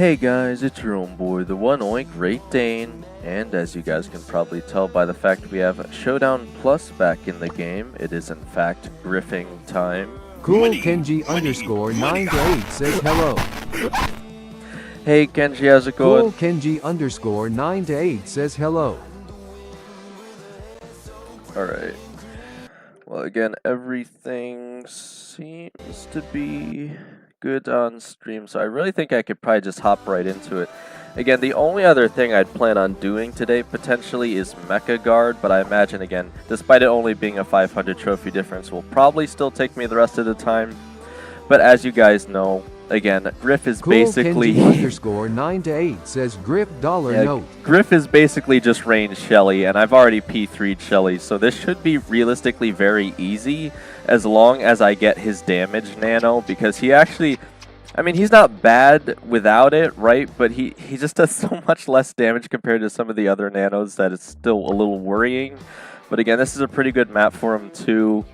Hey guys, it's your own boy, the one oink Great Dane, and as you guys can probably tell by the fact we have Showdown Plus back in the game, it is in fact griffing time. Cool Kenji underscore 9-8 says hello. Hey Kenji, how's it going? Cool Kenji underscore 9-8 says hello. Alright. Well, again, everything seems to be good on stream, so I really think I could probably just hop right into it. Again, the only other thing I'd plan on doing today potentially is Mecha Guard, but I imagine, again, despite it only being a 500 trophy difference, will probably still take me the rest of the time. But as you guys know, again, Griff is cool basically... Kenji underscore 9-8 says Griff dollar note. Griff is basically just range Shelly, and I've already P3'd Shelly, so this should be realistically very easy as long as I get his damage nano, because he actually... I mean, he's not bad without it, right? But he just does so much less damage compared to some of the other nanos that it's still a little worrying. But again, this is a pretty good map for him too.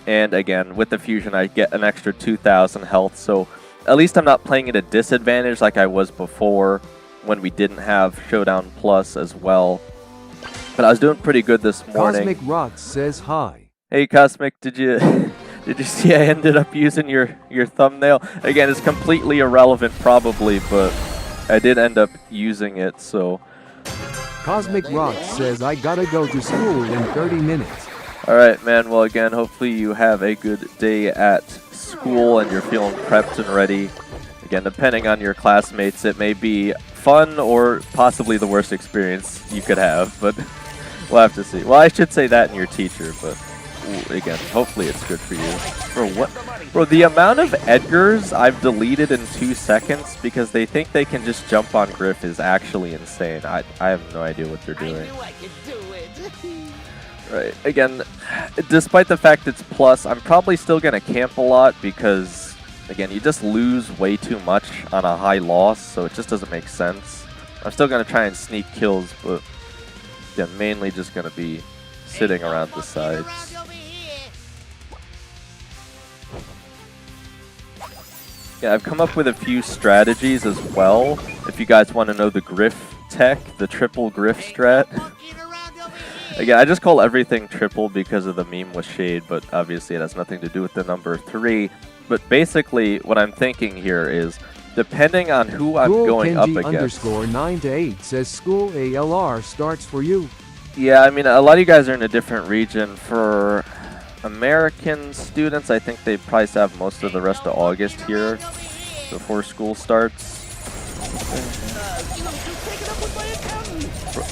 And again, with the fusion, I get an extra 2,000 health. So at least I'm not playing at a disadvantage like I was before when we didn't have Showdown Plus as well. But I was doing pretty good this morning. Cosmic Rocks says hi. Hey Cosmic, did you see I ended up using your thumbnail? Again, it's completely irrelevant probably, but I did end up using it, so. Cosmic Rocks says I gotta go to school in 30 minutes. Alright, man. Well, again, hopefully you have a good day at school and you're feeling prepped and ready. Again, depending on your classmates, it may be fun or possibly the worst experience you could have, but we'll have to see. Well, I should say that in your teacher, but again, hopefully it's good for you. Bro, what? Bro, the amount of Edgars I've deleted in 2 seconds because they think they can just jump on Griff is actually insane. I have no idea what they're doing. Right, again, despite the fact it's plus, I'm probably still going to camp a lot because, again, you just lose way too much on a high loss, so it just doesn't make sense. I'm still going to try and sneak kills, but again, mainly just going to be sitting around the sides. Yeah, I've come up with a few strategies as well. If you guys want to know the Griff tech, the triple Griff strat. Again, I just call everything triple because of the meme with Shade, but obviously it has nothing to do with the number 3. But basically, what I'm thinking here is, depending on who I'm going up against. Underscore 9-8 says school ALR starts for you. Yeah, I mean, a lot of you guys are in a different region. For American students, I think they probably have most of the rest of August here before school starts.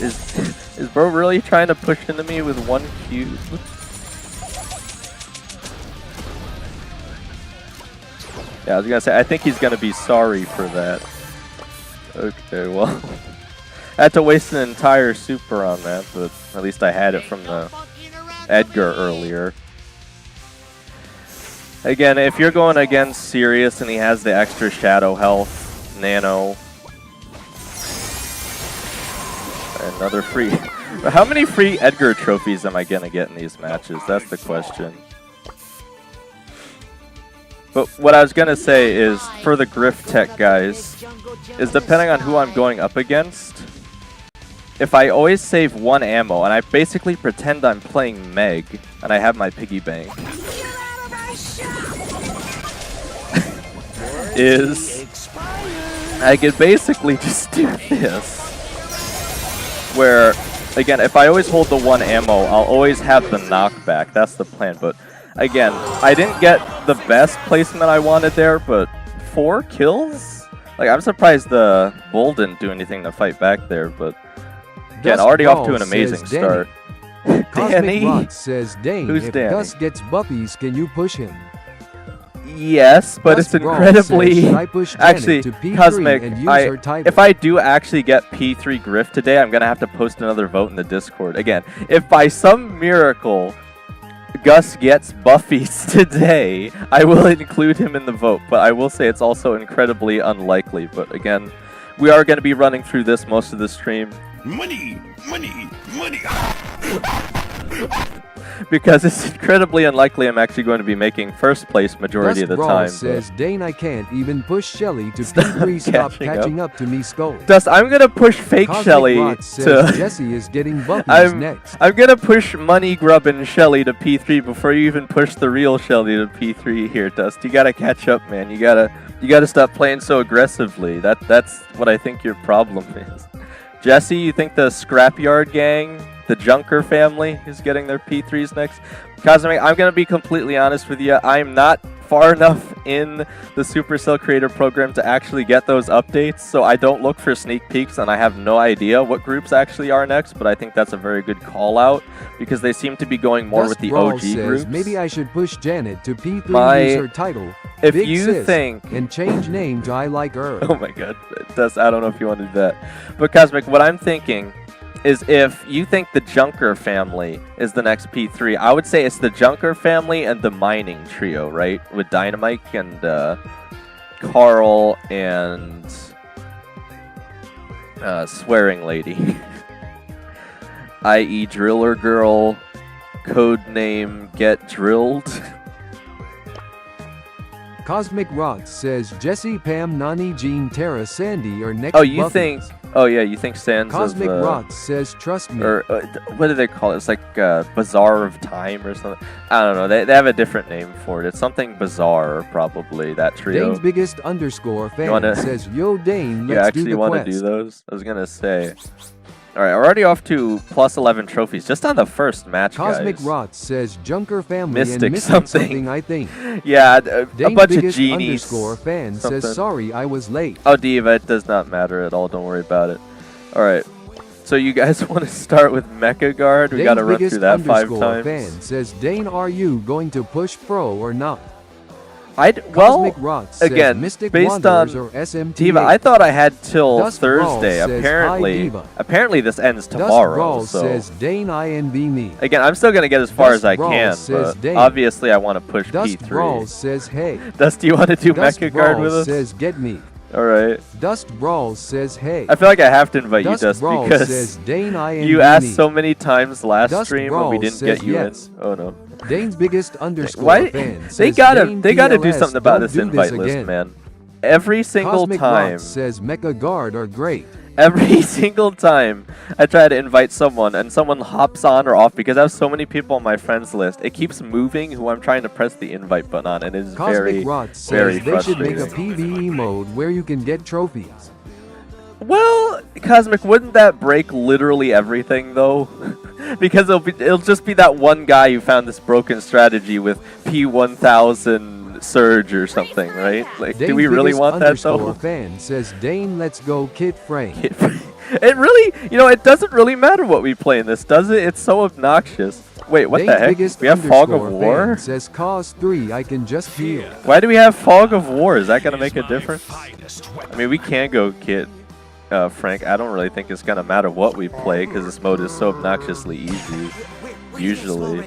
Is bro really trying to push into me with one cube? Yeah, I was gonna say, I think he's gonna be sorry for that. Okay, well. I had to waste an entire super on that, but at least I had it from the Edgar earlier. Again, if you're going against Sirius and he has the extra shadow health, nano, another free. How many free Edgar trophies am I gonna get in these matches? That's the question. But what I was gonna say is, for the Griff tech guys, is depending on who I'm going up against, if I always save 1 ammo, and I basically pretend I'm playing Meg, and I have my piggy bank, is I could basically just do this. Where, again, if I always hold the 1 ammo, I'll always have the knockback. That's the plan. But, again, I didn't get the best placement I wanted there, but 4 kills? Like, I'm surprised the Bull didn't do anything to fight back there, but... Again, already off to an amazing start. Danny? Cosmic says, Dane, who's if Danny? Gus gets buffies, can you push him? Yes, but Gus it's incredibly... Actually, Cosmic, if I do actually get P3 Griff today, I'm going to have to post another vote in the Discord. Again, if by some miracle Gus gets buffies today, I will include him in the vote. But I will say it's also incredibly unlikely. But again, we are going to be running through this most of the stream. Money, money, money. Because it's incredibly unlikely I'm actually going to be making first place majority of the time. Says Dane, I can't even push Shelly to P3. Stop catching up to me, Skull. Dust, I'm gonna push fake Cosmic Shelly Rot to. says Jesse is getting Buffy's next. I'm gonna push Money Grubbin Shelly to P3 before you even push the real Shelly to P3 here, Dust. You gotta catch up, man. You gotta stop playing so aggressively. That's what I think your problem is. Jesse, you think the Scrapyard Gang, the Junker family, is getting their P3s next? Cosmic, I'm going to be completely honest with you. I'm not far enough in the Supercell Creator Program to actually get those updates, so I don't look for sneak peeks, and I have no idea what groups actually are next, but I think that's a very good call-out, because they seem to be going more with the OG groups. Maybe I should push Janet to P3 use her title, if Big you Sis, think... and change name to I Like Her. Oh my god, I don't know if you want to do that. But Cosmic, what I'm thinking is if you think the Junker family is the next P3, I would say it's the Junker family and the Mining Trio, right? With Dynamite and Carl and Swearing Lady. i.e. Driller Girl, codename Get Drilled. Cosmic Rot says Jesse, Pam, Nani, Jean, Tara, Sandy are next. Oh, you Buffy's. think... Oh yeah, you think Sans Cosmic of, Rot says trust me. or what do they call it? It's like Bazaar of Time or something. I don't know. They have a different name for it. It's something bizarre, probably, that trio. Dane's biggest _ fan says, Yo Dane, let's you actually do the want quest. to do those? I was gonna say. All right, we're already off to plus 11 trophies just on the first match, Cosmic guys. Rot says Junker family Mystic and Mystic something. I think. Yeah, a Dane's bunch of biggest genies. _ fan something. says sorry I was late. Oh, Diva, it does not matter at all. Don't worry about it. All right. So you guys want to start with Mecha Guard? We got to run through that 5 times. Fan says Dane, are you going to push pro or not? Well, Rot says again, Mystic based Wanderers on or SMT. Diva, I thought I had till Dust Thursday. Brawl says, Apparently this ends Dust tomorrow. Brawl So says Dane INV me. again, I'm still gonna get as far Dust as I Brawl can, says but Dane. obviously I want to push Dust P3. Brawl says hey. Dust, do you want to do Dust Mecha Guard Brawl with us? says get me. All right. Dust Brawl says hey. I feel like I have to invite Dust you, Dust, Brawl because says Dane INV you asked me. so many times last Dust stream when we Brawl didn't get says you yes. in. Oh no. Dane's biggest _ Why? fan They says gotta Dane do PLS, something about don't this do invite this list, again. man. Every single Cosmic time. Rot says Mecha Guard are great. Every single time I try to invite someone and someone hops on or off because I have so many people on my friends list, it keeps moving who I'm trying to press the invite button on, and it is Cosmic Rot very says they should make a frustrating. PvE mode where you can get trophies. Well, Cosmic, wouldn't that break literally everything though? Because it'll just be that one guy who found this broken strategy with P1000 Surge or something, right? Like, do we really want that though? Fan says Dane, let's go Kit Frame. It really, it doesn't really matter what we play in this, does it? It's so obnoxious. Wait, what Dane's the heck? biggest We have Fog of fan War? says cause 3 I can just heal. Why do we have Fog of War? Is that going to make a difference? I mean, we can go Kit, Frank. I don't really think it's going to matter what we play because this mode is so obnoxiously easy, usually.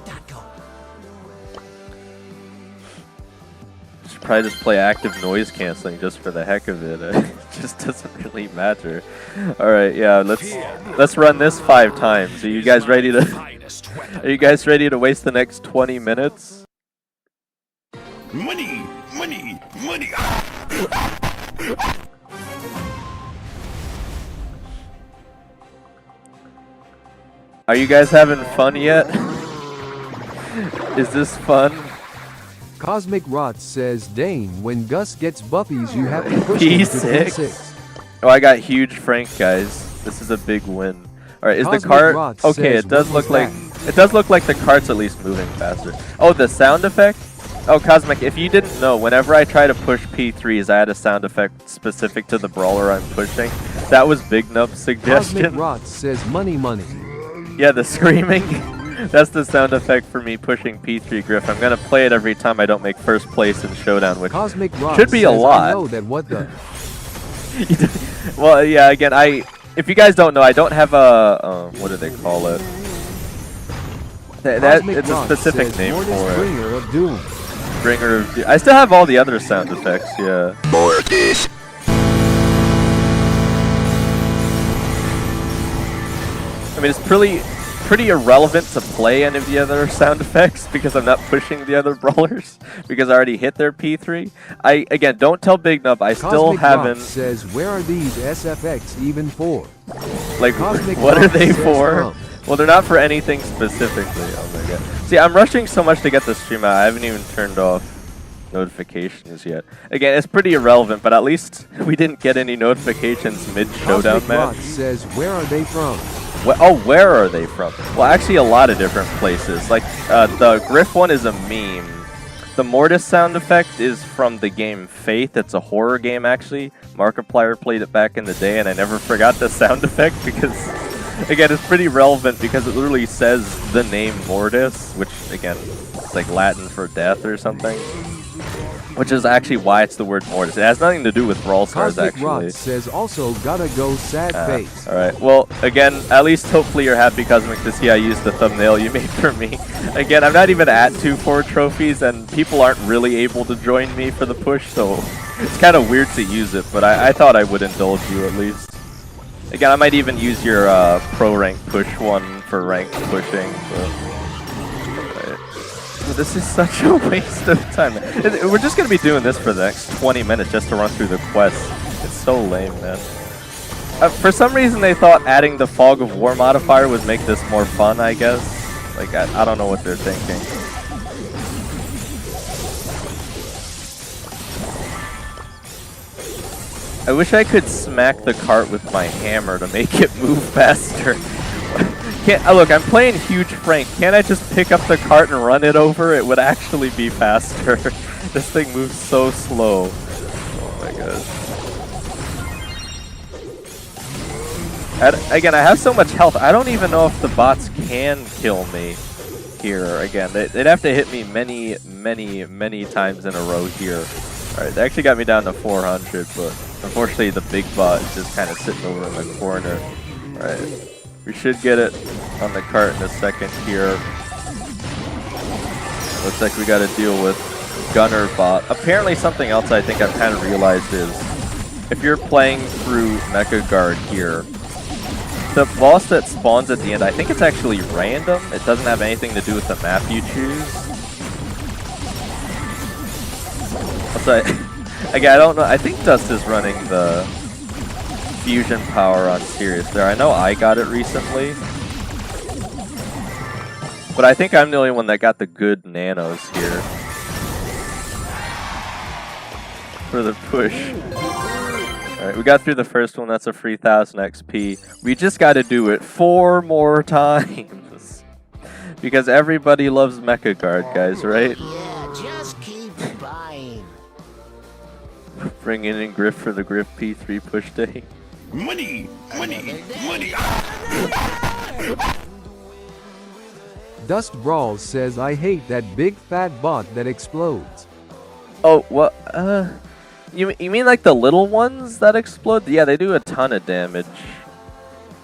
Should probably just play active noise canceling just for the heck of it. It just doesn't really matter. All right, yeah, let's run this 5 times. Are you guys ready to waste the next 20 minutes? Money, money, money. Are you guys having fun yet? Is this fun? Cosmic Rot says Dane, when Gus gets buffies you have to push him to P6. Oh, I got huge Frank, guys. This is a big win. All right, is Cosmic the cart Rot okay? says, It does what look was like the cart's at least moving faster. Oh, the sound effect. Oh, Cosmic, if you didn't know, whenever I try to push P3s, I had a sound effect specific to the brawler I'm pushing. That was Big Nub's suggestion. Cosmic Rot says money money. Yeah, the screaming. That's the sound effect for me pushing P3 Griff. I'm gonna play it every time I don't make first place in Showdown, which Cosmic Rot should be says, a lot. I know that what the Well, yeah, again, if you guys don't know, I don't have a, what do they call it? It's a specific name for it. Bringer of Doom. Bringer of Doom. I still have all the other sound effects, yeah. mean, it's pretty irrelevant to play any of the other sound effects because I'm not pushing the other brawlers because I already hit their P3. Again, don't tell Big Nub. I still Cosmic haven't. Rock says, where are these SFX even for? Like, Cosmic what are Rock they says for? Well, they're not for anything specifically. Oh my god. See, I'm rushing so much to get the stream out. I haven't even turned off notifications yet. Again, it's pretty irrelevant, but at least we didn't get any notifications mid-showdown Cosmic match. Rock says, where are they from? Where are they from? Well, actually, a lot of different places. Like, the Griff one is a meme. The Mortis sound effect is from the game Faith. It's a horror game, actually. Markiplier played it back in the day, and I never forgot the sound effect because, again, it's pretty relevant because it literally says the name Mortis, which, again, it's like Latin for death or something. Which is actually why it's the word Mortis. It has nothing to do with Brawl Stars, Cosmic actually. Rock says, also gotta go sad face. Alright, well, again, at least hopefully you're happy, Cosmic, to see I used the thumbnail you made for me. Again, I'm not even at 2-4 trophies, and people aren't really able to join me for the push, so it's kind of weird to use it, but I thought I would indulge you at least. Again, I might even use your pro rank push one for rank pushing, but... This is such a waste of time. We're just going to be doing this for the next 20 minutes just to run through the quests. It's so lame, man. For some reason, they thought adding the Fog of War modifier would make this more fun, I guess. Like, I don't know what they're thinking. I wish I could smack the cart with my hammer to make it move faster. Look, I'm playing Huge Frank. Can't I just pick up the cart and run it over? It would actually be faster. This thing moves so slow. Oh my god. Again, I have so much health. I don't even know if the bots can kill me here. Again, they'd have to hit me many times in a row here. Alright, they actually got me down to 400, but unfortunately the big bot is just kind of sitting over in the corner. Alright. We should get it on the cart in a second here. Looks like we got to deal with Gunner Bot. Apparently something else I think I've kind of realized is if you're playing through Mecha Guard here, the boss that spawns at the end, I think it's actually random. It doesn't have anything to do with the map you choose. Also, again, I don't know. I think Dust is running the fusion power on Sirius there. I know I got it recently, but I think I'm the only one that got the good nanos here for the push. Alright, we got through the first one. That's a free 1000 XP. We just got to do it 4 more times because everybody loves Mecha Guard, guys, right? Yeah, just keep buying. Bringing in Griff for the Griff P3 push day. Money, money, money. Dust Brawls says, I hate that big fat bot that explodes. Oh, what? You mean like the little ones that explode? Yeah, they do a ton of damage.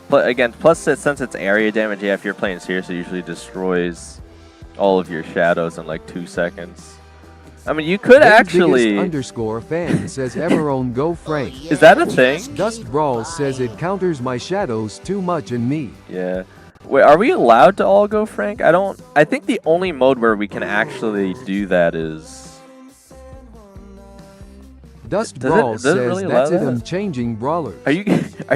But again, plus since it's area damage, yeah, if you're playing serious, it usually destroys all of your shadows in like 2 seconds. I mean, you could actually... _fan says Everone go Frank. Is that a thing? Dust Brawls says it counters my shadows too much in me. Yeah. Wait, are we allowed to all go Frank? I think the only mode where we can actually do that is... Dust Brawls says really that's it, that? I'm changing brawlers. Are you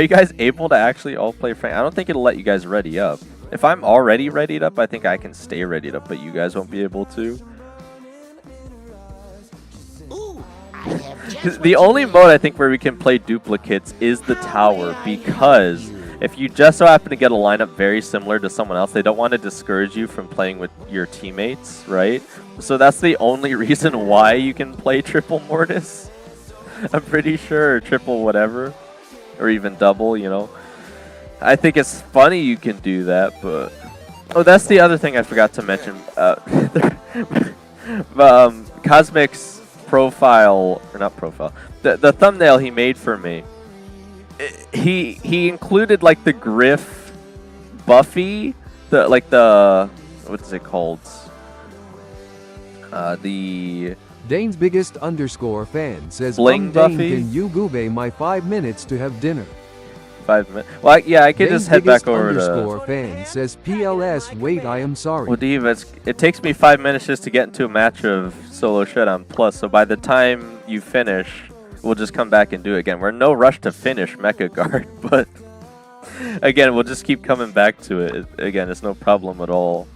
guys able to actually all play Frank? I don't think it'll let you guys ready up. If I'm already readied up, I think I can stay readied up, but you guys won't be able to. The only mode I think where we can play duplicates is the tower, because if you just so happen to get a lineup very similar to someone else, they don't want to discourage you from playing with your teammates, right? So that's the only reason why you can play triple Mortis. I'm pretty sure, or triple whatever, or even double, you know. I think it's funny you can do that, but... Oh, that's the other thing I forgot to mention. Cosmic's profile, or not profile, the thumbnail he made for me, he included like the Griff Buffy, what's it called? The Dane's biggest _fan says, Bling Dane, Buffy? can you goobe my 5 minutes to have dinner? 5 minutes. Well, yeah, I could just head back over underscore to. fan says PLS. Wait, I am sorry. Well, Diva, it takes me 5 minutes just to get into a match of Solo Showdown Plus. So by the time you finish, we'll just come back and do it again. We're in no rush to finish Mecha Guard, but again, we'll just keep coming back to it. Again, it's no problem at all.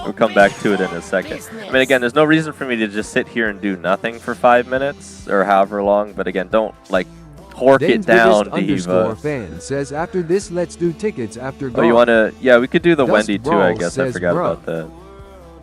We'll come back to it in a second. I mean, again, there's no reason for me to just sit here and do nothing for 5 minutes or however long. But again, don't like hork it down, Diva. Fan says after this, let's do tickets after. Oh, you wanna? Yeah, we could do the Dust Wendy too. I guess I forgot bruh. about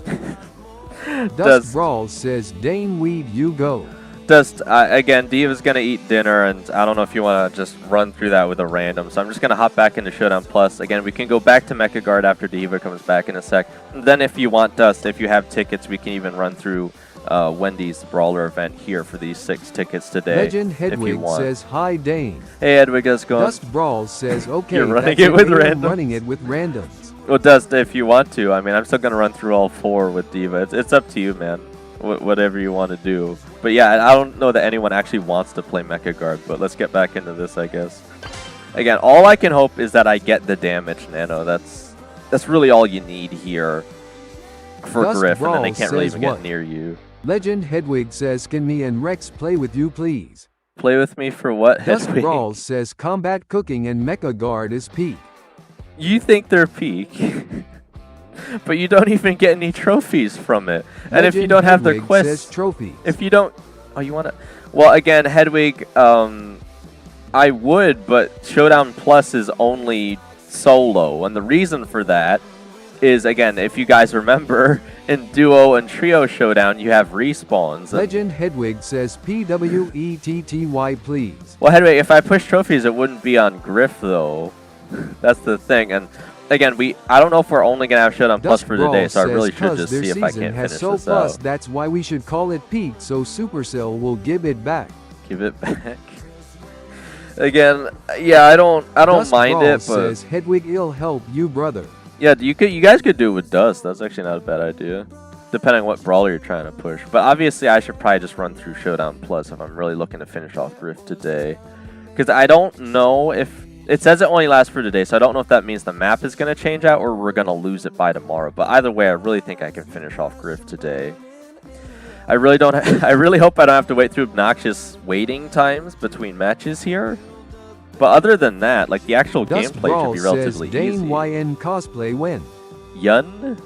that. Dust Brawl says Dane Weed, you go. Just again, Diva's gonna eat dinner, and I don't know if you want to just run through that with a random. So I'm just gonna hop back into Showdown Plus. Again, we can go back to Mecha Guard after Diva comes back in a sec. And then if you want, Dust, if you have tickets, we can even run through Wendy's Brawler event here for these 6 tickets today. Legend Hedwig says hi, Dane. Hey, Hedwig, how's it going? Dust Brawl says okay. You're running it with randoms. Running it with randoms. Well, Dust, if you want to. I mean, I'm still gonna run through all 4 with Diva. It's up to you, man. Whatever you want to do. But yeah, I don't know that anyone actually wants to play Mecha Guard, but let's get back into this, I guess. Again, all I can hope is that I get the damage nano. That's really all you need here for Dust Griff, and then they Brawl can't really says even get what? near you. Legend Hedwig says, can me and Rex play with you, please? Play with me for what, Dust Hedwig? Brawl says combat cooking and Mecha Guard is peak. You think they're peak, but you don't even get any trophies from it. And if you don't have their Hedwig quests, says trophies. if you don't, oh, you want to? Well, again, Hedwig, I would, but Showdown Plus is only solo, and the reason for that is, again, if you guys remember, in Duo and Trio Showdown, you have respawns. Legend Hedwig says PWETTY, please. Well, Hedwig, if I push trophies, it wouldn't be on Griff, though. That's the thing, and again, I don't know if we're only going to have Showdown Plus for today, so I really should just see if I can't finish this out. That's why we should call it peak, so Supercell will give it back. Give it back. Again, yeah, I don't mind it, but says Hedwig, it'll help you, brother. yeah, you guys could do it with Dust. That's actually not a bad idea, depending on what brawler you're trying to push. But obviously, I should probably just run through Showdown Plus if I'm really looking to finish off Griff today, because I don't know if it says it only lasts for today, so I don't know if that means the map is going to change out or we're going to lose it by tomorrow. But either way, I really think I can finish off Griff today. I really don't. I really hope I don't have to wait through obnoxious waiting times between matches here. But other than that, like the actual gameplay should be relatively Dane easy. YN cosplay when? Yun?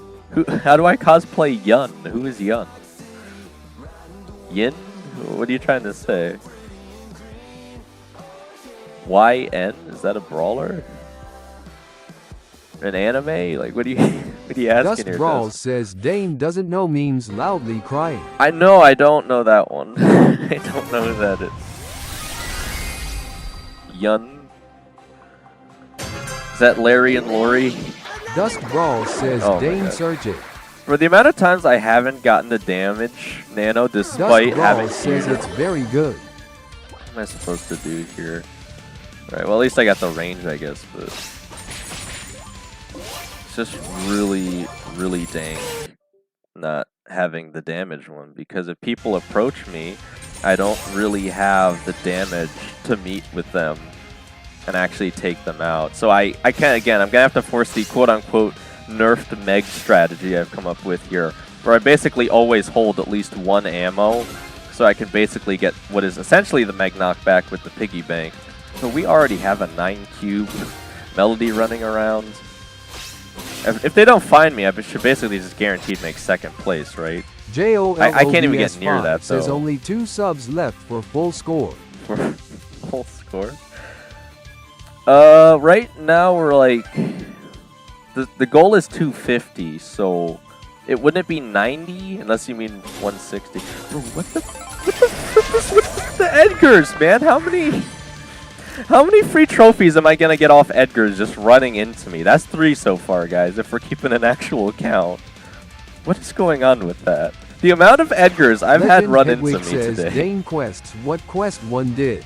How do I cosplay Yun? Who is Yun? Yin? What are you trying to say? YN? Is that a brawler? An anime? Like, what are you asking Dust here? Brawl Dust? says Dane doesn't know memes loudly crying. I know, I don't know that one. I don't know who that is. Yun? Is that Larry and Lori? Dust Brawl says Oh my Dane God. search it. For the amount of times I haven't gotten the damage nano despite Dust Brawl having says it's very good. What am I supposed to do here? Alright, well at least I got the range, I guess, but it's just really, really dang not having the damage one, because if people approach me, I don't really have the damage to meet with them and actually take them out. So I can't, again, I'm gonna have to force the quote-unquote nerfed Meg strategy I've come up with here, where I basically always hold at least one ammo, so I can basically get what is essentially the Meg knockback with the piggy bank. So we already have a 9-cube Melody running around. If they don't find me, I should basically just guaranteed make second place, right? I can't even get near that, says though. only 2 subs left for full score. For full score? Right now we're like... The goal is 250, so... It wouldn't be 90, unless you mean 160. Bro, what the Edgars, man? How many free trophies am I gonna get off Edgars just running into me? That's 3 so far, guys, if we're keeping an actual count. What is going on with that? The amount of Edgars I've had run into me says, today. Dane quests. What quest one did?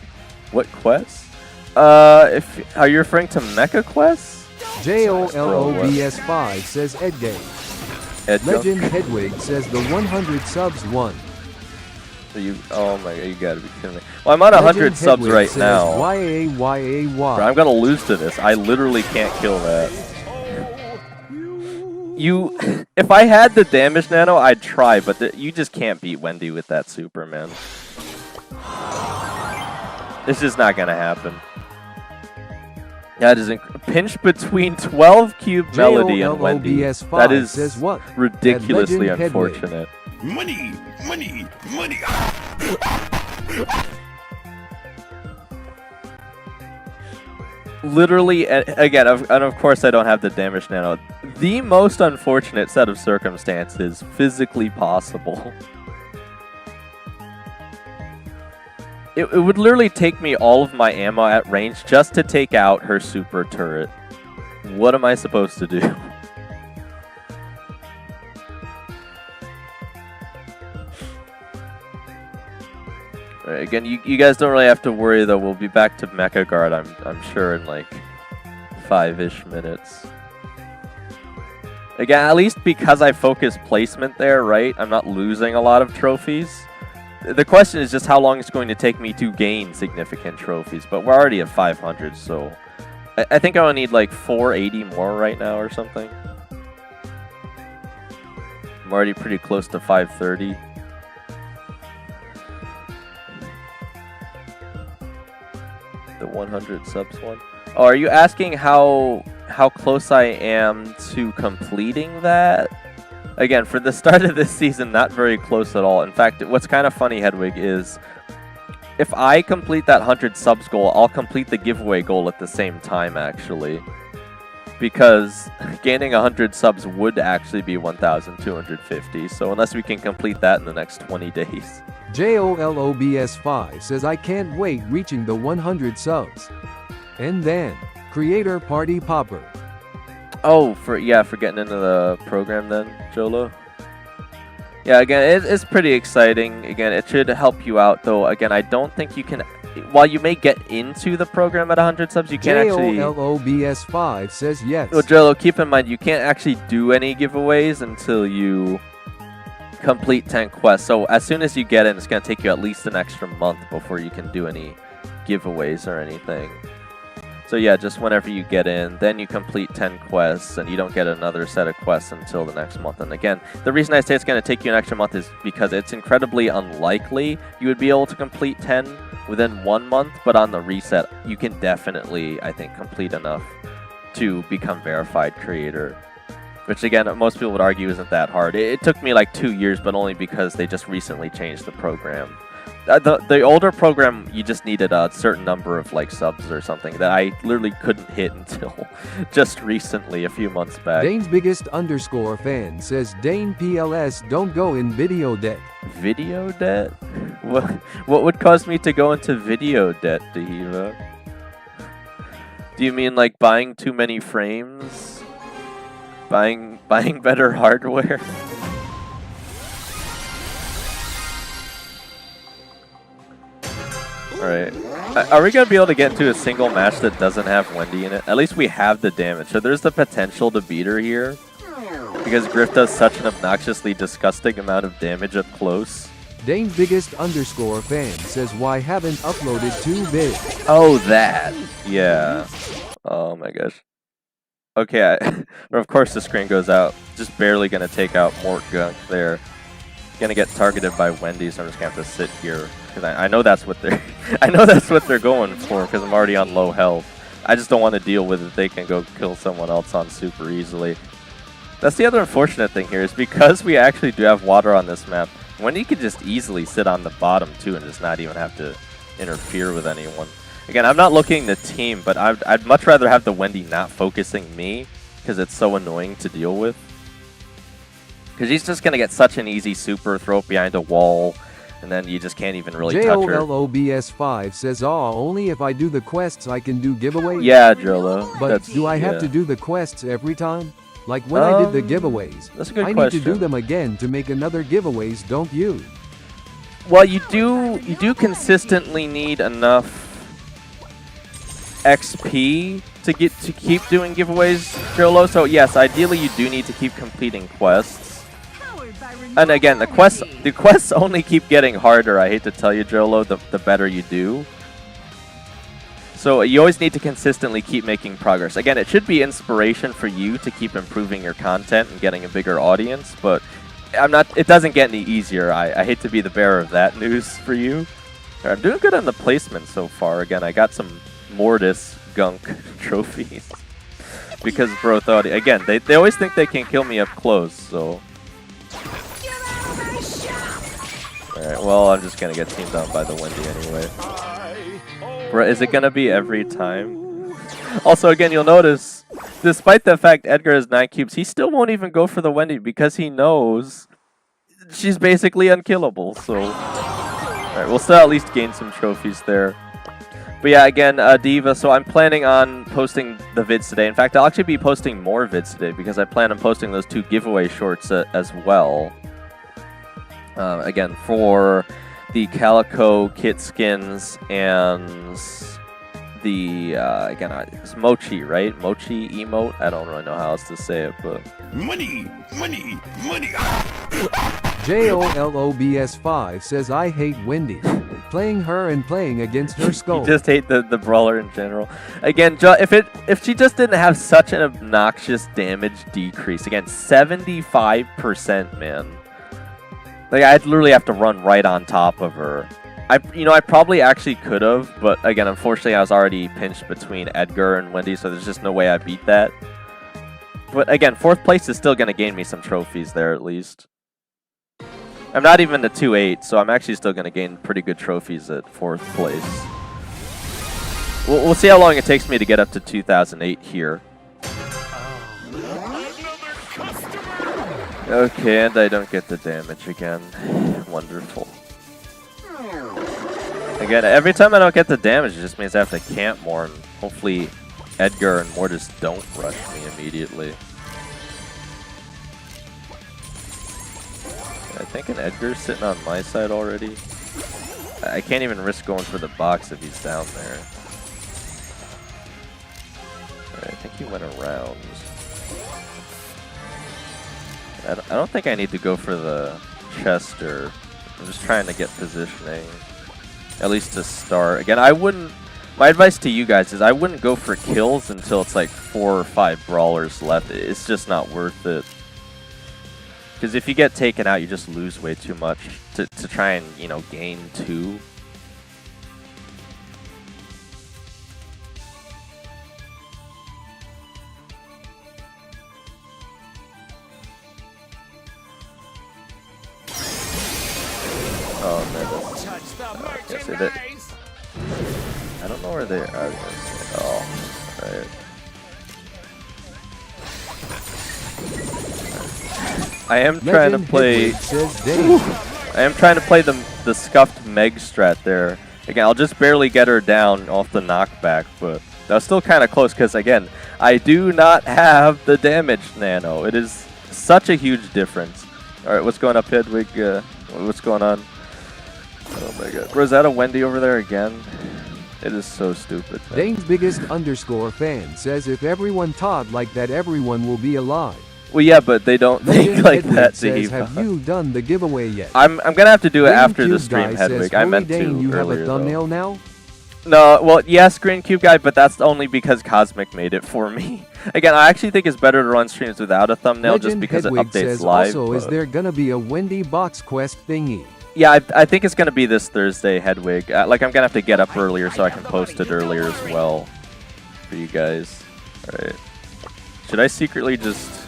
What quest? Are you referring to Mecha quests? JOLOBS5 says Edgay. Edgar? Legend Hedwig says the 100 subs won. Oh my god, you gotta be kidding me. Well, I'm on 100 subs right now. Y-A-Y-A-Y. Bro, I'm gonna lose to this. I literally can't kill that. If I had the damage nano, I'd try, but you just can't beat Wendy with that super, man. This is not gonna happen. That is pinch between 12 cube Melody and Wendy. That is ridiculously unfortunate. Money, money, money. Literally, again, and of course I don't have the damage nano. The most unfortunate set of circumstances physically possible. It would literally take me all of my ammo at range just to take out her super turret. What am I supposed to do? Right, again, you guys don't really have to worry though. We'll be back to Mecha Guard, I'm sure, in like 5-ish minutes. Again, at least because I focus placement there, right? I'm not losing a lot of trophies. The question is just how long it's going to take me to gain significant trophies, but we're already at 500, so I think I'll need like 480 more right now or something. I'm already pretty close to 530. The 100 subs one. Oh, are you asking how close I am to completing that? Again, for the start of this season, not very close at all. In fact, what's kind of funny, Hedwig, is if I complete that 100 subs goal, I'll complete the giveaway goal at the same time, actually. Because gaining 100 subs would actually be 1,250. So unless we can complete that in the next 20 days. JOLOBS5 says, I can't wait reaching the 100 subs. And then, Creator Party Popper. Oh, for getting into the program then, Jolo. Yeah, again, it's pretty exciting. Again, it should help you out, though. Again, I don't think you can... While you may get into the program at 100 subs, you can't actually... JOLOBS5 says yes. Well, Jolo, keep in mind, you can't actually do any giveaways until you complete 10 quests. So as soon as you get in, it's going to take you at least an extra month before you can do any giveaways or anything. So yeah, just whenever you get in, then you complete 10 quests, and you don't get another set of quests until the next month. And again, the reason I say it's going to take you an extra month is because it's incredibly unlikely you would be able to complete 10 within 1 month, but on the reset, you can definitely, I think, complete enough to become verified creator. Which again, most people would argue isn't that hard. It took me like 2 years, but only because they just recently changed the program. The older program, you just needed a certain number of like subs or something that I literally couldn't hit until just recently, a few months back. Dane's biggest _ fan says, Dane PLS, don't go in video debt. Video debt? What would cause me to go into video debt, Dehiva? Do you mean like buying too many frames? Buying better hardware? Alright. Are we going to be able to get into a single match that doesn't have Wendy in it? At least we have the damage. So there's the potential to beat her here. Because Griff does such an obnoxiously disgusting amount of damage up close. Dane's biggest _ fan says, why haven't uploaded 2 big? Oh, that. Yeah. Oh my gosh. Okay, of course the screen goes out. Just barely going to take out Mort Gunk there. Gonna get targeted by Wendy, so I'm just gonna have to sit here because I know that's what they're I know that's what they're going for because I'm already on low health. I just don't want to deal with it. They can go kill someone else on super easily. That's the other unfortunate thing here is because we actually do have water on this map. Wendy could just easily sit on the bottom too and just not even have to interfere with anyone. Again, I'm not looking to team, but I'd much rather have the Wendy not focusing me because it's so annoying to deal with. Because he's just going to get such an easy super, throw it behind a wall, and then you just can't even really touch her. JOLOBS5 says, only if I do the quests I can do giveaways? Yeah, Jolo. But do I have to do the quests every time? Like when I did the giveaways. That's a good question. I need to do them again to make another giveaways, don't you? Well, you do consistently need enough XP to keep doing giveaways, Jolo. So yes, ideally you do need to keep completing quests. And again, the quests only keep getting harder. I hate to tell you, Jolo, the better you do. So you always need to consistently keep making progress. Again, it should be inspiration for you to keep improving your content and getting a bigger audience, but it doesn't get any easier. I hate to be the bearer of that news for you. I'm doing good on the placement so far. Again, I got some Mortis gunk trophies. Because bro thought, again, they always think they can kill me up close, so. Alright, well, I'm just gonna get teamed down by the Wendy anyway. Bro, is it gonna be every time? Also, again, you'll notice, despite the fact Edgar has 9 cubes, he still won't even go for the Wendy because he knows she's basically unkillable, so. Alright, we'll still at least gain some trophies there. But yeah, again, Diva, so I'm planning on posting the vids today. In fact, I'll actually be posting more vids today because I plan on posting those 2 giveaway shorts as well. Again, for the Calico kit skins and the, again, it's Mochi, right? Mochi emote? I don't really know how else to say it, but... Money, money, money. JOLOBS5 says I hate Wendy. Playing her and playing against her skull. You just hate the brawler in general. Again, if she just didn't have such an obnoxious damage decrease, again, 75%, man. Like, I'd literally have to run right on top of her. I probably actually could have, but again, unfortunately, I was already pinched between Edgar and Wendy, so there's just no way I beat that. But again, 4th place is still going to gain me some trophies there, at least. I'm not even the 2-8, so I'm actually still going to gain pretty good trophies at 4th place. We'll see how long it takes me to get up to 2008 here. Okay, and I don't get the damage again. Wonderful. Again, every time I don't get the damage, it just means I have to camp more, and hopefully Edgar and Mortis don't rush me immediately. I think an Edgar's sitting on my side already. I can't even risk going for the box if he's down there. Right, I think he went around. I don't think I need to go for the Chester. I'm just trying to get positioning. At least to start. Again, my advice to you guys is I wouldn't go for kills until it's like 4 or 5 brawlers left. It's just not worth it. Because if you get taken out, you just lose way too much to try and, you know, gain 2. Oh, man, that's... I don't know where they are. Oh, right. I am trying to play. I am trying to play the scuffed Meg strat there. Again, I'll just barely get her down off the knockback, but that was still kind of close because again, I do not have the damage nano. It is such a huge difference. All right, what's going up, Hedwig? What's going on? Oh my God, was that a Wendy over there again? It is so stupid. Dane's biggest _ fan says if everyone taught like that, everyone will be alive. Well, yeah, but they don't think like that, says, have you done the giveaway yet? I'm gonna have to do it after the stream, Hedwig. I meant to you have earlier, a thumbnail though. now? No, well, yes, Green Cube Guy, but that's only because Cosmic made it for me. Again, I actually think it's better to run streams without a thumbnail just because Hedwig it updates says live. Also, is there gonna be a Wendy box quest thingy? Yeah, I think it's gonna be this Thursday, Hedwig. Like, I'm gonna have to get up earlier so I can post it earlier as well for you guys. All right. Should I secretly just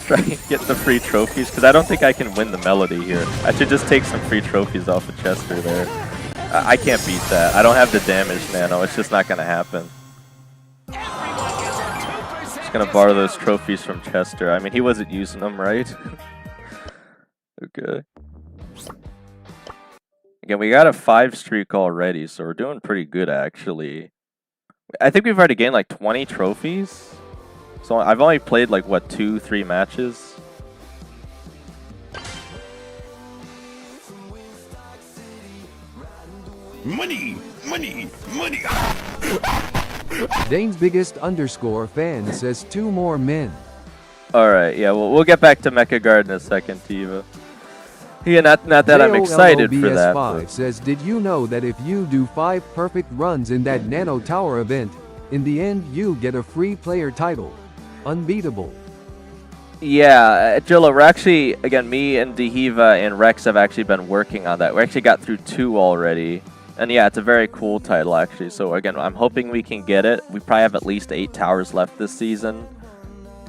try and get the free trophies? Because I don't think I can win the melody here. I should just take some free trophies off of Chester there. I can't beat that. I don't have the damage nano. It's just not going to happen. Just going to borrow those trophies from Chester. I mean, he wasn't using them, right? Okay. Again, we got a 5 streak already, so we're doing pretty good, actually. I think we've already gained like 20 trophies. So I've only played like, what, 2-3 matches? Money, money, money. Dane's biggest _ fan says 2 more men. Alright, yeah, we'll get back to Mecha Guard in a second, Tiva. Yeah, not that I'm excited for that. JOLOBS5 says, did you know that if you do 5 perfect runs in that Nano Tower event, in the end you get a free player title? Unbeatable. Yeah, Jolo, we're actually, again, me and Dehiva and Rex have actually been working on that. We actually got through 2 already. And yeah, it's a very cool title, actually. So again, I'm hoping we can get it. We probably have at least 8 towers left this season.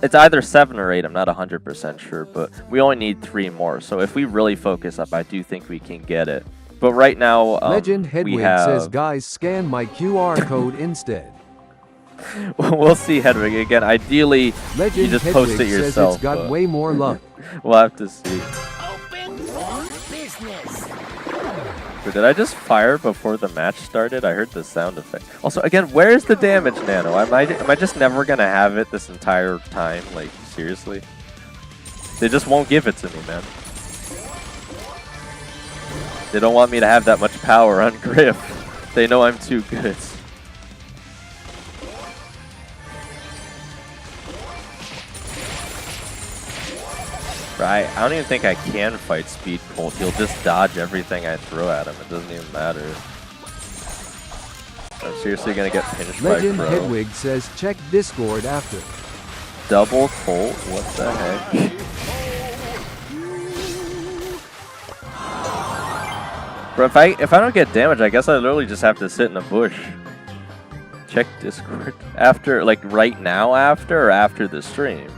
It's either 7 or 8, I'm not 100% sure, but we only need 3 more. So if we really focus up, I do think we can get it. But right now, Legend Hedwig says, guys, scan my QR code instead. We'll see, Hedwig. Again, ideally, Legend you just Hedwig post it says yourself. it's got way more luck. We'll have to see. Open for business. But did I just fire before the match started? I heard the sound effect. Also, again, where's the damage nano? Am I just never gonna have it this entire time? Like, seriously? They just won't give it to me, man. They don't want me to have that much power on Griff. They know I'm too good. Right, I don't even think I can fight Speed Colt. He'll just dodge everything I throw at him. It doesn't even matter. I'm seriously gonna get pinched Legend by Pro. Hedwig says, check Discord after. Double Colt? What the heck? Bro, if I don't get damage, I guess I literally just have to sit in a bush. Check Discord after, like right now after, or after the stream?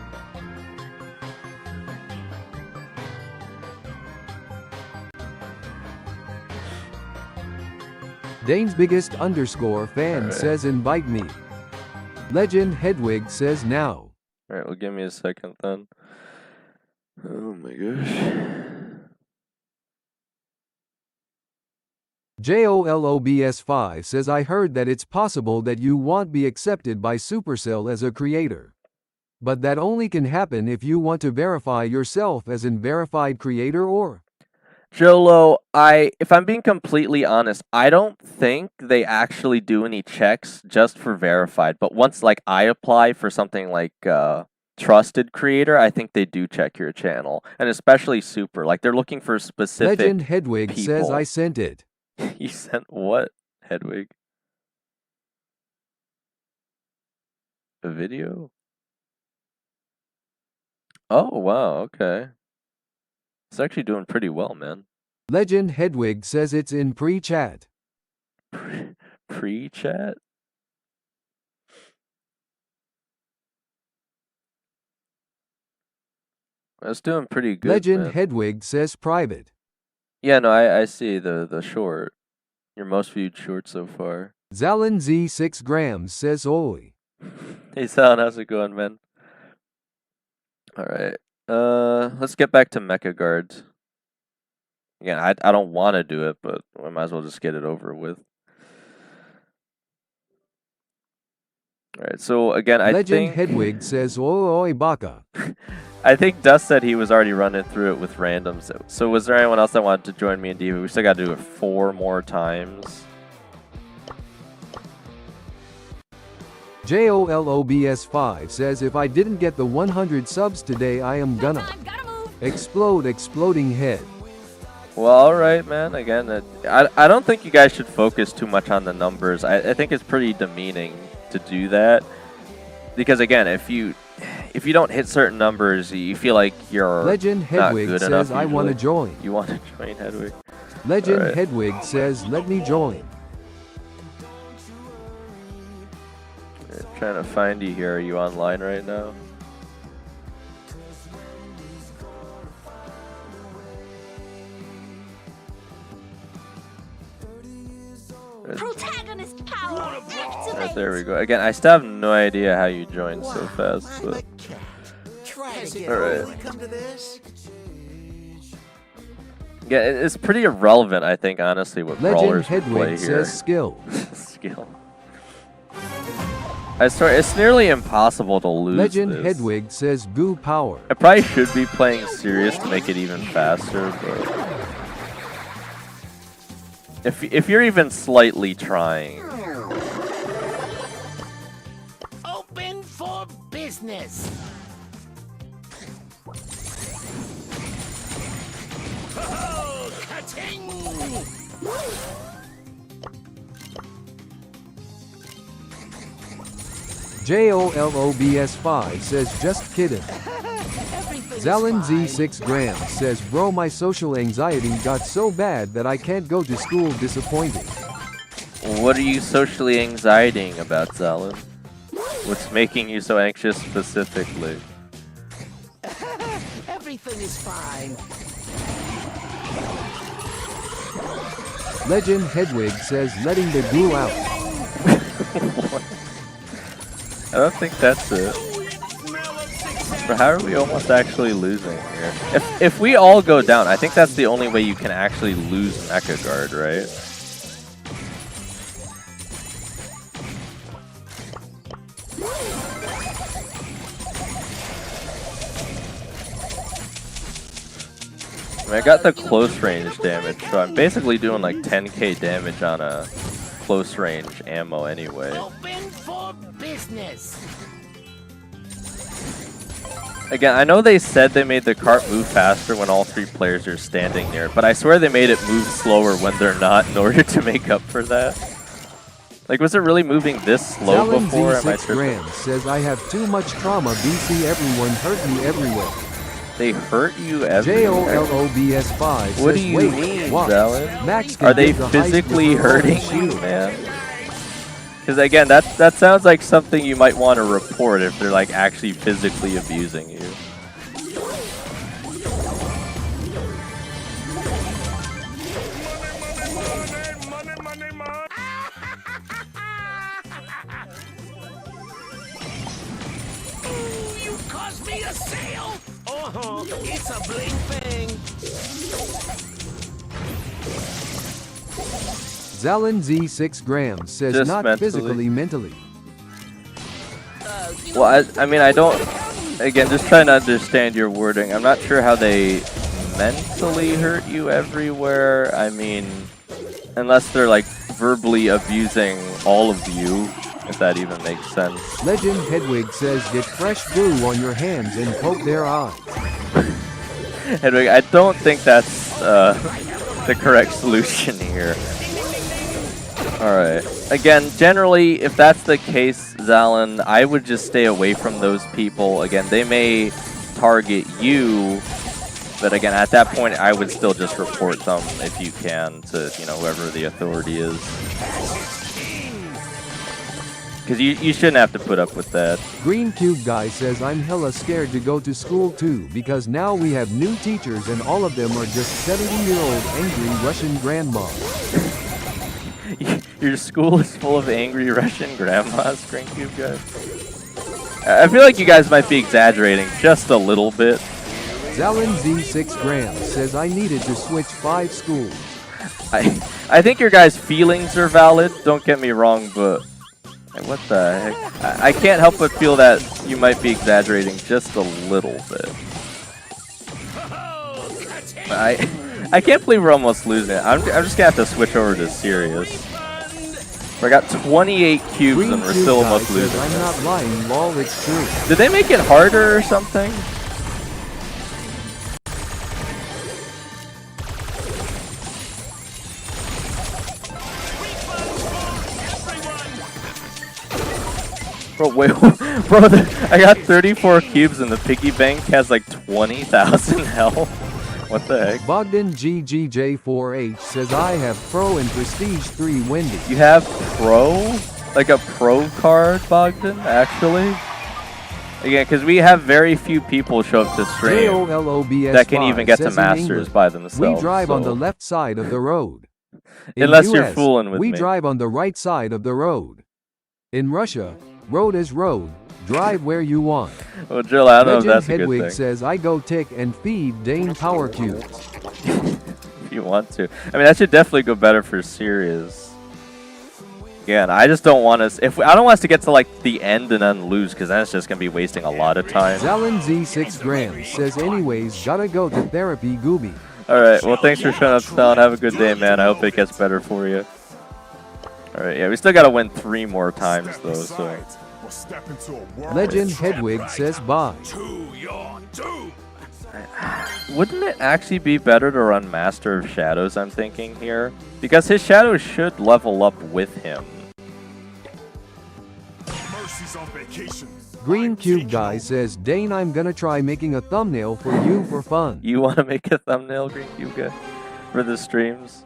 Dane's biggest _ fan says, invite me. Legend Hedwig says, now. Alright, well, give me a second then. Oh my gosh. JOLOBS5 says, I heard that it's possible that you won't be accepted by Supercell as a creator. But that only can happen if you want to verify yourself as an verified creator or... Jolo, if I'm being completely honest, I don't think they actually do any checks just for verified. But once like I apply for something like trusted creator, I think they do check your channel, and especially Super. Like they're looking for specific. Legend Hedwig people. says, I sent it. You sent what, Hedwig? A video? Oh wow, okay. It's actually doing pretty well, man. Legend Hedwig says it's in pre-chat. Pre-chat? That's doing pretty good, Legend man. Hedwig says private. Yeah, no, I see the short. Your most viewed short so far. Zalin Z 6 grams says, oi. Hey, Sal, how's it going, man? Alright. Let's get back to Mecha Guards. Again, I don't want to do it, but I might as well just get it over with. Alright, so again, Legend Hedwig says, oi baka. I think Dust said he was already running through it with randoms. So was there anyone else that wanted to join me and Diva? We still got to do it 4 more times. JOLOBS5 says, if I didn't get the 100 subs today, I am gonna explode exploding head. Well, alright, man. Again, I don't think you guys should focus too much on the numbers. I think it's pretty demeaning to do that. Because again, if you don't hit certain numbers, you feel like you're Legend Hedwig not good says, enough. I want to join. You want to join, Hedwig? Legend Right. Hedwig says, let me join. Trying to find you here. Are you online right now? Protagonist power activate. There we go. Again, I still have no idea how you joined so fast. But alright. Yeah, it's pretty irrelevant, I think, honestly, what Legend brawlers Hedwig play here. says skill. Skill. I swear, it's nearly impossible to lose Legend this. Hedwig says goo power. I probably should be playing serious to make it even faster, but if you're even slightly trying. Open for business. Oh, ka-ting! JOLOBS5 says just kidding. Zalin Z6 grams says bro, my social anxiety got so bad that I can't go to school, disappointing. What are you socially anxietying about, Zalin? What's making you so anxious specifically? Everything is fine. Legend Hedwig says letting the goo out. I don't think that's it. But how are we almost actually losing here? If we all go down, I think that's the only way you can actually lose Mecha Guard, right? I mean, I got the close range damage, so I'm basically doing like 10k damage on a close range ammo anyway. Open for business. Again, I know they said they made the cart move faster when all 3 players are standing near, but I swear they made it move slower when they're not in order to make up for that. Like, was it really moving this slow Zalin before? Am I Z6 tripping? grams says I have too much trauma, BC, everyone hurt me everywhere. They hurt you everywhere? JOLOBS5 What says do you wait, mean, what? Zalin? Max can Are they get the heist physically with her own hurting you, shield. man? Because again, that sounds like something you might want to report if they're like actually physically abusing you. You caused me a sale. It's a bling thing. Zalin Z6 grams says Just not mentally. physically, mentally. Well, I mean, I don't... Again, just trying to understand your wording. I'm not sure how they mentally hurt you everywhere. I mean, unless they're like verbally abusing all of you, if that even makes sense. Legend Hedwig says get fresh glue on your hands and poke their eyes. Hedwig, I don't think that's the correct solution here. Alright. Again, generally, if that's the case, Zalin, I would just stay away from those people. Again, they may target you, but again, at that point, I would still just report them if you can to, you know, whoever the authority is. Because you shouldn't have to put up with that. Green Cube Guy says I'm hella scared to go to school too because now we have new teachers and all of them are just 70-year-old angry Russian grandmas. Your school is full of angry Russian grandmas, Green Cube Guy. I feel like you guys might be exaggerating just a little bit. Zalin Z6 grams says I needed to switch 5 schools. I think your guys' feelings are valid, don't get me wrong, but what the heck? I can't help but feel that you might be exaggerating just a little bit. I can't believe we're almost losing it. I'm just gonna have to switch over to serious. I got 28 cubes Green and we're Cube still Guy almost says losing. I'm not lying, lol, it's true. Did they make it harder or something? Bro, wait, bro, I got 34 cubes and the piggy bank has like 20,000 health. What the heck? Bogdan GGJ4H says I have Pro and Prestige 3 Wendy. You have Pro? Like a Pro card, Bogdan, actually? Again, because we have very few people show up to stream that can even get to Masters by themselves. We drive on the left side of the road. Unless you're fooling with me. We drive on the right side of the road. In Russia, road is road. Drive where you want. Well, Jill, I don't know if Legend that's a good Hedwig thing. says I go tick and feed Dane power cubes. If you want to. I mean, that should definitely go better for Sirius. Again, I just don't want us. I don't want us to get to like the end and then lose, because then it's just gonna be wasting a lot of time. Zalin Z6 grams says anyways gotta go to therapy, Gooby. All right. Well, thanks for showing up, Stalin. Have a good day, man. I hope it gets better for you. All right. Yeah, we still gotta win 3 more times though. So. Legend Hedwig says bye. To your doom. Wouldn't it actually be better to run Master of Shadows, I'm thinking here? Because his shadows should level up with him. Mercy's on vacation. Green Cube Guy says, Dane, I'm gonna try making a thumbnail for you for fun. You want to make a thumbnail, Green Cube Guy, for the streams?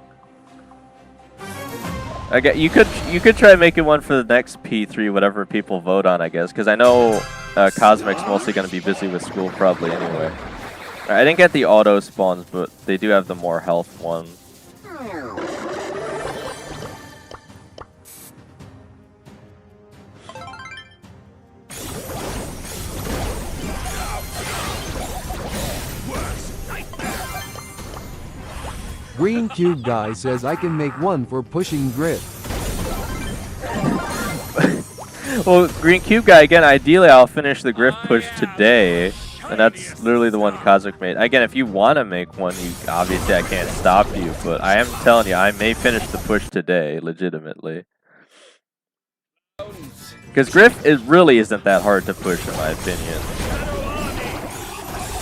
Okay, you could try making one for the next P3, whatever people vote on, I guess, because I know Cosmic's mostly going to be busy with school probably anyway. I didn't get the auto spawns, but they do have the more health one. Green Cube Guy says I can make one for pushing Griff. Well, Green Cube Guy, again, ideally I'll finish the Griff push today. And that's literally the one Cosmic made. Again, if you want to make one, obviously I can't stop you. But I am telling you, I may finish the push today, legitimately. Because Griff really isn't that hard to push, in my opinion.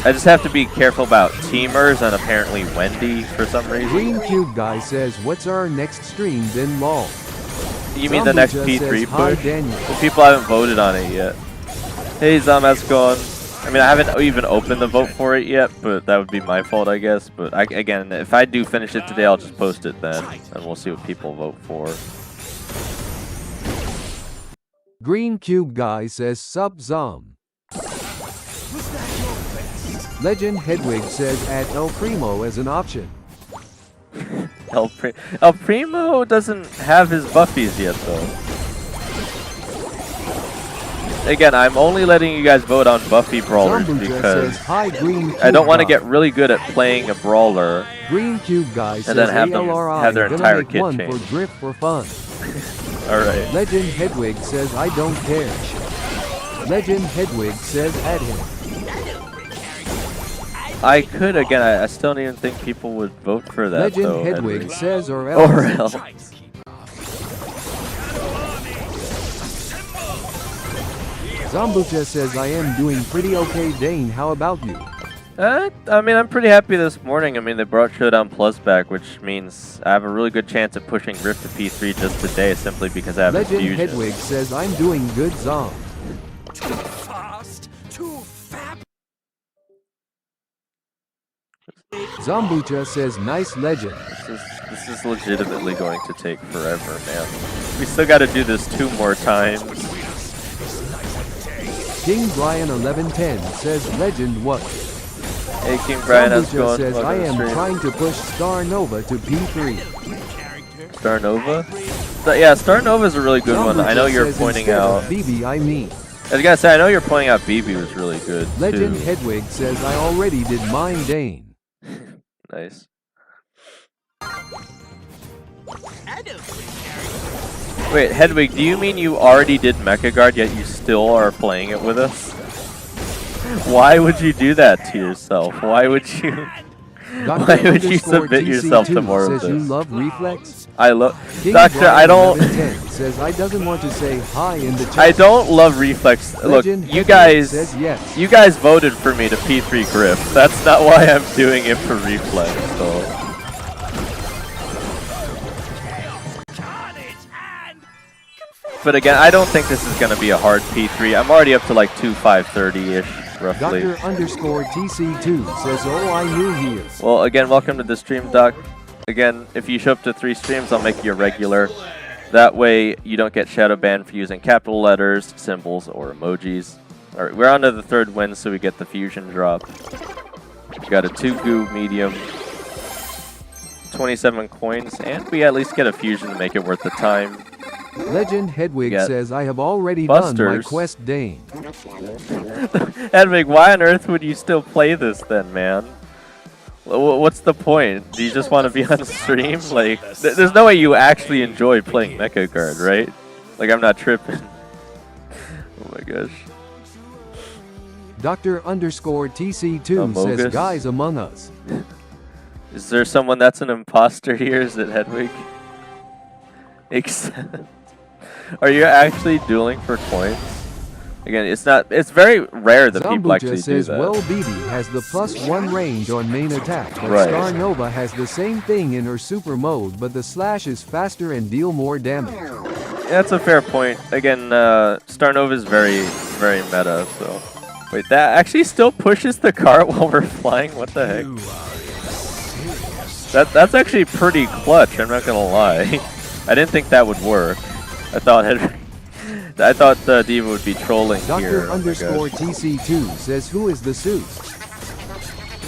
I just have to be careful about teamers and apparently Wendy for some reason. Green Cube Guy says, what's our next stream then, lol? You mean the next P3 says, hi, push? Daniel. The people haven't voted on it yet. Hey Zom, how's it going? I mean, I haven't even opened the vote for it yet, but that would be my fault, I guess. But again, if I do finish it today, I'll just post it then, and we'll see what people vote for. Green Cube Guy says, sup Zom. Legend Hedwig says, add El Primo as an option. El Primo doesn't have his buffies yet, though. Again, I'm only letting you guys vote on Buffy brawlers because I don't want to get really good at playing a brawler Green Cube Guy and says then have them have their entire kit one change. For Griff for fun. Alright. Legend Hedwig says I don't care. Legend Hedwig says add him. I could, again, I still don't even think people would vote for that, Legend though. Hedwig says or else. Or else. Zombucha says I am doing pretty okay, Dane, how about you? I mean, I'm pretty happy this morning. I mean, they brought Showdown Plus back, which means I have a really good chance of pushing Griff to P3 just today, simply because I have Legend Fusion. Hedwig says I'm doing good, Zom. Too fast, too fab. Zombucha says nice Legend. This is legitimately going to take forever, man. We still got to do this 2 more times. King Brian 1110 says Legend what? Hey King Brian, how's it Zombucha going? says I am Welcome to the stream. trying to push Star Nova to P3. Star Nova? Yeah, Star Nova is a really good one. I know Zombucha you're says pointing instead out. of BB I mean. I was gonna say, I know you're pointing out BB was really good Legend too. Hedwig says I already did mine, Dane. Nice. I Wait, Hedwig, do you mean you already did Mecha Guard yet you still are playing it with us? Why would you do that to yourself? Why would you? Why would you submit yourself to more of says you this? love Reflex? I love King Doctor. Brian I don't. 1110 says I doesn't want to say hi in the chat. I don't love Reflex. Look, Legend you Hedwig guys. says yes. You guys voted for me to P3 Griff. That's not why I'm doing it for Reflex, though. But again, I don't think this is going to be a hard P3. I'm already up to like 2,530-ish, roughly. Doctor_TC2 says, oh, I knew he is. Well, again, welcome to the stream, Doc. Again, if you show up to 3 streams, I'll make you a regular. That way, you don't get shadow banned for using capital letters, symbols, or emojis. All right, we're on to the 3rd win, so we get the fusion drop. We got a 2-goo medium, 27 coins, and we at least get a fusion to make it worth the time. Legend Hedwig Yeah. says, I have already Busters. done my quest, Dane. Hedwig, why on earth would you still play this then, man? What's the point? Do you just want to be on stream? Like, there's no way you actually enjoy playing Mecha Guard, right? Like, I'm not tripping. Oh my gosh. Doctor_TC2 says, Amogus. guys among us. Is there someone that's an imposter here? Is it Hedwig? Makes sense. Are you actually dueling for coins? Again, it's very rare that people actually Zambucha do says, that. well, BB has the +1 range on main attack, but Right. Star Nova has the same thing in her super mode, but the slash is faster and deal more damage. Yeah, that's a fair point. Again, Star Nova is very, very meta, so... Wait, that actually still pushes the cart while we're flying? What the heck? That's actually pretty clutch, I'm not gonna lie. I didn't think that would work. I thought the D.Va would be trolling here. Dr. underscore TC2 says, who is the suit?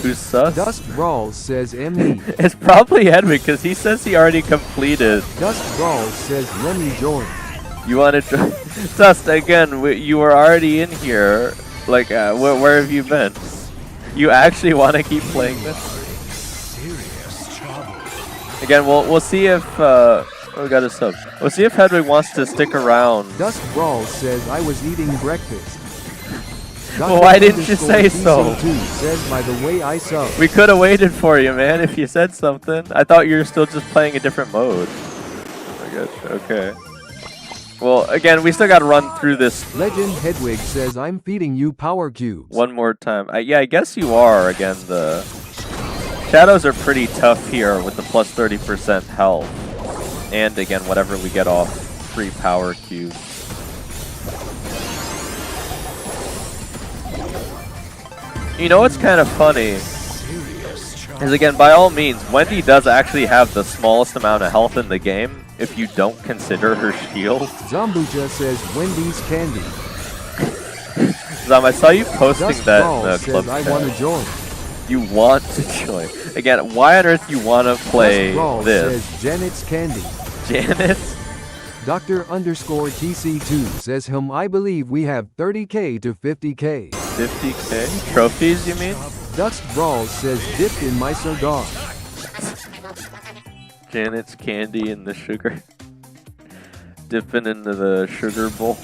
Who's sus? Dust Brawls says, ME. It's probably Hedwig, because he says he already completed. Dust Brawls says, let me join. You want to Dust, again, you were already in here. Like, where have you been? You actually want to keep playing this? Serious trouble. Again, we'll see if we got a sub. We'll see if Hedwig wants to stick around. Dust Brawls says, I was eating breakfast. Well, why didn't you say so? Says, by the way, I sub. We could have waited for you, man, if you said something. I thought you were still just playing a different mode. Oh my gosh, okay. Well, again, we still got to run through this. Legend Hedwig says, I'm feeding you power cubes. One more time. Yeah, I guess you are. Again, the shadows are pretty tough here with the plus 30% health. And again, whatever we get off free power cubes. You know what's kind of funny? Is again, by all means, Wendy does actually have the smallest amount of health in the game if you don't consider her shield. Zambucha says, Wendy's candy. Zam, I saw you posting Dust that Brawl in the says, club I chat. want to join. You want to join. Again, why on earth you want to play Dust Brawl this? says, Janet's candy. Janet? Dr. underscore TC2 says, I believe we have 30k to 50k. 50k? Trophies, you mean? Dust Brawl says, dipped in my cigar. Janet's candy in the sugar. Dipping into the sugar bowl.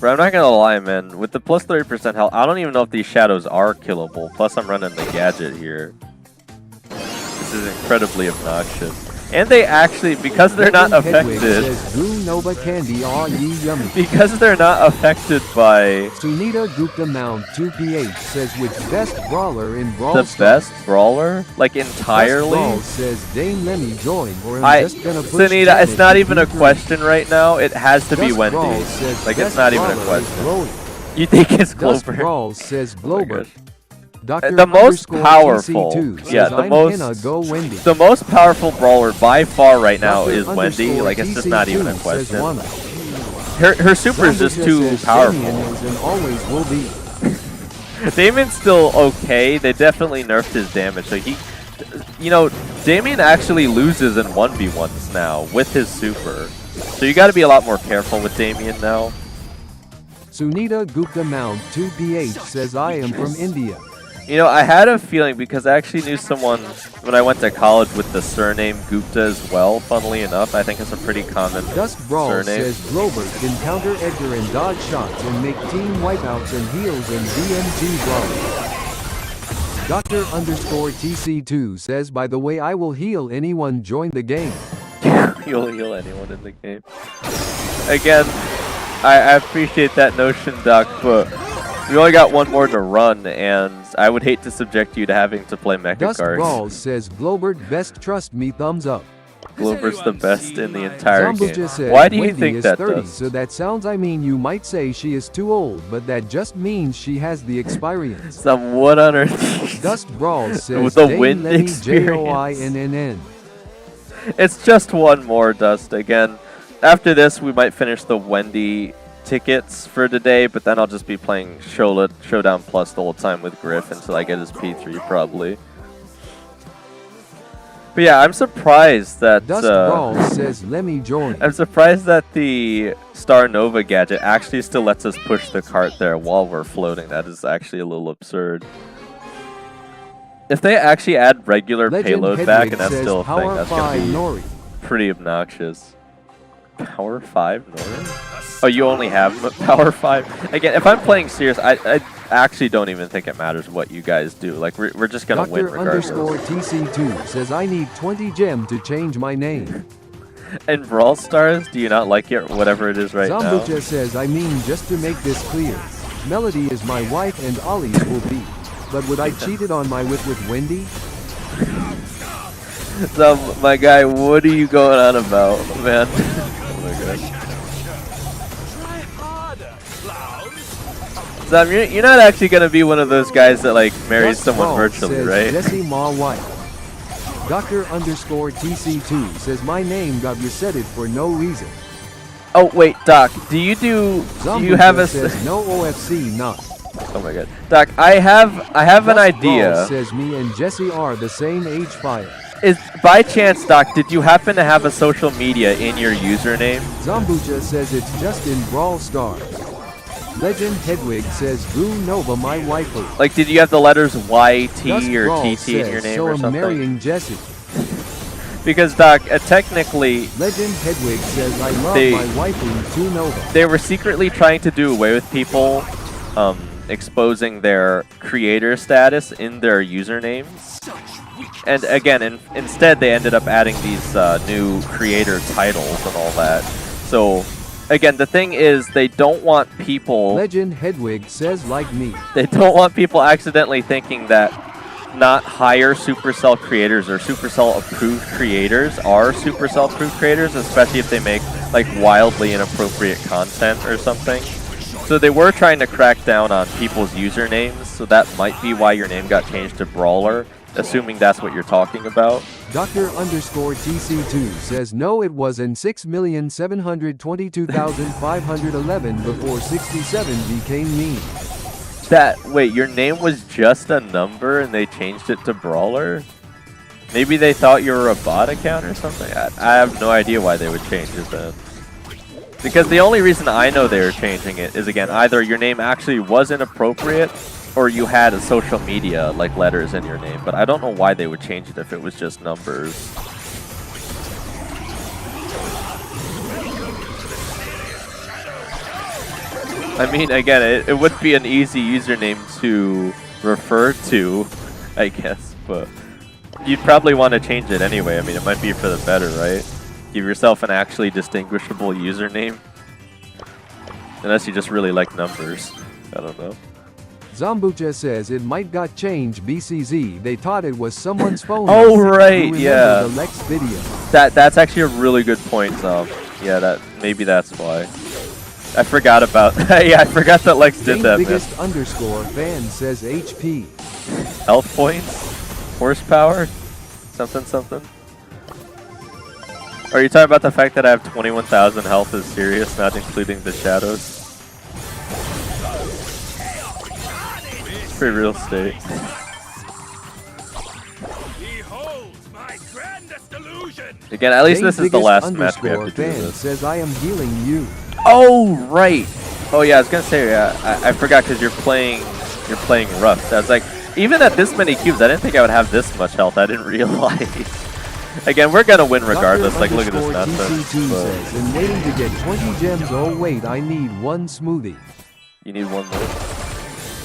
Bro, I'm not gonna lie, man. With the plus 30% health, I don't even know if these shadows are killable. Plus, I'm running the gadget here. This is incredibly obnoxious. And they actually, because they're not Hedwig affected... says, Drew Nova candy, aw ye yummy. Because they're not affected by... Sunita Gupta Mount 2PH says, which best brawler in Brawl The Stars? best brawler? Like, entirely? Brawl says, Dame let me join, or I'm just gonna push Sunita, Janet it's not to even a P3. question right now. It has to be Dust Wendy. Brawl says, Like, it's best not even a brawler is question. Glowy. You think it's Dust Glover? Brawl says, Oh my Glober. gosh. Dr. The most underscore powerful, TC2 says, yeah, the I'm most, gonna go Wendy. the most powerful brawler by far right now Dr. is Wendy. underscore Like, it's just not even a TC2 question. says, Wanna. Her super is just Zambucha too says, powerful. Damien is and always will be. Damien's still okay. They definitely nerfed his damage. So he, you know, Damien actually loses in 1v1s now with his super. So you got to be a lot more careful with Damien now. Sunita Gupta Mount 2PH says, I am from India. You know, I had a feeling because I actually knew someone when I went to college with the surname Gupta as well, funnily enough. I think it's a pretty common Dust Brawl surname. says Glober can counter Edgar and dodge shots and make team wipeouts and heals in DMG Brawl. Dr. underscore TC2 says, by the way, I will heal anyone join the game. You'll heal anyone in the game. Again, I appreciate that notion, Doc, but we only got one more to run, and I would hate to subject you to having to play Mecha Dust cards. Brawl says Globert best trust me thumbs up. Glober's the best in the entire Zambucha game. says Why do you Wendy think is that 30, does? so that sounds, I mean, you might say she is too old, but that just means she has the experience. Some what on earth? Dust Brawl says With the Dame wind Lenny experience. JOINNN. It's just one more, Dust. Again, after this, we might finish the Wendy tickets for today, but then I'll just be playing Showdown Plus the whole time with Griff until I get his P3, probably. But yeah, I'm surprised that Dust Brawl says, let me join. I'm surprised that the Star Nova gadget actually still lets us push the cart there while we're floating. That is actually a little absurd. If they actually add regular Legend payload Hedwig back and that's says, still a thing, Power that's 5 going to be Nori. pretty obnoxious. Power 5 Nori? Oh, you only have Power 5? Again, if I'm playing serious, actually don't even think it matters what you guys do. Like, we're just gonna win regardless. Dr_TC2 says I need 20 gem to change my name. And Brawl Stars, do you not like it, whatever it is right now? Zambucha says I mean, just to make this clear, Melody is my wife and Ollie's will be. But would I cheated on my with Wendy? So, my guy, what are you going on about, man? Oh my god. Try harder, clown. So, you're not actually gonna be one of those guys that like marries someone Ball virtually, says right? Jesse Ma White. Dr_TC2 says my name got resetted for no reason. Oh wait, Doc, do you have a says no OFC not. Oh my god. Doc, I have an idea. Ball says me and Jesse are the same age fire. Is by chance, Doc, did you happen to have a social media in your username? Zambucha says it's just in Brawl Stars. Legend Hedwig says Boo Nova my waifu. Like, did you have the letters YT or Brawl TT in says, your name so or I'm something? marrying Jesse. Because, Doc, technically, Legend Hedwig says I love my waifu to Nova. they were secretly trying to do away with people exposing their creator status in their usernames. And again, instead they ended up adding these new creator titles and all that. So, again, the thing is, they don't want people... Legend Hedwig says like me. They don't want people accidentally thinking that not higher Supercell creators or Supercell approved creators are Supercell approved creators, especially if they make like wildly inappropriate content or something. So they were trying to crack down on people's usernames, so that might be why your name got changed to Brawler, assuming that's what you're talking about. Dr_TC2 says no, it was in 6,722,511 before 67 became me. Wait, your name was just a number and they changed it to Brawler? Maybe they thought you were a bot account or something? I have no idea why they would change it then. Because the only reason I know they were changing it is, again, either your name actually was inappropriate or you had a social media, like letters in your name. But I don't know why they would change it if it was just numbers. I mean, again, it would be an easy username to refer to, I guess, but you'd probably want to change it anyway. I mean, it might be for the better, right? Give yourself an actually distinguishable username. Unless you just really like numbers. I don't know. Zambucha says it might got changed BCZ. They thought it was someone's phone. Oh, right, yeah. The Lex video. That's actually a really good point, Zom. Yeah, maybe that's why. I forgot about... yeah, I forgot that Lex did that, biggest _ fan says HP. Health points? Horsepower? Something? Are you talking about the fact that I have 21,000 health is serious, not including the shadows? Pretty real state. Behold my grandest illusion. Again, at least this is the last match we have to do fan this. says I am healing you. Oh, right. Oh, yeah, I was going to say, yeah, I forgot because you're playing rough. So I was like, even at this many cubes, I didn't think I would have this much health. I didn't realize. Again, we're going to win regardless. Like, look at this nonsense. Says, in waiting to get 20 gems, oh wait, I need one smoothie. You need one more?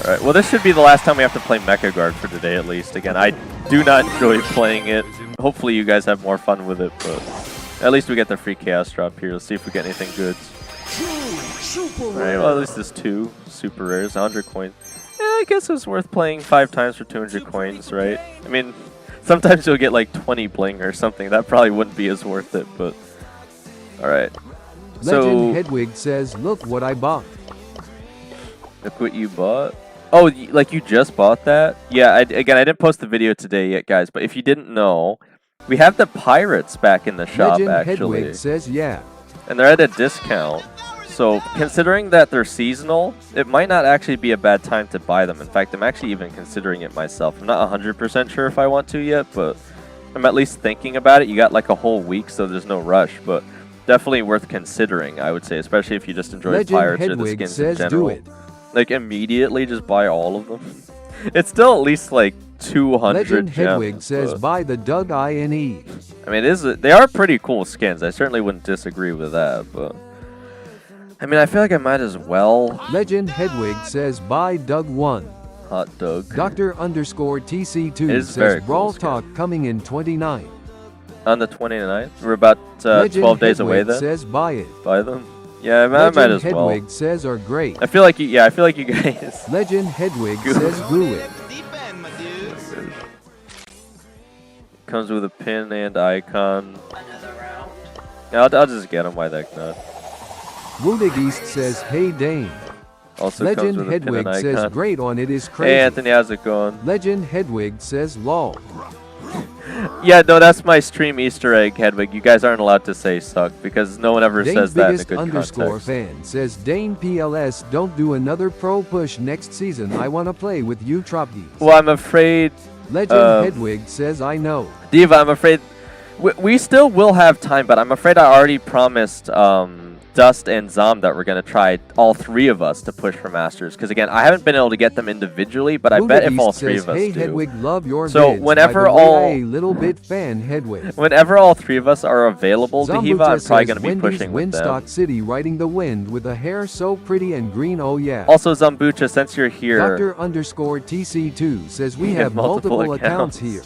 Alright, well this should be the last time we have to play Mecha Guard for today at least. Again, I do not enjoy playing it. Hopefully you guys have more fun with it, but at least we get the free Chaos Drop here. Let's see if we get anything good. Alright, well at least there's 2 super rares, 100 coins. Yeah, I guess it's worth playing 5 times for 200 coins, right? I mean, sometimes you'll get like 20 bling or something. That probably wouldn't be as worth it, but... Alright. Legend Hedwig says, look what I bought. Look what you bought? Oh, like you just bought that? Yeah, again, I didn't post the video today yet, guys, but if you didn't know, we have the pirates back in the shop, Legend actually. Hedwig says, yeah. And they're at a discount. So, considering that they're seasonal, it might not actually be a bad time to buy them. In fact, I'm actually even considering it myself. I'm not 100% sure if I want to yet, but I'm at least thinking about it. You got like a whole week, so there's no rush, but definitely worth considering, I would say, especially if you just enjoy Legend pirates Hedwig or the skins says, in general. do it. Like, immediately just buy all of them. It's still at least like 200 Legend gems, Hedwig says, buy the Doug INE. I mean, they are pretty cool skins. I certainly wouldn't disagree with that, but... I mean, I feel like I might as well. Legend Hedwig says bye Doug1. Hot dog. Dr. underscore TC2 It is says very Brawl cool, Talk coming in 29. On the 29th? We're about Legend 12 days away Hedwig then? says buy it. Buy them? Yeah, I Legend might as well. Hedwig says are great. I feel like you, yeah, I feel like you guys. Legend Hedwig says glue it. Comes with a pin and icon. Yeah, I'll just get him. Why the heck not? Woodig East says hey Dane. Also Legend comes with a pin Hedwig and says icon. great on it is crazy. Hey Anthony, how's it going? Legend Hedwig says lol. Yeah, no, that's my stream Easter egg, Hedwig. You guys aren't allowed to say suck because no one ever Dane's says that in a biggest good underscore context. fan says Dane PLS don't do another pro push next season. I wanna play with you Tropgies. Well, I'm afraid. Legend Hedwig says I know. Diva, I'm afraid. We still will have time, but I'm afraid I already promised Dust and Zom that we're going to try all three of us to push for Masters. Because again, I haven't been able to get them individually, but I bet if all three of us hey do. Hedwig, love your So vids. whenever By the way, all- a little bit fan Hedwig. Whenever all three of us are available, Diva, Zambucha I'm probably says going to be Wendy's pushing with them. Windstock City riding the wind with a hair so pretty and green. Oh yeah. Also, Zambucha, since you're here, Dr. underscore TC2 says we You have multiple accounts accounts. here.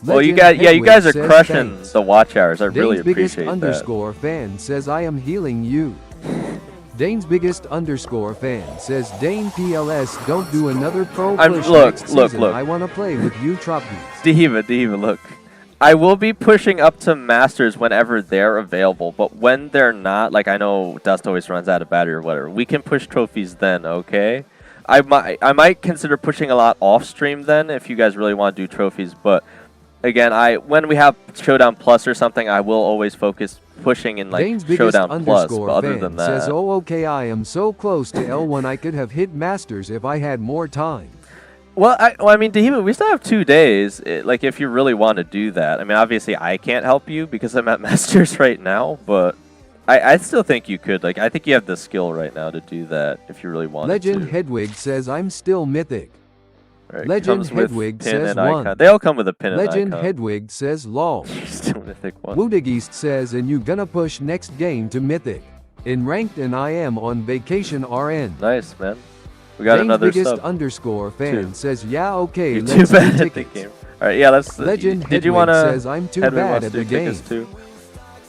well, you Legend guys, yeah, you Hedwig guys are says crushing thanks. the watch hours. I really Dane's biggest appreciate that. underscore fan says I am healing you. Dane's biggest underscore fan says Dane PLS don't do another pro push next season. I want to play with you Tropgies. Diva, look. I will be pushing up to Masters whenever they're available, but when they're not, like I know Dust always runs out of battery or whatever, we can push trophies then, okay? I might consider pushing a lot off stream then if you guys really want to do trophies, but again, when we have Showdown Plus or something, I will always focus pushing in like Dane's biggest Showdown Plus, underscore but other fan than that, says, oh okay, I am so close to L1 I could have hit Masters if I had more time. well, I mean, Diva, we still have 2 days. Like, if you really want to do that, I mean, obviously, I can't help you because I'm at Masters right now, but I still think you could. Like, I think you have the skill right now to do that if you really wanted Legend to. Hedwig says I'm still mythic. Right, Legend comes with Hedwig pin says and 1. icon. They all come with a pin Legend and icon. Hedwig says lol. Still mythic one. Woodig East says and you gonna push next game to mythic. In ranked and I am on vacation RN. Nice, man. We got Dane's another biggest sub. underscore fan 2. says yeah okay You're too let's bad do at the tickets. game. All right, yeah, let's. Legend Did you Hedwig want to? says I'm too bad at the game. Too?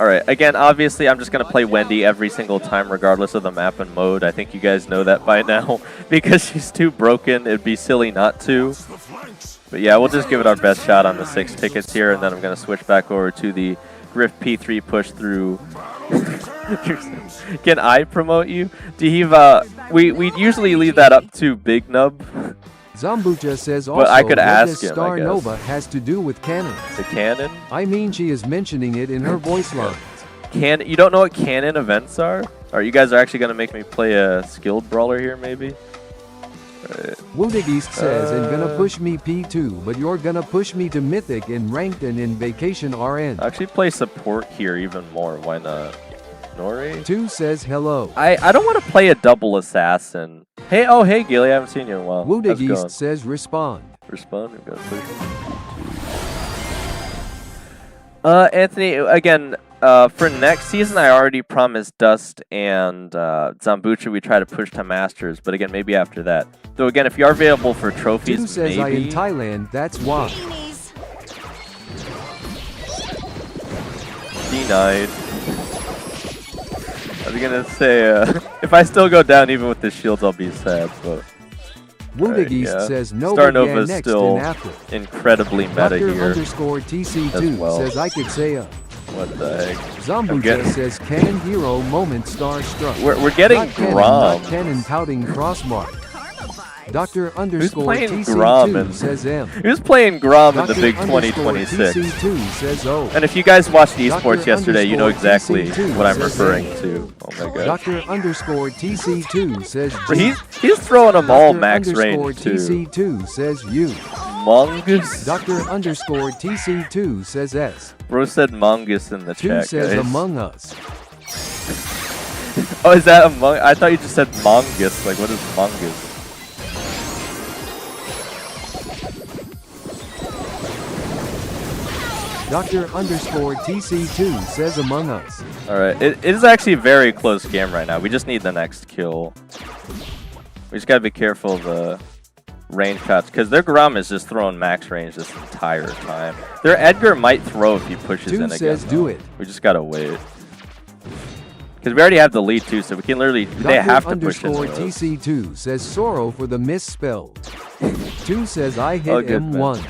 All right, again, obviously, I'm just gonna play Wendy every single time, regardless of the map and mode. I think you guys know that by now, because she's too broken. It'd be silly not to. But yeah, we'll just give it our best shot on the 6 tickets here, and then I'm gonna switch back over to the Griff P3 push through. Can I promote you, Diva? We usually leave that up to Big Nub. Zambucha says also But I could what ask does him, I Star guess. Nova has to do with cannons. The cannon. I mean she is mentioning it in her voice line. You don't know what canon events are? Or you guys are actually gonna make me play a skilled brawler here, maybe? Woodig East says and gonna push me P2 but you're gonna push me to mythic in ranked and in vacation RN. Actually play support here even more. Why not? Nori? 2 says hello. I don't want to play a double assassin. Hey, oh hey Gilly, I haven't seen you in a while. Woodig How's it East going? says respond. Respond. We've got Anthony, again, for next season, I already promised Dust and Zambucha we try to push to Masters, but again, maybe after that. So again, if you are available for 2 trophies, says I in maybe. Thailand, that's why. Beanies. Denied. I was gonna say, if I still go down even with the shields, I'll be sad, but. Woodig Alright, East yeah. says no Star but yeah, Nova's next still and after. incredibly meta Dr. here. underscore TC2 as well. says I could say a What the heck? Zambucha getting- says cannon hero moment star struck. We're getting Not cannon, Grom. not cannon pouting crossmark. Karma vibes. Dr. underscore playing TC2 Grom in- says M. Who's playing Grom in the Dr. big underscore 2026? TC2 says O. And if you guys watched Dr. esports yesterday, you know underscore exactly TC2 what I'm says referring A. to. Oh my god. Dr. underscore TC2 says But G. he's throwing them all Dr. max underscore range too. TC2 says U. Mongoose? Dr. underscore TC2 says S. Bro said mongoose in the 2 chat, says guys. Among Us. Oh, is that among? I thought you just said mongoose. Like, what is mongoose? Dr. underscore TC2 says Among Us. Alright, it is actually a very close game right now. We just need the next kill. We just gotta be careful of the range shots, because their Grum is just throwing max range this entire time. Their Edgar might throw if he pushes in again. Says do it. We just gotta wait. Because we already have the lead too, so we can literally, they have to push in. TC2 says sorrow for the misspell. 2 says I hit M1. Man.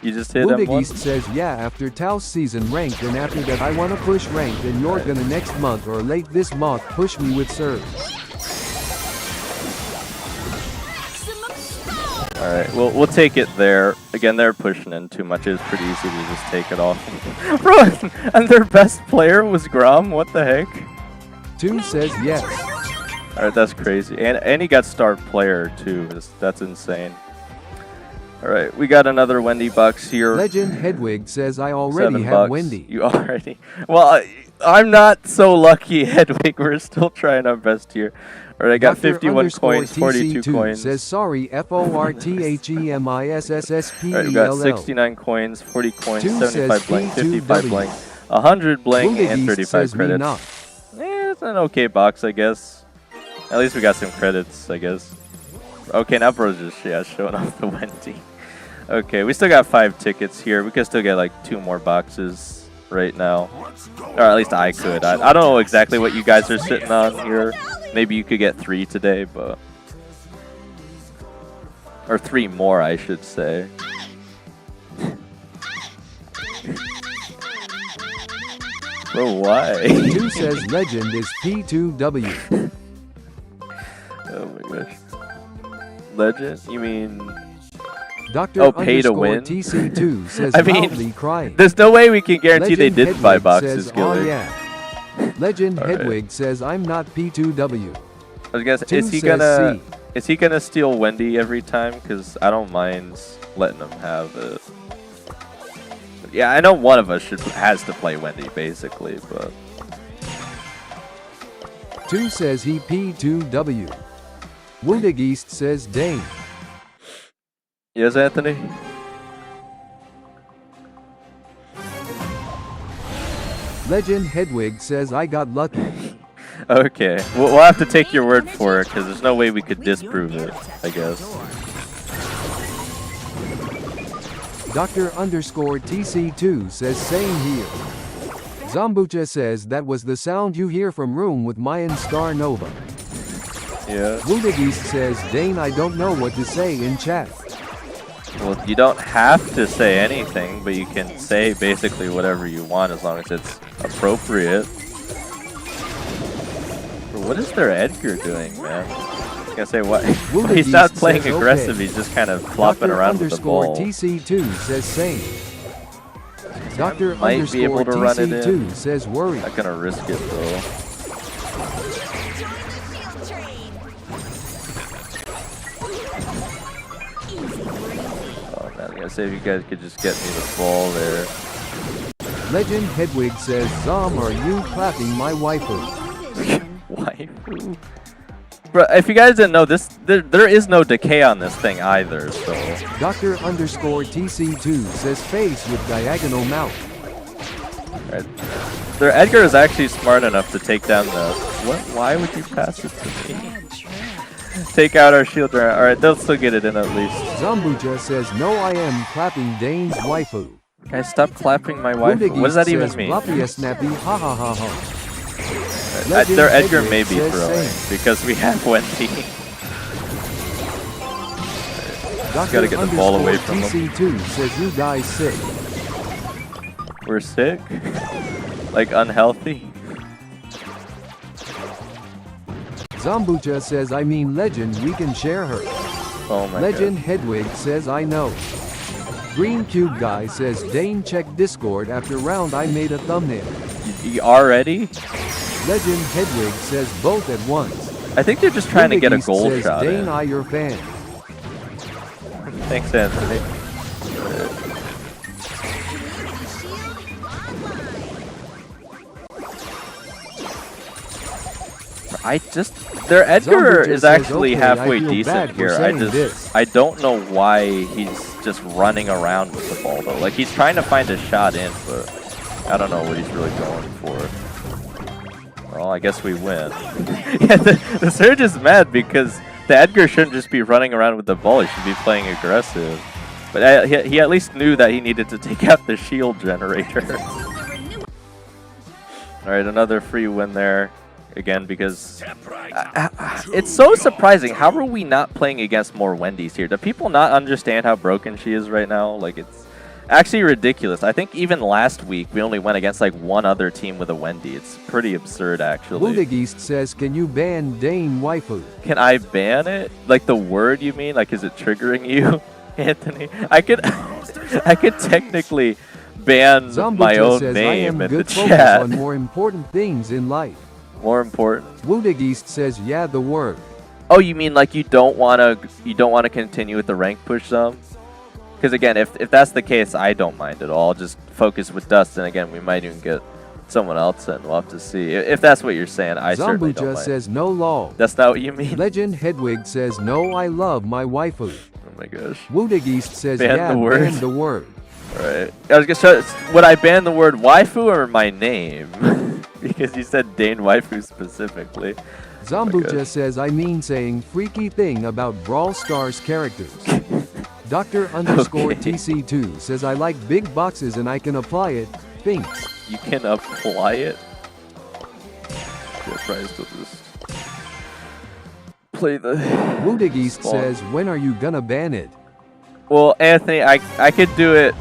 You just hit M1? East says yeah, after Taos season ranked, and after that I wanna push ranked, and you're gonna next month or late this month push me with serve. Alright, we'll take it there. Again, they're pushing in too much. It's pretty easy to just take it off. Bro, and their best player was Grom? What the heck? 2 says yes. Alright, that's crazy. And he got star player too. That's insane. Alright, we got another Wendy box here. Legend Hedwig says I already have $7. Wendy. You already? Well, I'm not so lucky, Hedwig. We're still trying our best here. Alright, I got 51 coins, 42 coins. Says sorry, FORTHEMISSSPELL. Alright, we got 69 coins, 40 coins, 75 blank, 55 blank, 100 blank, and 35 credits. It's an okay box, I guess. At least we got some credits, I guess. Okay, now bro's just showing off the Wendy. Okay, we still got 5 tickets here. We can still get like 2 more boxes right now. Or at least I could. I don't know exactly what you guys are sitting on here. Maybe you could get 3 today, but... Or 3 more, I should say. Bro, why? 2 says legend is P2W. Oh my gosh. Legend? You mean... Dr. Pay to win? TC2 says I mean, crying. There's no way we can guarantee Legend they did Hedwig 5 boxes, says, Gilly. oh yeah. Legend All right. Hedwig says I'm not P2W. I was gonna say, 2 is he gonna steal Wendy every time? Because I don't mind letting him have it. Yeah, I know one of us has to play Wendy basically, but 2 says he P2W. Wounded East says Dane. yes, Anthony. Legend Hedwig says I got lucky. Okay, we'll have to take your word for it because there's no way we could disprove it, I guess. Dr. TC2 says same here. Zambucha says that was the sound you hear from room with Mayan Star Nova. Yeah. Wounded East says Dane I don't know what to say in chat. Well, you don't have to say anything, but you can say basically whatever you want as long as it's appropriate. What is their Edgar doing, man? I was gonna say, what? He's not playing aggressive, okay. He's just kind of flopping around with the ball. TC2 says same. Dr. Might be able to run it in. Says worry. Not gonna risk it though. Oh man, I was gonna say if you guys could just get me the ball there. Legend Hedwig says, Zom, are you clapping my waifu? Waifu? Bro, if you guys didn't know this, there is no decay on this thing either, so. Dr. TC2 says face with diagonal mouth. Right. Their Edgar is actually smart enough to take down the... What? Why would you pass it to me? Take out our shield. Alright, they'll still get it in at least. Zambucha says, no, I am clapping Dane's waifu. Guys, stop clapping my waifu. What does that even mean? Snappy, ha ha ha ha. Their Edgar may be throwing because we have Wendy. Just gotta get the ball away from them. TC2 says you guys sick. We're sick? Like unhealthy? Zambucha says I mean Legend, we can share her. Oh my Legend God. Hedwig says I know. Green Cube Guy says Dane check Discord after round I made a thumbnail. You already? Legend Hedwig says both at once. I think they're just trying to get a goal says, shot Dane, in. I your fan. Thanks, Anthony. Their Edgar is actually halfway decent here. I don't know why he's just running around with the ball though. Like he's trying to find a shot in, but I don't know what he's really going for. Well, I guess we win. Yeah, the Surge is mad because the Edgar shouldn't just be running around with the ball. He should be playing aggressive. But he at least knew that he needed to take out the shield generator. Alright, another free win there. Again, because it's so surprising. How are we not playing against more Wendy's here? Do people not understand how broken she is right now? Like, it's actually ridiculous. I think even last week we only went against like one other team with a Wendy. It's pretty absurd, actually. Woodegeist says, can you ban Dane waifu? Can I ban it? Like the word, you mean? Like, is it triggering you, Anthony? I could technically ban my own says, name I am in the good focus chat. on more important things in life. More important. Woodegeist says, yeah, the word. Oh, you mean like you don't want to continue with the rank push zone? Because again, if that's the case, I don't mind at all. I'll just focus with Dustin. Again, we might even get someone else in. We'll have to see. If that's what you're saying, I certainly don't mind. says, no law. That's not what you mean? Legend Hedwig says, no, I love my waifu. Oh my gosh. Woodegeist says, ban yeah, the word. ban the word. Alright. I was gonna say, would I ban the word waifu or my name? Because you said Dane waifu specifically. Zambucha says, I mean saying freaky thing about Brawl Stars characters. Dr_TC2 says, I like big boxes and I can apply it. Thinks. You can apply it? Surprised to just play the... Woodegeist says, when are you gonna ban it? Well, Anthony, I could do it...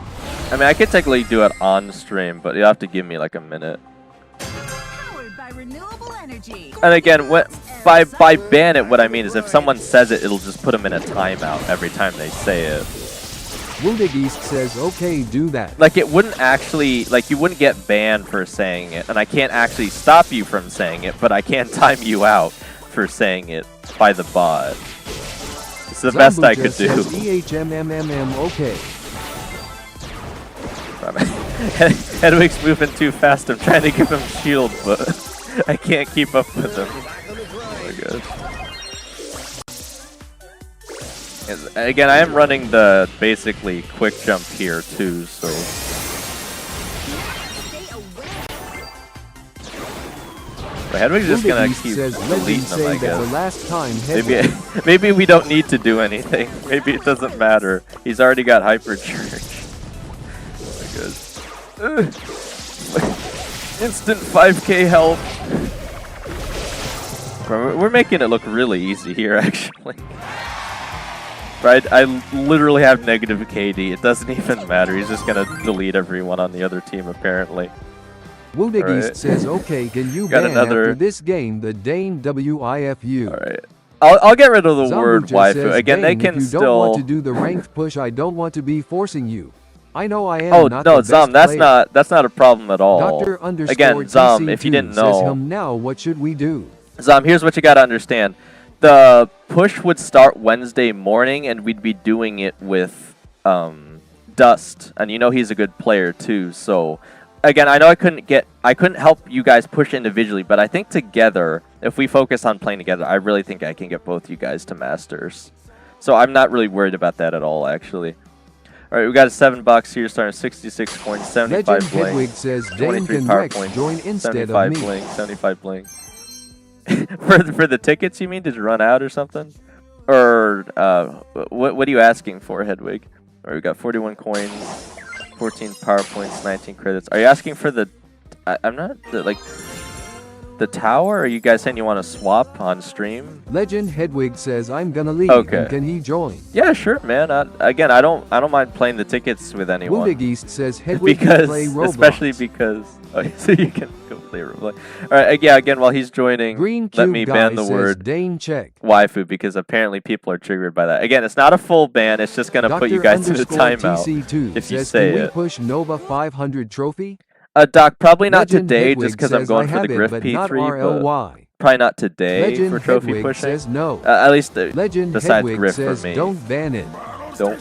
I mean, I could technically do it on stream, but you'll have to give me like a minute. By renewable energy. And again, by ban it, what I mean is if someone says it, it'll just put them in a timeout every time they say it. Woodegeist says, okay, do that. Like, it wouldn't actually, like, you wouldn't get banned for saying it, and I can't actually stop you from saying it, but I can time you out for saying it by the bot. It's the best I could do. EHMMMM, okay. Hedwig's moving too fast. I'm trying to give him shield, but I can't keep up with him. Oh my gosh. And again, I am running the basically quick jump here too, so. But Hedwig's just gonna keep deleting them, I guess. Last time maybe we don't need to do anything. Maybe it doesn't matter. He's already got hypercharge. Instant 5k health. We're making it look really easy here, actually. Right? I literally have negative KD. It doesn't even matter. He's just gonna delete everyone on the other team, apparently. Woodegeist says, okay, can you ban after this game the Dane WIFU? Alright. I'll get rid of the word waifu. Says, again, they can if you still... don't want to do the ranked push, I don't want to be forcing you. I know I am not no, the Zom, best that's not a problem at all. Again, Zom, if you didn't know, says, now what should we do? Zom, here's what you gotta understand. The push would start Wednesday morning, and we'd be doing it with Dust, and you know he's a good player too. So, again, I know I couldn't help you guys push individually, but I think together, if we focus on playing together, I really think I can get both you guys to Masters. So I'm not really worried about that at all, actually. All right, we got a $7 here, starting 66 coins, 75 Legend bling, Hedwig says, 23 Dane power Rex points, join instead 75 of me. bling, 75 bling. for the tickets, you mean? Did you run out or something? Or what are you asking for, Hedwig? All right, we got 41 coins, 14 power points, 19 credits. Are you asking for the? I'm not the tower. Or are you guys saying you want to swap on stream? Legend Hedwig says, I'm gonna leave. Okay. And can he join? Yeah, sure, man. Again, I don't mind playing the tickets with anyone. Woodegeist says Hedwig can play Roblox. Especially because so you can go play Roblox. All right, yeah. Again, while he's joining, Green let me ban the word Dane check waifu because apparently people are triggered by that. Again, it's not a full ban. It's just gonna put you guys in the timeout if you say can it. We push Nova 500 trophy? Doc, probably not Legend today, Hedwig just because I'm going for the Griff but P3. not RLY. Probably not today Legend for trophy Hedwig pushing. Says no. At least Legend besides Hedwig Griff says for me. don't ban it. Don't.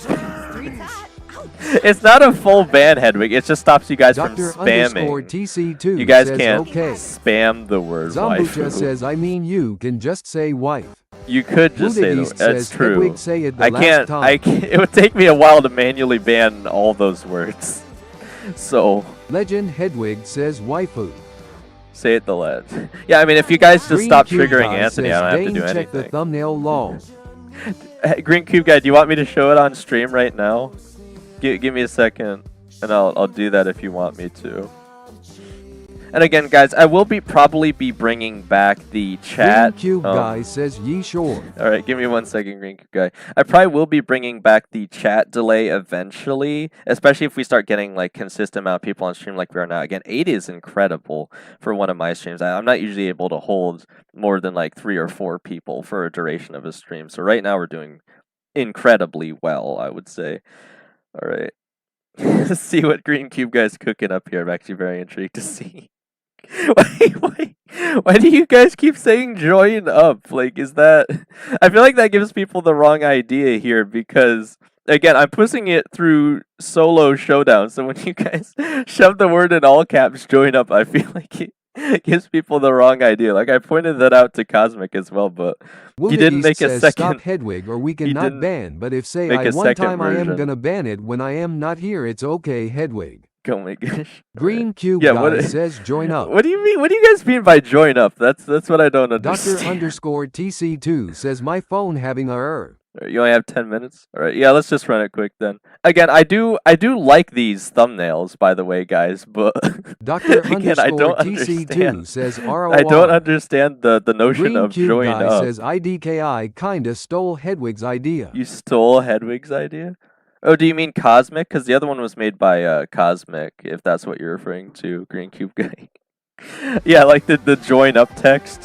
It's not a full ban, Hedwig. It just stops you guys from spamming. TC2 You guys says, can't okay. spam the word Zambucha waifu. says, I mean you can just say wife. You could just say Woodegeist that's says, true. Hedwig say it the I last can't. time. It would take me a while to manually ban all those words. So. Legend Hedwig says waifu. Say it the last. Yeah, I mean, if you guys just Green stop Cube triggering Guy Anthony, says, I don't have to do Dane, check the anything. thumbnail lol. Hey, Green Cube Guy, do you want me to show it on stream right now? Give me a second, and I'll do that if you want me to. And again, guys, I will probably be bringing back the chat. Green Cube Guy says, ye sure. All right, give me 1 second, Green Cube Guy. I probably will be bringing back the chat delay eventually, especially if we start getting like consistent amount of people on stream like we are now. Again, 8 is incredible for one of my streams. I'm not usually able to hold more than like 3 or 4 people for a duration of a stream. So right now we're doing incredibly well, I would say. All right. Let's see what Green Cube Guy's cooking up here. I'm actually very intrigued to see. Why do you guys keep saying join up? Like, is that... I feel like that gives people the wrong idea here because, again, I'm pushing it through solo Showdown. So when you guys shove the word in all caps, join up, I feel like it gives people the wrong idea. Like, I pointed that out to Cosmic as well, but he didn't make a second... Stop Hedwig or we cannot ban, but if say make I a one second time I am version. gonna ban it when I am not here, it's okay, Hedwig. Oh my gosh. Green Cube Yeah, Guy says join up. What do you mean? What do you guys mean by join up? That's what I don't understand. Doctor_TC2 says my phone having a error. You only have 10 minutes? All right. Yeah, let's just run it quick then. Again, I do like these thumbnails, by the way, guys, but again, I don't Doctor_TC2 understand. says ROR. I don't understand the notion Green of Cube join Guy up. says I.D.K.I. kinda stole Hedwig's idea. You stole Hedwig's idea? Oh, do you mean Cosmic? Because the other one was made by Cosmic, if that's what you're referring to, Green Cube Guy. Yeah, like the join up text.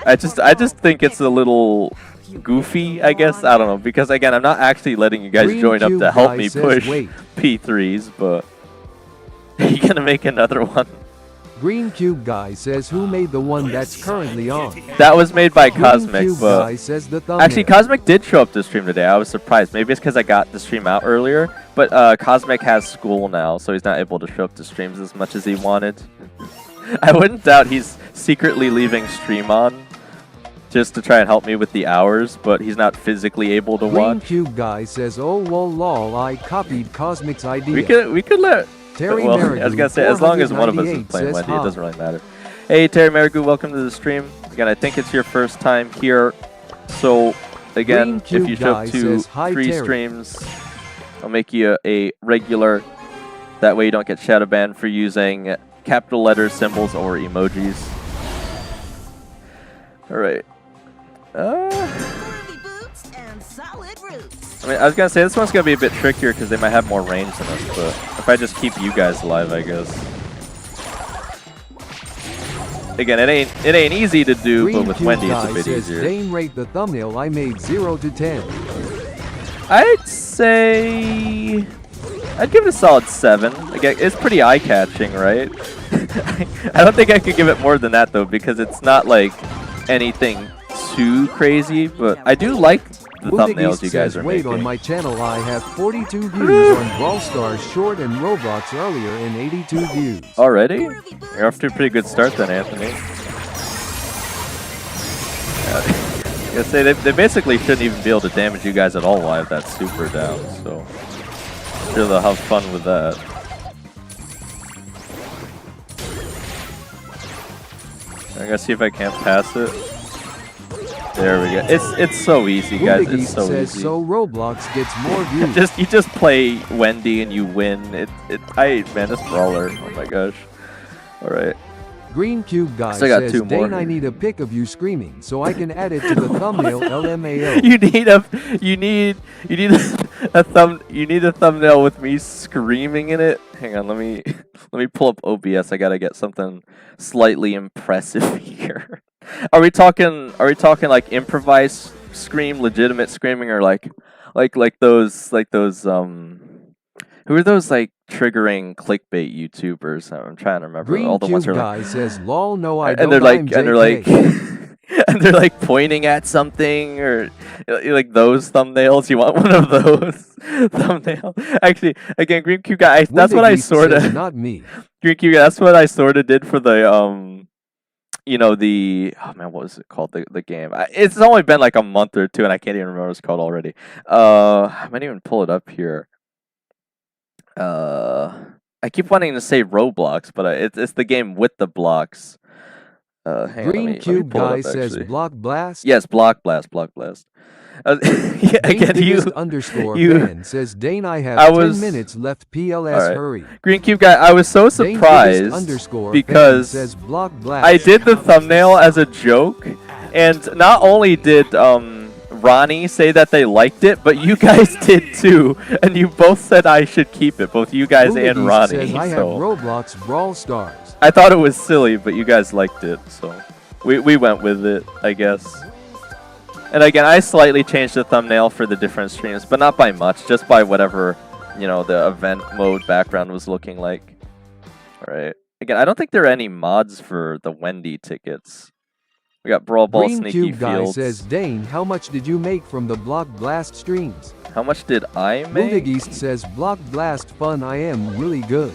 I just think it's a little goofy, I guess. I don't know, because again, I'm not actually letting you guys Green join up Cube to help Guy me says, push wait. P3s, but are you gonna make another one? Green Cube Guy says who made the one that's currently on. That was made by Green Cosmic, Cube but Guy says the thumbnail. actually Cosmic did show up to stream today. I was surprised. Maybe it's because I got the stream out earlier, but Cosmic has school now, so he's not able to show up to streams as much as he wanted. I wouldn't doubt he's secretly leaving stream on just to try and help me with the hours, but he's not physically able to Green watch. Cube Guy says oh well lol I copied Cosmic's idea. We could let... Terry well, Marigold, I was gonna say, as long as one of us is 498 playing says Wendy, it hi. doesn't really matter. Hey, Terry Marigold, welcome to the stream. Again, I think it's your first time here. So, again, Green Cube if you show up Guy to says, "Hi, 3 Terry." streams, I'll make you a regular. That way you don't get shadow banned for using capital letters, symbols, or emojis. Alright. Curly boots and solid roots. I mean, I was gonna say this one's gonna be a bit trickier because they might have more range than us, but if I just keep you guys alive, I guess. Again, it ain't easy to do, Green but with Cube Wendy it's Guy a bit says easier. Dane rate the thumbnail I made 0 to 10. I'd say I'd give it a solid 7. Again, it's pretty eye-catching, right? I don't think I could give it more than that though, because it's not like anything too crazy. But I do like the thumbnails you guys are wait, making. on my channel I have 42 views on Brawl Stars Short and Roblox earlier and 82 views. Already? You're off to a pretty good start then, Anthony. I was gonna say they basically shouldn't even be able to damage you guys at all while I have that super down. So sure they'll have fun with that. I'm gonna see if I can't pass it. There we go. It's so easy, guys. It's so says, easy. so Roblox gets more views. You just play Wendy and you win. Man, this brawler. Oh my gosh. All right. Green Cube Guy Still got says, 2 more. Dane, I need a pic of you screaming so I can add it to the thumbnail LMAO. You need a thumbnail with me screaming in it. Hang on, let me pull up OBS. I gotta get something slightly impressive here. Are we talking like improvised scream, legitimate screaming, or like those who are those like triggering clickbait YouTubers? I'm trying to remember. Green All the ones Cube are Guy like, says, lol, no, I and don't. they're like, I'm and they're like, JK." and they're like pointing at something, or like those thumbnails. You want one of those thumbnail? Actually, again, Green Cube Guy. That's what I Windigeek sort says, of. not me. Green Cube Guy. That's what I sort of did for the you know, the oh man, what was it called? The game. It's only been like a month or two, and I can't even remember what it's called already. I might even pull it up here. I keep wanting to say Roblox, but it's the game with the blocks. Hang on, Green let me Cube pull it Guy up, says actually. Block Blast. Yes, Block Blast, Block Blast. Yeah, again, you fan says Dane, I have I 10 was- minutes left. PLS, Alright. hurry. Green Cube Guy, I was so Dane surprised fan because says Block Blast. I did the thumbnail as a joke, and not only did Ronnie say that they liked it, but you guys did too, and you both said I should keep it, both you guys and Bootagis Ronnie. says I have So Roblox Brawl Stars. I thought it was silly, but you guys liked it, so we went with it, I guess. And again, I slightly changed the thumbnail for the different streams, but not by much, just by whatever, you know, the event mode background was looking like. Alright. Again, I don't think there are any mods for the Wendy tickets. We got Brawl Ball, Green Sneaky Cube Guy Fields. says Dane, how much did you make from the Block Blast streams? How much did I make? Bootagis says Block Blast fun, I am really good.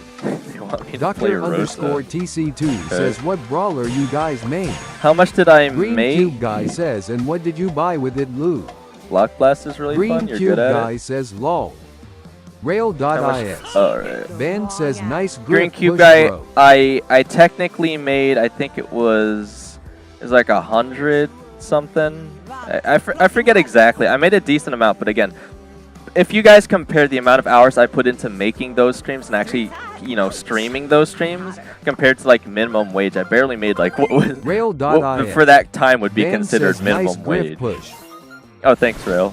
You want me to play Doctor Rosa? _TC2 says what brawler you guys made. How much did I Green make? Cube Guy says and what did you buy with it, Lou? Block Blast is really Green fun. You're Cube good at Guy it. says lol. How Rail.is. much- Alright. Band says nice Green grip, Cube push, Guy, bro. I technically made, I think it was like 100 something. I forget exactly. I made a decent amount, but again, if you guys compare the amount of hours I put into making those streams and actually, you know, streaming those streams compared to like minimum wage, I barely made like what was Rail.is. for that time would be Band considered says minimum nice grip, wage. push. Oh, thanks, Rail.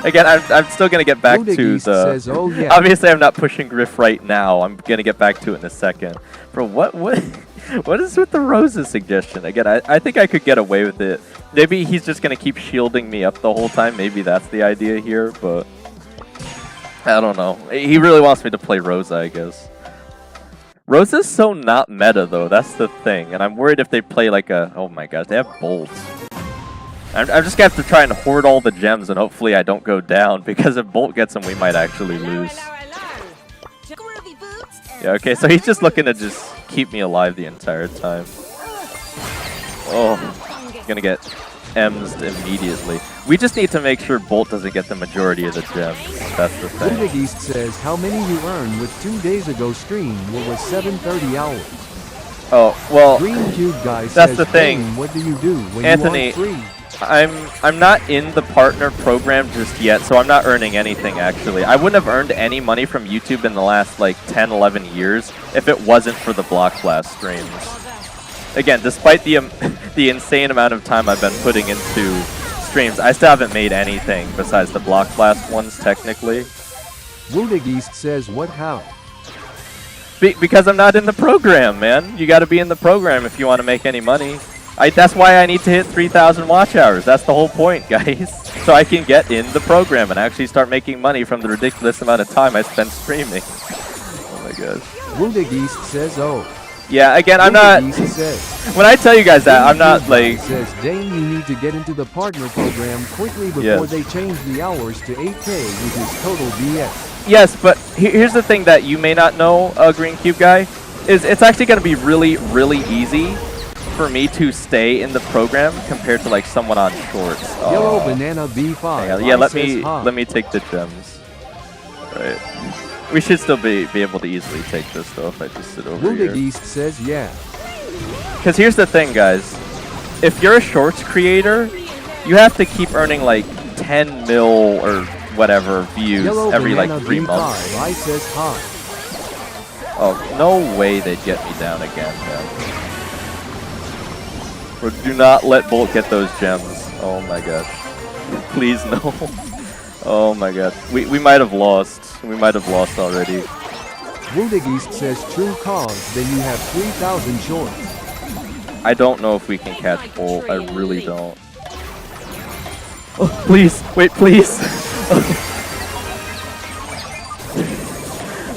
Again, I'm still gonna get back to Bootagis the. says, oh yeah. Obviously, I'm not pushing Griff right now. I'm gonna get back to it in a second. Bro, what is with the Rosa suggestion? Again, I think I could get away with it. Maybe he's just gonna keep shielding me up the whole time. Maybe that's the idea here, but I don't know. He really wants me to play Rosa, I guess. Rosa's so not meta though. That's the thing, and I'm worried if they play like a. Oh my gosh, they have bolts. I'm just gonna have to try and hoard all the gems, and hopefully I don't go down, because if Bolt gets them, we might actually lose. Yeah, okay, so he's just looking to just keep me alive the entire time. Oh, gonna get M'd immediately. We just need to make sure Bolt doesn't get the majority of the gems. That's the thing. Bootagis says how many you earned with 2 days ago stream what was 7:30 hours. Oh, well, Green Cube Guy that's says, the thing. "Dane, what do you do when Anthony, you aren't free?" I'm not in the partner program just yet, so I'm not earning anything actually. I wouldn't have earned any money from YouTube in the last like 10, 11 years if it wasn't for the Block Blast streams. Again, despite the the insane amount of time I've been putting into streams, I still haven't made anything besides the Block Blast ones technically. Woodagist says what how? Because I'm not in the program, man. You got to be in the program if you want to make any money. That's why I need to hit 3,000 watch hours. That's the whole point, guys. So I can get in the program and actually start making money from the ridiculous amount of time I spend streaming. Oh my gosh. Woodagist says oh. Yeah, again, I'm not. Woodagist says, When I tell you guys that, I'm not like. Says Dane, you need to get into the partner program quickly before Yes. they change the hours to 8K, which is total BS. Yes, but here's the thing that you may not know, Green Cube Guy, is it's actually going to be really, really easy for me to stay in the program compared to like someone on shorts. Yellow Banana B5. Yeah, let says, hi. me take the gems. Right. We should still be able to easily take this though if I just sit over here. Woodagist says yeah. Because here's the thing, guys. If you're a shorts creator, you have to keep earning like 10 mil or whatever views Yellow every like Banana 3 B5. months. I says hi. Oh, no way they'd get me down again, man. Or do not let Bolt get those gems. Oh my gosh. Please no. Oh my god. We might have lost. We might have lost already. Woodagist says true cause, then you have 3,000 shorts. I don't know if we can catch Bolt. I really don't. Oh, please. Wait, please.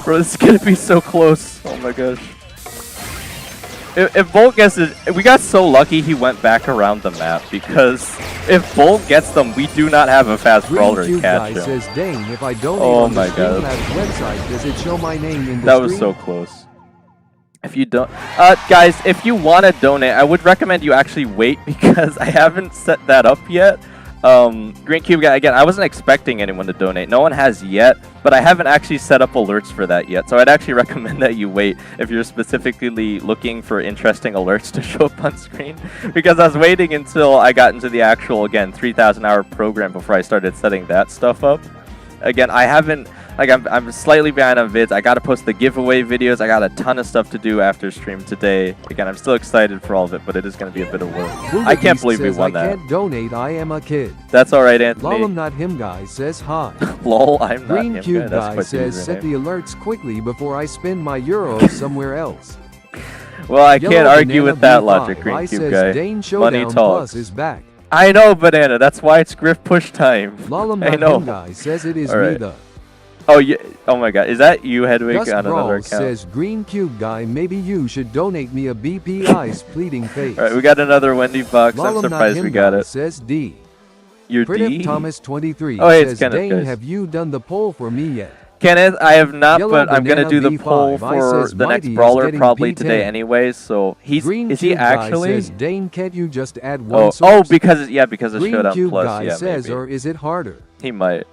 Bro, this is gonna be so close. Oh my gosh. If Bolt gets it, we got so lucky he went back around the map, because if Bolt gets them, we do not have a fast brawler to Green catch Guy him. says, Dane, if I donate Oh on the my God. Streamlabs website, does it show my name in the That was stream? so close. If you don't, guys, if you want to donate, I would recommend you actually wait, because I haven't set that up yet. Green Cube guy, again, I wasn't expecting anyone to donate. No one has yet, but I haven't actually set up alerts for that yet. So I'd actually recommend that you wait if you're specifically looking for interesting alerts to show up on screen. Because I was waiting until I got into the actual, again, 3,000 hour program before I started setting that stuff up. Again, I haven't, like, I'm slightly behind on vids. I got to post the giveaway videos. I got a ton of stuff to do after stream today. Again, I'm still excited for all of it, but it is going to be a bit of work. I can't believe we won that. I can't donate, I am a kid. That's all right, Anthony. Lol, I'm not him guy says hi. Lol, I'm not Green him Cube guy. guy says set the alerts quickly before I spend my euros somewhere else. Well, I Yellow can't argue Banana with that B5 logic, Green I Cube says guy. Dane Money Showdown talks. Plus is back. I know, Banana. That's why it's Griff push time. Lol, I'm I not know. him guy says it is All right. me the. Oh, yeah. Oh my God. Is that you, Hedwig, Dust on another Brawl account? says Green Cube guy, maybe you should donate me a BPI's pleading face. All right, we got another Wendy box. Lol, I'm I'm not surprised him we got guy it. says D. You're Pretty D? Thomas 23 Oh, hey, it's says Kenneth, Dane, guys. have you done the poll for me yet? Kenneth, I have not, Yellow but I'm going to Banana do the V5 poll I for says the next Mighty is brawler getting probably P10. today anyways. So Green is he Cube guy actually? says Dane, can't you just add one Oh, source? because of Green Showdown Cube Plus. guy Yeah, says, maybe. or is it harder? He might.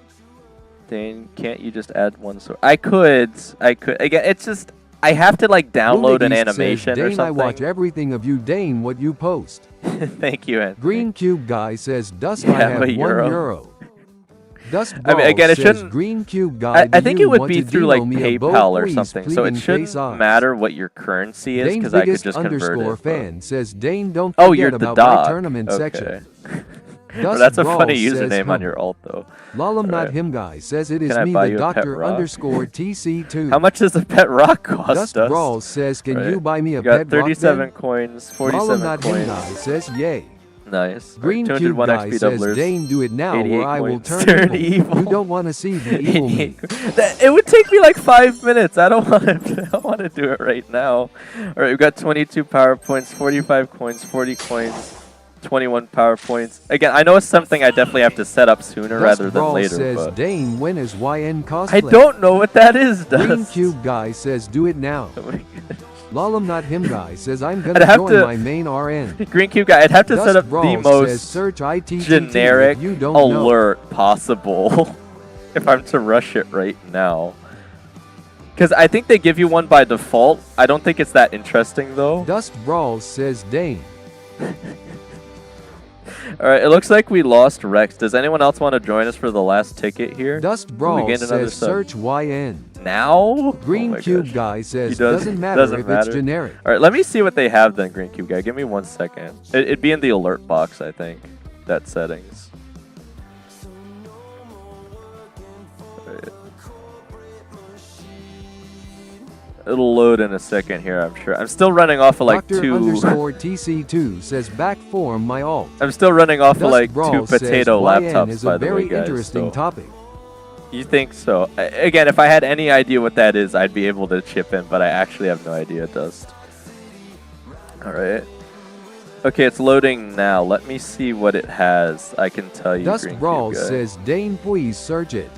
Dane, can't you just add one source? I could. Again, it's just I have to like download an Lunageist animation says, or Dane, something. I watch everything of you, Dane, what you post. Thank you, Anthony. Green Cube guy says, Dust, Yeah, I have €1. €1. Dust I mean, Brawl again, it says, shouldn't. Green Cube guy, I do think you it would want be to through like demo me a boat, PayPal or please, something, so it pleading shouldn't face off. matter what your currency is Dane's because I could biggest just convert underscore it. fan says, Dane, don't Oh, forget you're the about dog. my tournament Okay. section. Well, Dust that's a Brawl funny says, username on "Hmm." your alt though. Lol, I'm not Alright. him guy says it is Can I me, buy the you a pet doctor rock? underscore TC2. How much does a pet rock cost Dust us? Brawl says, can Alright. you buy me a You got pet 37 rock then? coins, Lol, 47 I'm not him guy coins. says, yay. Nice. Green Alright, Cube 201 guy XP says, doublers. Dane, do it now 88 or I will coins. turn evil. evil. You don't want to see the evil me. It would take me like 5 minutes. I don't want to. I want to do it right now. All right, we've got 22 power points, 45 coins, 40 coins, 21 power points. Again, I know it's something I definitely have to set up sooner Dust rather than Brawl later. says, But Dane, when is YN cosplay? I don't know what that is. Green Dust. Cube guy says, do it now. Oh my goodness. Lol, I'm not him guy says, I'm I'd gonna have join to- my main RN. Green Cube guy, I'd have to set Dust up the Brawl says, most search ITTT generic if you don't know. alert possible if I'm to rush it right now. Because I think they give you one by default. I don't think it's that interesting though. Dust Brawl says, Dane. Alright, it looks like we lost Rex. Does anyone else want to join us for the last ticket here? Dust we Brawl gained another says, sub. search YN. Now? Green Oh my Cube gosh. guy says, He does- doesn't matter doesn't if matter. it's generic. Alright, let me see what they have then, Green Cube guy. Give me 1 second. It'd be in the alert box, I think. That settings. Alright. It'll load in a second here, I'm sure. I'm still running off of like Doctor two. underscore TC2 says, back form my alt. I'm still running off of Dust like Brawl two says, potato YN laptops, is by a the very way, guys. interesting So. topic. You think so? Again, if I had any idea what that is, I'd be able to chip in, but I actually have no idea, Dust. Alright. Okay, it's loading now. Let me see what it has. I can tell you, Dust Green Brawl Cube guy. says, Dane, please search it.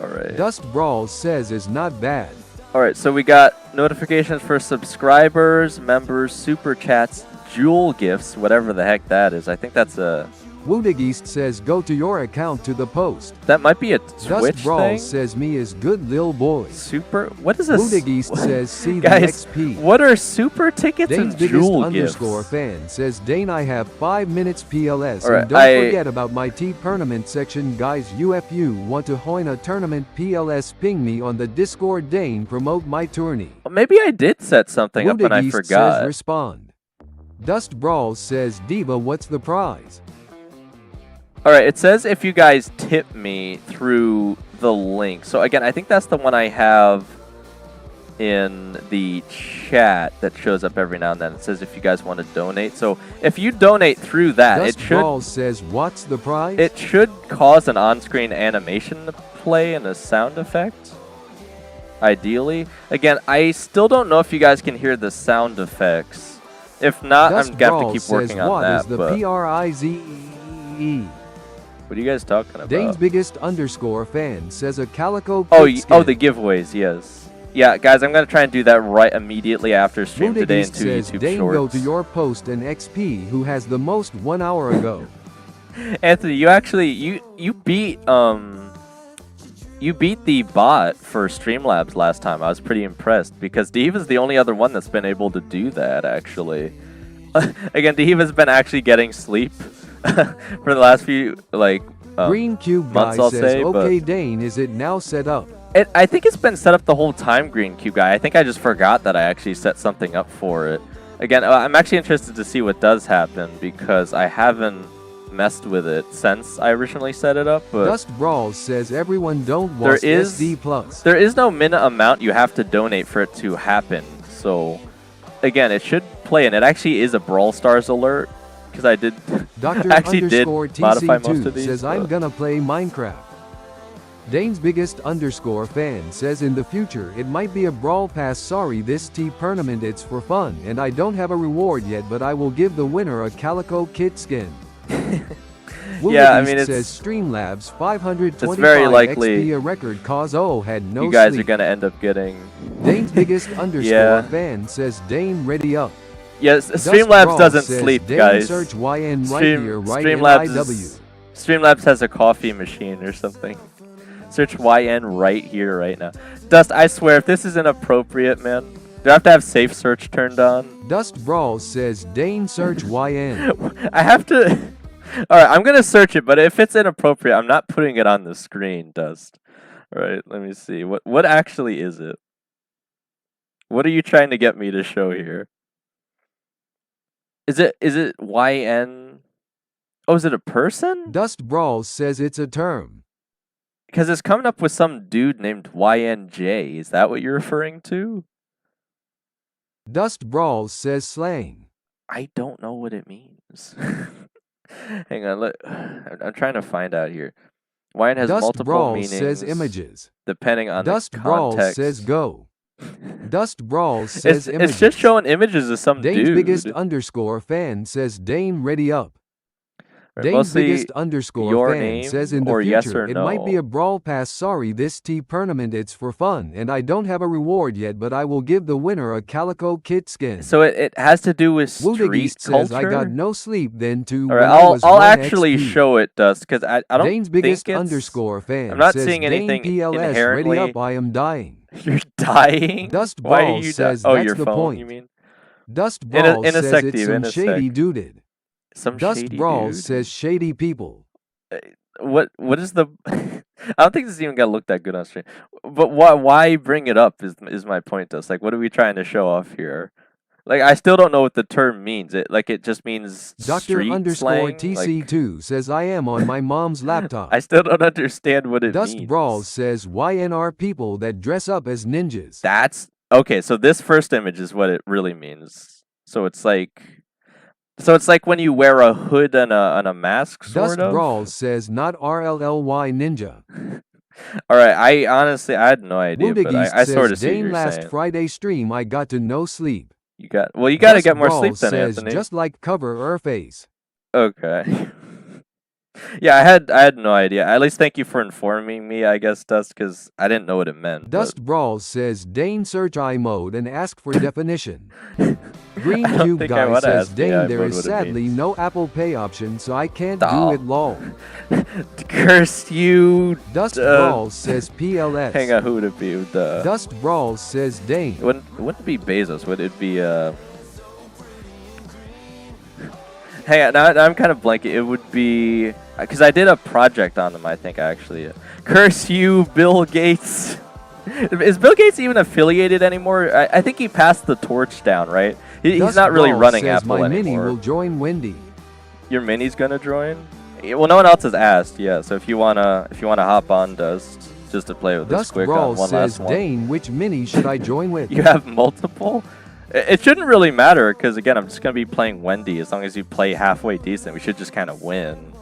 Alright. Dust Brawl says is not bad. Alright, so we got notifications for subscribers, members, super chats, jewel gifts, whatever the heck that is. I think that's a... Woodageist says, go to your account to the post. That might be a Dust Twitch Brawl thing? says, me is good lil boy. Super... What is this? Woodageist says, see Guys, the XP. what are super tickets Dane's and biggest jewel underscore gifts? fan says, Dane, I have 5 minutes PLS. Alright, and don't I- forget about my T-tournament section. Guys, UFU want to join a tournament PLS, ping me on the Discord. Dane, promote my tourney. Well, maybe I did set something up and I Woodageist forgot. says, respond. Dust Brawl says, Diva, what's the prize? Alright, it says if you guys tip me through the link. So again, I think that's the one I have in the chat that shows up every now and then. It says if you guys want to donate. So if you donate through that, Dust it Brawl says, what's the prize? should cause an on-screen animation to play and a sound effect. Ideally. Again, I still don't know if you guys can hear the sound effects. If not, Dust I'm gonna have Brawl to keep says, working on what that. is the But PRIZE? what are you guys talking about? Dane's biggest underscore fan says a calico Oh, kid oh, skin. the giveaways, yes. Yeah, guys, I'm gonna try and do that right immediately after stream today in Woodageist 2 says, YouTube Dane, shorts. go to your post and XP who has the most 1 hour ago. Anthony, you beat the bot for Streamlabs last time. I was pretty impressed because Diva's the only other one that's been able to do that actually. Again, Diva's been actually getting sleep for the last few Green Cube months, Guy I'll says, say. okay, But Dane, is it now set up? I think it's been set up the whole time, Green Cube Guy. I think I just forgot that I actually set something up for it. Again, I'm actually interested to see what does happen because I haven't messed with it since I originally set it up. But Dust Brawls says everyone don't want SD+. There is no minute amount you have to donate for it to happen. So, again, it should play, and it actually is a Brawl Stars alert because I did Dr. actually did modify most TC2 of these. says I'm gonna play Minecraft. Dane's biggest _ fan says in the future it might be a Brawl Pass. Sorry, this tournament it's for fun and I don't have a reward yet, but I will give the winner a Calico Kit skin. Yeah, I mean, it says Streamlabs 525 it's very likely XP a record cause had no you guys sleep. are gonna end up getting. Dane's biggest _ fan says Dane ready up. Yes, Dust Streamlabs Brawl doesn't says sleep, Dane guys. search YN right here, right Streamlabs Streamlabs has a coffee machine or something. Search YN right here, right now. Dust, I swear, if this is inappropriate, man, do I have to have safe search turned on? Dust Brawl says Dane search YN. I have to. Alright, I'm gonna search it, but if it's inappropriate, I'm not putting it on the screen, Dust. Alright, let me see. What actually is it? What are you trying to get me to show here? Is it YN? Oh, is it a person? Dust Brawl says it's a term. Because it's coming up with some dude named YNJ. Is that what you're referring to? Dust Brawl says slang. I don't know what it means. Hang on, I'm trying to find out here. YN has Dust multiple Brawl meanings. says images. Depending on Dust the Brawl context. says go. Dust Brawl says images. It's just showing images of some Dane's dude. biggest _ fan says Dane ready up. Dane's Mostly biggest _ your fan name says in the or future yes or it no. might be a Brawl Pass. Sorry, this tournament it's for fun and I don't have a reward yet, but I will give the winner a Calico Kit skin. So it has to do with street Woodigist culture. says I got no sleep then too. All right, I'll actually show it, Dust, because I don't Dane's biggest think it's, _ fan I'm not says seeing anything Dane PLS inherently. ready up. I am dying. You're dying. Dust Why are Brawl you says oh, that's your the phone, point. You mean? Dust Brawl in a says sec, it's Steve, some in a shady sec. duded. Some Dust shady Brawl dude. says shady people. What is the? I don't think this is even gonna look that good on stream. But why bring it up is my point. Dust. Like, what are we trying to show off here? Like, I still don't know what the term means. It just means Dr. street slang. TC2 says I am on my mom's laptop. I still don't understand what it Dust means. Brawl says YNR people that dress up as ninjas. That's okay. So this first image is what it really means. So it's like when you wear a hood and a mask, sort Dust of. Brawl says not RLLY ninja. All right, I had no idea, but I sort of see what Dane you're last saying. Friday stream I got to no sleep. You got to get more Brawl sleep than says Anthony. just like cover her face. Okay. Yeah, I had no idea. At least thank you for informing me, I guess, Dust, because I didn't know what it meant. Dust Brawl says Dane search I mode and ask for definition. Green I don't Cube think I Guy wanna says ask Dane AI there mode is what it sadly means. no Apple Pay option so I can't Oh. do it lol. Curse you. Dust Brawl says PLS. Hang on, who would it be? Dust Brawl says Dane. It wouldn't be Bezos. Would it be Hang on, now I'm kind of blanking. It would be because I did a project on them. I think actually. Curse you, Bill Gates. Is Bill Gates even affiliated anymore? I think he passed the torch down, right? He's Dust not really Brawl running says Apple my anymore. mini will join Wendy. Your mini's gonna join? Yeah, well, no one else has asked. Yeah, so if you wanna hop on, Dust, just to play with this Dust quick Brawl on one says last one. Dane, which mini should I join with? You have multiple? It shouldn't really matter because again, I'm just gonna be playing Wendy. As long as you play halfway decent, we should just kind of win.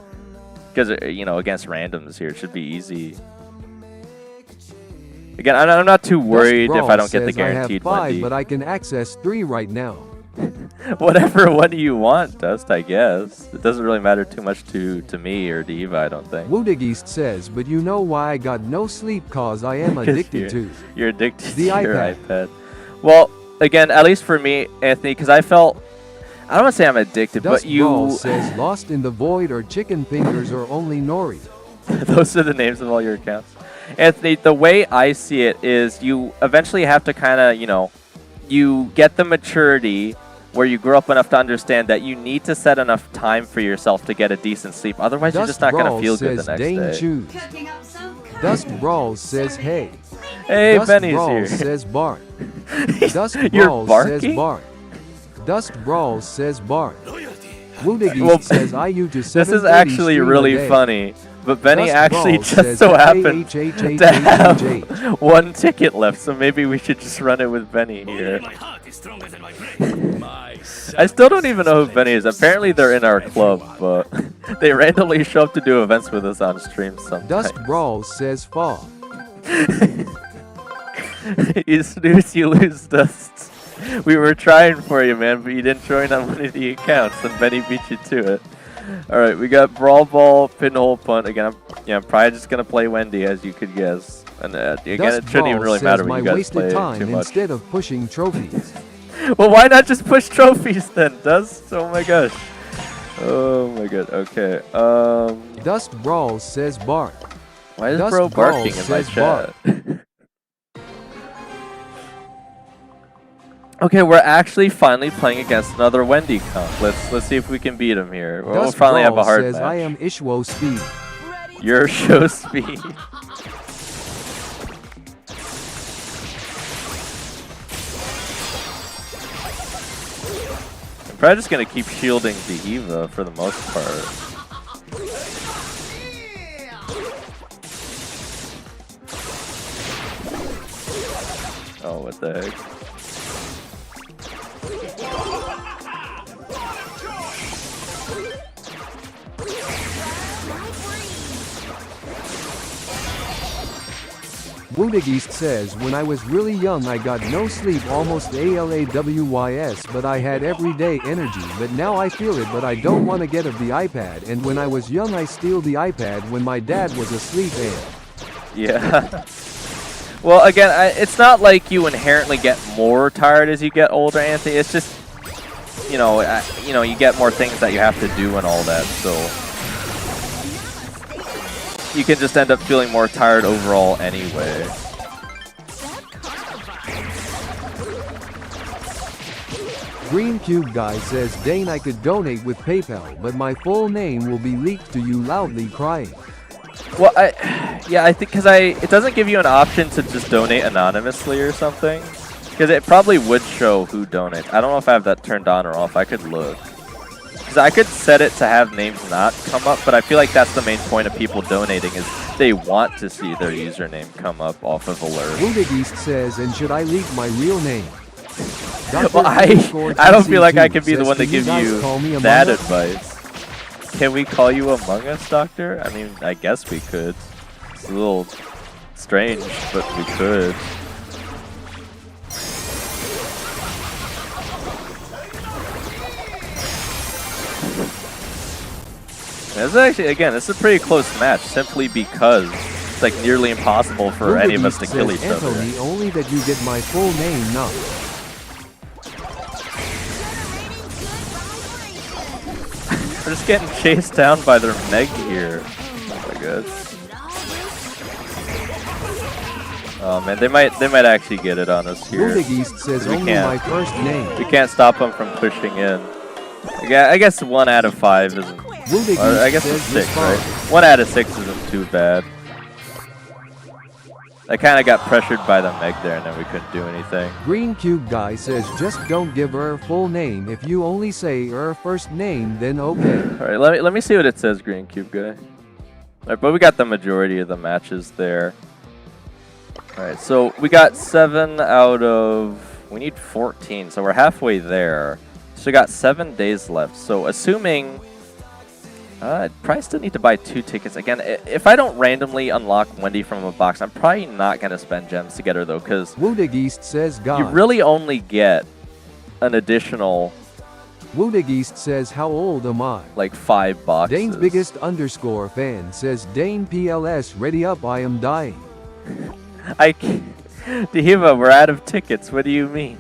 Because against randoms here, it should be easy. Again, I'm not too worried if I don't get the guaranteed I have 5, Wendy. but I can access 3 right now. Whatever one you want, Dust, I guess. It doesn't really matter too much to me or Diva, I don't think. Woodigist says, but you know why I got no sleep cause I am 'Cause addicted to You're addicted the to your iPad. iPad. Well, again, at least for me, Anthony, because I felt I don't want to say I'm addicted, Dust but you. Brawl says Lost in the Void or Chicken Fingers or only Nori. Those are the names of all your accounts. Anthony, the way I see it is you eventually have to kind of, you get the maturity where you grow up enough to understand that you need to set enough time for yourself to get a decent sleep. Otherwise, you're just not going to feel good the next day. Choose. Dust Brawl says hey. Hey, Dust Benny's Brawl here. says bark. Dust You're Brawl barking? says bark. Dust Brawl says bark. Woodaggy Well, says IU to 7:30 This is actually stream really a day. funny, but Benny Dust actually Brawl just says so happened to have HHHHHH. one ticket left, so maybe we should just run it with Benny here. My heart is stronger than my brain. I still don't even know who Benny is. Apparently they're in our club, but they randomly show up to do events with us on stream sometimes. Dust Brawl says fall. You snooze, you lose, Dust. We were trying for you, man, but you didn't join on one of the accounts, and Benny beat you to it. Alright, we got Brawl Ball, Pinhole Punt. Again, I'm probably just going to play Wendy, as you could guess. And again, Dust it shouldn't even really matter when you guys wasted play time too much. instead of pushing trophies. Well, why not just push trophies then, Dust? Oh my gosh. Oh my god, okay. Dust Brawl says bark. Why is Dust bro Brawl barking in my says chat? Okay, we're actually finally playing against another Wendy comp. Let's see if we can beat him here. We'll Dust finally have a Brawl hard says match. I am Ishwo Speed. Your show speed. I'm probably just gonna keep shielding the Eva for the most part. Oh, what the heck? Woodagist says when I was really young I got no sleep almost ALAWYS but I had everyday energy but now I feel it but I don't want to get of the iPad and when I was young I steal the iPad when my dad was asleep and Yeah. Well, again, it's not like you inherently get more tired as you get older, Anthony. It's just, you get more things that you have to do and all that, so you can just end up feeling more tired overall anyway. Green Cube Guy says Dane I could donate with PayPal but my full name will be leaked to you loudly crying. Well, I think because it doesn't give you an option to just donate anonymously or something. Because it probably would show who donates. I don't know if I have that turned on or off. I could look. Because I could set it to have names not come up, but I feel like that's the main point of people donating is they want to see their username come up off of alert. Woodagist says and should I leak my real name? Well, I don't feel like I can be the one to give you that advice. Can we call you Among Us, Doctor? I mean, I guess we could. It's a little strange, but we could. This is actually, again, this is a pretty close match, simply because it's like nearly impossible for any of us to kill each other. Anthony, only that you get my full name now. We're just getting chased down by their Meg here. Oh my god. Oh man, they might actually get it on us here. Woodagist says only my first name. We can't stop them from pushing in. I guess 1 out of 5 isn't. Or I guess it's 6, right? 1 out of 6 isn't too bad. I kind of got pressured by the Meg there, and then we couldn't do anything. Green Cube Guy says just don't give her full name. If you only say her first name, then okay. All right, let me see what it says, Green Cube Guy. All right, but we got the majority of the matches there. All right, so we got 7 out of. We need 14, so we're halfway there. So we got 7 days left. So assuming. I'd probably still need to buy 2 tickets. Again, if I don't randomly unlock Wendy from a box, I'm probably not going to spend gems to get her, though, because Woodagist says God. you really only get an additional, Woodagist says how old am I? like, 5 boxes. Dane's biggest underscore fan says Dane PLS ready up I am dying. I can't. Diva, we're out of tickets. What do you mean?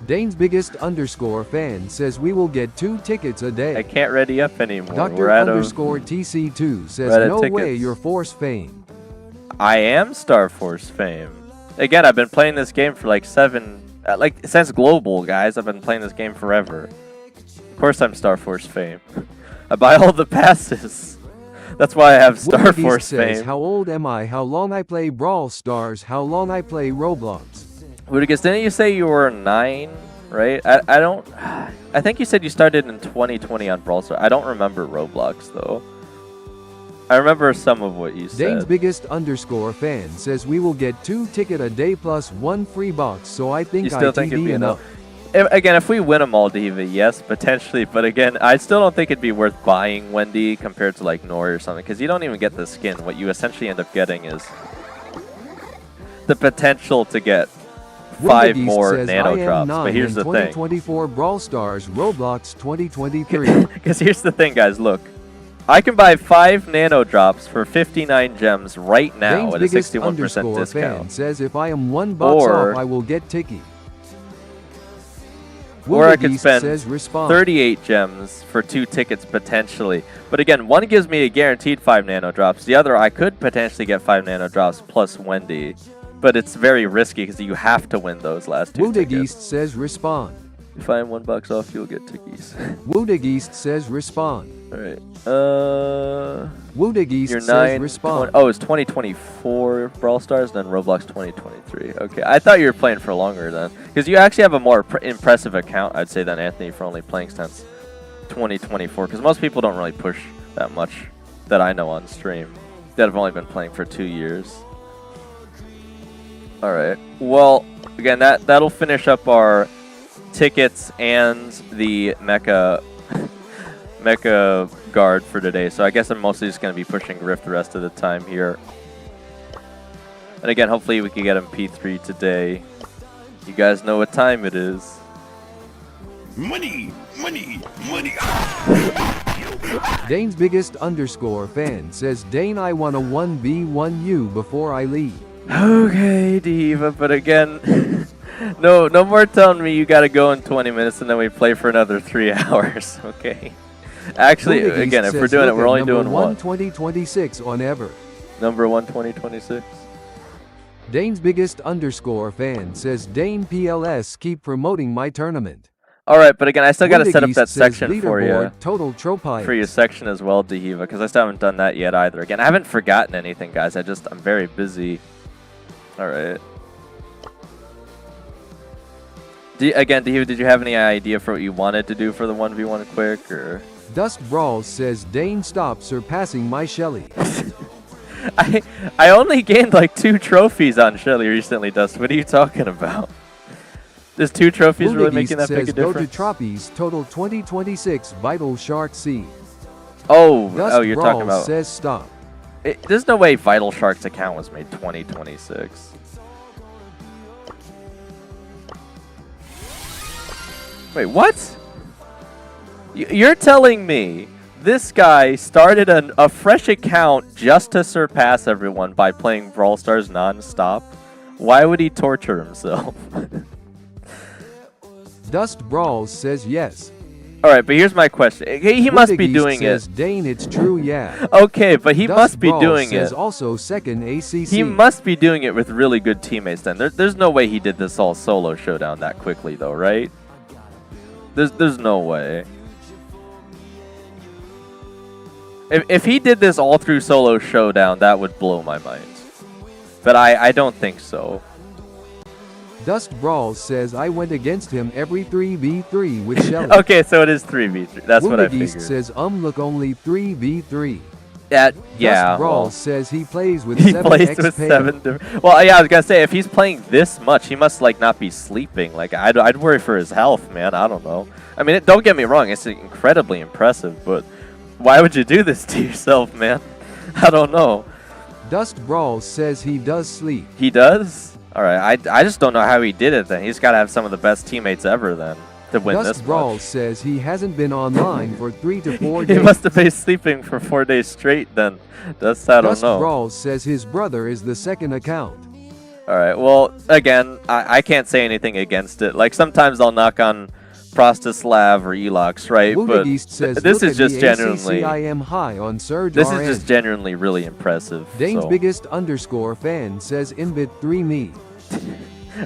Dane's biggest underscore fan says we will get 2 tickets a day. I can't ready up anymore. Dr. We're out of. underscore TC2 says we're out of no way tickets. you're Force fame. I am Star Force fame. Again, I've been playing this game for like since Global, guys. I've been playing this game forever. Of course I'm Star Force fame. I buy all the passes. That's why I have Star Woodie Force says, fame. how old am I? How long I play Brawl Stars? How long I play Roblox? Woodigus, didn't you say you were 9, right? I don't... I think you said you started in 2020 on Brawl Stars. I don't remember Roblox, though. I remember some of what you said. Dane's biggest underscore fan says we will get 2 ticket a day plus 1 free box, so I think You still think it'd ITV be enough. Again, if we win them all, Diva, yes, potentially. But again, I still don't think it'd be worth buying Wendy compared to like Nori or something, because you don't even get the skin. What you essentially end up getting is the potential to get 5 more nano drops. But here's the thing. 2024 Brawl Stars Roblox 2023. Because here's the thing, guys. Look, I can buy 5 nano drops for 59 gems right now Dane's at a biggest 61% underscore fan discount. says if I am 1 box Or- off, I will get Tiki. Or I could Woodiegeist spend says respond. 38 gems for 2 tickets potentially. But again, one gives me a guaranteed 5 nano drops. The other, I could potentially get 5 nano drops plus Wendy. But it's very risky because you have to win those last 2 Woodiegeist tickets. says respond. If I am $1 off, you'll get tickies. Woodiegeist says respond. Alright. Woodiegeist You're says 9. respond. Oh, it's 2024 Brawl Stars, then Roblox 2023. Okay, I thought you were playing for longer then. Because you actually have a more impressive account, I'd say, than Anthony for only playing since 2024. Because most people don't really push that much that I know on stream. That have only been playing for 2 years. Alright. Well, again, that'll finish up our tickets and the mecha guard for today. So I guess I'm mostly just going to be pushing Griff the rest of the time here. And again, hopefully we can get him P3 today. You guys know what time it is. Money, money, money. Dane's biggest underscore fan says Dane, I want a 1v1u before I leave. Okay, Diva, but again, no more telling me you gotta go in 20 minutes and then we play for another 3 hours, okay? Actually, Woodiegeist again, if we're says, doing it, look we're at only number doing 1 one. 2026 on ever. Number 1, 2026. Dane's biggest underscore fan says Dane PLS keep promoting my tournament. Alright, but again, I still gotta set up Woodiegeist that says section for you. leaderboard, Total Tropius. For your section as well, Diva, because I still haven't done that yet either. Again, I haven't forgotten anything, guys. I'm very busy. Alright. Again, Diva, did you have any idea for what you wanted to do for the 1v1 quick, or? Dust Brawls says Dane stop surpassing my Shelly. I only gained like 2 trophies on Shelly recently, Dust. What are you talking about? Is 2 trophies really making that big a go difference? to Tropies Total 2026 Vital Shark C. Oh, you're talking Brawls about. says stop. There's no way Vital Shark's account was made 2026. Wait, what? You're telling me this guy started a fresh account just to surpass everyone by playing Brawl Stars non-stop? Why would he torture himself? Dust Brawls says yes. Alright, but here's my question. He must be Woodiegeist doing says, it. Dane, it's true, yeah. Okay, but he Dust must be Brawls doing says it. also second ACC. He must be doing it with really good teammates then. There's no way he did this all solo showdown that quickly though, right? There's no way. If he did this all through solo showdown, that would blow my mind. But I don't think so. Dust Brawls says I went against him every 3v3 with Shelly. Okay, so it is 3v3. That's what I Woodiegeist figured. says look only 3v3. Yeah. Dust Brawls says he plays with he 7 plays XP. with 7 different. Well, yeah, I was gonna say if he's playing this much, he must like not be sleeping. Like I'd worry for his health, man. I don't know. I mean, don't get me wrong, it's incredibly impressive, but why would you do this to yourself, man? I don't know. Dust Brawls says he does sleep. He does? All right, I just don't know how he did it. Then he's got to have some of the best teammates ever then to win Dust this Brawls much. says he hasn't been online for 3 to 4 days. He must have been sleeping for 4 days straight then. I don't Dust know. Brawls says his brother is the second account. Alright, well, again, I can't say anything against it. Like, sometimes I'll knock on Prostoslav or Elox, right? But this is just genuinely... I am high on Surge This RN. is just genuinely really impressive. Dane's so. biggest underscore fan says Invit3 me.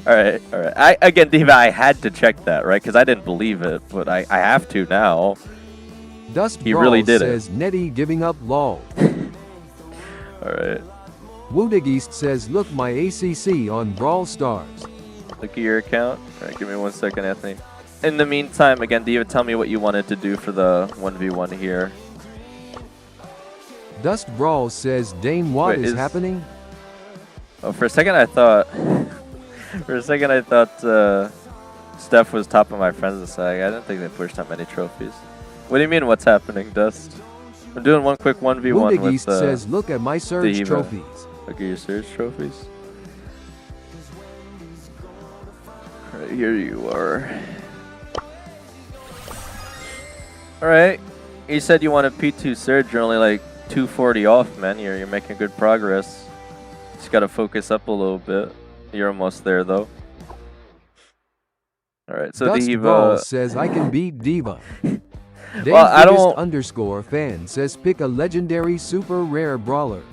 Alright, alright. Again, Diva, I had to check that, right? Because I didn't believe it, but I have to now. Dust He really did says Nettie giving up lol. Alright. Woodigist says look my ACC on Brawl Stars. Look at your account. Alright, give me 1 second, Anthony. In the meantime, again, Diva, tell me what you wanted to do for the 1v1 here. Dust Brawl says Dane, what Wait, is happening? Oh, for a second I thought... Steph was top of my friends list. I didn't think they pushed that many trophies. What do you mean, what's happening, Dust? I'm doing one quick 1v1 with says look at my Surge trophies. Look at your Surge trophies. Alright, here you are. Alright. You said you wanted P2 Surge. You're only like 240 off, man. You're making good progress. Just gotta focus up a little bit. You're almost there, though. Alright, so Dust Diva... Brawl says I can beat Diva. Dane's well, I biggest don't... underscore fan says pick a legendary super rare brawler.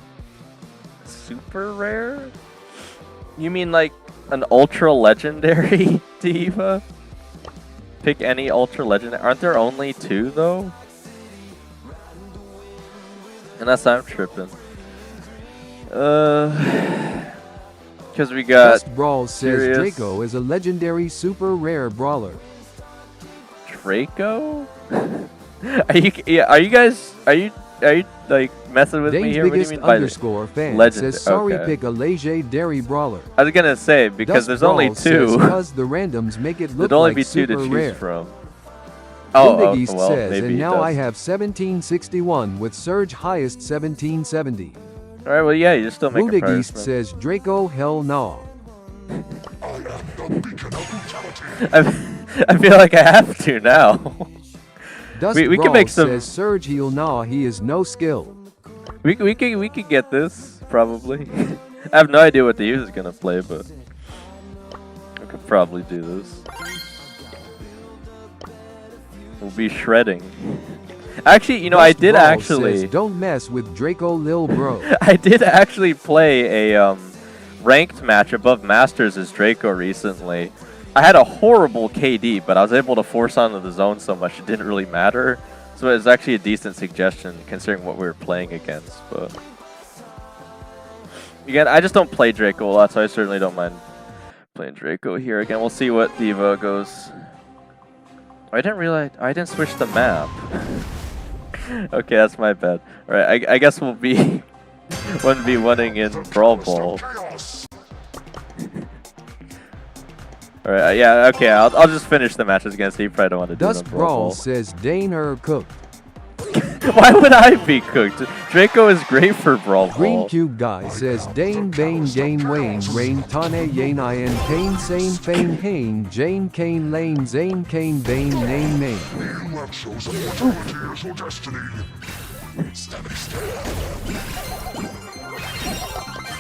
Super rare? You mean like an ultra legendary Diva? Pick any ultra legendary. Aren't there only 2 though? Unless I'm tripping. Because we got. Dust Brawl says Draco is a legendary super rare brawler. Draco? Are you guys like messing with Dane's me here? What do you biggest mean by underscore fan legend? says sorry Okay. pick a legendary brawler. I was gonna say because Dust there's Brawl only 2. says, cause the randoms make it look There'd only like be 2 to super choose rare. from. Oh, East well, says, maybe and it now does. I have 1761 with Surge highest 1770. All right, well, yeah, you're still making progress. East says Draco hell no. I feel like I have to now. Dust we Brawl can make some. says Surge heal nah, he is no skill. We can get this probably. I have no idea what the user's gonna play, but we could probably do this. We'll be shredding. Actually, you know, I did Brawl actually. Says, don't mess with Draco lil bro. I did actually play a ranked match above Masters as Draco recently. I had a horrible KD, but I was able to force onto the zone so much it didn't really matter. So it was actually a decent suggestion considering what we were playing against. But again, I just don't play Draco a lot, so I certainly don't mind playing Draco here. Again, we'll see what Diva goes. I didn't realize I didn't switch the map. Okay, that's my bad. All right, I guess we'll be 1v1ing in Brawl Ball. All right, yeah, okay, I'll just finish the matches again. So you probably don't want to do Dust it on Brawl Brawl Ball. says Dane er cooked. Why would I be cooked? Draco is great for Brawl Ball. Green Cube Guy says Dane Bane Jane Wayne Rain Tane Yane Ian Kane Sane Fane Hane Jane Kane Lane Zane Kane Bane Name Name. You have chosen mortality as your destiny.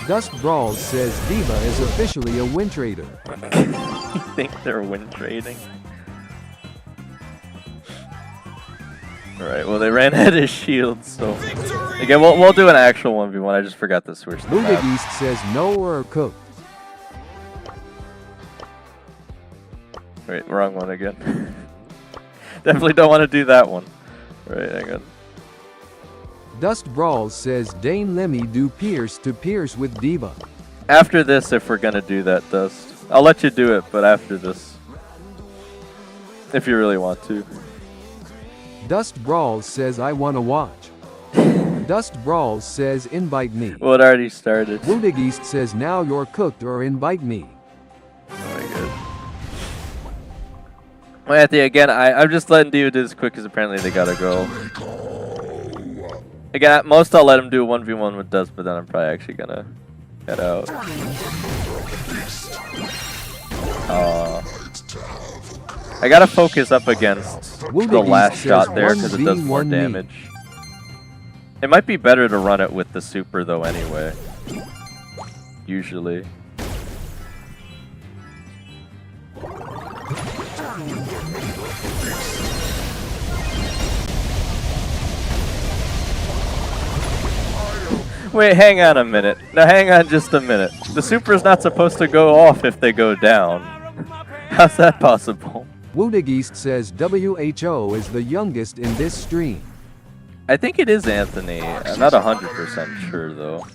Dust Brawl says Diva is officially a win trader. You think they're win trading? Alright, well they ran out of shields, so again we'll do an actual 1v1. I just forgot to switch the Ludig map. East says no or cooked. Wait, wrong one again. Definitely don't want to do that one. Alright, hang on. Dust Brawl says Dane Lemmy do Pierce to Pierce with Diva. After this, if we're gonna do that, Dust. I'll let you do it, but after this. If you really want to. Dust Brawl says I wanna watch. Dust Brawl says invite me. Well, it already started. Ludig East says now you're cooked or invite me. Oh my god. Well, Anthony, again, I'm just letting Diva do this quick because apparently they gotta go. Again, at most I'll let him do 1v1 with Dust, but then I'm probably actually gonna head out. I gotta focus up against the last shot there because it does more damage. It might be better to run it with the super though anyway. Usually. Wait, hang on a minute. Now hang on just a minute. The super's not supposed to go off if they go down. How's that possible? Woodageist says WHO is the youngest in this stream. I think it is Anthony. I'm not 100% sure though.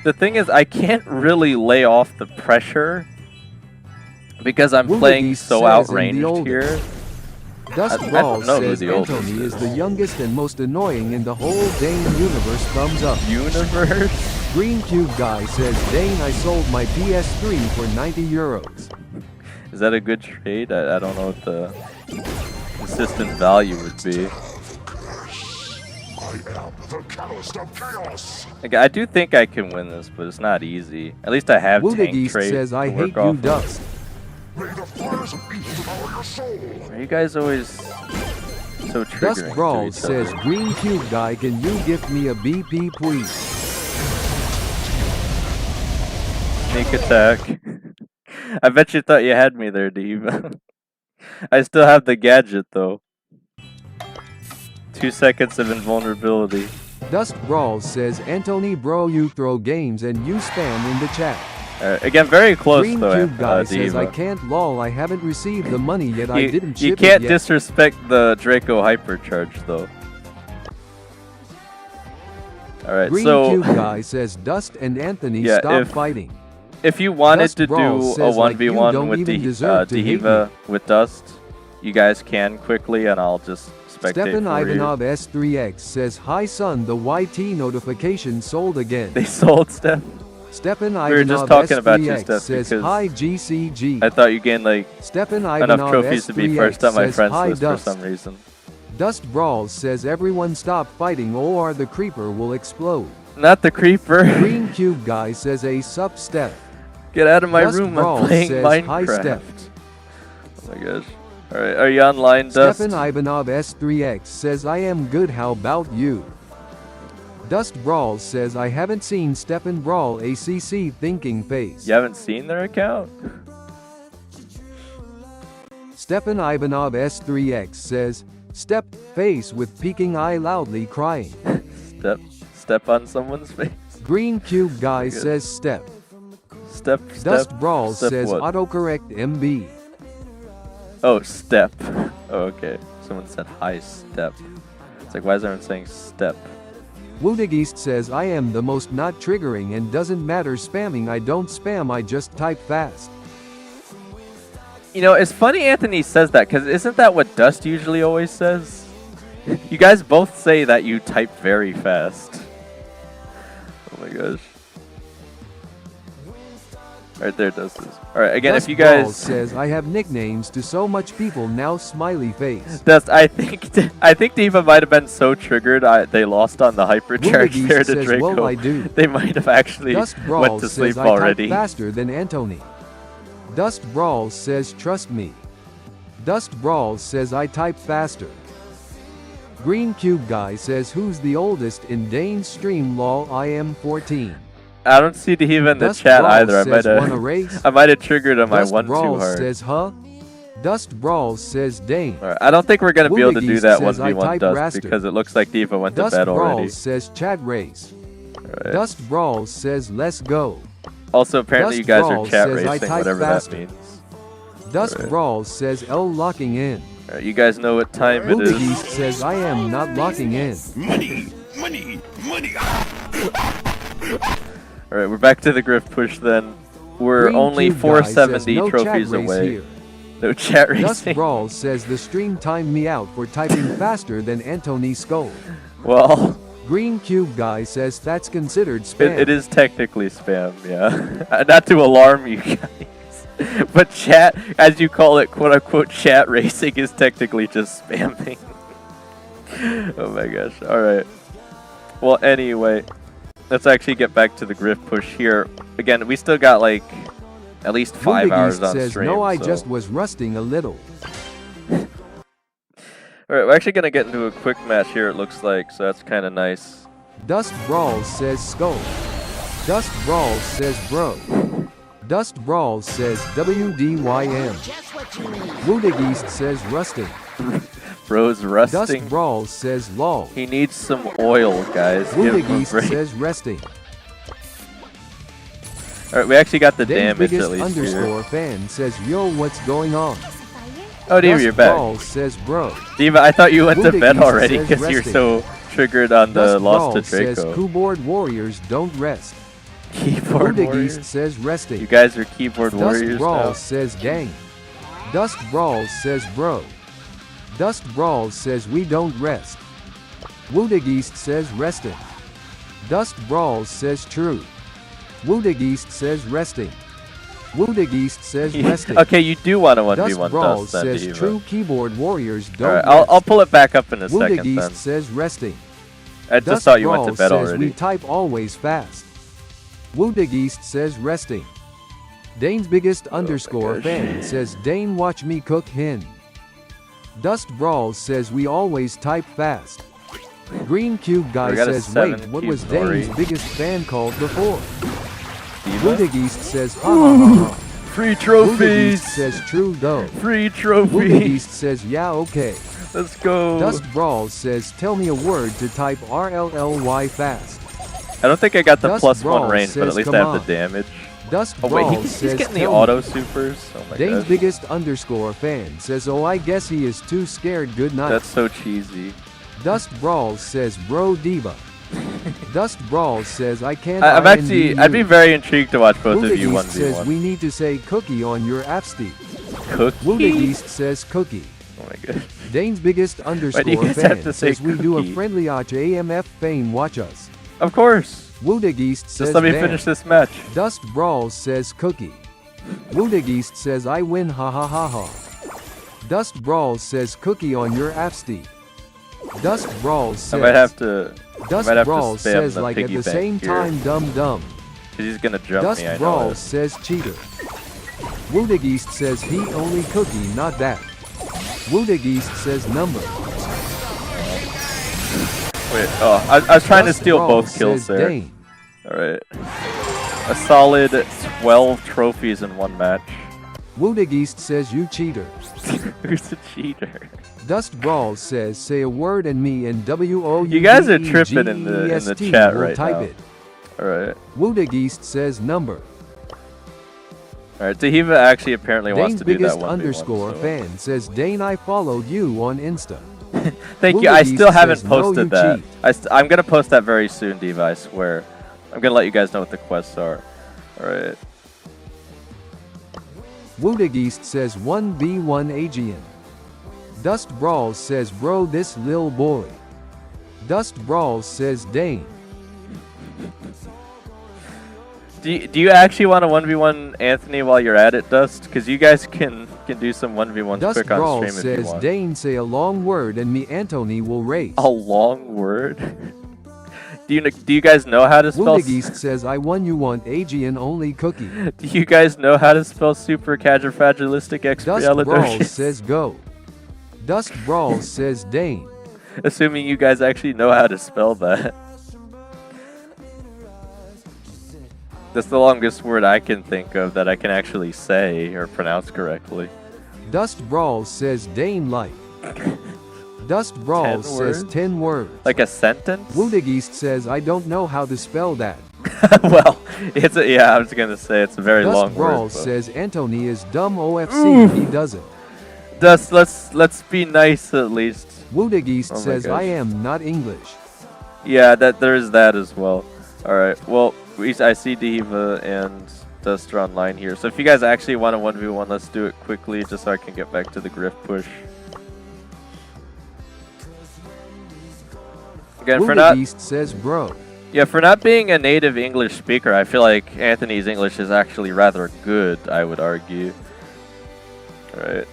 The thing is, I can't really lay off the pressure because I'm playing so outranged here. Dust I Brawl don't know who says the oldest Anthony is is. the youngest and most annoying in the whole Dane universe. Thumbs up. Universe? Green Cube Guy says, Dane, I sold my PS3 for 90 euros. Is that a good trade? I don't know what the consistent value would be. I am the catalyst of chaos. Like, I do think I can win this, but it's not easy. At least I have tank Woodageist trade says, to I work hate you, off of. Dust. May the fires of evil devour your soul. Are you guys always so triggering Dust to Brawl each says, other? Green Cube Guy, can you give me a BP, please? Sneak attack. I bet you thought you had me there, Diva. I still have the gadget though. 2 seconds of invulnerability. Dust Brawl says, Anthony, bro, you throw games and you spam in the chat. Again, very close Green though, Cube Guy says, Diva. I can't lol, I haven't received the money yet, I didn't ship You can't it yet. disrespect the Draco Hypercharge though. Alright, Green so Cube Guy says, Dust and Anthony, Yeah, stop fighting. if you wanted Dust to Brawl do a says, like, you 1v1 don't with even deserve to hate Diva with Dust, you guys can quickly and I'll just spectate Stefan for you. Ivanov S3X says, hi son, the YT notification sold again. They sold Steph. Stefan We were just Ivanov talking about you, S3X Steph, says, because hi GCG. I thought you gained like Stefan enough Ivanov trophies to be S3X first on my says, friends hi list Dust. for some reason. Dust Brawl says, everyone stop fighting or the creeper will explode. Not the creeper. Green Cube Guy says, a sup Steph. Get out of my Dust room, Brawl I'm playing says, Minecraft. hi Steph. Oh my gosh. Alright, are you online, Dust? Stefan Ivanov S3X says, I am good, how about you? Dust Brawl says, I haven't seen Stefan Brawl ACC thinking face. You haven't seen their account? Stefan Ivanov S3X says, step face with peeking eye loudly crying. Step on someone's face. Green Cube Guy says step. Step. Dust Brawl step says what? autocorrect MB. Oh, step. Oh, okay. Someone said hi, step. It's like, why is everyone saying step? Woodageist says, I am the most not triggering and doesn't matter spamming, I don't spam, I just type fast. You know, it's funny Anthony says that, because isn't that what Dust usually always says? You guys both say that you type very fast. Oh my gosh. Right there, Dust is. Alright, again, Dust if you guys... Brawl says, I have nicknames to so much people now, smiley face. Dust, I think Diva might have been so triggered they lost on the hypercharge Woodageist there to says, Draco. well, I do. They might have actually Dust Brawl went to says, sleep I already. type faster than Anthony. Dust Brawl says, trust me. Dust Brawl says, I type faster. Green Cube Guy says, who's the oldest in Dane's stream, lol, I am 14. I don't see Diva in the Dust chat Brawl either. says, wanna race? I might have triggered him. I Dust won too Brawl hard. says, huh? Dust Brawl says, Dane. Alright, I don't think we're gonna be able to do Woodageist that says, I 1v1 type Dust raster. because it looks like Diva went to Dust bed Brawl already. says, chat race. Alright. Dust Brawl says, let's go. Also, apparently Dust you guys Brawl are chat says, I racing, type whatever faster. that means. Dust Alright. Brawl says, L locking in. Alright, you guys know what time it Woodageist is. says, I am not locking in. Money, money, money. Alright, we're back to the Griff push then. We're Green only Cube Guy says, 470 no trophies chat race away. here. No chat Dust racing. Brawl says the stream timed me out for typing faster than Anthony Skull. Well, Green Cube Guy says that's considered spam. it is technically spam, yeah. Not to alarm you guys. But chat, as you call it, quote unquote, chat racing is technically just spamming. Oh my gosh. Alright. Well, anyway, let's actually get back to the Griff push here. Again, we still got like at least 5 hours Woodageist on says, stream. no, I so. just was rusting a little. Alright, we're actually going to get into a quick match here, it looks like, so that's kind of nice. Dust Brawl says Skull. Dust Brawls says bro. Dust Brawls says WDYM. Just what you need. Woodageist says rusting. Bro's rusting. Dust Brawls says lol. He needs some oil, guys. Give him a Woodageist break. says resting. Alright, we actually got the Dane's damage biggest at least here. underscore fan says yo what's going on. Oh, Diva, Dust you're back. Brawls says bro. Diva, I thought you went to bed Woodageist already says because you're resting. so triggered on the Dust loss to Brawls says Draco. keyboard warriors don't rest. Keyboard Woodageist warriors. says resting. You guys are keyboard Dust warriors Brawls now. says gang. Dust Brawls says bro. Dust Brawls says we don't rest. Woodageist says resting. Dust Brawls says true. Woodageist says resting. Woodageist says resting. Okay, you do want to Dust 1v1 Brawls Dust then, says Diva. true keyboard warriors don't Alright, rest. I'll pull it back up in a second Woodageist then. says resting. I just Dust thought you went to Brawls bed says already. we type always fast. Woodageist says resting. Dane's biggest underscore gosh. fan says Dane watch me cook hen. Dust Brawls says we always type fast. Green Cube Guy We got a says wait 7 what cube was Nori. Dane's biggest fan called before? Diva? Woodageist says ha ha ha ha. Free Woodageist trophies! says true though. Free trophies! Woodageist says yeah okay. Let's go! Dust Brawls says tell me a word to type RLLY fast. I don't think I got the Dust +1 Brawls range, but at says, least "Come I have on." the damage. Dust Oh wait, Brawls he's says getting the tell me. auto supers? Oh my Dane's god. biggest underscore fan says oh I guess he is too scared good night. That's so cheesy. Dust Brawls says bro diva. Dust Brawls says I can't I'm actually, I'd be very intrigued to watch both of you Woodageist says 1v1. we need to say cookie on your Appsteed. Cookie? Woodageist says cookie. Oh my god. Dane's biggest Why do underscore you guys have fan to say says we do a cookie? friendly watch AMF fame watch us. Of course. Woodageist says Just let me damn. finish this match. Dust Brawls says cookie. Woodageist says I win ha ha ha ha. Dust Brawls says cookie on your Appsteed. Dust Brawls I says might have to, Dust might have to Brawls spam says the like at piggy the bank same here. time dumb dumb. 'Cause he's gonna jump Dust me, I know Brawls it. says cheater. Woodageist says he only cookie not that. Woodageist says number. Wait, oh, I was trying to Dust steal Brawls both kills says there. Dane. Alright. A solid 12 trophies in one match. Woodageist says you cheater. Who's a cheater? Dust Brawls says say a word and me and WOUDEGEST You guys are tripping in the chat will right type now. it. Alright. Woodageist says number. Alright, Tahiva actually apparently wants Dane's to do that biggest 1v1. underscore so. fan says Dane I followed you on Insta. Thank you. I Woodageist still haven't says, "No, posted you that. cheat." I'm gonna post that very soon, Diva. I swear. I'm gonna let you guys know what the quests are. All right. Woodageist says 1v1 Aegean. Dust Brawls says bro this lil boy. Dust Brawls says Dane. Do you actually want to 1v1 Anthony while you're at it, Dust? Because you guys can do some 1v1s Dust quick on Brawls stream if you says want. Dane say a long word and me Anthony will race. A long word. Do you guys know how to spell? Woodageist says I won you want Aegean only cookie. Do you guys know how to spell super fragilistic Dust Brawls expialidocious? says go. Dust Brawls says Dane. Assuming you guys actually know how to spell that. That's the longest word I can think of that I can actually say or pronounce correctly. Dust Brawls says Dane like. Dust Brawls 10 says words? 10 words. Like a sentence? Woodageist says I don't know how to spell that. Well, yeah, I was gonna say it's a very Dust long Brawls word. but- says Anthony is dumb OFC. He doesn't. Dust, let's be nice at least. Woodageist Oh my says gosh. I am not English. Yeah, there is that as well. All right, well, I see Diva and Dust are online here. So if you guys actually want a 1v1, let's do it quickly just so I can get back to the Griff push. Again, Woodageist says bro. for not being a native English speaker, I feel like Anthony's English is actually rather good, I would argue. Alright.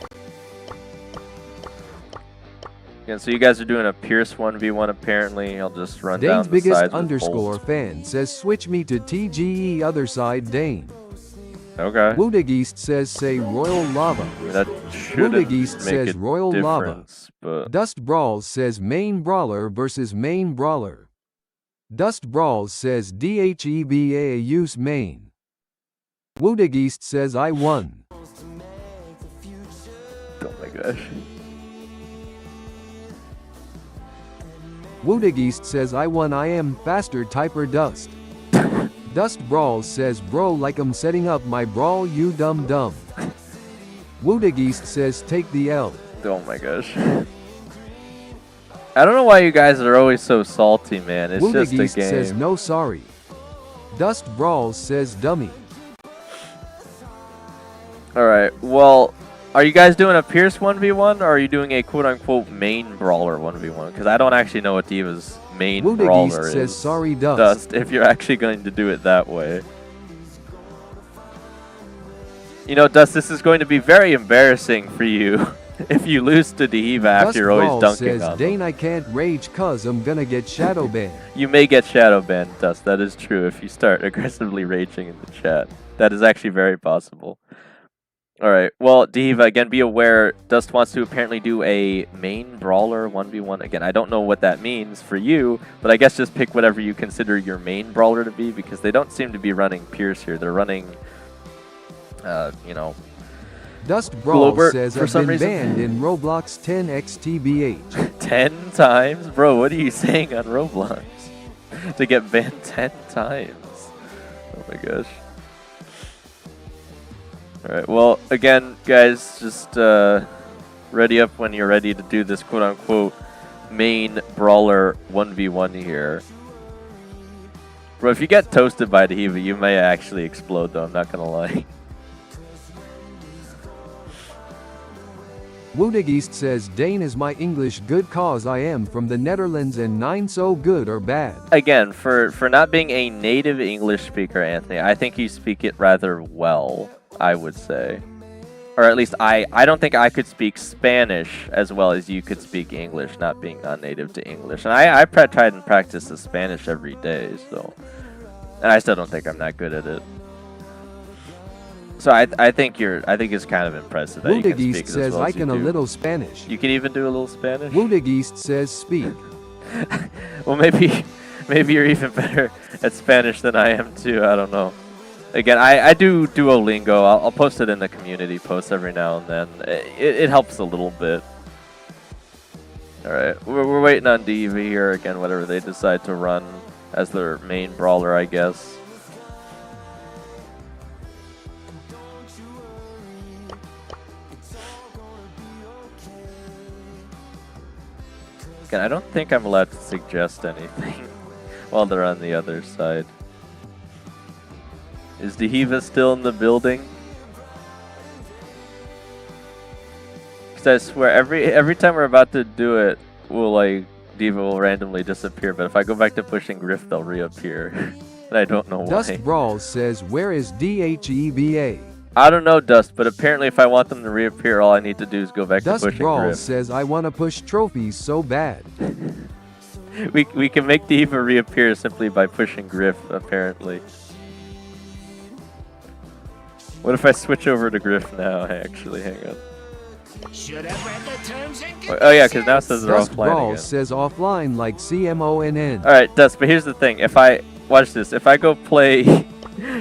Again, so you guys are doing a Pierce 1v1 apparently. I'll just run down Dane's the biggest sides with underscore bolts. fan says switch me to TGE other side Dane. Okay. Woodageist says say Royal Lava. That shouldn't Woodageist make says a Royal Lava. difference, but Dust Brawls says main brawler versus main brawler. Dust Brawls says DHEBA use main. Woodageist says I won. Oh my gosh. Woodageist says I won. I am faster typer Dust. Dust Brawls says bro like I'm setting up my brawl you dumb dumb. Woodageist says take the L. Oh my gosh. I don't know why you guys are always so salty, man. It's just a Woodageist game. says no sorry. Dust Brawls says dummy. Alright, well, are you guys doing a Pierce 1v1 or are you doing a quote-unquote main brawler 1v1? Because I don't actually know what D.I.D.A.'s main brawler Woodageist is. says sorry Dust. If you're actually going to do it that way. You know, Dust, this is going to be very embarrassing for you if you lose to D.I.D.A. after you're always dunking says, on them. Dane, I can't rage cause I'm gonna get shadow banned. You may get shadow banned, Dust. That is true if you start aggressively raging in the chat. That is actually very possible. Alright, well, D.I.D.A., again, be aware, Dust wants to apparently do a main brawler 1v1. Again, I don't know what that means for you, but I guess just pick whatever you consider your main brawler to be, because they don't seem to be running Pierce here. They're running, you know... Dust Brawl Globert, says for I've some been reason. banned in Roblox 10xTBH. 10 times? Bro, what are you saying on Roblox? To get banned 10 times. Oh my gosh. Alright, well, again, guys, just ready up when you're ready to do this quote-unquote main brawler 1v1 here. Bro, if you get toasted by D.I.D.A., you may actually explode, though, I'm not gonna lie. Woodageist says Dane is my English good cause I am from the Netherlands and 9 so good or bad. Again, for not being a native English speaker, Anthony, I think you speak it rather well, I would say. Or at least I don't think I could speak Spanish as well as you could speak English, not being non-native to English. And I tried and practice the Spanish every day, so... And I still don't think I'm that good at it. So I think it's kind of impressive that you can speak Woodageist it as says well I as you can a do. little Spanish. You can even do a little Spanish? Woodageist says speak. Well, maybe you're even better at Spanish than I am too. I don't know. Again, I do Duolingo. I'll post it in the community posts every now and then. It helps a little bit. All right, we're waiting on D.I.D.A. here again. Whatever they decide to run as their main brawler, I guess. Again, I don't think I'm allowed to suggest anything while they're on the other side. Is D.I.D.A. still in the building? Because I swear, every time we're about to do it, will like D.I.D.A. will randomly disappear. But if I go back to pushing Griff, they'll reappear, and I don't know why. Dust Brawl says where is DHEBA? I don't know, Dust, but apparently if I want them to reappear, all I need to do is go back Dust to pushing Brawl Griff. says I want to push trophies so bad. We can make D.I.D.A. reappear simply by pushing Griff, apparently. What if I switch over to Griff now? Actually, hang on. Should have read the terms and Oh yeah, because now it says they're Dust Brawl offline again. says offline like CMONN. Alright, Dust, but here's the thing. If I... Watch this. If I go play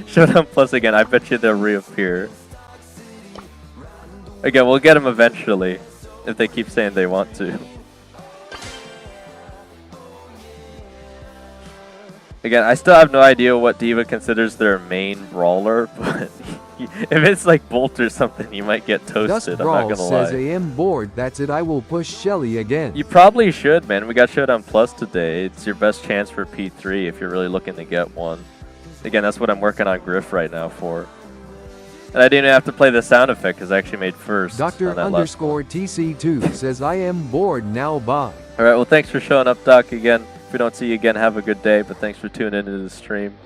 Showdown Plus again, I bet you they'll reappear. Again, we'll get them eventually. If they keep saying they want to. Again, I still have no idea what D.I.D.A. considers their main brawler, but if it's like Bolt or something, you might get Dust toasted, I'm Brawl not gonna says lie. I am bored, that's it, I will push Shelly again. You probably should, man. We got Showdown Plus today. It's your best chance for P3 if you're really looking to get one. Again, that's what I'm working on Griff right now for. And I didn't even have to play the sound effect because I actually made first. Dr. on that last one. TC2 says I am bored now bye. Alright, well thanks for showing up, Doc, again. If we don't see you again, have a good day, but thanks for tuning into the stream.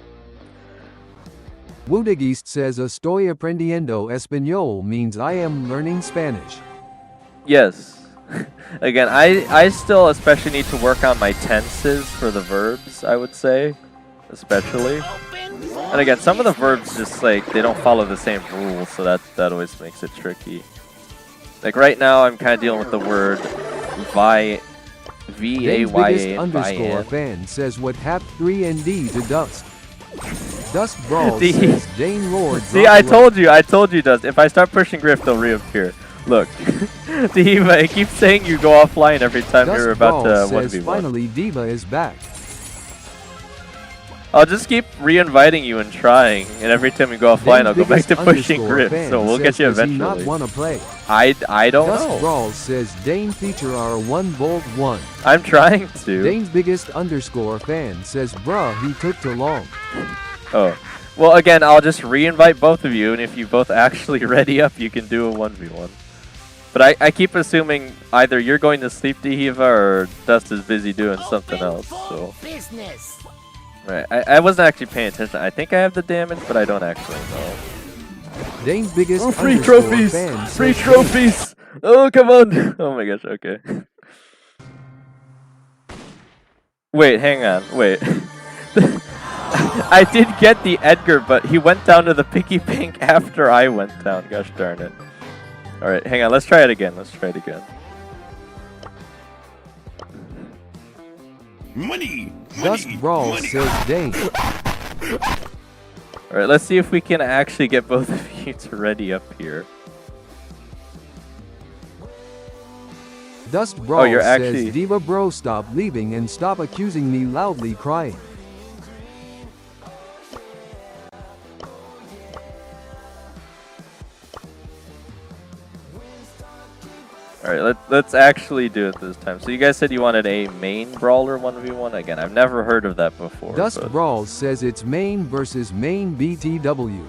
Woodageist says estoy aprendiendo español means I am learning Spanish. Yes. Again, I still especially need to work on my tenses for the verbs, I would say. Especially. And again, some of the verbs just like, they don't follow the same rules, so that always makes it tricky. Like right now, I'm kind of dealing with the word Dane's biggest VAYA underscore fan says what hap 3ND to Dust. Dust Brawl See- says Dane Lord. See, I told you, Dust. If I start pushing Griff, they'll reappear. Look, D.Va, it keeps saying you go offline every time Dust you're about Brawl to says 1v1. finally D.Va is back. I'll just keep re-inviting you and trying, and every time you go offline, Dane's I'll go back to biggest pushing underscore Griff. fan So we'll says, get you does he eventually. not want to play? I don't Dust know. Brawl says Dane feature our 1 Bolt 1. I'm trying to. Dane's biggest underscore fan says bruh he took too long. Oh. Well, again, I'll just re-invite both of you, and if you both actually ready up, you can do a 1v1. But I keep assuming either you're going to sleep, D.Va, or Dust is busy doing something else. So, Business. right, I wasn't actually paying attention. I think I have the damage, but I don't actually know. Dane's biggest Oh, free underscore trophies! fan Free says trophies! Oh, come on! Oh my gosh, okay. Wait, hang on, wait. I did get the Edgar, but he went down to the Picky Pink after I went down. Gosh darn it. Alright, hang on, let's try it again. Money! Dust Brawl says Dane. Alright, let's see if we can actually get both of you to ready up here. Dust Brawl you're says actually- D.Va bro stop leaving and stop accusing me loudly crying. Alright, let's actually do it this time. So you guys said you wanted a main brawler 1v1? Again, I've never heard of that before. Dust but- Brawl says it's main versus main BTW.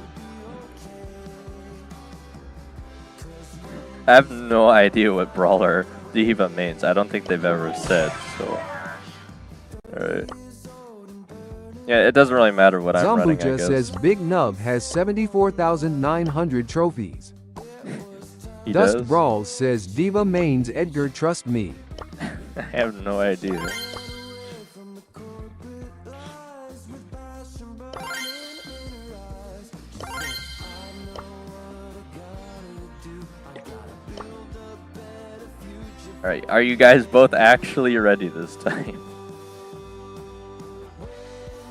I have no idea what brawler D.Va mains. I don't think they've ever said, so... Alright. Yeah, it doesn't really matter what I'm running, I Zambucha guess. says Big Nub has 74,900 trophies. He Dust does? Brawl says D.Va mains Edgar trust me. I have no idea. Alright, are you guys both actually ready this time?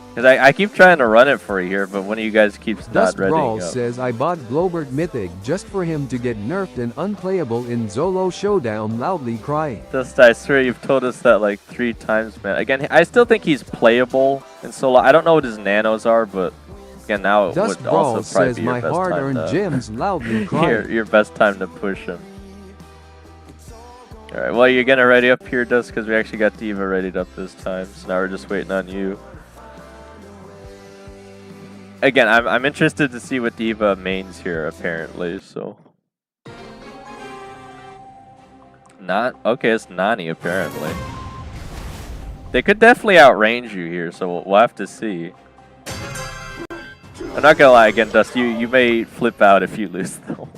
Because I keep trying to run it for you here, but one of you guys keeps Dust not Brawl readying up. says I bought Globert Mythic just for him to get nerfed and unplayable in Zolo Showdown loudly crying. Dust, I swear you've told us that like 3 times, man. Again, I still think he's playable in solo. I don't know what his nanos are, but again, now it Dust would Brawl also probably says be your my best time hard-earned to... gems loudly crying. your best time to push him. Alright, well, you're gonna ready up here, Dust, because we actually got D.Va readied up this time, so now we're just waiting on you. Again, I'm interested to see what D.Va mains here, apparently, so... Not... Okay, it's Nani, apparently. They could definitely outrange you here, so we'll have to see. I'm not gonna lie, again, Dust, you may flip out if you lose, though.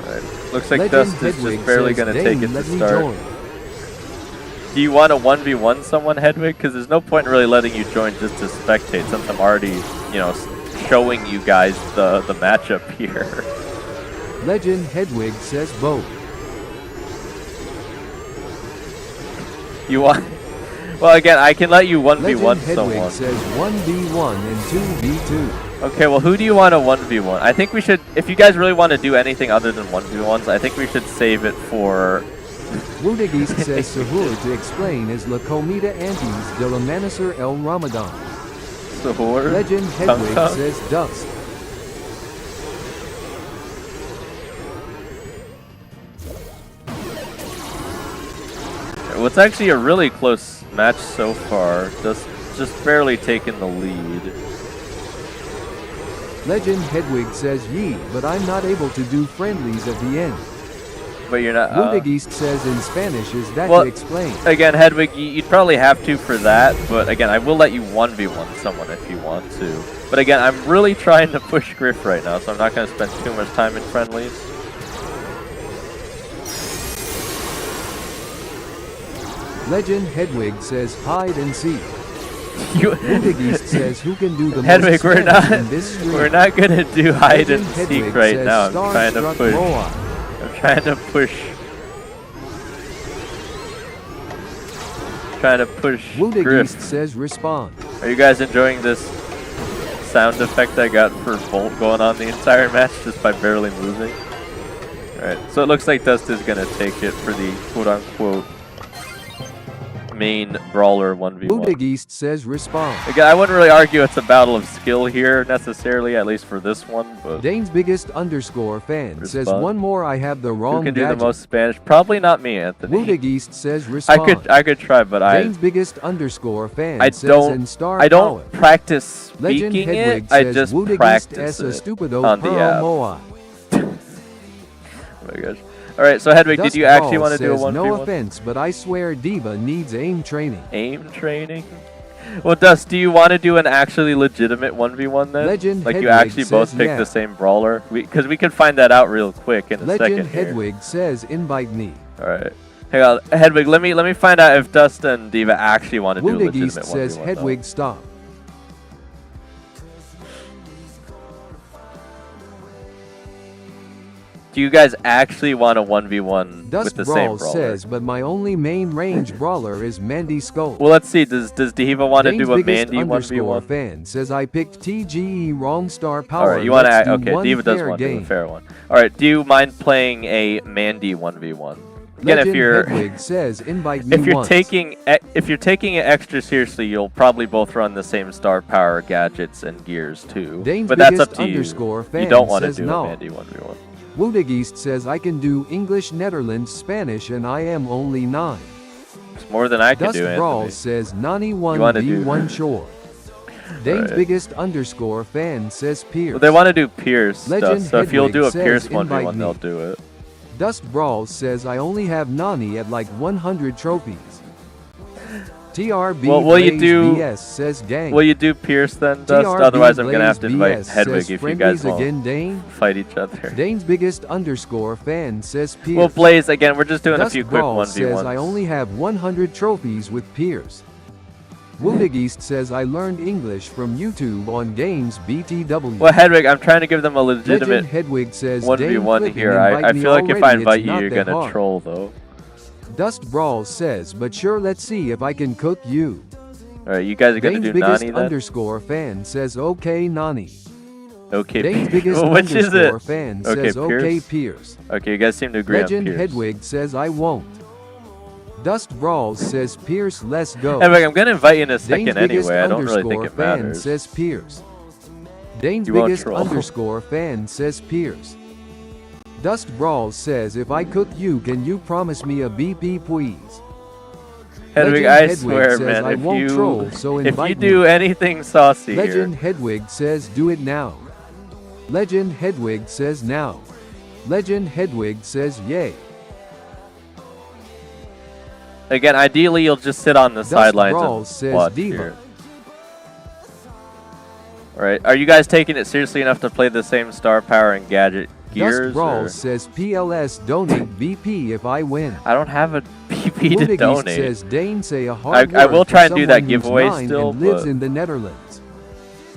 Alright, looks like Legend Dust is Hedwig just barely says, gonna "Dane, take it to let me start. join." Do you want to 1v1 someone, Hedwig? Because there's no point in really letting you join just to spectate, since I'm already, you know, showing you guys the matchup here. Legend Hedwig says both. You want... Well, again, I can let you 1v1 Legend Hedwig someone. says 1v1 and 2v2. Okay, well, who do you want to 1v1? I think we should... If you guys really want to do anything other than 1v1s, I think we should save it for... Wudagis says Sahur to explain is La Comida Antes de la Manisur El Ramadan. Sahur? Legend Hedwig says Dust. Well, it's actually a really close match so far. Just barely taking the lead. Legend Hedwig says Yee, but I'm not able to do friendlies at the end. But you're not... Wudagis says in Spanish is that Well, to explain. Again, Hedwig, you'd probably have to for that, but again, I will let you 1v1 someone if you want to. But again, I'm really trying to push Griff right now, so I'm not going to spend too much time in friendlies. Legend Hedwig says hide and seek. Woodagist says who can do the Hedwig, most Spanish in this stream? we're not gonna do hide and Legend seek Hedwig right says now. I'm trying to Starstruck push. Roa. I'm trying to push. Trying to push Woodagist Griff. says respond. Are you guys enjoying this sound effect I got for Bolt going on the entire match just by barely moving? Alright, so it looks like Dust is gonna take it for the quote-unquote main brawler 1v1. Woodagist says respond. Again, I wouldn't really argue it's a battle of skill here necessarily, at least for this one, but Dane's biggest _ fan says Respond. one more I have the who wrong can do gadget. the most Spanish? Probably not me, Anthony. Woodagist says respond. I could try, but Dane's biggest underscore fan I says don't in Star I don't Power. practice Legend speaking Hedwig it. I says just Woodagist practice es a it stupido on the pearl app. moa. Oh my gosh. All right, so Hedwig, Dust did you actually Brawl want to do a says, 1v1? No offense, but I swear Diva needs aim training. Aim training? Well, Dust, do you want to do an actually legitimate 1v1 then? Legend like you Hedwig actually both says pick yeah. the same brawler? Because we could find that out real quick in a Legend second here. Hedwig says invite me. All right. Hang on, Hedwig, let me find out if Dust and Diva actually want to do a legitimate Woodagist 1v1. says though. Hedwig stop. Do you guys actually want a 1v1 Dust with the same Brawl brawler? says, but my only main range brawler is Mandy Skull. Well, let's see. Does Diva want to Dane's do a biggest Mandy underscore 1v1? fan says I picked TGE wrong star All power. right, you want Let's to? do Okay, one Diva does fair want to do game. a fair one. All right, do you mind playing a Mandy 1v1? Again, Legend if you're Hedwig says invite me if you're once. taking it extra seriously, you'll probably both run the same star power gadgets and gears too. Dane's But that's up biggest to you. underscore You fan don't want to says do no. a Mandy 1v1. Woodagist says I can do English, Netherlands, Spanish, and I am only 9. It's more than I can Dust do, Brawl Anthony. says Nani wanna do- 1v1 shore. Dane's Right. biggest underscore fan says Pierce. Well, they want to do Pierce Legend stuff, so if you'll Hedwig do a says Pierce invite 1v1, me. they'll do it. Dust Brawl says I only have Nani at like 100 trophies. TRB Well, will you Blaze do- BS says gang. Will you do Pierce then, Dust? TRB Otherwise, I'm gonna have to Blaze invite BS Hedwig says if you guys friendlies won't again, Dane. fight each other. Dane's biggest underscore fan says Pierce. Well, Blaze, again, we're just doing Dust a few quick Brawl 1v1s. says I only have 100 trophies with Pierce. Woodagist says I learned English from YouTube on Games BTW. Well, Hedwig, I'm trying to give them a Legend legitimate Hedwig says 1v1 Dane here. Flippin' I invite me feel like if I already, invite it's you, not you're that gonna hard. troll though. Dust Brawl says, but sure, let's see if I can cook you. All right, you guys are gonna Dane's do biggest Nani then? underscore fan says okay Nani. Okay, Dane's Pierce. biggest Which is underscore it? fan Okay, says okay Pierce? Pierce. Okay, you guys seem to agree Legend on Pierce. Hedwig says I won't. Dust Brawl says Pierce, let's go. Hedwig, I'm gonna invite you in a Dane's second biggest anyway. I don't really think underscore it fan matters. says Pierce. Dane's You won't biggest troll. underscore fan says Pierce. Dust Brawl says if I cook you, can you promise me a BP please? Hedwig, Legend I Hedwig swear, says man, I won't troll, so if you invite do me. anything saucy Legend here, Hedwig says do it now. Legend Hedwig says now. Legend Hedwig says yay. again, ideally you'll just sit on the Dust sidelines Brawl and says watch Diva. here. All right, are you guys taking it seriously enough to play the same star power and gadget gears? Dust Brawl or- says PLS donate BP if I win. I don't have a PP to Woodagist donate. says Dane say a hard I word will for try and do that someone who's giveaway 9 still, and lives but- in the Netherlands.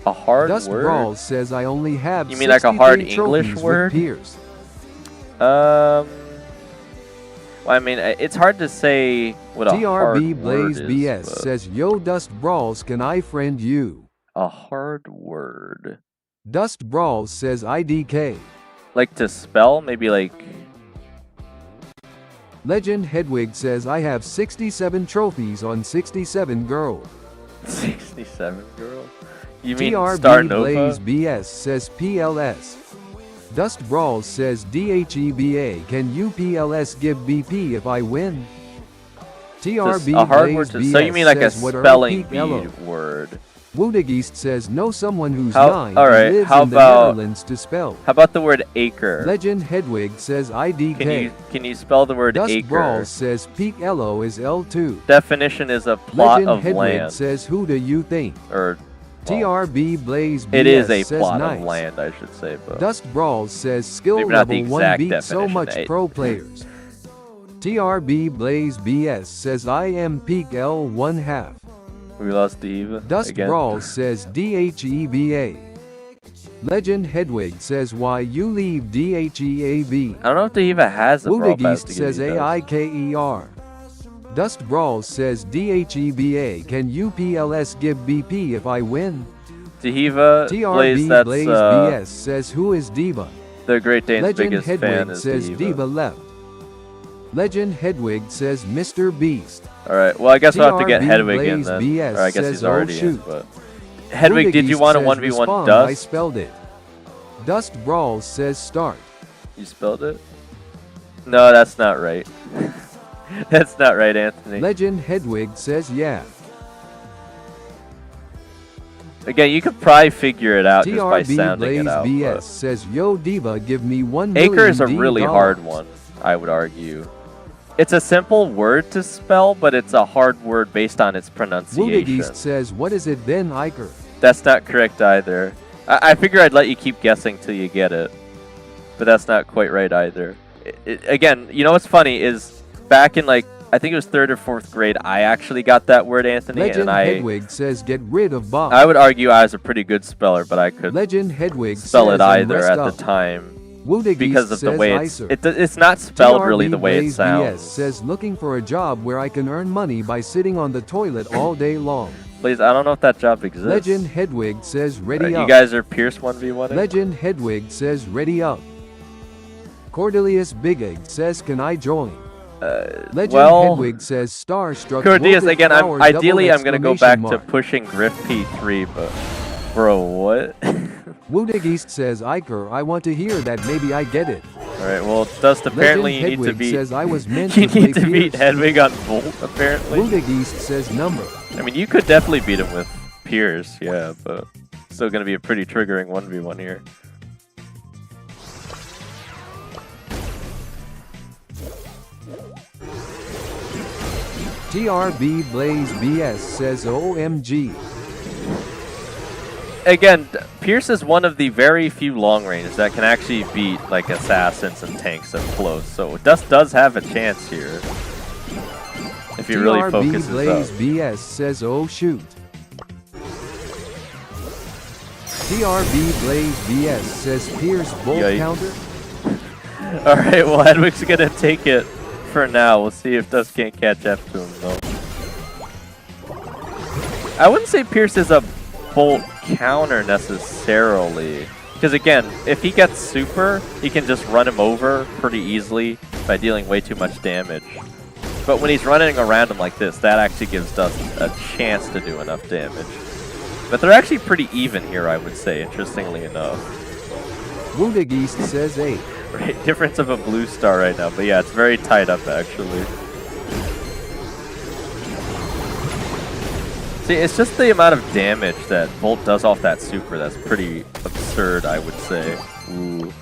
A hard Dust word? Brawl says I only have You mean like a hard 63 English trophies with word? Pierce. Well, I mean, it's hard to say what a hard TRB word Blaze is, BS but says yo Dust Brawls can I friend you? a hard word. Dust Brawls says IDK. Like to spell? Maybe like... Legend Hedwig says I have 67 trophies on 67 girl. 67 girl? You mean TRB Star Nova? Blaze BS says PLS. Dust Brawls says DHEBA can you PLS give BP if I win? Just TRB a hard Blaze word to, BS so you mean like a says what are spelling peak bee LO? word. Woodagist says know someone who's How- 9 alright, and lives how in the about- Netherlands to spell. How about the word acre? Legend Hedwig says IDK. Can you spell the word Dust acre? Brawls says peak LO is L2. Definition is a plot Legend of Hedwig land. says who do you think? Or well, TRB Blaze BS it is a says plot nice. of land, I should say. But Dust Brawls says skill Maybe not the level 1 exact beats so definition, much eh? pro players. TRB Blaze BS says I am peak L1 half. We lost D.A.S. Dust again. Brawl says DHEBA. Legend Hedwig says why you leave DHEAB. I don't know if D.A.S. has a Brawl Pass Woodageist to give says you Dust. AIKER. Dust Brawl says DHEBA. Can UPLS give BP if I win? D.A.S. Blaze, TRB that's Blaze BS says who is Diva? the Great Dane's Legend biggest Hedwig fan is says D.A.S. Diva left. Legend Hedwig says Mr. Beast. Alright, well I guess we'll have to get TRB Hedwig in Blaze then. BS Or I guess says, he's already oh, in, shoot. but... Hedwig, did you want a Woodageist 1v1 says respond, Dust? I spelled it. Dust Brawl says start. You spelled it? No, that's not right. That's not right, Anthony. Legend Hedwig says yeah. Again, you could probably figure it out just by TRB sounding Blaze it out. BS but says yo Diva give me 1 million Acre is a really $. hard one, I would argue. It's a simple word to spell, but it's a hard word based on its pronunciation. Woodageist says what is it then Iker? That's not correct either. I figure I'd let you keep guessing till you get it. But that's not quite right either. Again, you know what's funny is back in like, I think it was 3rd or 4th grade, I actually got that word, Anthony. Legend and Hedwig says get rid of Bob. I would argue I was a pretty good speller, but I could Legend Hedwig spell says it either rest at up. the time. Woodageist Because of the says way Icer. it's not spelled really TRB the way it Blaze sounds. BS says looking for a job where I can earn money by sitting on the toilet all day long. Please, I don't know if that job exists. Legend Hedwig says ready Alright, up. you guys are Pierce 1v1? Legend Hedwig says ready up. Cordelius Big Egg says can I join? Legend well, Hedwig says starstruck. Cordius, wilted again, flower, ideally I'm double going to go back exclamation to mark. pushing Griff P3, but... Bro, what? Woodageist says Iker, I want to hear that maybe I get it. Alright, well, Dust, apparently Legend you need to Hedwig beat... says I was meant you to need play to beat Pierce. Hedwig on Volt, apparently. Woodageist says number. I mean, you could definitely beat him with Pierce, yeah, but... Still going to be a pretty triggering 1v1 here. TRB Blaze BS says OMG. Again, Pierce is one of the very few long range that can actually beat like assassins and tanks up close. So Dust does have a chance here if he really focuses Blaze up. BS says oh shoot. TRB Blaze BS says Pierce bolt Yikes. counter. All right, well Hedwig's gonna take it for now. We'll see if Dust can't catch up to him though. I wouldn't say Pierce is a bolt counter necessarily, because again, if he gets super, he can just run him over pretty easily by dealing way too much damage. But when he's running around him like this, that actually gives Dust a chance to do enough damage. But they're actually pretty even here, I would say, interestingly enough. Woodageist says 8. Right, difference of a blue star right now, but yeah, it's very tied up actually. See, it's just the amount of damage that Volt does off that super that's pretty absurd, I would say. Ooh.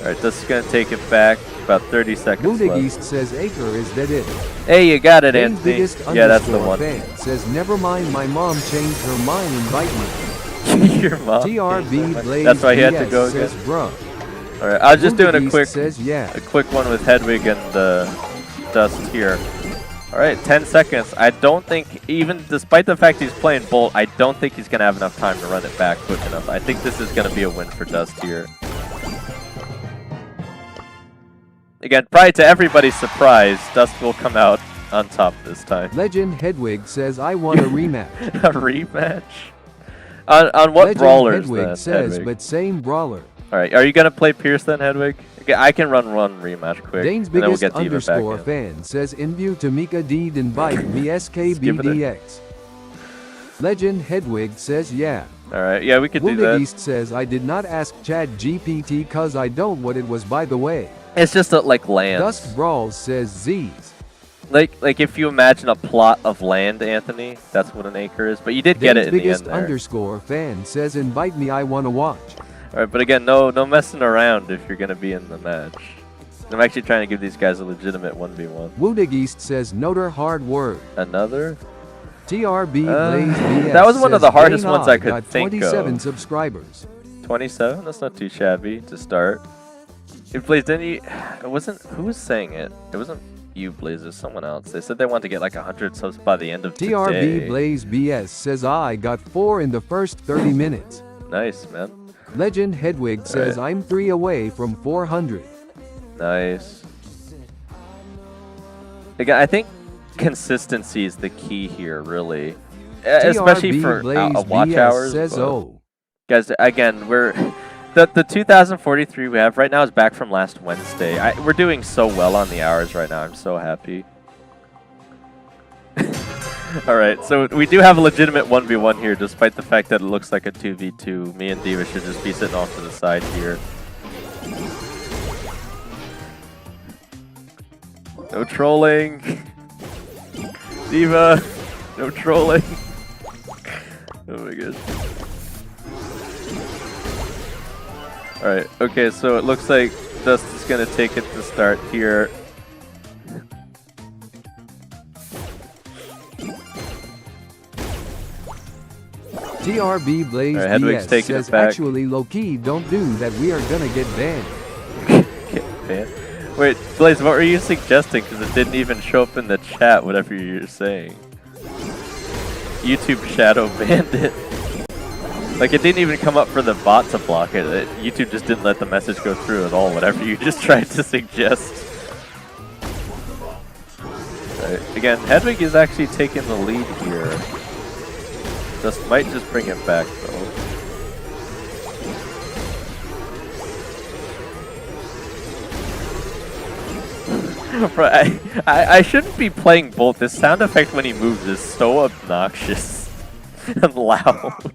Alright, this is gonna take it back. About 30 seconds Woodageist left. says Acre is that it. Hey, you got it, Dane's Anthony. biggest Yeah, that's the underscore one. fan says never mind my mom changed her mind invite me. Your mom. TRB Blaze That's why he had to BS go says again. bruh. Alright, I was just doing a Woodageist quick says yeah. one with Hedwig and Dust here. Alright, 10 seconds. I don't think, even despite the fact he's playing Bolt, I don't think he's going to have enough time to run it back quick enough. I think this is going to be a win for Dust here. Again, probably to everybody's surprise, Dust will come out on top this time. Legend Hedwig says I want a rematch. A rematch? On what Legend brawlers Hedwig then, says, Hedwig? but same brawler. Alright, are you going to play Pierce then, Hedwig? Okay, I can run one rematch quick, Dane's and then we'll biggest get Diva back underscore in. fan says in view to Mika Deed invite me SKBDX. Legend Hedwig says yeah. Alright, yeah, we could do that. Woodageist says I did not ask Chad GPT cause I don't what it was by the way. It's just like land. Dust Brawls says Z's. Like if you imagine a plot of land, Anthony, that's what an acre is. But you did get Dane's it in the biggest end there. underscore fan says invite me I wanna watch. Alright, but again, no messing around if you're gonna be in the match. I'm actually trying to give these guys a legitimate 1v1. Woodageist says noter hard word. Another? TRB Blaze BS that was one of says the hardest Dane ones I Odd could got think 27 of. subscribers. 27? That's not too shabby to start. It plays, didn't he? It wasn't, who was saying it? It wasn't you, Blazers, someone else. They said they want to get like 100 subs by the end of today. TRB Blaze BS says I got 4 in the first 30 minutes. Nice, man. Legend Hedwig says I'm 3 away from 400. Nice. Again, I think consistency is the key here, really. Especially for watch hours. Says, oh. Guys, again, we're... The 2043 we have right now is back from last Wednesday. We're doing so well on the hours right now. I'm so happy. Alright, so we do have a legitimate 1v1 here, despite the fact that it looks like a 2v2. Me and D.A.S should just be sitting off to the side here. No trolling. D.Va, no trolling. Oh my gosh. Alright, okay, so it looks like Dust is going to take it to start here. TRB Blaze BS says actually low-key don't do that, we are gonna get banned. Get banned? Wait, Blaze, what were you suggesting? Because it didn't even show up in the chat, whatever you're saying. YouTube shadow banned it. Like, it didn't even come up for the bot to block it. YouTube just didn't let the message go through at all, whatever you just tried to suggest. Right. Again, Hedwig is actually taking the lead here. This might just bring it back, though. I shouldn't be playing Bolt. This sound effect when he moves is so obnoxious and loud.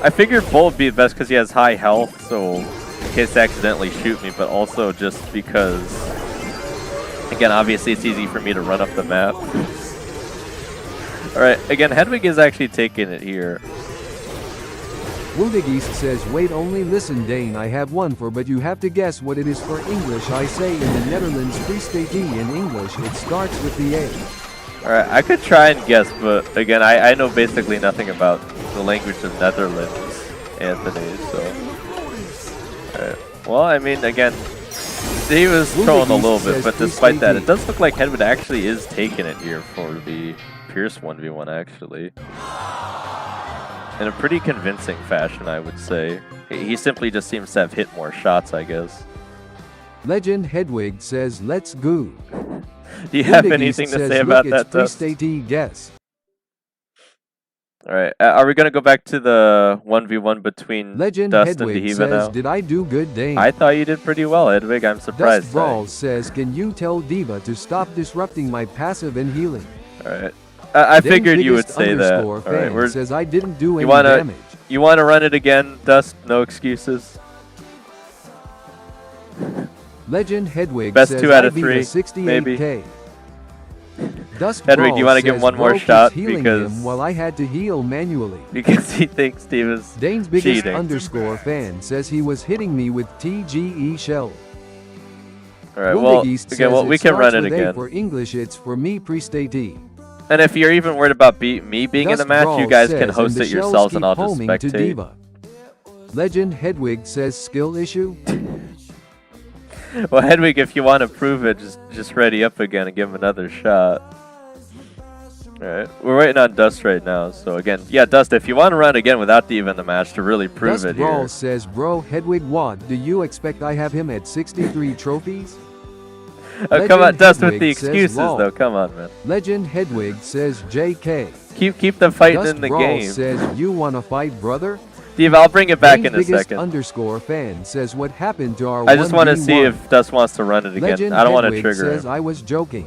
I figured Bolt would be the best because he has high health, so in case they accidentally shoot me, but also just because, again, obviously it's easy for me to run up the map. Alright, again, Hedwig is actually taking it here. Woodigeist says, wait, only listen, Dane, I have one for, but you have to guess what it is for English. I say in the Netherlands, Priestate in English, it starts with the A. Alright, I could try and guess, but again, I know basically nothing about the language of Netherlands, Anthony, so... Alright, well, I mean, again, he was trolling a little bit, but despite that, it does look like Hedwig actually is taking it here for the Pierce 1v1, actually. In a pretty convincing fashion, I would say. He simply just seems to have hit more shots, I guess. Legend Hedwig says, let's go. Do you have anything to say about that, Dust? Guess. Alright, are we going to go back to the 1v1 between Legend Dust Hedwig and says, now? did I do good, Dane? I thought you did pretty well, Hedwig. I'm surprised. Dust Brawl says, can you tell D.Va to stop disrupting my passive and healing? Alright. I figured you would say that. Alright, says I didn't do any damage. You want to run it again, Dust? No excuses. Legend Hedwig Best says 2 out of 3, 68K. maybe. Dust Hedwig, do you want to give him one more shot? Because while I had to heal manually. Because he thinks Steve is Dane's biggest cheating. _fan says he was hitting me with TGE shell. Alright, well, again, we can run it again. For English, it's for me, Priestate. And if you're even worried about me being in the match, you guys can host it yourselves and I'll just spectate. Legend Hedwig says skill issue. Well, Hedwig, if you want to prove it, just ready up again and give him another shot. Alright, we're waiting on Dust right now. So again, yeah, Dust, if you want to run again without D.Va in the match to really prove Dust it Brawl here. says, bro, Hedwig, what do you expect I have him at 63 trophies? Oh, come on, Dust, with the excuses, though. Come on, man. Legend Hedwig says, JK. Keep the fighting Dust in the Brawl game. says, you want to fight, brother? D.Va, I'll bring it back Dane's in a second. _fan says, what happened to our I just want to see if Dust wants to run it again. Legend I don't want to Hedwig trigger says, him. I was joking.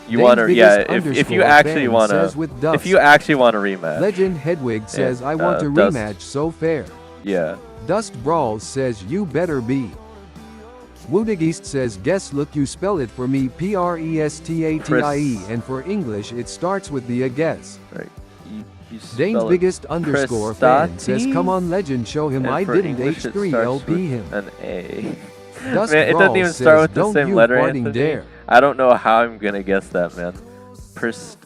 You want to, yeah, if you actually fan want says to, with Dust. if you actually want to rematch. Legend Hedwig says, I want to Dust. rematch so fair. Yeah. Dust Brawl says, you better be. Woodigeist says, guess look you spell it for me, P-R-E-S-T-A-T-I-E, and for English it starts with the guess. Right. Dane's biggest _fan says, come on Legend, show him I didn't H3LP him. An A. Dust Man, it doesn't even start with the same letter, Anthony. Dare. I don't know how I'm going to guess that, man.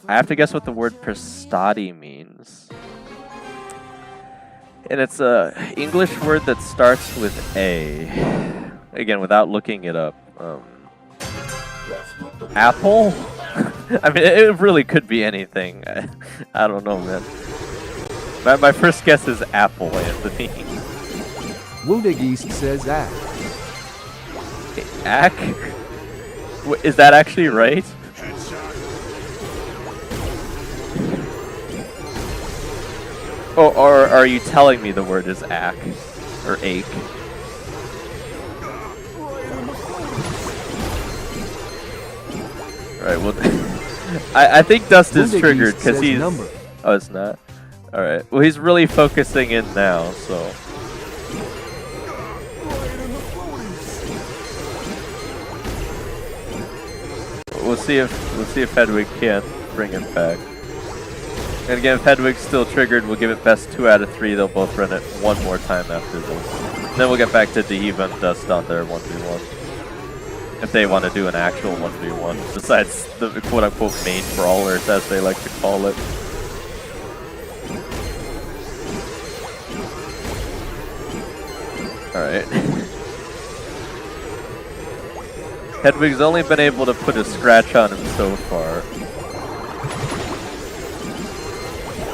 I have to guess what the word prestati means. And it's a English word that starts with A. again, without looking it up. Apple? I mean, it really could be anything. I don't know, man. My first guess is Apple, Anthony. Woodigeist says ack. Ack? Is that actually right? Or are you telling me the word is ack? Or ache? Alright, well... I think Dust is triggered because he's... Number. Oh, it's not? Alright. Well, he's really focusing in now, so... We'll see if Hedwig can't bring it back. And again, if Hedwig's still triggered, we'll give it best 2 out of 3. They'll both run it one more time after this. And then we'll get back to D.A.I.D.A and Dust on their 1v1. If they want to do an actual 1v1, besides the quote-unquote main brawlers, as they like to call it. Alright. Hedwig's only been able to put a scratch on him so far.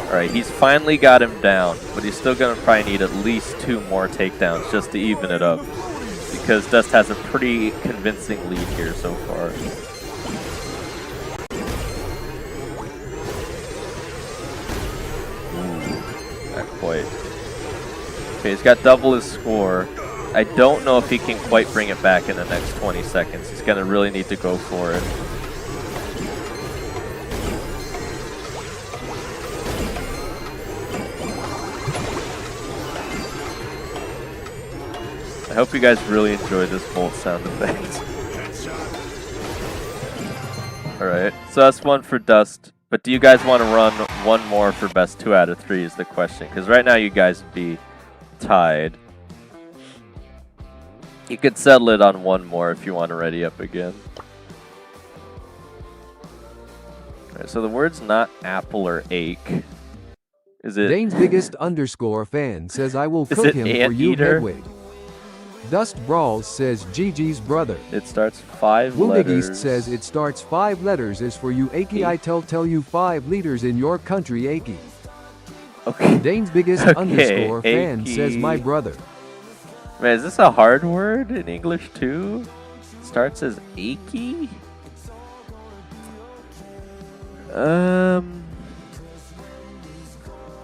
Alright, he's finally got him down, but he's still going to probably need at least 2 more takedowns just to even it up. Because Dust has a pretty convincing lead here so far. Ooh, not quite. Okay, he's got double his score. I don't know if he can quite bring it back in the next 20 seconds. He's going to really need to go for it. I hope you guys really enjoy this bolt sound effect. Alright, so that's 1 for Dust. But do you guys want to run 1 more for best 2 out of 3 is the question. Because right now you guys would be tied. You could settle it on 1 more if you want to ready up again. Alright, so the word's not apple or ache. Is it? Dane's biggest underscore fan says I will cook him for you, Hedwig. Dust Brawls says GG's brother. It starts 5 letters. Woodigeist says it starts 5 letters is for you Aki. I tell you 5 liters in your country Aki. Okay. Dane's biggest underscore fan says my brother. Man, is this a hard word in English too? It starts as achy?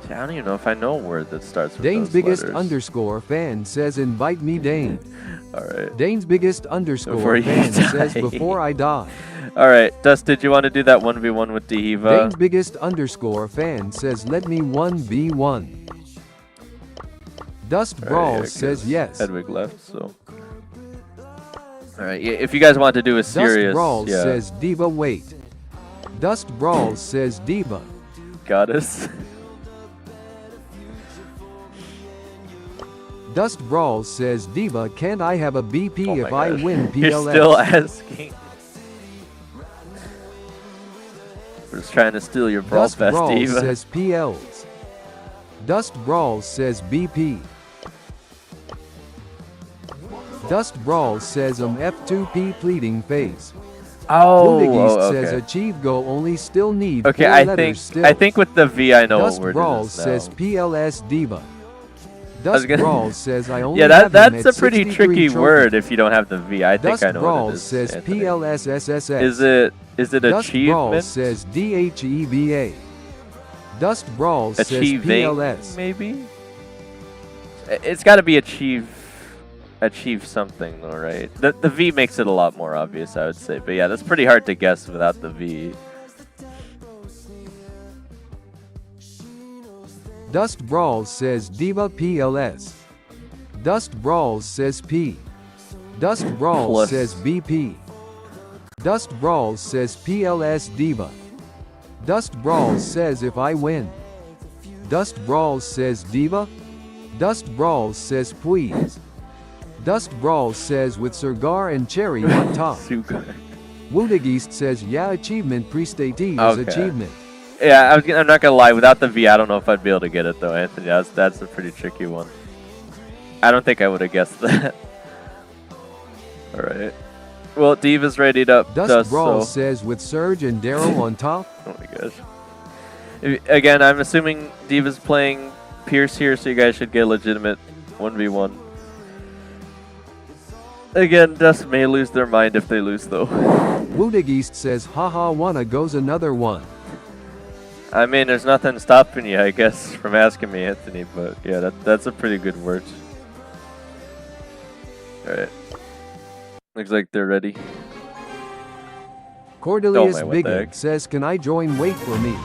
I don't even know if I know a word that starts with Dane's those biggest letters. Underscore fan says invite me Dane. Alright. Dane's biggest underscore Before fan die. says before I die. Alright, Dust, did you want to do that 1v1 with D.A.I.D.A? Dane's biggest underscore fan says let me 1v1. Dust Brawls says yes. Hedwig left, so... Alright, yeah, if you guys want to do a serious... Dust Brawls yeah. says Diva wait. Dust Brawls says Diva. Goddess. Dust Brawls says Diva can't I have a BP if I win PLS? You're still asking. We're just trying to steal your Brawl Dust Fest, Brawls Diva. says PLs. Dust Brawls says BP. Dust Brawls says F2P pleading phase. Oh, Woodigeist okay. says achieve go only still need Okay, 4 I letters still. think with the V I know Dust what word Brawls it is says now. PLS Diva. Dust Brawls says I only Yeah, have him that's at a pretty 63 tricky trophies. word if you don't have the V. I think Dust I know Brawls what it is. says Anthony. PLSSSS. Is it Dust achievement? Brawls says DHEVA. Dust Brawls Achieving, says PLS. maybe? It's got to be achieve something though, right? The V makes it a lot more obvious, I would say. But yeah, that's pretty hard to guess without the V. Dust Brawls says Diva PLS. Dust Brawls says P. Dust Brawls Plus. says BP. Dust Brawls says PLS Diva. Dust Brawls says if I win. Dust Brawls says Diva. Dust Brawls says please. Dust Brawls says with Surgar and Cherry on top. Woodigeist says yeah achievement pre-state is Okay. achievement. Yeah, I'm not gonna lie. Without the V, I don't know if I'd be able to get it though, Anthony. That's a pretty tricky one. I don't think I would have guessed that. Alright. Well, Diva's ready to Dust Brawl so. says with Surge and Daryl on top. Oh my gosh. Again, I'm assuming Diva's playing Pierce here, so you guys should get a legitimate 1v1. Again, Dust may lose their mind if they lose, though. Woodig says, haha, wanna goes another one. I mean, there's nothing stopping you, I guess, from asking me, Anthony, but yeah, that's a pretty good word. Alright. Looks like they're ready. Cordelius what Big the Egg heck? says, can I join Wait For Me?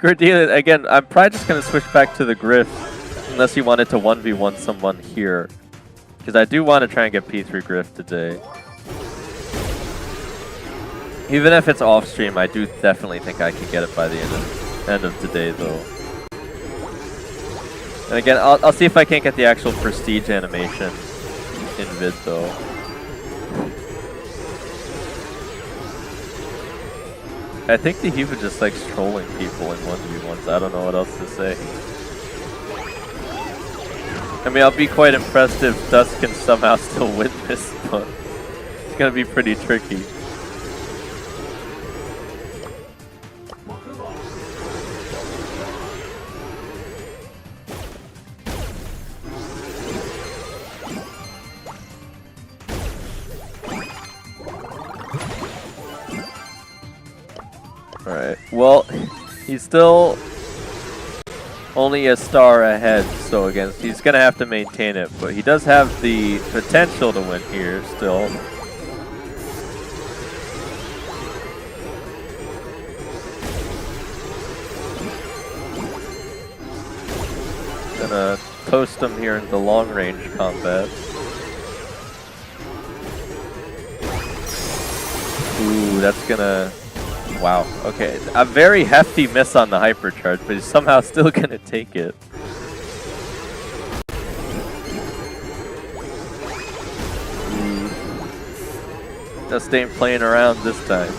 Cordelia, again, I'm probably just going to switch back to the Griff, unless you wanted to 1v1 someone here. Because I do want to try and get P3 Griff today. Even if it's off stream, I do definitely think I can get it by the end of today, though. And again, I'll see if I can't get the actual prestige animation in vid, though. I think the Hiva just likes trolling people in 1v1s. I don't know what else to say. I mean, I'll be quite impressed if Dust can somehow still win this, but it's gonna be pretty tricky. Alright, well, he's still only a star ahead, so again, he's going to have to maintain it, but he does have the potential to win here still. Gonna toast him here in the long range combat. Ooh, that's gonna... Wow, okay. A very hefty miss on the hypercharge, but he's somehow still gonna take it. Just ain't playing around this time.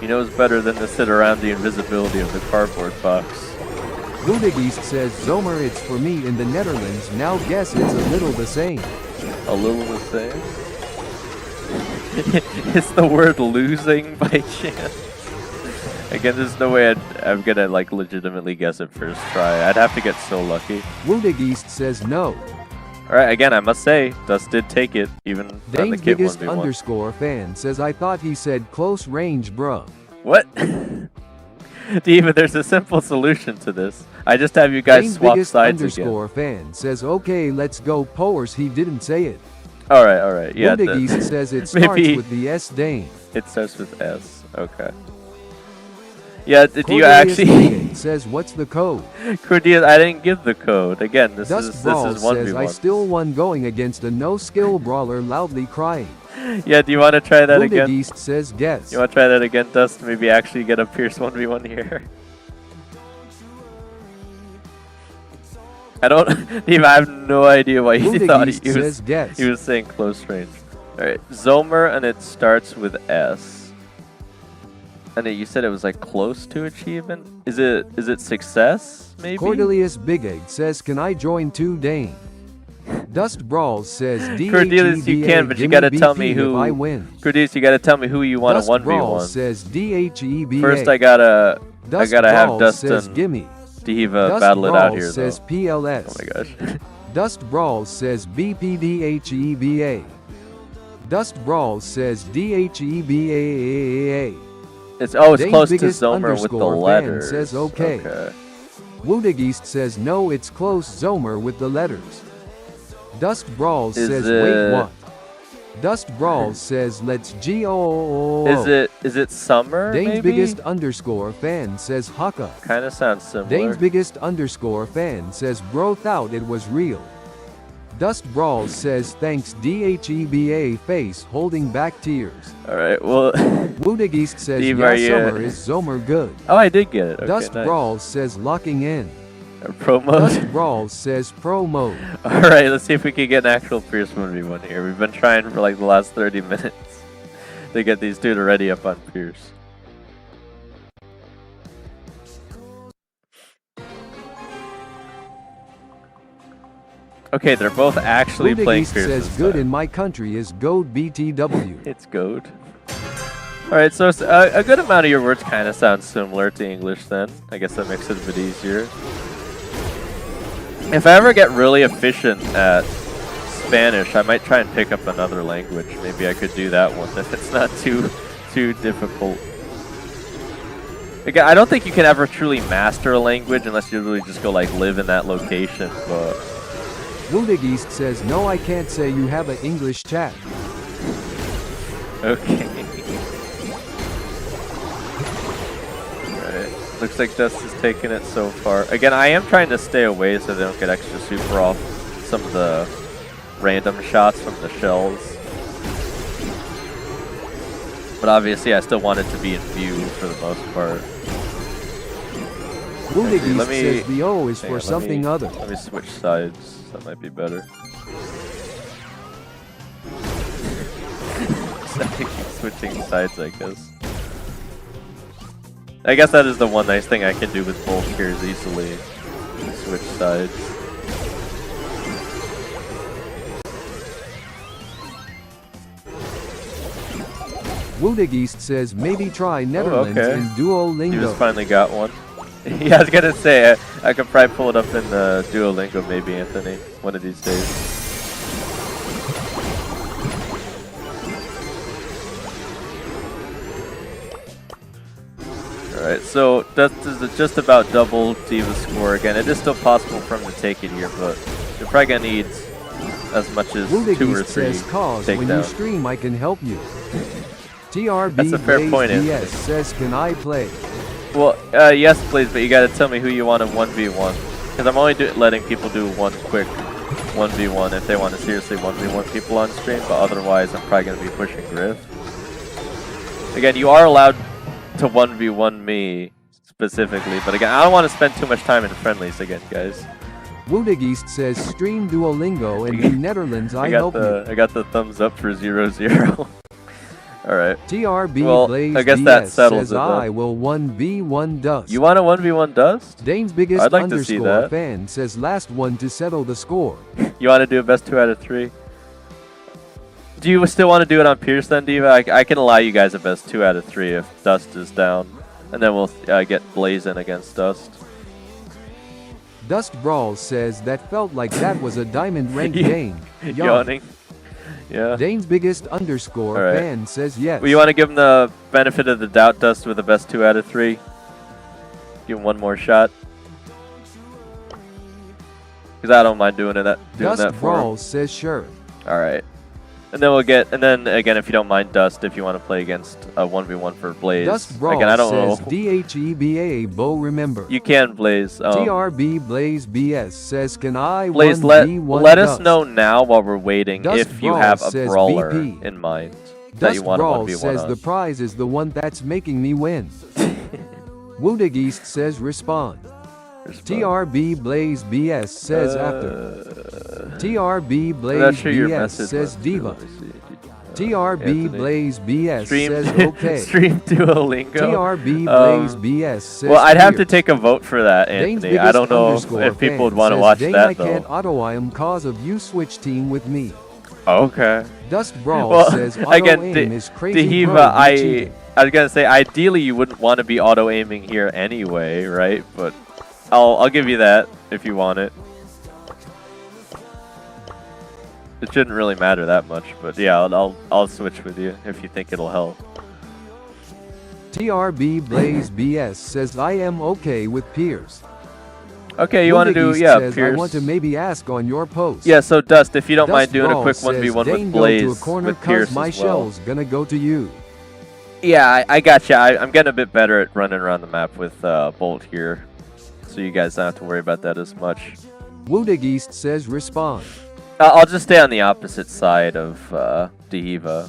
He knows better than to sit around the invisibility of the cardboard box. Woodig says, Zomer, it's for me in the Netherlands. Now guess it's a little the same. A little the same? It's the word losing by chance. Again, there's no way I'm gonna like legitimately guess it first try. I'd have to get so lucky. Woodig says no. Alright, again, I must say, Dust did take it, even on the Dane's kit biggest 1v1. underscore fan says, I thought he said close range, bruh. What? Diva, there's a simple solution to this. I just have you guys Dane's swap biggest sides underscore fan says, okay, let's go Powers. He didn't say it. Alright, yeah. Woodig says it starts Maybe with the S, Dane. it starts with S, okay. Yeah, do you Cornelius actually... Big says, what's the code? Cordelia, I didn't give the code. Again, this Dust is Brawl 1v1. says, I still won going against a no-skill brawler loudly crying. Yeah, do you want to try that again? Woodig says, guess. You want to try that again, Dust? Maybe actually get a Pierce 1v1 here. I don't... Diva, I have no idea why he Woodig thought says, guess. he was saying close range. Alright, Zomer, and it starts with S. And you said it was like close to achievement? Is it success, maybe? Cordelius Big Egg says, can I join too, Dane? Dust Brawls says, Cordelius, you can, but you gotta tell me who. I win. Cordelius, you gotta tell me who you want Dust to 1v1. Brawls says, DHEBA. First, I gotta Dust have Brawls Dust says, and gimme. Diva Dust battle it out Brawls here, says, though. PLS. Oh my gosh. Dust Brawls says, BPDHEBA. Dust Brawls says, DHEBA. It's Dane's close to biggest Zomer with the underscore fan letters. says okay. Woodig says no, it's close Zomer with the letters. Dust Brawls says wait what? Dust Brawls says let's go. Is it summer? Dane's maybe? biggest underscore fan says Haka. Kind of sounds similar. Dane's biggest underscore fan says bro thought it was real. Dust Brawls says thanks DHEBA face holding back tears. Alright, well... Woodig says Steve, yeah, you- summer is Zomer good. Oh, I did get it. Okay, Dust nice. Brawls says locking in. Pro mode? Dust Brawls says pro mode. Alright, let's see if we can get an actual Pierce 1v1 here. We've been trying for like the last 30 minutes to get these two to ready up on Pierce. Okay, they're both actually playing Buddhist Pierce says this good time. in my country is goat BTW. It's goat. Alright, so a good amount of your words kind of sound similar to English then. I guess that makes it a bit easier. If I ever get really efficient at Spanish, I might try and pick up another language. Maybe I could do that one if it's not too difficult. Again, I don't think you can ever truly master a language unless you really just go like live in that location, but... Buddhist says no, I can't say you have an English chat. Okay. Alright. Looks like Dust is taking it so far. Again, I am trying to stay away so they don't get extra super off some of the random shots from the shells. But obviously I still want it to be in view for the most part. Buddhist says the O is for something other. Let me switch sides. That might be better. Switching sides, I guess. I guess that is the one nice thing I can do with both here is easily switch sides. Buddhist says maybe try Netherlands okay. in Duolingo. You just finally got one. Yeah, I was gonna say I could probably pull it up in Duolingo, maybe, Anthony, one of these days. Alright, so Dust is just about double D.Va score again. It is still possible for him to take it here, but you're probably gonna need as much as 2 or 3 says, "Cause when you stream, I can help you." TRB That's a fair point, BS says, "Can I play?" Well, yes, please, but you gotta tell me who you want in 1v1. Because I'm only letting people do one quick 1v1 if they want to seriously 1v1 people on stream, but otherwise I'm probably gonna be pushing Griff. Again, you are allowed to 1v1 me specifically, but again, I don't want to spend too much time in friendlies again, guys. Buddhist says, "Stream Duolingo and in Netherlands, I help you." I got the thumbs up for 0-0. Alright. TRB well, Blaze I guess DS that settles says, it. "I will 1v1 Dust." You want a 1v1 Dust? Dane's biggest I'd like to see that. fan says, "Last one to settle the score." You want to do a best 2 out of 3? Do you still want to do it on Pierce then, D.Va? I can allow you guys a best 2 out of 3 if Dust is down. And then we'll get Blaze in against Dust. Dust Brawl says, "That felt like that was a diamond ranked Dane." Yawning. Yeah. Dane's biggest fan says yes. Well, you want to give him the benefit of the doubt, Dust, with the best 2 out of 3? Give him one more shot. Because I don't mind doing that Dust for Brawl him. says sure. Alright. And then and then again, if you don't mind Dust, if you want to play against a 1v1 for Blaze. Dust Brawl again, I don't says know. DHEBA Bo remember. You can Blaze. TRB Blaze BS says, "Can I Blaze, 1v1 let Dust?" us know now while we're waiting Dust if you Brawl have a says brawler VP. in mind that Dust you want to Brawl 1v1 says on. the prize is the one that's making me win. Woodagist says respond. TRB Blaze BS says after. TRB Blaze BS says Diva. TRB Blaze BS says okay. Stream Duolingo. TRB Blaze BS says well, I'd have to fierce. take a vote for that, Anthony. I don't know if people would want to watch Dane, that, I though. can't auto-aim cause of you switch team with me. Okay. Dust Brawl Well, says again, auto-aim is crazy D.Va, bro, you I cheated. was going to say, ideally you wouldn't want to be auto-aiming here anyway, right? But I'll give you that if you want it. It shouldn't really matter that much, but yeah, I'll switch with you if you think it'll help. TRB Blaze BS says I am okay with Pierce. Okay, you want to do says, Pierce. I want to maybe ask on your post. Yeah, so Dust, if you don't Dust mind doing Brawl a quick says, 1v1 Dane with Blaze go to a corner with Pierce my as well. shell's gonna go to you. Yeah, I gotcha. I'm getting a bit better at running around the map with Bolt here, so you guys don't have to worry about that as much. Woodagist says respond. I'll just stay on the opposite side of D.Va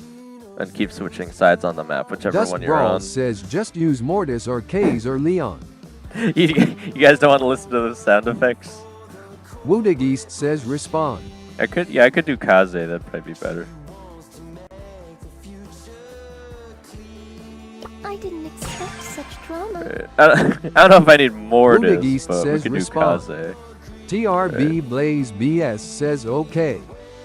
and keep switching sides on the map, whichever Dust one you're Brawl on. says just use Mortis or Kaze or Leon. you guys don't want to listen to the sound effects? Woodagist says respond. I could do Kaze, that'd probably be better. I didn't expect such drama. I don't know if I need Mortis, Woodagist but we says could respond. do Kaze. TRB Blaze BS says okay.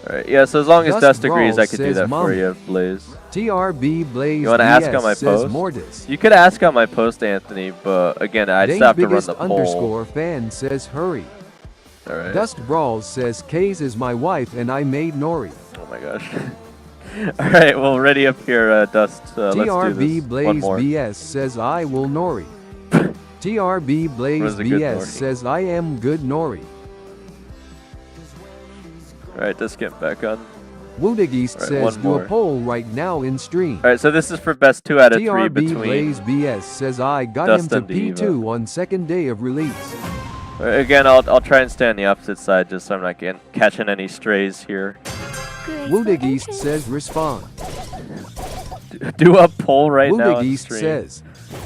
Alright, yeah, so as long as Dust Dust agrees, Brawl I could do says that for Mom. you, Blaze. TRB Blaze You want to BS ask on my says post? Mortis. You could ask on my post, Anthony, but again, I'd Dane's still have to run biggest the poll. underscore fan says hurry. Alright. Dust Brawls says Kaze is my wife and I made Nori. Oh my gosh. Alright, well, ready up here, Dust. Let's do TRB this. One Blaze more. BS says I will Nori. TRB Blaze Was a good BS Nori. says I am good Nori. Alright, let's get back on. Woodageist Alright, says one do a more. poll right now in stream. Alright, so this is for best 2 out of 3 TRB between. Blaze BS says I got Dust him to and P2 on second day of release. Again, I'll try and stay on the opposite side just so I'm not catching any strays here. Woodageist says respond. Do a poll right now on Woodageist stream. says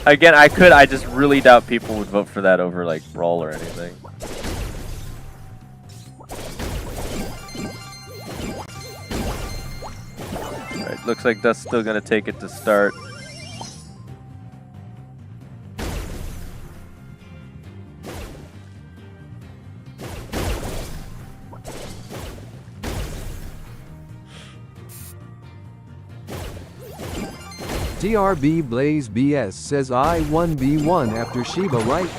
Again, I just really doubt people would vote for that over like Brawl or anything. Alright, looks like Dust's still gonna take it to start. TRB Blaze BS says I 1v1 after Shiba, right?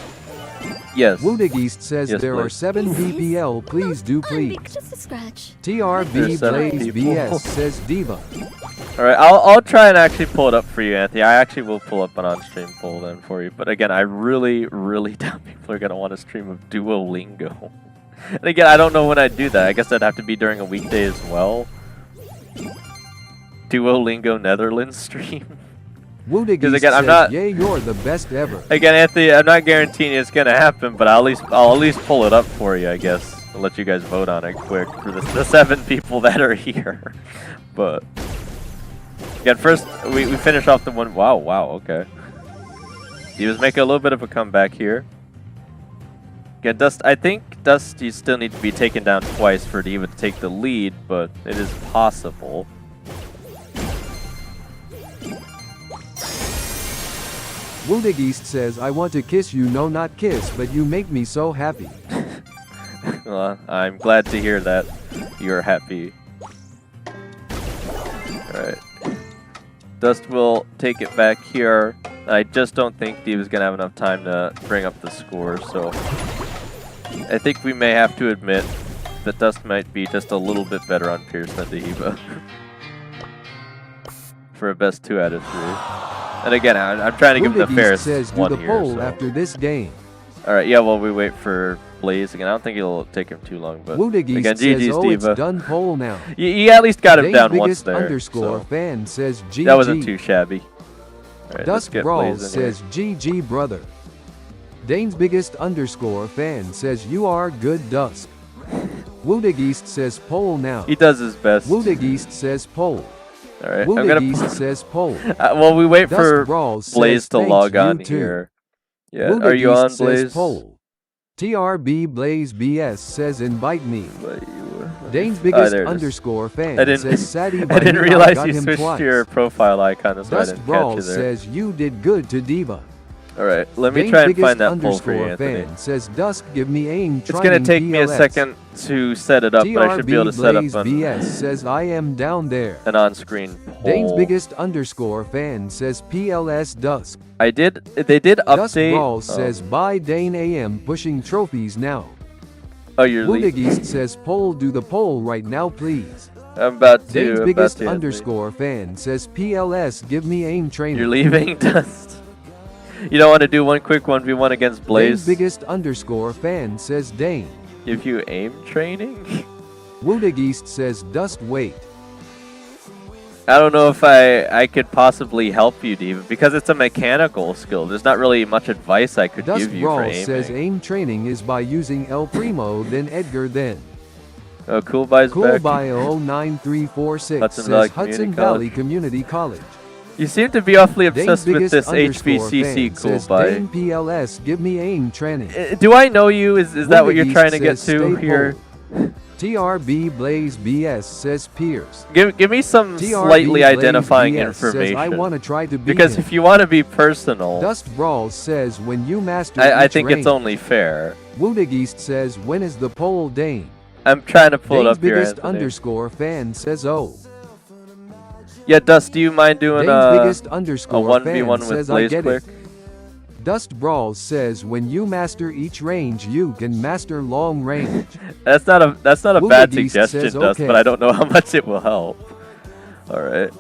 Yes. Woodageist says Yes, there are please. 7 PPL, please do please. Just a scratch. TRB There's 7 Blaze people. BS says Diva. Alright, I'll try and actually pull it up for you, Anthony. I actually will pull up an on-stream poll then for you. But again, I really doubt people are going to want to stream of Duolingo. And again, I don't know when I'd do that. I guess that'd have to be during a weekday as well. Duolingo Netherlands stream. Woodageist again, I'm says, not- yay, you're the best ever. Again, Anthony, I'm not guaranteeing it's going to happen, but I'll at least pull it up for you, I guess. I'll let you guys vote on it quick for the 7 people that are here. But again, first we finish off the one. Wow, okay. He was making a little bit of a comeback here. Again, I think Dust, you still need to be taken down twice for Diva to take the lead, but it is possible. Woodageist says I want to kiss you, no not kiss, but you make me so happy. Well, I'm glad to hear that you're happy. Alright. Dust will take it back here. I just don't think Diva's going to have enough time to bring up the score, so I think we may have to admit that Dust might be just a little bit better on Pierce than Diva. For a best 2 out of 3. And again, I'm trying to give him the Woodageist fairest says do one the here. poll So. after this game. Alright, yeah, well, we wait for Blaze again. I don't think it'll take him too long, but Woodageist again, says GG's oh Diva. it's done poll now. You at least got him Dane's down once biggest there. underscore So fan says GG. that wasn't too shabby. Alright, let's Dust get Brawls Blaze in here. says GG brother. Dane's biggest underscore fan says you are good Dusk. Woodageist says poll now. He does his best. Woodageist says poll. Alright, I'm gonna. Woodageist says poll. Well, we wait Dust for Brawls Blaze says to thanks, log on you too. here. Yeah, are you Woodageist on, says Blaze? poll. TRB Blaze BS says invite me. But you- Dane's biggest there it is. underscore fan I didn't. says Sadie I didn't Bahia realize got you him switched twice. your profile icon, so I Dust didn't catch you Brawls there. says you did good to Diva. Alright, let me Dane's try and biggest find that poll for you, underscore Anthony. fan says Dusk give me aim It's gonna take me a PLS. second to set it up, but I should be able to set up Blaze an BS says I am down there. on-screen poll. Dane's biggest underscore fan says PLS Dusk. They did Dust update. Brawl says bye Dane AM pushing trophies now. Oh, you're leaving. Woodageist says poll do the poll right now please. I'm about to. Dane's I'm biggest about to, Anthony. underscore fan says PLS give me aim training. You're leaving, Dust. You don't want to do one quick 1v1 against Dane's Blaze? biggest underscore fan says Dane. Give you aim training? Woodageist says Dust wait. I don't know if I could possibly help you, Diva, because it's a mechanical skill. There's not really much advice I could Dust give you for Brawl aiming. says aim training is by using El Primo then Edgar then. Oh, Cool Buy's Cool back. by 09346 Hudson says Valley Hudson Community Valley College. Community College. You seem to be awfully Dane's obsessed with biggest this underscore HBCC fan Cool says Buy. Dane PLS give me aim training. Do I know you? Is that what you're Woodageist trying to get says to stay here? bold. TRB Blaze BS says Pierce. Give me some TRB slightly Blaze identifying BS says information. I want to try to beat because him. if you want to be personal, Dust Brawl says when you master I each think range. it's only fair. Woodageist says when is the poll Dane? I'm trying to pull it Dane's up here, biggest Anthony. underscore fan says oh. Yeah, Dust, do you mind doing Dane's biggest a underscore 1v1 fan with says I Blaze get quick? it. Dust Brawl says when you master each range you can master long range. That's not a bad Woodageist suggestion, says Dust, okay. but I don't know how much it will help. Alright.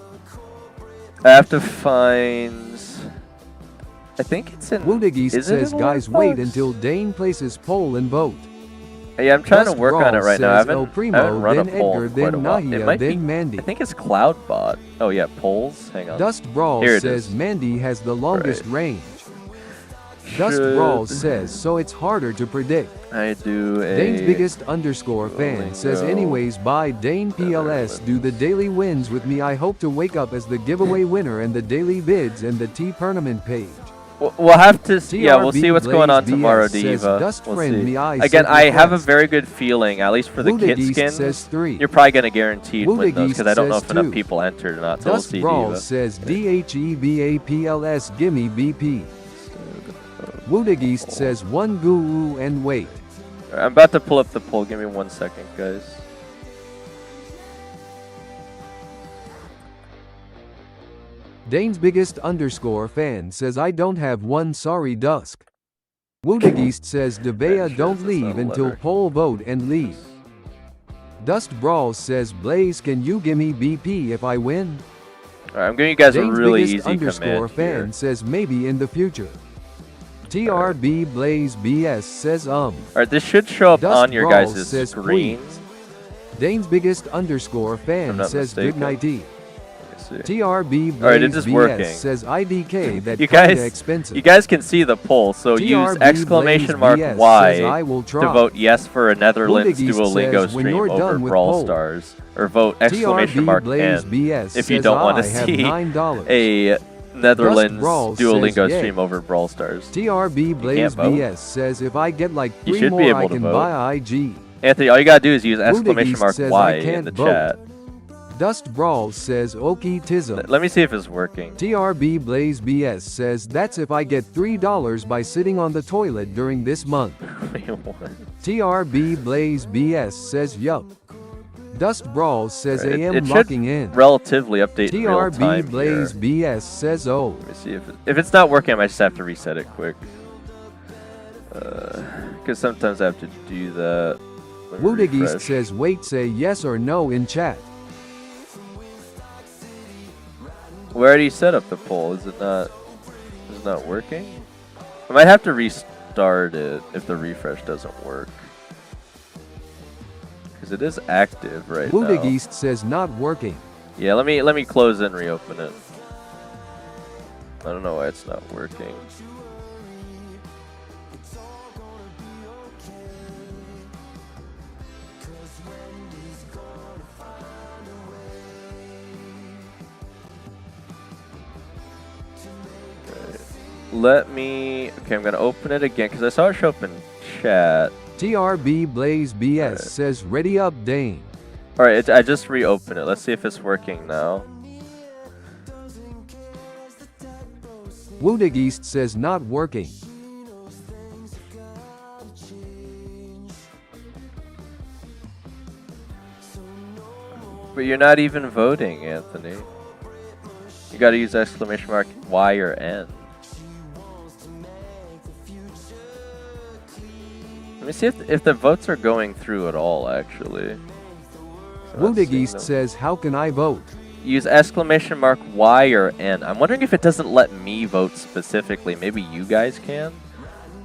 I have to find... I think it's in... Woodageist is it says in guys Warbucks? wait until Dane places poll and vote. Yeah, I'm trying Dust to work on it Brawl right now. I says haven't, El Primo, I haven't run then a poll Edgar, in quite then a while. It Nahia, might then be, Mandy. I think it's Cloudbot. Oh yeah, polls. Hang on. Dust Brawl Here it says is. Mandy has the longest Right. range. Dust Should- Brawl says so it's harder to predict. I do a... Dane's biggest underscore fan says Duolingo. anyways bye Dane PLS do the daily wins with me. I hope to wake up as the giveaway winner and the daily vids and the T tournament page. We'll have to... yeah, we'll TRB see what's going on Blaze tomorrow, BS says, Diva. Dust We'll friend see. me, I Again, said I have a request. very good feeling, at least for the kit Woodageist skins, says 3. you're probably going to guaranteed win those, because I don't know Woodageist if enough says people entered or not, so we'll Dust see, Brawl Diva. says DHEVAPLS gimme BP. Woodageist says 1 guru and wait. I'm about to pull up the poll. Give me 1 second, guys. Dane's biggest underscore fan says I don't have one sorry Dusk. Woodageist says Devea don't That's leave not a until letter. poll vote and leave. Dust Brawl says Blaze can you gimme BP if I win? Alright, I'm giving you guys Dane's a really biggest easy underscore command fan here. says maybe in the future. TRB Blaze BS says Alright, this should show up Dust on your Brawl guys' says screen. please. Dane's biggest underscore I'm fan not says mistaken. good nighty. Let me see. TRB Blaze Alright, it is BS working. says IDK that You kinda guys, expensive. you guys can see the poll, so use TRB exclamation Blaze mark BS Y says I will to try. vote yes for a Netherlands Woodageist Duolingo says when stream you're over done with Brawl poll. Stars, or vote exclamation TRB mark Blaze N BS if you says don't want I to have see $9. a Netherlands Brawl Duolingo says yay. stream over Brawl Stars. TRB Blaze vote. BS says if I get like You 3 should be more able I to can vote. buy IG. Anthony, all you gotta do is use exclamation Woodageist mark says Y I in can't the vote. chat. Dust Brawl says Okie Tism. Let me see if it's working. TRB Blaze BS says that's if I get $3 by sitting on the toilet during this month. Wait, what? TRB Blaze BS says yup. Dust Brawl says It AM should locking in. relatively update in real time TRB Blaze here. BS says oh. Let me see if it's not working. I might just have to reset it quick. Because sometimes I have to do that. Let me Woodageist refresh. says wait say yes or no in chat. We already set up the poll. Is it not working? I might have to restart it if the refresh doesn't work. Because it is active right now. Woodageist says not working. Yeah, let me close it and reopen it. I don't know why it's not working. Let me... Okay, I'm going to open it again because I saw it show up in chat. TRB Blaze BS Alright. says ready up Dane. Alright, I just reopened it. Let's see if it's working now. Woodageist says not working. But you're not even voting, Anthony. You gotta use exclamation mark Y or N. Let me see if the votes are going through at all, actually. I'm not seeing Woodageist them. says how can I vote? Use exclamation mark Y or N. I'm wondering if it doesn't let me vote specifically. Maybe you guys can?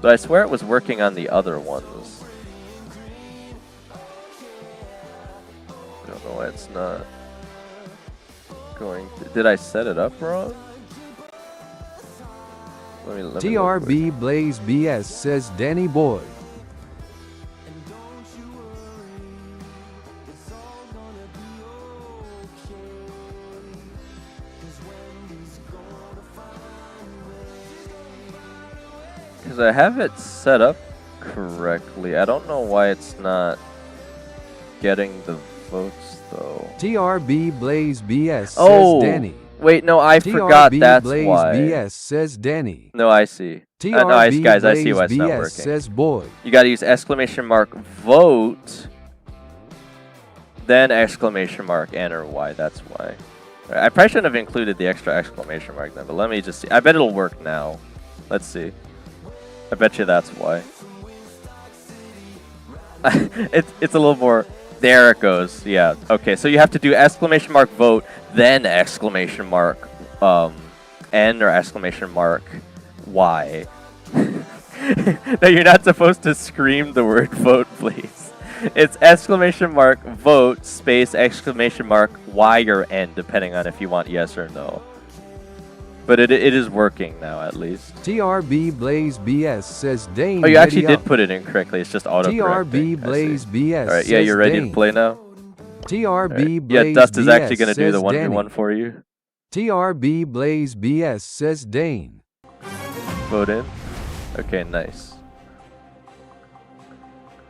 But I swear it was working on the other ones. I don't know why it's not going to... Did I set it up wrong? Let me look quick. TRB Blaze BS says Danny Boy. Because I have it set up correctly. I don't know why it's not getting the votes though. TRB Blaze BS says Oh, Danny. wait, no, I forgot. That's Blaze why. BS says Danny. No, I see. TRB no, guys, I see why it's Blaze not BS working. says boy. You got to use exclamation mark vote, then exclamation mark enter Y. That's why. I probably shouldn't have included the extra exclamation mark then, but let me just see. I bet it'll work now. Let's see. I bet you that's why. it's a little more. There it goes. Yeah. Okay. So you have to do exclamation mark vote, then exclamation mark N or exclamation mark Y. No, you're not supposed to scream the word vote, please. It's exclamation mark vote space exclamation mark Y or N, depending on if you want yes or no. But it is working now, at least. TRB Blaze BS says Dane. Oh, you actually did put it in correctly. It's just auto-correcting. TRB Blaze BS. All right, yeah, you're ready to play now? TRB right. Blaze Yeah, Dust is actually going to do the 1v1 Danny. for you. TRB Blaze BS says Dane. Vote in. Okay, nice.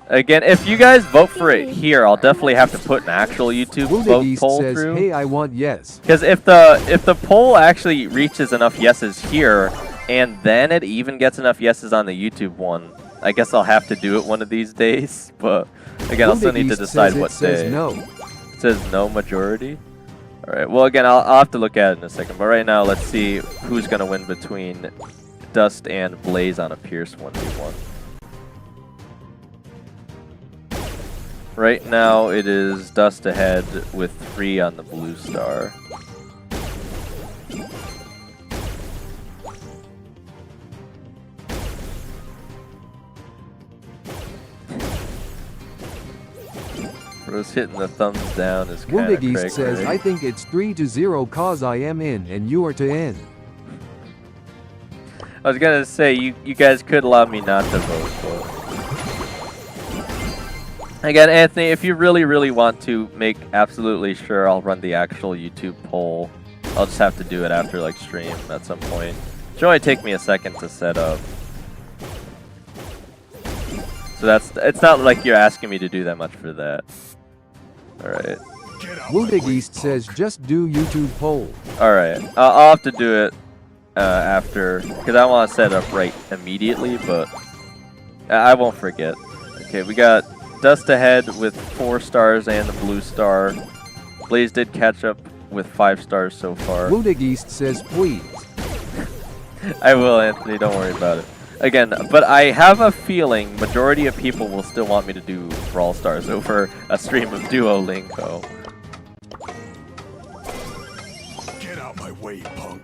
Again, if you guys vote for it here, I'll definitely have to put an actual YouTube vote poll says, through. Hey, I want yes. Because if the poll actually reaches enough yeses here, and then it even gets enough yeses on the YouTube one, I guess I'll have to do it one of these days. But again, I'll still need to decide what day. No. It says no majority. All right. Well, again, I'll have to look at it in a second. But right now, let's see who's gonna win between Dust and Blaze on a Pierce 1v1. Right now, it is Dust ahead with 3 on the blue star. Rose hitting the thumbs down is kind of Wounded says, I think it's 3-0 cause I am in and you are to end. I was gonna say, you guys could allow me not to vote, but... Again, Anthony, if you really want to make absolutely sure I'll run the actual YouTube poll, I'll just have to do it after like stream at some point. It should only take me a second to set up. So it's not like you're asking me to do that much for that. Alright. Wounded says, just do YouTube poll. Alright, I'll have to do it after, because I want to set it up right immediately, but I won't forget. Okay, we got Dust ahead with 4 stars and the blue star. Blaze did catch up with 5 stars so far. Wounded says, please. I will, Anthony, don't worry about it. Again, but I have a feeling majority of people will still want me to do Brawl Stars over a stream of Duolingo. Get out my way, punk.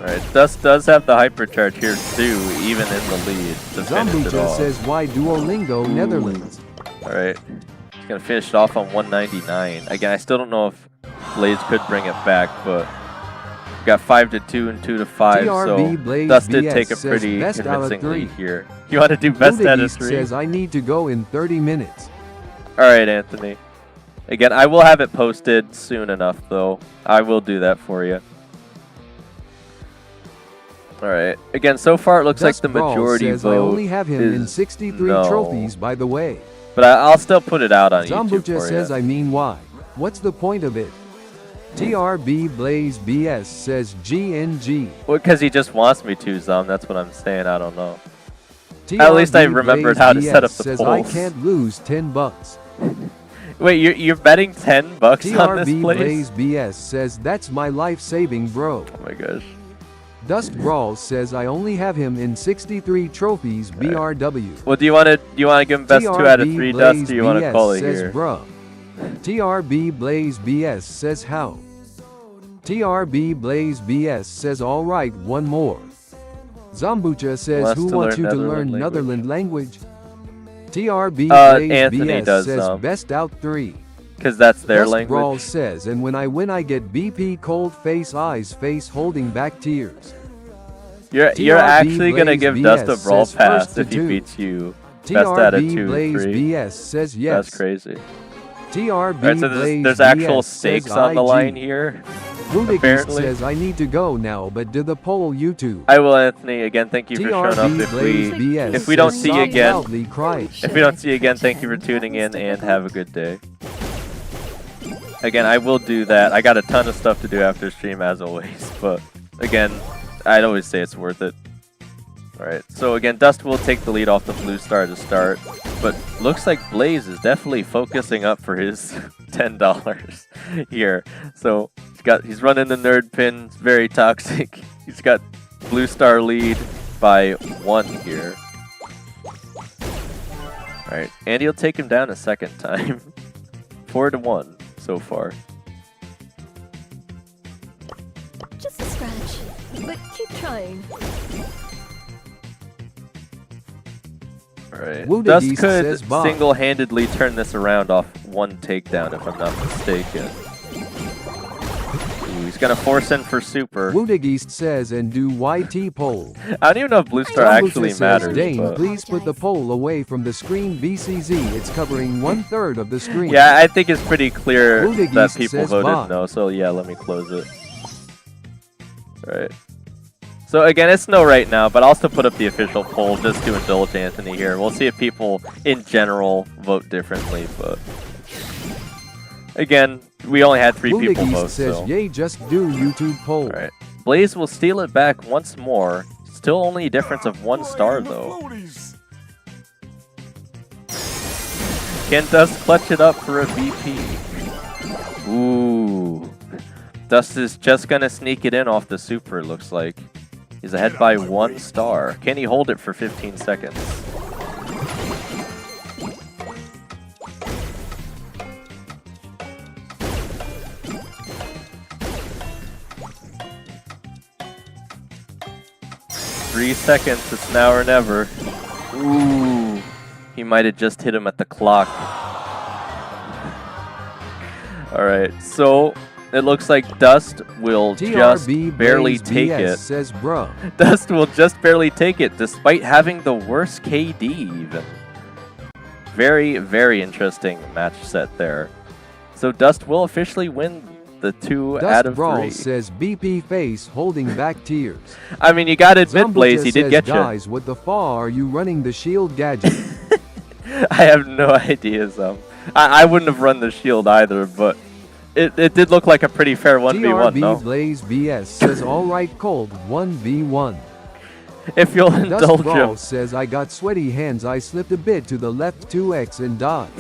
Alright, Dust does have the hypercharge here too, even in the lead to finish it off. says, why Duolingo Netherlands? Alright, he's gonna finish it off on 199. Again, I still don't know if Blaze could bring it back, but we got 5-2 and 2-5, so Blaze Dust did BS take a pretty best convincing out of 3. lead here. You want to do best out of 3? says, I need to go in 30 minutes. Alright, Anthony. Again, I will have it posted soon enough, though. I will do that for you. Alright. Again, so far it looks Dust like the Brawl majority says, vote I only have him in is 63 no. trophies, by the way. But I'll still put it out on YouTube Zambucha for says, you. I mean, why? What's the point of it? TRB Blaze BS says GNG. Well, because he just wants me to, Zom. That's what I'm saying. I don't know. TRB At least I remembered Blaze how to BS set up the says, polls. I can't lose $10. Wait, you're betting $10 on this TRB place? Blaze BS says, that's my life-saving bro. Oh my gosh. Dust Brawl says, I only have him in 63 trophies, BRW. Well, do you want to give him best 2 out of 3, Dust, or do you want to call it says, here? Bruh. TRB Blaze BS says, how? TRB Blaze BS says, alright, one more. Zambucha says, Wants who to wants learn you to Netherlands learn Netherlands language? TRB Blaze Anthony BS does, says, best out 3. Because that's their Dust Brawl language. says, and when I win I get BP cold face eyes face holding back tears. You're actually going to give BS Dust a brawl says pass first to if he 2. beats you best out of TRB 2, Blaze 3. BS says yes. That's crazy. TRB Alright, so Blaze there's actual BS stakes says on the IG. line here. Wounded apparently. says I need to go now, but do the poll YouTube. I will, Anthony. Again, thank you for showing up. TRB Blaze BS If we don't says see you stop again, loudly crying. if we don't see you again, thank you for tuning in and have a good day. Again, I will do that. I got a ton of stuff to do after stream, as always. But again, I'd always say it's worth it. Alright, so again, Dust will take the lead off the blue star to start. But looks like Blaze is definitely focusing up for his $10 here. So he's running the nerd pin. It's very toxic. He's got blue star lead by 1 here. Alright, and he'll take him down a second time. 4-1 so far. Just a scratch, but keep trying. Alright, Wounded Dust East could says bye. single-handedly turn this around off 1 takedown if I'm not mistaken. Ooh, he's gonna force in for super. Wounded says and do YT poll. I don't even know if blue star Sambuca actually says, matters. Dane, But... please put the poll away from the screen. BCZ, it's covering 1/3 of the screen. Yeah, I think it's pretty clear Wounded that East people says voted bye. no, so yeah, let me close it. Alright. So again, it's no right now, but I'll still put up the official poll just to indulge Anthony here. We'll see if people in general vote differently, but again, we only had 3 people vote, says, so. yay, just do YouTube poll. Alright. Blaze will steal it back once more. Still only a difference of 1 star though. Can Dust clutch it up for a VP? Ooh. Dust is just gonna sneak it in off the super, looks like. He's ahead by 1 star. Can he hold it for 15 seconds? Three seconds, it's now or never. Ooh, he might have just hit him at the clock. Alright, so it looks like Dust will just TRB barely Blaze take BS it. says, bro. Dust will just barely take it, despite having the worst KD even. Very, very interesting match set there. So Dust will officially win the 2 Dust out of Brawl 3. says BP face holding back tears. I mean, you gotta admit, Blaze, he did says, get you. guys, what the far are you running the shield gadget? I have no idea, Zom. I wouldn't have run the shield either, but it did look like a pretty fair 1v1, TRB no? Blaze BS says, alright, cold 1v1. If you'll Dust indulge Brawl him. says, I got sweaty hands, I slipped a bit to the left 2x and died.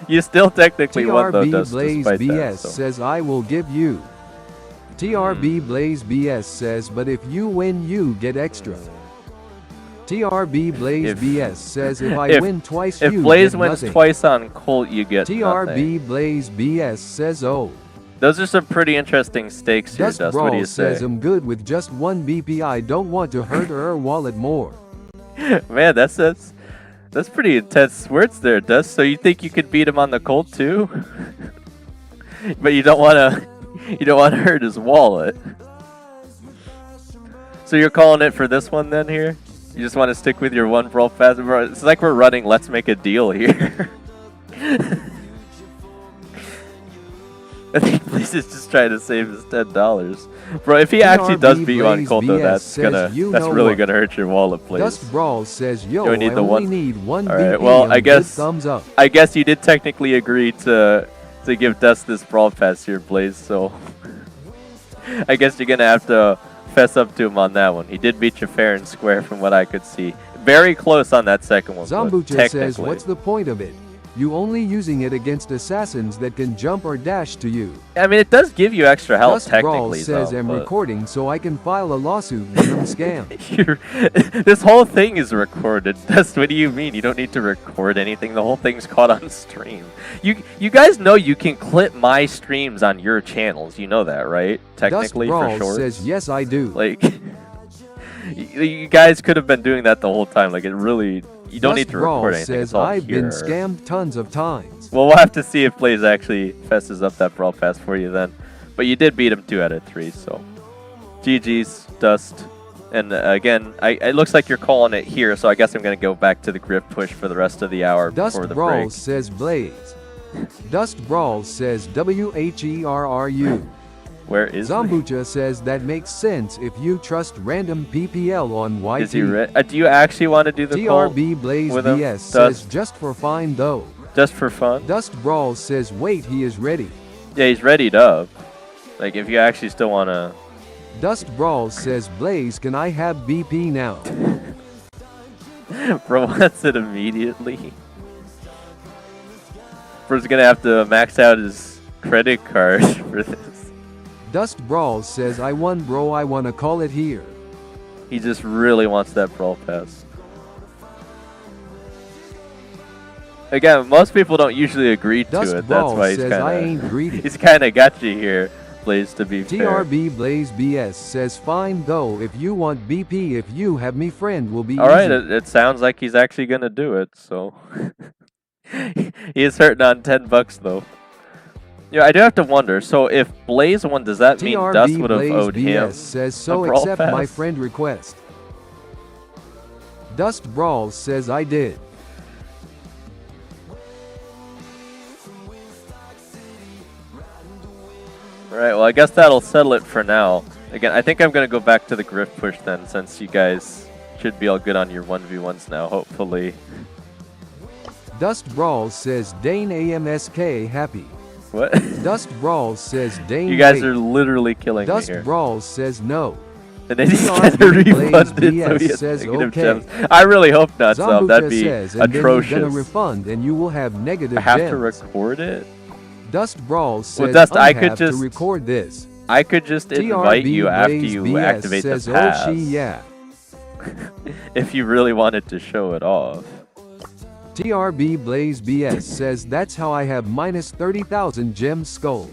You still technically won though, TRB Dust, Blaze despite BS that, so. says, I will give you. TRB Blaze BS says, but if you win, you get extra. TRB Blaze BS says, if I win twice, if you Blaze get wins nothing. twice on Colt, you get TRB nothing. Blaze BS says, oh. Those are some pretty interesting stakes here, Dust Dust. What do Brawl you say? says, I'm good with just 1 BP, I don't want to hurt her wallet more. Man, that's pretty intense words there, Dust. So you think you could beat him on the Colt too? But you don't wanna hurt his wallet. So you're calling it for this one then here? You just want to stick with your 1 brawl pass? Bro, it's like we're running Let's Make a Deal here. I think Blaze is just trying to save his $10. Bro, if he actually does beat you on Colt though, that's really gonna hurt your wallet, Blaze. Dust Brawl says, yo, Do I need I the only one? need 1 Alright, BP well, and I good guess thumbs up. I guess you did technically agree to give Dust this brawl pass here, Blaze, so I guess you're gonna have to fess up to him on that one. He did beat you fair and square from what I could see. Very close on that second one. Zambucha says, what's the point of it? You only using it against assassins that can jump or dash to you. I mean, it does give you extra health, Dust Brawl technically, says, though, I'm but- recording so I can file a lawsuit when I'm scammed. This whole thing is recorded. Dust, what do you mean? You don't need to record anything. The whole thing's caught on stream. You guys know you can clip my streams on your channels. You know that, right? Technically, Dust Brawl for sure. says, yes, I do. Like, you guys could have been doing that the whole time. Like, it really... You don't Dust need to Brawl record anything. says, It's all I've been here. scammed tons of times. Well, we'll have to see if Blaze actually fesses up that brawl pass for you then. But you did beat him 2 out of 3, so... GG's, Dust. And again, it looks like you're calling it here, so I guess I'm going to go back to the grip push for the rest of the hour Dust before the Brawl break. says Blaze. Dust Brawl says WHERRU. Where is he? Zambucha says that makes sense if you trust random PPL on YT. Is he do you actually want to do the call TRB Blaze with him? BS says Dust? just for fine though. Just for fun? Dust Brawl says wait, he is ready. Yeah, he's readied up. Like, if you actually still want to... Dust Brawl says, Blaze, can I have BP now? Bro wants it immediately. Bro's gonna have to max out his credit card for this. Dust Brawl says, I won, bro, I wanna call it here. He just really wants that Brawl Pass. Again, most people don't usually agree to Dust it. Brawl That's why he's says, kind I ain't greedy. of... He's kind of got you here, Blaze, to be fair. TRB Blaze BS says, fine though, if you want BP, if you have me friend will be Alright, easy. it sounds like he's actually gonna do it, so... He is hurting on 10 bucks though. Yeah, I do have to wonder, so if Blaze won, does that mean TRB Dust would have Blaze owed him BS says, so a Brawl accept Pass? my friend request. Dust Brawl says, I did. Alright, well I guess that'll settle it for now. Again, I think I'm going to go back to the Griff push then, since you guys should be all good on your 1v1s now, hopefully. Dust Brawl says, Dane AMSK happy. What? Dust Brawl says, Dane You guys wait. are literally killing me Dust here. Brawl says no. And then he's TRB gonna refund Blaze it, so BS he has says negative okay. gems. I really hope not, so Zambucha that'd be says, and atrocious. then he's gonna refund and you will have negative I have gems. to record it? Dust Brawl says, Dust, I have could just- to record this. I could just invite TRB you after Blaze you BS activate says, the pass. oh, she, yeah. If you really wanted to show it off. TRB Blaze BS says, that's how I have minus 30,000 gem skull.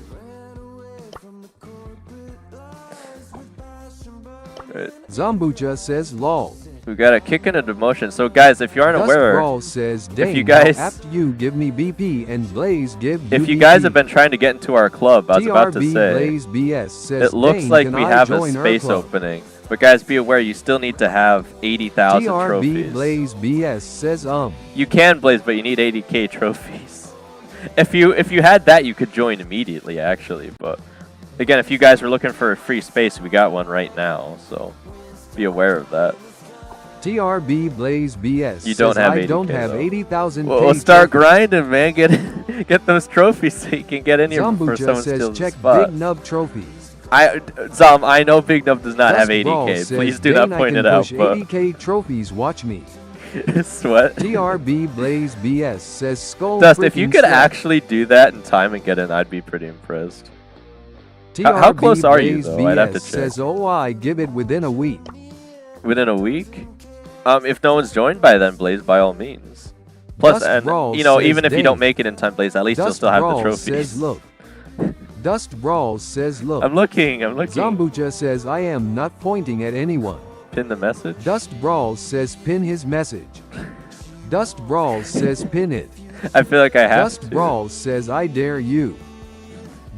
Zambucha says, lol. We got a kick and a demotion. So guys, if you aren't Dust aware, Brawl says, Dane, you guys- after you give me BP and Blaze give you if you BP. guys have been trying to get into our club, I was about to TRB say, Blaze BS says, it looks Dane, like can we I have a join our space club? opening. But guys, be aware, you still need to have 80,000 TRB trophies. Blaze BS says, You can Blaze, but you need 80k trophies. If you had that, you could join immediately, actually. But again, if you guys are looking for a free space, we got one right now. So be aware of that. TRB Blaze BS You don't says, have I 80K don't have though. 80,000 Well, start grinding, man. Get those trophies so you can get in here before Zambucha someone says, steals the check spot. Big Nub trophies. I know Big Nub does not have Dust Brawl 80k. says, Please do Dane, not I point can it out. push But 80k trophies, watch me. sweat. TRB Blaze BS says, skull Dust, if you freaking could sweat. actually do that in time and get in, I'd be pretty impressed. TRB how close are you, Blaze though? I'd have to BS check. says, oh, I give it within a week. Within a week? If no one's joined by then, Blaze, by all means. Plus, Dust and Brawl you know, says, even if you Dane. don't make it in time, Blaze, at least you'll Dust still have Brawl the trophies. says, look. Dust Brawl says, look. I'm looking. Zambucha says, I am not pointing at anyone. Pin the message. Dust Brawl says, pin his message. Dust Brawl says, pin it. I feel like I have Dust to. Brawl says, I dare you.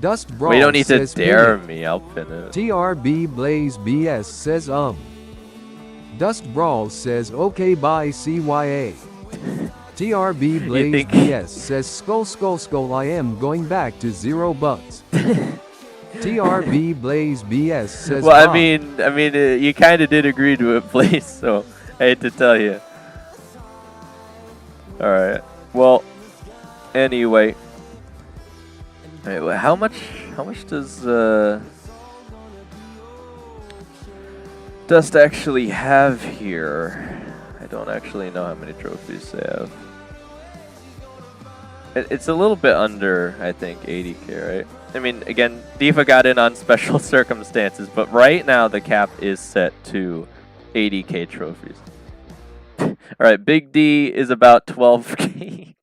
Dust Brawl We don't need to says, pin dare it. me. I'll pin it. TRB Blaze BS says, Dust Brawl says, okay, bye, CYA. TRB Blaze think- BS says, skull, I am going back to $0. TRB Blaze BS says, Well, I bye. mean, you kind of did agree to it, Blaze. So I hate to tell you. All right. Well, anyway. Wait, how much does Dust actually have here? I don't actually know how many trophies they have. It's a little bit under, I think, 80k, right? I mean, again, D.I.D.A got in on special circumstances, but right now the cap is set to 80k trophies. Alright, Big D is about 12k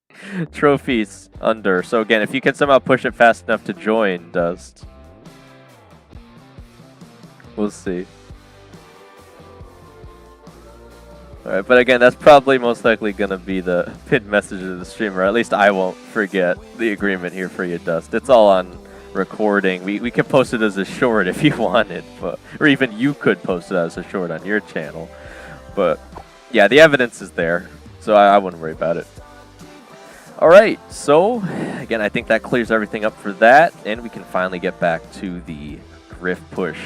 trophies under. So again, if you can somehow push it fast enough to join Dust, we'll see. Alright, but again, that's probably most likely going to be the pinned message of the stream, or at least I won't forget the agreement here for you, Dust. It's all on recording. We could post it as a short if you wanted, but or even you could post it as a short on your channel. But yeah, the evidence is there, so I wouldn't worry about it. Alright, so again, I think that clears everything up for that, and we can finally get back to the Griff push.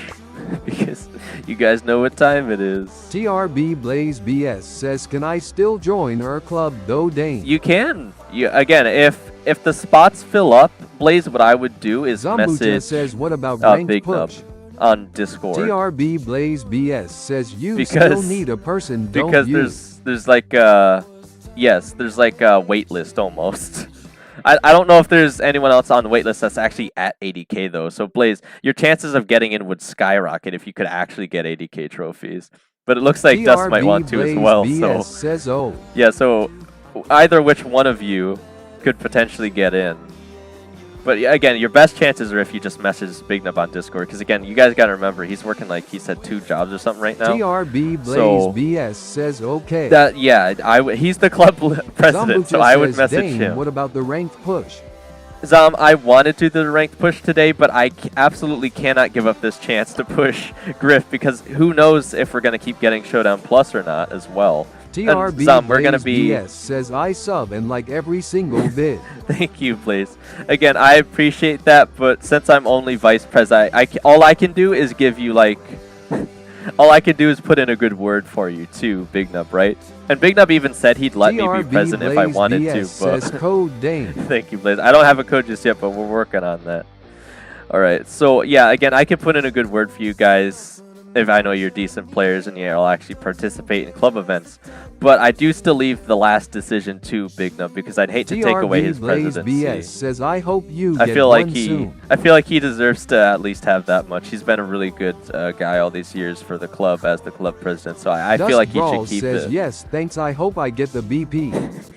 Because you guys know what time it is. TRB Blaze BS says, can I still join our club though, Dane? You can. Again, if the spots fill up Blaze, what I would do is Zambucha message says, what about ranked Big Nub push? on Discord. TRB Blaze BS says you Because- still need a person, don't Because you? there's like yes, there's like a wait list almost. I don't know if there's anyone else on the wait list that's actually at 80k though. So Blaze, your chances of getting in would skyrocket if you could actually get 80k trophies. But it looks like Dust might want to as well. BS So says, oh. yeah, so either which one of you could potentially get in. But yeah, again, your best chances are if you just message Big Nub on Discord. Because again, you guys got to remember, he's working like he said 2 jobs or something right now. TRB Blaze So, BS says, okay. That yeah, he's the club president, so I would message Dane, him. what about the ranked push? I wanted to do the ranked push today, but I absolutely cannot give up this chance to push Griff because who knows if we're going to keep getting Showdown Plus or not as well. TRB we're going to be... BS says I sub and like every single vid. Thank you, Blaze. Again, I appreciate that, but since I'm only vice president, all I can do is give you like... all I can do is put in a good word for you too, Big Nub, right? And Big Nub even said he'd let me be president if I wanted BS to. But says code Dane. Thank you, Blaze. I don't have a code just yet, but we're working on that. All right. So yeah, again, I can put in a good word for you guys if I know you're decent players and you'll actually participate in club events. But I do still leave the last decision to Big Nub because I'd hate to take away his presidency. BS says I hope you I get feel like one he soon. I feel like he deserves to at least have that much. He's been a really good guy all these years for the club as the club president. So I feel like he should keep says, it. yes, thanks. I hope I get the BP.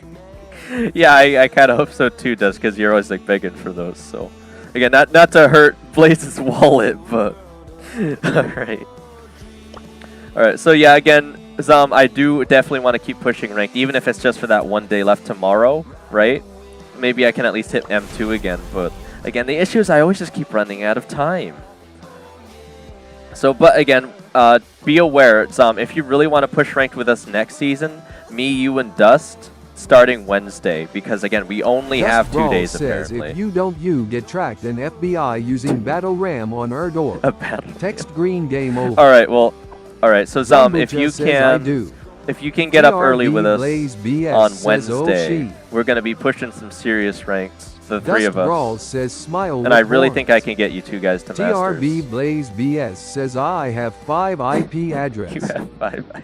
Yeah, I kind of hope so too, Dust, because you're always like begging for those. So again, not to hurt Blaze's wallet, but all right. So yeah, again, I do definitely want to keep pushing ranked, even if it's just for that one day left tomorrow, right? Maybe I can at least hit M2 again, but again, the issue is I always just keep running out of time. So, but again, be aware, if you really want to push ranked with us next season, me, you, and Dust, starting Wednesday, because again, we only have 2 days says, apparently. if you don't, you get tracked in FBI using Battle Ram on Erdor. A battle. Text green game over. All right, well, all right. So if you says, I can, do. if you can get up early with us Blaze BS on says, Wednesday, oh, we're going to be pushing some serious ranks, the Dust three of us. Brawl says smile. And I really think I can get you two guys to TRB Masters. Blaze BS says I have 5 IP address. You have 5.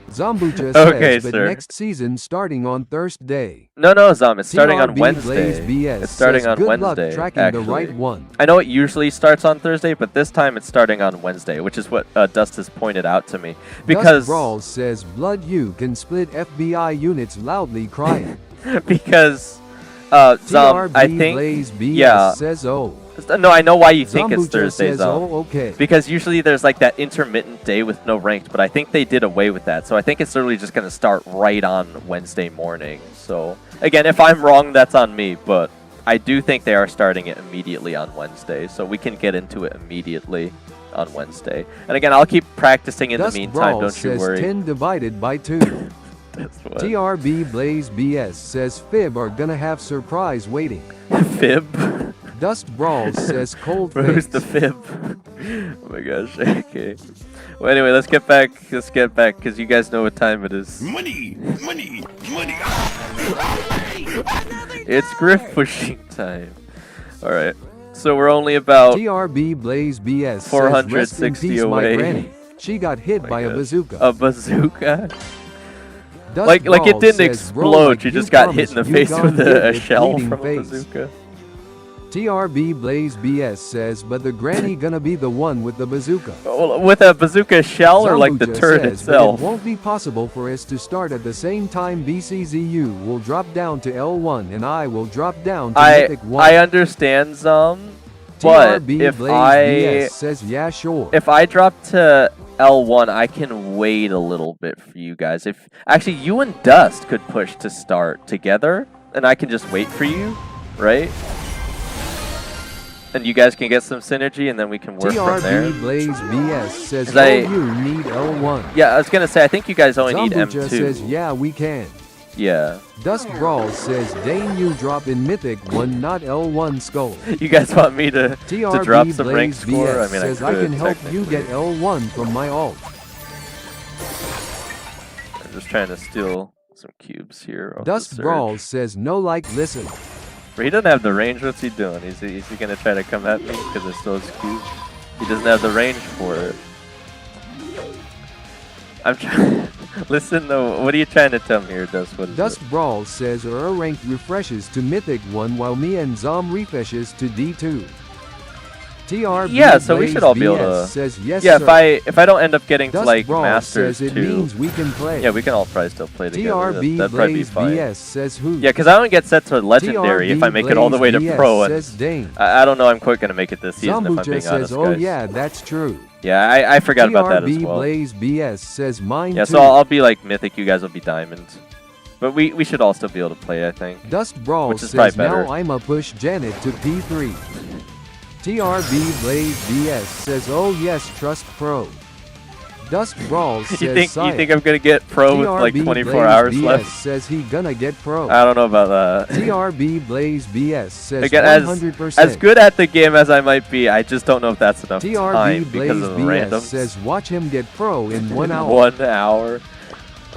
Zambucha Okay, says, but sir. next season starting on Thursday. No, it's starting on TRB Wednesday. Blaze BS It's starting says, on good Wednesday. luck tracking actually. the right one. I know it usually starts on Thursday, but this time it's starting on Wednesday, which is what Dust has pointed out to me. Because Dust Brawl says blood you can split FBI units loudly crying. because TRB I think Blaze BS yeah. says oh. No, I know why you think it's Zambucha Thursday, says, oh, okay. Because usually there's like that intermittent day with no ranked, but I think they did away with that. So I think it's literally just going to start right on Wednesday morning. So again, if I'm wrong, that's on me, but I do think they are starting it immediately on Wednesday. So we can get into it immediately on Wednesday. And again, I'll keep practicing in Dust the meantime, Brawl don't you says worry. 10 divided by 2. That's what. TRB Blaze BS says Fib are gonna have surprise waiting. Fib? Dust Brawl says cold Who's face. the fib? Oh my gosh, okay. Well, anyway, let's get back, because you guys know what time it is. Money! Money! Money! It's Griff pushing time. Alright, so we're only about TRB Blaze BS says 460 rest in peace, away. my granny. She got hit by a gosh. bazooka. A bazooka? Dust Like it Brawl didn't says, explode, "Bro, like she you just got hit in the promised, face you with gone a good with shell bleeding from a face." bazooka. TRB Blaze BS says, but the granny gonna be the one with the bazooka. Well, with a bazooka shell or like the Zambucha turret says, itself? But it won't be possible for us to start at the same time. BCZU will drop down to L1 and I will drop down to Mythic 1. I understand, but TRB if Blaze I BS says, yeah, sure. if I drop to L1, I can wait a little bit for you guys. If actually you and Dust could push to start together, and I can just wait for you, right? And you guys can get some synergy, and then we can work from there. TRB Blaze BS says, 'Cause oh, I- you need L1. Yeah, I was gonna say I think you guys only need Zambucha M2. says, yeah, we can. Yeah. Dust Brawl says, Dane, you drop in Mythic 1, not L1 Skull. You guys want me to TRB drop some rank Blaze score? BS I mean, says, I could can help you technically. get L1 from my ult. I'm just trying to steal some cubes here. off the Dust surge. Brawl says, no like, listen. He doesn't have the range. What's he doing? Is he gonna try to come at me because it's so skewed? He doesn't have the range for it. I'm trying. Listen though, what are you trying to tell me here, Dust? What is Dust it? Brawl says ranked refreshes to Mythic 1 while me and Zom refreshes to D2. TRB Yeah, so we should all be able BS to. says yes, Yeah, sir. if I don't end up getting to Dust like Brawl Masters says it 2. means we can play. Yeah, we can all probably still play together. TRB That'd probably be Blaze fine. BS says who? Yeah, because I don't get set to Legendary if I make it all the way to BS Pro. And says Dane. I don't know I'm quite going to make it this season if I'm Zambucha being says, honest, oh guys. yeah, that's true. Yeah, I forgot about that as TRB well. Blaze BS says mine Yeah, too. so I'll be like Mythic, you guys will be Diamond. But we should all still be able to play, I think. Dust Brawl which is says probably better. now I'ma push Janet to P3. TRB Blaze BS says oh yes, trust Pro. Dust Brawl says you think Science. I'm gonna get Pro with like TRB 24 Blaze hours BS left? says he gonna get Pro. I don't know about that. TRB Blaze BS says Again, 100%. as good at the game as I might be, I just don't know if that's enough time TRB because Blaze of the BS randoms. says watch him get Pro in 1 hour. 1 hour.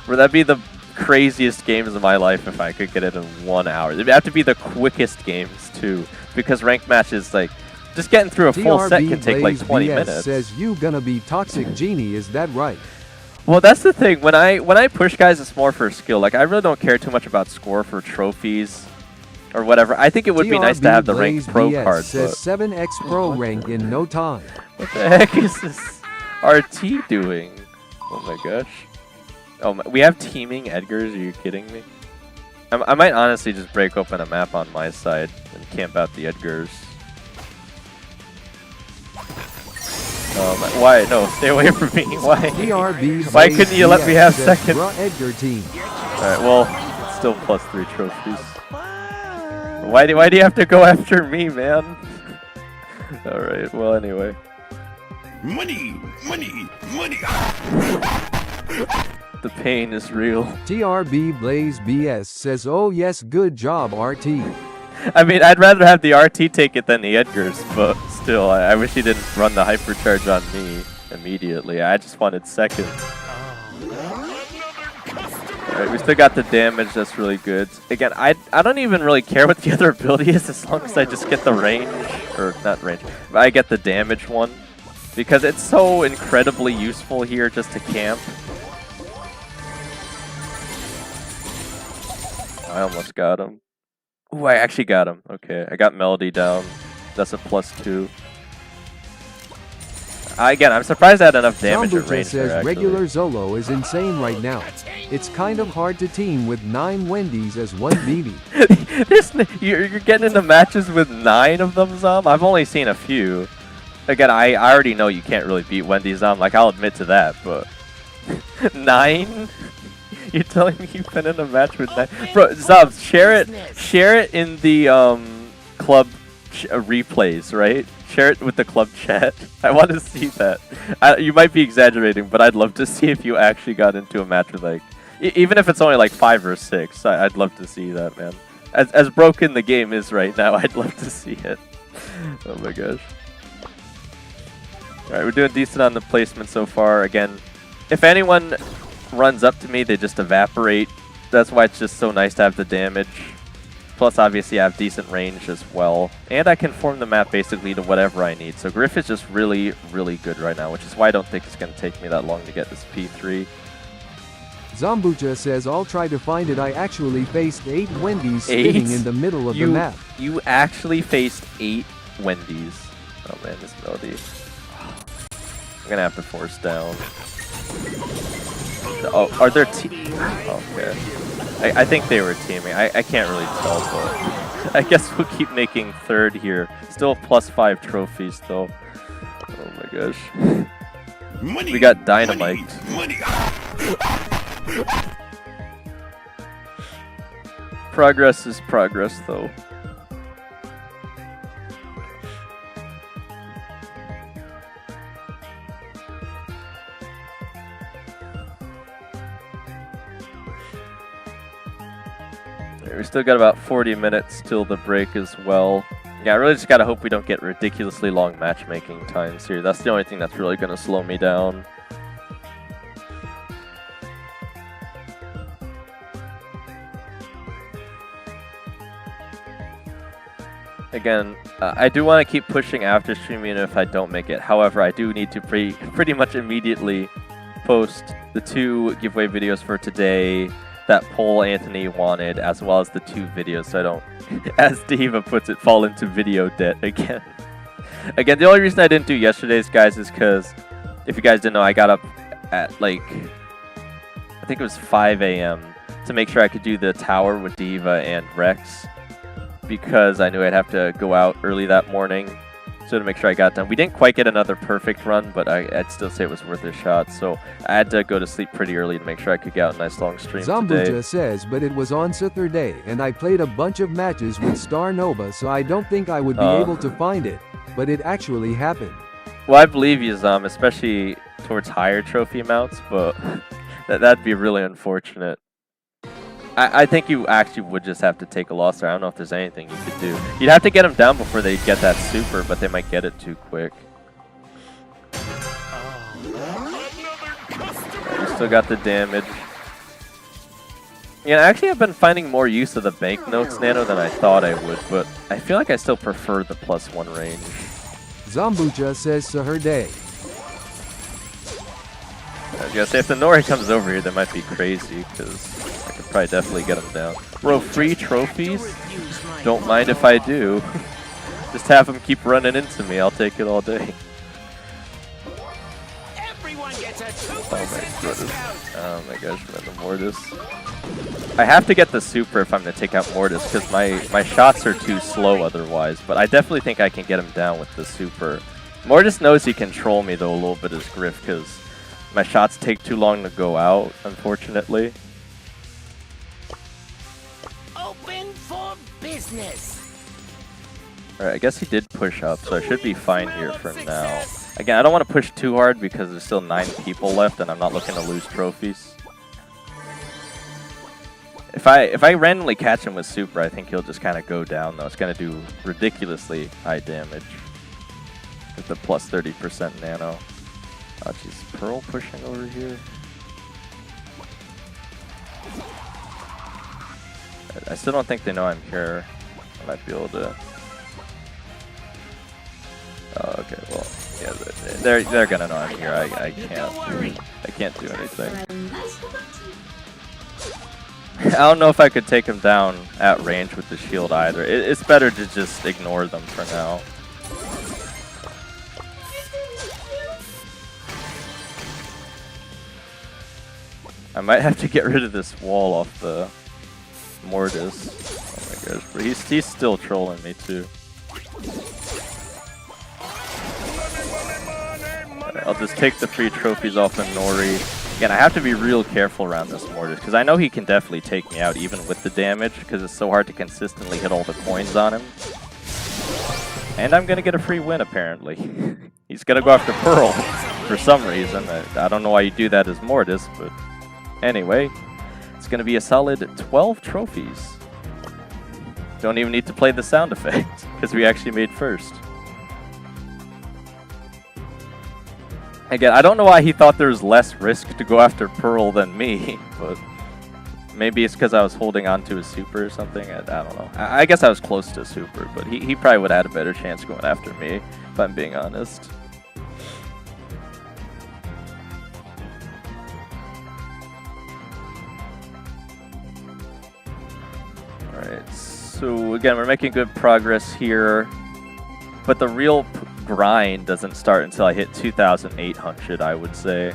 Would that be the craziest games of my life if I could get it in 1 hour? It'd have to be the quickest games too, because ranked matches like just getting through a full set can take like 20 BS minutes. says you gonna be Toxic Genie, is that right? Well, that's the thing. When I push guys, it's more for skill. Like I really don't care too much about score for trophies or whatever. I think it would be nice to have the ranked pro BS card. says But 7x Pro rank in no time. what the heck is this RT doing? Oh my gosh. Oh, we have teaming Edgars. Are you kidding me? I might honestly just break open a map on my side and camp out the Edgars. Why? No, stay away from me. Why? TRB Why couldn't you let me have says, second? "Bruh, Edgar team. Alright, well, it's still +3 trophies. Why do you have to go after me, man? Alright, well, anyway. Money, money, money. The pain is real. TRB Blaze BS says, oh yes, good job RT. I mean, I'd rather have the RT take it than the Edgars, but still, I wish he didn't run the hypercharge on me immediately. I just wanted second. Alright, we still got the damage, that's really good. Again, I don't even really care what the other ability is as long as I just get the range, or not range, but I get the damage one. Because it's so incredibly useful here just to camp. I almost got him. Ooh, I actually got him. Okay, I got Melody down. That's a +2. Again, I'm surprised I had enough damage at Sambucha range says there, regular Zolo is insane right now. It's kind of hard to team with 9 Wendy's as 1 BB. You're getting into matches with 9 of them, Zom? I've only seen a few. Again, I already know you can't really beat Wendy Zom. Like, I'll admit to that, but 9? You're telling me you've been in a match with 9? Bro, Zom, share it in the club replays, right? Share it with the club chat. I want to see that. You might be exaggerating, but I'd love to see if you actually got into a match with like, even if it's only like 5 or 6. I'd love to see that, man. As broken the game is right now, I'd love to see it. Oh my gosh. Alright, we're doing decent on the placement so far. Again, if anyone runs up to me, they just evaporate. That's why it's just so nice to have the damage. Plus, obviously, I have decent range as well. And I can form the map basically to whatever I need. So Griff is just really, really good right now, which is why I don't think it's going to take me that long to get this P3. Zambucha says, I'll try to find it. I actually faced 8 Wendy's spinning in the middle of the map. You actually faced 8 Wendy's. Oh man, this Melody. I'm going to have to force down. Oh, are there okay. I think they were teaming. I can't really tell, but I guess we'll keep making 3rd here. Still +5 trophies, though. Oh my gosh. Money, We got Dynamite. money. Progress is progress, though. We still got about 40 minutes till the break as well. Yeah, I really just gotta hope we don't get ridiculously long matchmaking times here. That's the only thing that's really gonna slow me down. Again, I do want to keep pushing after stream even if I don't make it. However, I do need to pretty much immediately post the 2 giveaway videos for today that poll Anthony wanted, as well as the 2 videos, so I don't, as Diva puts it, fall into video debt again. Again, the only reason I didn't do yesterday's, guys, is because, if you guys didn't know, I got up at, like, I think it was 5 a.m. to make sure I could do the tower with Diva and Rex, because I knew I'd have to go out early that morning, so to make sure I got done. We didn't quite get another perfect run, but I'd still say it was worth a shot, so I had to go to sleep pretty early to make sure I could get out a nice long stream Zambuja today. says, but it was on Saturday, and I played a bunch of matches with Star Nova, so I don't think I would be able to find it, but it actually happened. Well, I believe you, Zam, especially towards higher trophy amounts, but that'd be really unfortunate. I think you actually would just have to take a loss there. I don't know if there's anything you could do. You'd have to get them down before they get that super, but they might get it too quick. You still got the damage. Yeah, actually I've been finding more use of the banknotes nano than I thought I would, but I feel like I still prefer the +1 range. Zambuja says Saturday. I was gonna say, if the Nori comes over here, that might be crazy, because I could probably definitely get him down. Bro, free trophies? Don't mind if I do. Just have him keep running into me, I'll take it all day. Everyone gets a 2% Oh my goodness. discount. Oh my gosh, man, the Mortis. I have to get the super if I'm going to take out Mortis, because my shots are too slow otherwise, but I definitely think I can get him down with the super. Mortis knows he can troll me, though, a little bit as Griff, because my shots take too long to go out, unfortunately. Open for business. Alright, I guess he did push up, so I should be fine here for now. Again, I don't want to push too hard because there's still 9 people left and I'm not looking to lose trophies. If I randomly catch him with super, I think he'll just kind of go down, though. It's going to do ridiculously high damage with the plus 30% nano. Oh, jeez. Pearl pushing over here. I still don't think they know I'm here. I might be able to... Oh, okay, well, yeah, they're gonna know I'm here. I can't do anything. I don't know if I could take him down at range with the shield either. It's better to just ignore them for now. I might have to get rid of this wall off the Mortis. Oh my gosh, but he's still trolling me too. I'll just take the free trophies off of Nori. Again, I have to be real careful around this Mortis, because I know he can definitely take me out even with the damage, because it's so hard to consistently hit all the coins on him. And I'm going to get a free win, apparently. He's going to go after Pearl for some reason. I don't know why you do that as Mortis, but anyway. It's going to be a solid 12 trophies. Don't even need to play the sound effect, because we actually made first. Again, I don't know why he thought there was less risk to go after Pearl than me, but maybe it's because I was holding on to his super or something. I don't know. I guess I was close to super, but he probably would have had a better chance going after me, if I'm being honest. Alright, so again, we're making good progress here, but the real grind doesn't start until I hit 2,800, I would say.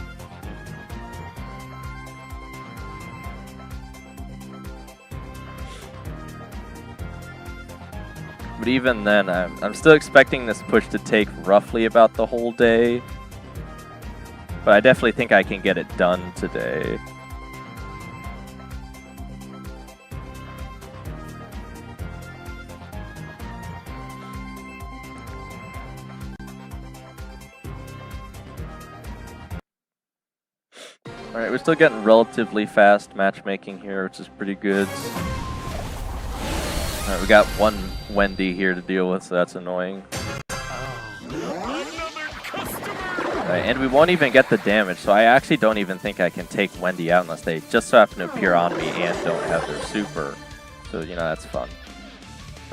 But even then, I'm still expecting this push to take roughly about the whole day. But I definitely think I can get it done today. Alright, we're still getting relatively fast matchmaking here, which is pretty good. Alright, we got one Wendy here to deal with, so that's annoying. Alright, and we won't even get the damage, so I actually don't even think I can take Wendy out unless they just so happen to appear on me and don't have their super. So, you know, that's fun.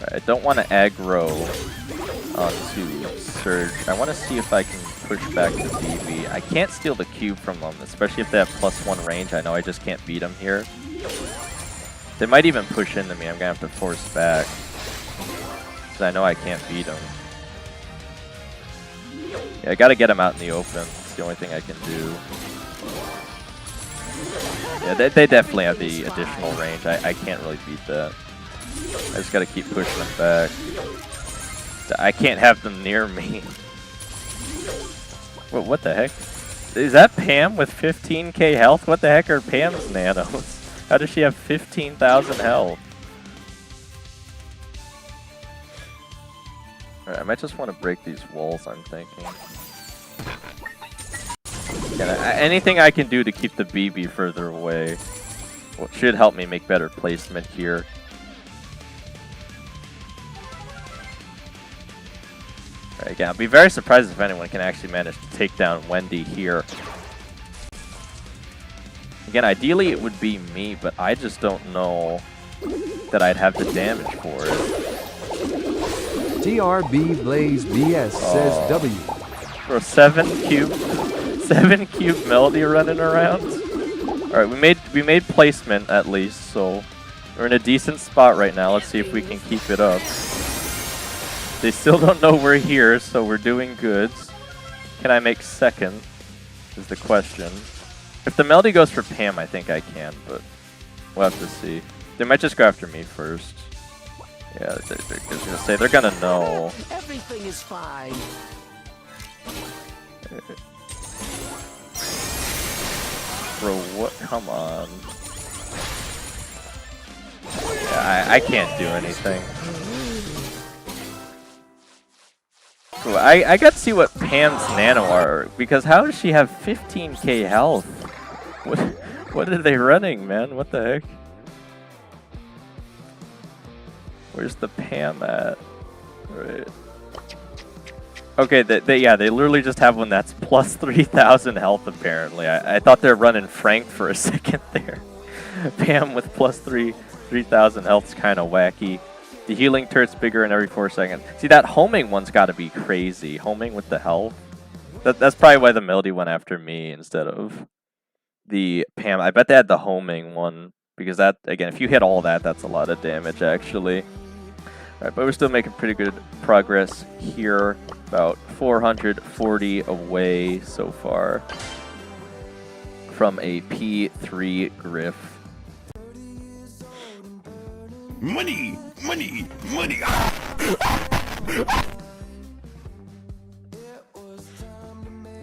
Right, I don't want to aggro onto Surge. I want to see if I can push back the BB. I can't steal the cube from them, especially if they have +1 range. I know I just can't beat them here. They might even push into me. I'm going to have to force back. Because I know I can't beat them. Yeah, I got to get them out in the open. It's the only thing I can do. Yeah, they definitely have the additional range. I can't really beat that. I just got to keep pushing them back. I can't have them near me. What the heck? Is that Pam with 15k health? What the heck are Pam's nanos? How does she have 15,000 health? Alright, I might just want to break these walls, I'm thinking. Yeah, anything I can do to keep the BB further away should help me make better placement here. Alright, again, I'll be very surprised if anyone can actually manage to take down Wendy here. Again, ideally it would be me, but I just don't know that I'd have the damage for it. TRB Blaze BS says W. Bro, 7 cube Melody running around. Alright, we made placement at least, so we're in a decent spot right now. Let's see if we can keep it up. They still don't know we're here, so we're doing good. Can I make second? Is the question. If the Melody goes for Pam, I think I can, but we'll have to see. They might just go after me first. Yeah, they're just gonna say they're gonna know. Everything is fine. Bro, what? Come on. Yeah, I can't do anything. Ooh, I got to see what Pam's nano are, because how does she have 15k health? What are they running, man? What the heck? Where's the Pam at? Right. Okay, they literally just have one that's plus 3,000 health apparently. I thought they were running Frank for a second there. Pam with plus 3,000 health is kind of wacky. The healing turret's bigger in every 4 seconds. See, that homing one's got to be crazy. Homing with the health. That's probably why the Melody went after me instead of the Pam. I bet they had the homing one, because that, again, if you hit all that, that's a lot of damage actually. Alright, but we're still making pretty good progress here. About 440 away so far from a P3 Griff. Money! Money! Money!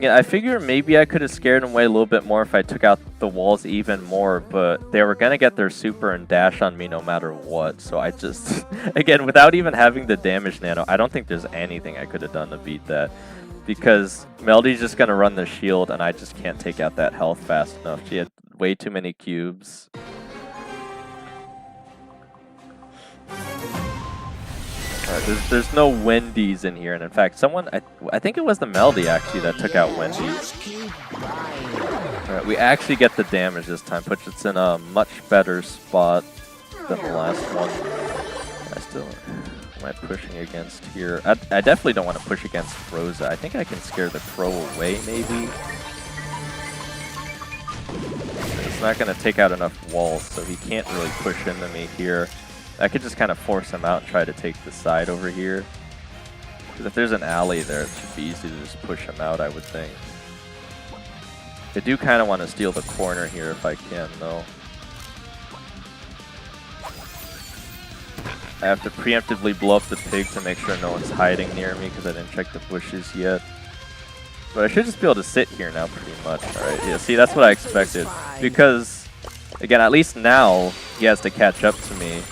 Yeah, I figure maybe I could have scared them away a little bit more if I took out the walls even more, but they were going to get their super and dash on me no matter what, so I just, again, without even having the damage nano, I don't think there's anything I could have done to beat that, because Melody's just going to run the shield and I just can't take out that health fast enough. She had way too many cubes. There's no Wendy's in here, and in fact, someone, I think it was the Melody actually that took out Wendy's. Alright, we actually get the damage this time, puts us in a much better spot than the last one. Am I pushing against here? I definitely don't want to push against Rosa. I think I can scare the Crow away, maybe. It's not going to take out enough walls, so he can't really push into me here. I could just kind of force him out and try to take the side over here. Because if there's an alley there, it should be easy to just push him out, I would think. I do kind of want to steal the corner here if I can, though. I have to preemptively blow up the pig to make sure no one's hiding near me because I didn't check the bushes yet. But I should just be able to sit here now pretty much. Alright, yeah, see, that's what I expected. Because, again, at least now he has to catch up to me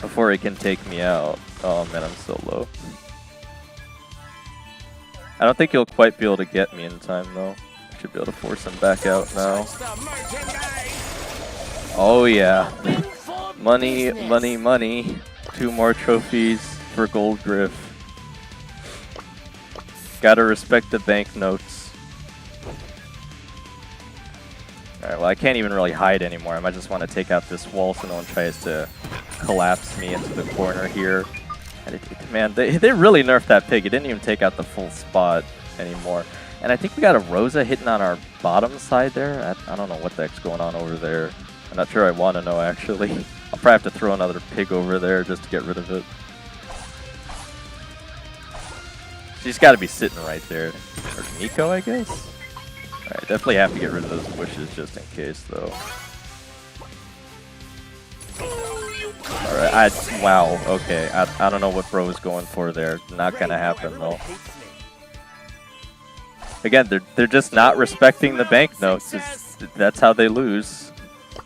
before he can take me out. Oh man, I'm so low. I don't think he'll quite be able to get me in time though. I should be able to force him back out now. Oh yeah. Money, money, money. 2 more trophies for Gold Griff. Gotta respect the banknotes. Alright, well I can't even really hide anymore. I might just want to take out this wall so no one tries to collapse me into the corner here. And man, they really nerfed that pig. It didn't even take out the full spot anymore. And I think we got a Rosa hitting on our bottom side there. I don't know what the heck's going on over there. I'm not sure I want to know, actually. I'll probably have to throw another pig over there just to get rid of it. She's got to be sitting right there. Or Nico, I guess? Alright, definitely have to get rid of those bushes just in case, though. Alright, wow, okay. I don't know what bro was going for there. Not gonna happen, though. Again, they're just not respecting the banknotes. That's how they lose.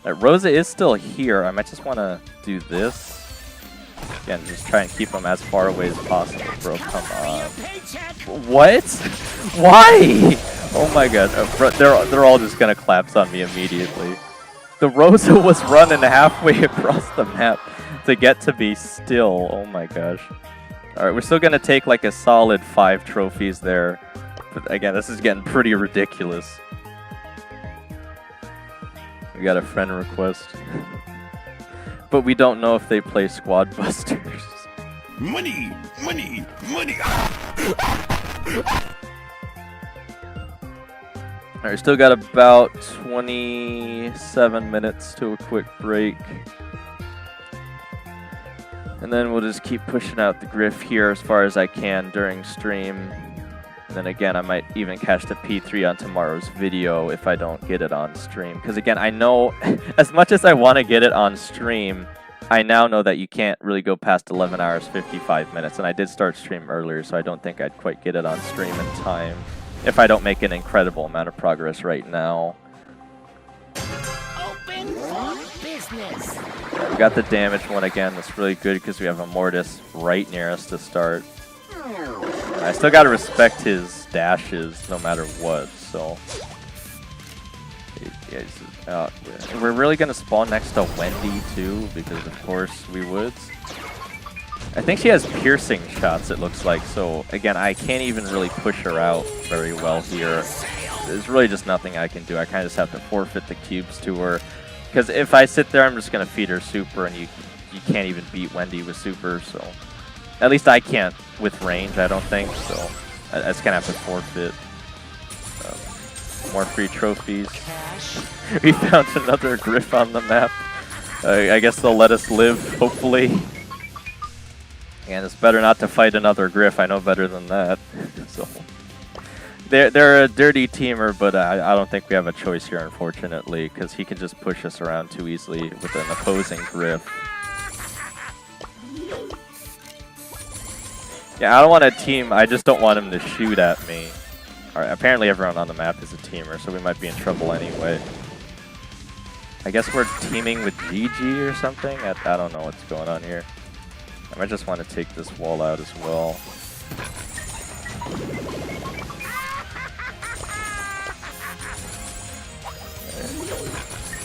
Rosa is still here. I might just want to do this. Again, just try and keep them as far away as possible, bro. Come on. What? Why? Oh my god. They're all just gonna collapse on me immediately. The Rosa was running halfway across the map to get to be still. Oh my gosh. Alright, we're still gonna take like a solid 5 trophies there. But again, this is getting pretty ridiculous. We got a friend request. But we don't know if they play Squad Busters. Money! Money! Money! Alright, still got about 27 minutes to a quick break. And then we'll just keep pushing out the Griff here as far as I can during stream. And then again, I might even catch the P3 on tomorrow's video if I don't get it on stream. Because again, I know, as much as I want to get it on stream, I now know that you can't really go past 11 hours, 55 minutes. And I did start stream earlier, so I don't think I'd quite get it on stream in time if I don't make an incredible amount of progress right now. Open for business. We got the damage one again. That's really good because we have a Mortis right near us to start. And I still got to respect his dashes no matter what, so... we're really going to spawn next to Wendy too, because of course we would. I think she has piercing shots, it looks like, so again, I can't even really push her out very well here. There's really just nothing I can do. I kind of just have to forfeit the cubes to her. Because if I sit there, I'm just going to feed her super, and you can't even beat Wendy with super, so... At least I can't with range, I don't think, so I just gonna have to forfeit. More free trophies. We found another Griff on the map. I guess they'll let us live, hopefully. And it's better not to fight another Griff, I know better than that. So they're a dirty teamer, but I don't think we have a choice here, unfortunately, because he can just push us around too easily with an opposing Griff. Yeah, I don't want a team, I just don't want him to shoot at me. Alright, apparently everyone on the map is a teamer, so we might be in trouble anyway. I guess we're teaming with GG or something? I don't know what's going on here. I might just want to take this wall out as well.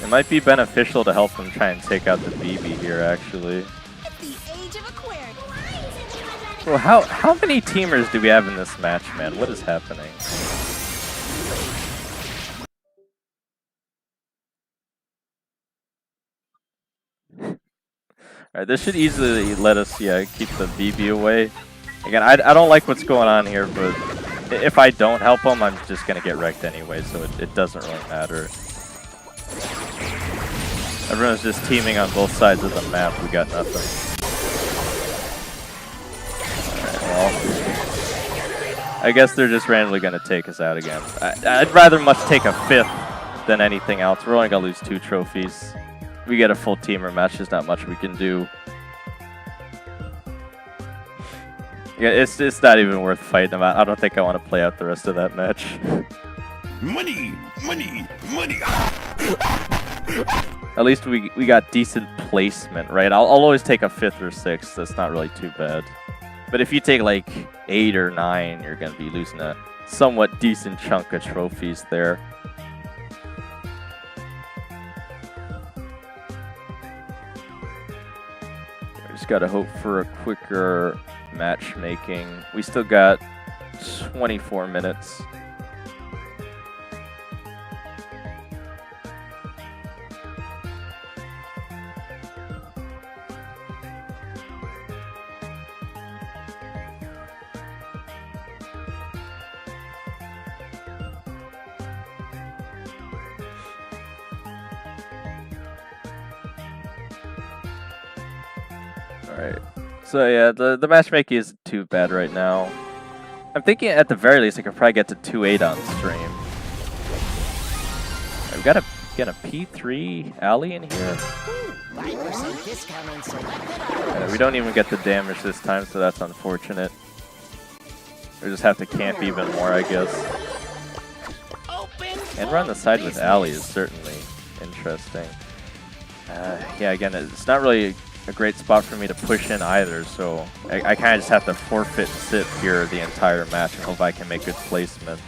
It might be beneficial to help them try and take out the BB here, actually. Well, how many teamers do we have in this match, man? What is happening? Alright, this should easily let us, keep the BB away. Again, I don't like what's going on here, but if I don't help him, I'm just going to get wrecked anyway, so it doesn't really matter. Everyone's just teaming on both sides of the map. We got nothing. Well, I guess they're just randomly going to take us out again. I'd rather much take a 5th than anything else. We're only going to lose 2 trophies. We get a full teamer match, there's not much we can do. Yeah, it's not even worth fighting them out. I don't think I want to play out the rest of that match. Money! Money! Money! At least we got decent placement, right? I'll always take a 5th or 6th. That's not really too bad. But if you take like 8 or 9, you're going to be losing a somewhat decent chunk of trophies there. Just got to hope for a quicker matchmaking. We still got 24 minutes. Alright. So yeah, the matchmaking isn't too bad right now. I'm thinking at the very least I could probably get to 2-8 on stream. I've got a P3 alley in here. We don't even get the damage this time, so that's unfortunate. We just have to camp even more, I guess. And run the side with alley is certainly interesting. Yeah, again, it's not really a great spot for me to push in either, so I kind of just have to forfeit and sit here the entire match and hope I can make good placement.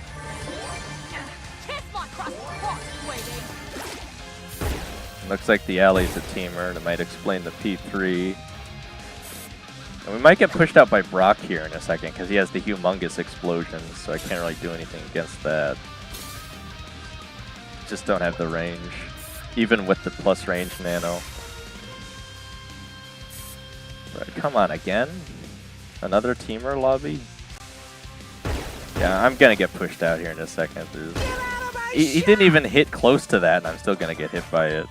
Looks like the alley's a teamer, and it might explain the P3. And we might get pushed out by Brock here in a second, because he has the humongous explosions, so I can't really do anything against that. Just don't have the range, even with the plus range nano. Right, come on, again? Another teamer lobby? Yeah, I'm gonna get pushed out here in a second. He didn't even hit close to that, and I'm still gonna get hit by it.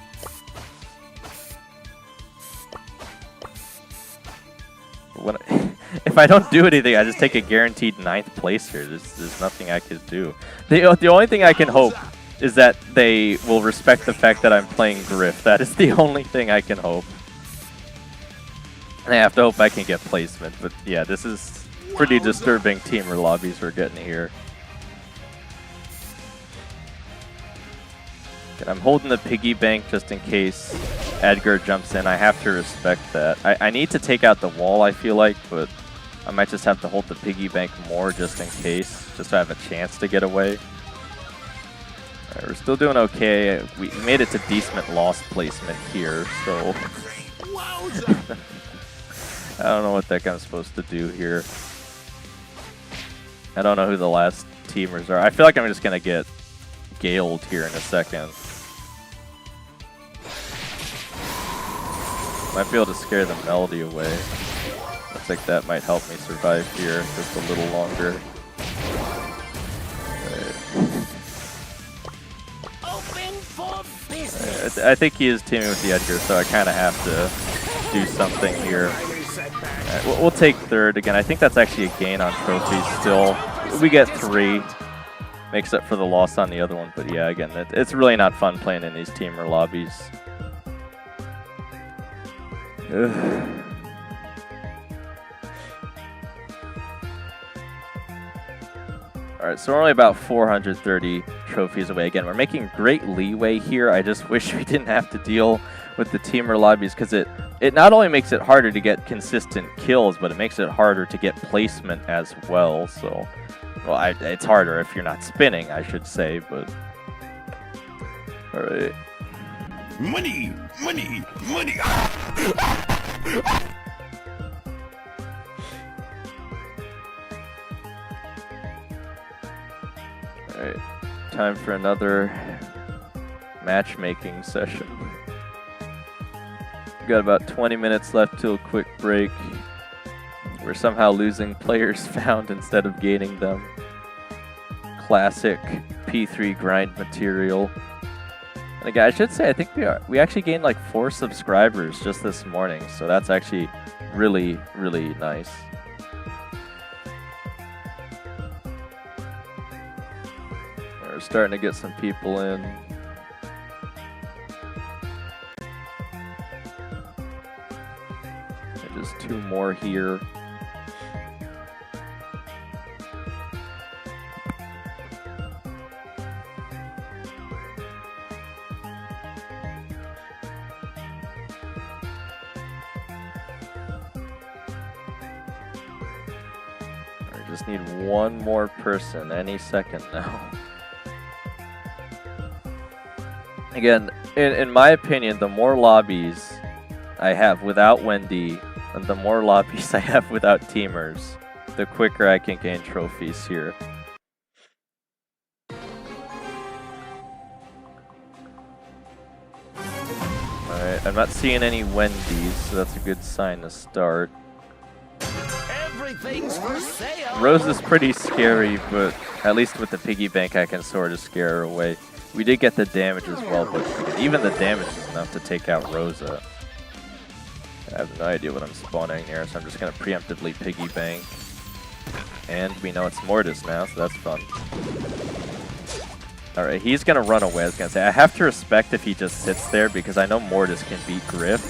If I don't do anything, I just take a guaranteed 9th place here. There's nothing I could do. The only thing I can hope is that they will respect the fact that I'm playing Griff. That is the only thing I can hope. And I have to hope I can get placement. But yeah, this is pretty disturbing teamer lobbies we're getting here. And I'm holding the piggy bank just in case Edgar jumps in. I have to respect that. I need to take out the wall, I feel like, but I might just have to hold the piggy bank more just in case, just to have a chance to get away. Alright, we're still doing okay. We made it to decent lost placement here, so I don't know what the heck I'm supposed to do here. I don't know who the last teamers are. I feel like I'm just gonna get galed here in a second. Might be able to scare the Melody away. Looks like that might help me survive here just a little longer. Right. I think he is teaming with the Edgar, so I kind of have to do something here. Right, we'll take 3rd again. I think that's actually a gain on trophies still. We get 3. Makes up for the loss on the other one, but yeah, again, it's really not fun playing in these teamer lobbies. Alright, so we're only about 430 trophies away. Again, we're making great leeway here. I just wish we didn't have to deal with the teamer lobbies, because it not only makes it harder to get consistent kills, but it makes it harder to get placement as well, so... Well, it's harder if you're not spinning, I should say, but... Alright. Money! Money! Money! Alright. Time for another matchmaking session. We've got about 20 minutes left till a quick break. We're somehow losing players found instead of gaining them. Classic P3 grind material. And again, I should say, I think we actually gained like 4 subscribers just this morning, so that's actually really, really nice. We're starting to get some people in. Just 2 more here. Just need 1 more person any second now. Again, in my opinion, the more lobbies I have without Wendy and the more lobbies I have without teamers, the quicker I can gain trophies here. Alright, I'm not seeing any Wendy's, so that's a good sign to start. Everything's for sale. Rose is pretty scary, but at least with the piggy bank I can sort of scare her away. We did get the damage as well, but even the damage is enough to take out Rosa. I have no idea what I'm spawning here, so I'm just gonna preemptively piggy bank. And we know it's Mortis now, so that's fun. Alright, he's gonna run away. I was gonna say, I have to respect if he just sits there because I know Mortis can beat Griff.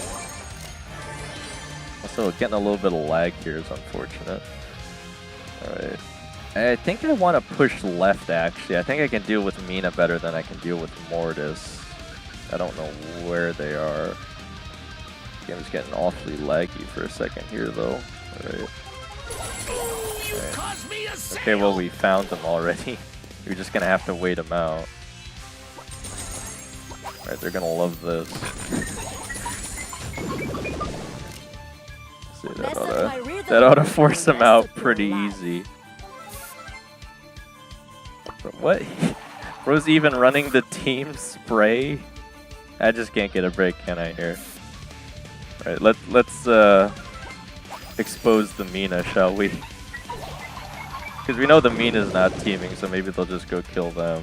Also, getting a little bit of lag here is unfortunate. Alright. I think I want to push left, actually. I think I can deal with Mina better than I can deal with Mortis. I don't know where they are. Game's getting awfully laggy for a second here, though. Alright. Okay, well, we found them already. We're just gonna have to wait them out. Alright, they're gonna love this. See, that ought to force them out pretty easy. But what? Bro's even running the team spray? I just can't get a break, can I, here? Alright, let's expose the Mina, shall we? Because we know the Mina's not teaming, so maybe they'll just go kill them.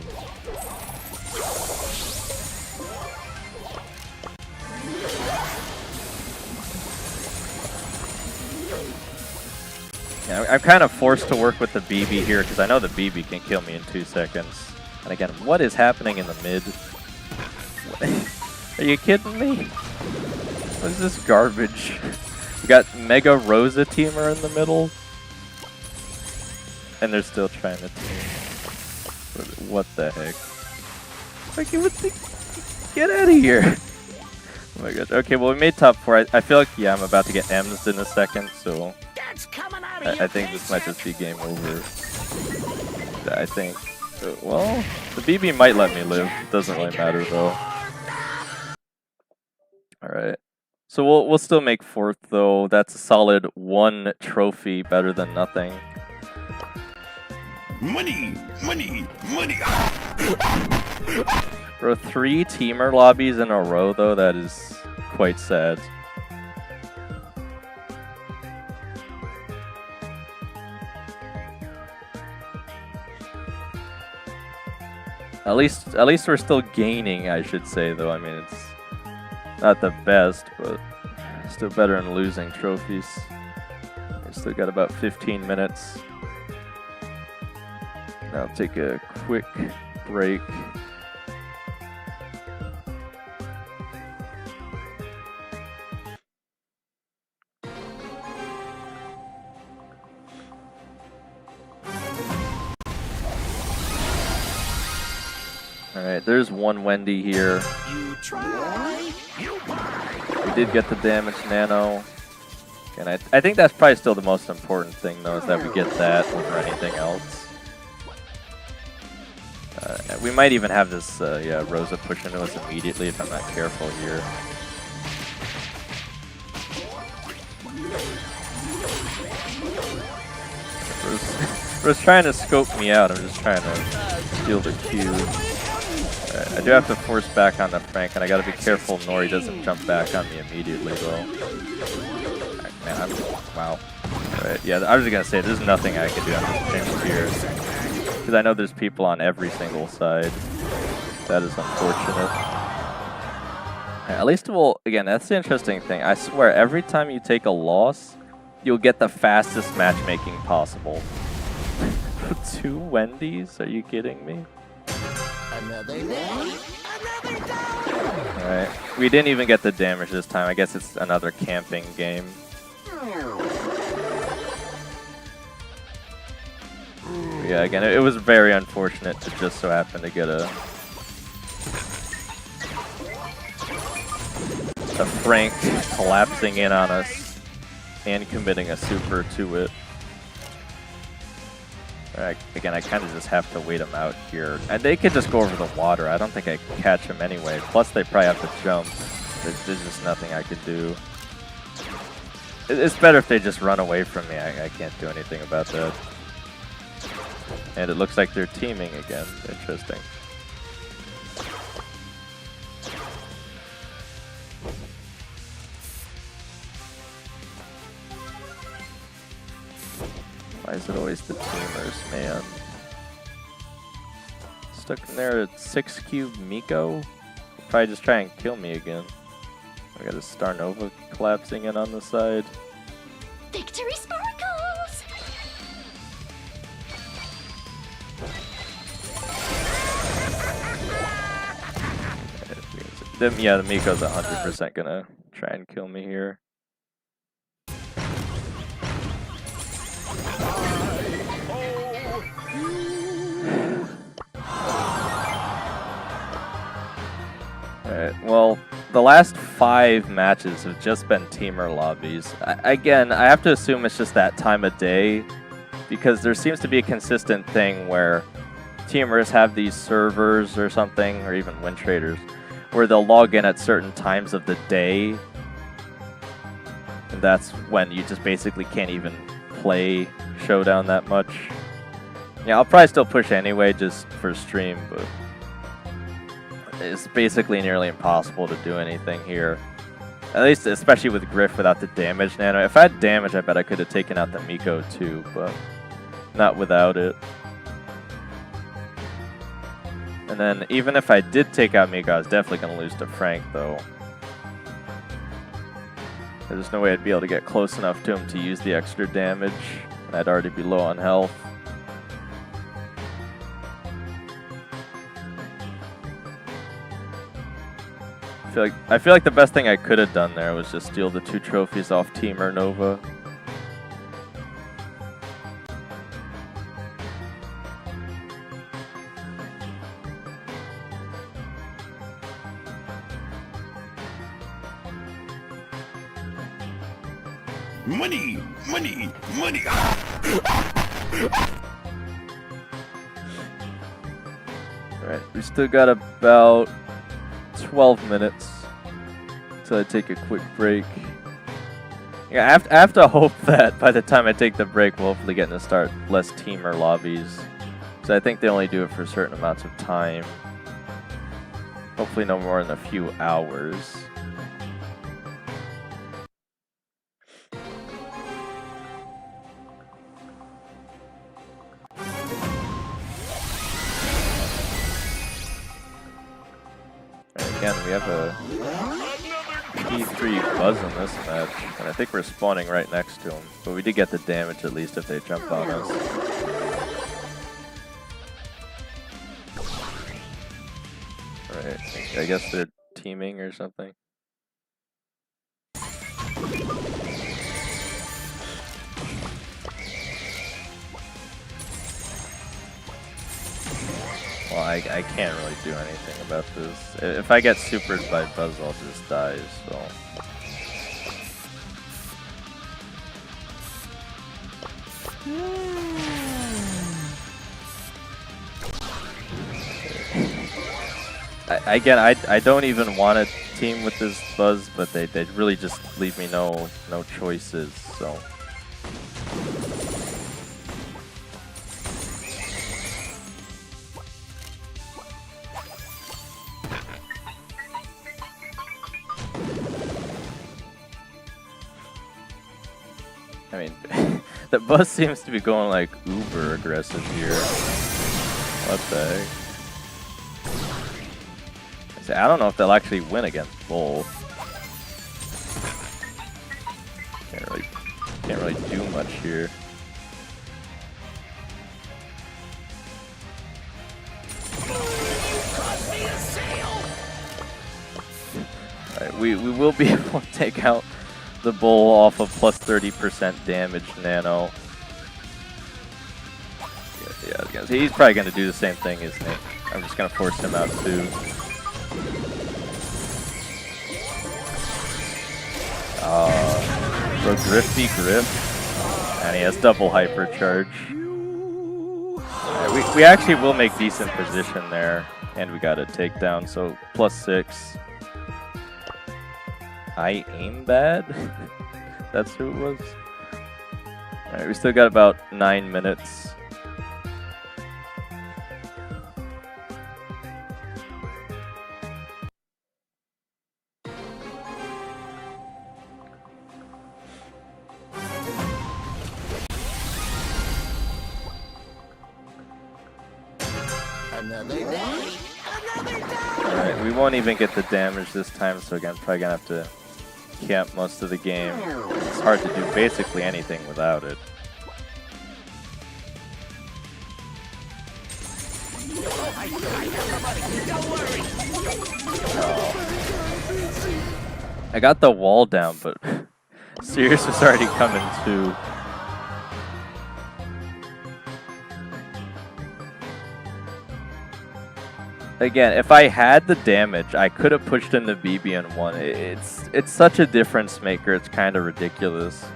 Yeah, I'm kind of forced to work with the BB here, because I know the BB can kill me in 2 seconds. And again, what is happening in the mid? Are you kidding me? What is this garbage? We got Mega Rosa teamer in the middle. And they're still trying to team. What the heck? Like, get out of here! Oh my gosh. Okay, well, we made top 4. I feel like, yeah, I'm about to get M's in a second, so I think this might just be game over. I think. Well, the BB might let me live. It doesn't really matter, though. Alright. So we'll still make 4th, though. That's a solid 1 trophy, better than nothing. Money! Money! Money! Bro, 3 teamer lobbies in a row, though, that is quite sad. At least we're still gaining, I should say, though. I mean, it's not the best, but still better than losing trophies. We still got about 15 minutes. Now take a quick break. Alright, there's one Wendy here. You try, you buy. We did get the damage nano. And I think that's probably still the most important thing, though, is that we get that over anything else. We might even have this, yeah, Rosa push into us immediately if I'm not careful here. Bro's trying to scope me out. I'm just trying to steal the Q. I do have to force back on the Frank, and I gotta be careful Nori doesn't jump back on me immediately, though. Right, man, wow. Alright, yeah, I was just gonna say, there's nothing I can do on this pinch here. Because I know there's people on every single side. That is unfortunate. At least we'll, again, that's the interesting thing. I swear, every time you take a loss, you'll get the fastest matchmaking possible. 2 Wendy's? Are you kidding me? Another day, another dollar. Alright. We didn't even get the damage this time. I guess it's another camping game. Yeah, again, it was very unfortunate to just so happen to get a Frank collapsing in on us and committing a super to it. Alright, again, I kind of just have to wait them out here. And they could just go over the water. I don't think I can catch them anyway. Plus, they probably have to jump. There's just nothing I could do. It's better if they just run away from me. I can't do anything about that. And it looks like they're teaming again. Interesting. Why is it always the teamers, man? Stuck in there at 6 cube Miko? He'll probably just try and kill me again. I got a Star Nova collapsing in on the side. Victory sparkles! Yeah, the Miko's 100% gonna try and kill me here. Alright, well, the last 5 matches have just been teamer lobbies. Again, I have to assume it's just that time of day, because there seems to be a consistent thing where teamers have these servers or something, or even win traders, where they'll log in at certain times of the day, and that's when you just basically can't even play Showdown that much. Yeah, I'll probably still push anyway just for stream, but it's basically nearly impossible to do anything here. At least, especially with Griff without the damage nano. If I had damage, I bet I could have taken out the Miko too, but not without it. And then, even if I did take out Miko, I was definitely going to lose to Frank, though. There's no way I'd be able to get close enough to him to use the extra damage, and I'd already be low on health. I feel like the best thing I could have done there was just steal the 2 trophies off Teamer Nova. Money, money, money. Alright, we still got about 12 minutes till I take a quick break. Yeah, I have to hope that by the time I take the break, we'll hopefully get to start less teamer lobbies. Because I think they only do it for certain amounts of time. Hopefully no more than a few hours. Again, we have a P3 Buzz in this match, and I think we're spawning right next to him. But we did get the damage at least if they jump on us. Right, I guess they're teaming or something. Well, I can't really do anything about this. If I get supered by Buzz, I'll just die, so... Again, I don't even want to team with this Buzz, but they really just leave me no choices, so... I mean, the Buzz seems to be going like uber aggressive here. What the heck? I don't know if they'll actually win against Bull. Can't really do much here. Alright, we will be able to take out the Bull off of plus 30% damage nano. Yeah, he's probably going to do the same thing, isn't he? I'm just going to force him out too. So Griff be Griff. And he has double hypercharge. Right, we actually will make decent position there. And we got a takedown, so plus 6. I aim bad? That's who it was? Alright, we still got about 9 minutes. Another day, another day. Alright, we won't even get the damage this time, so again, probably gonna have to camp most of the game. It's hard to do basically anything without it. I got the wall down, but Sirius was already coming too. Again, if I had the damage, I could have pushed in the BB and won. It's such a difference maker, it's kind of ridiculous.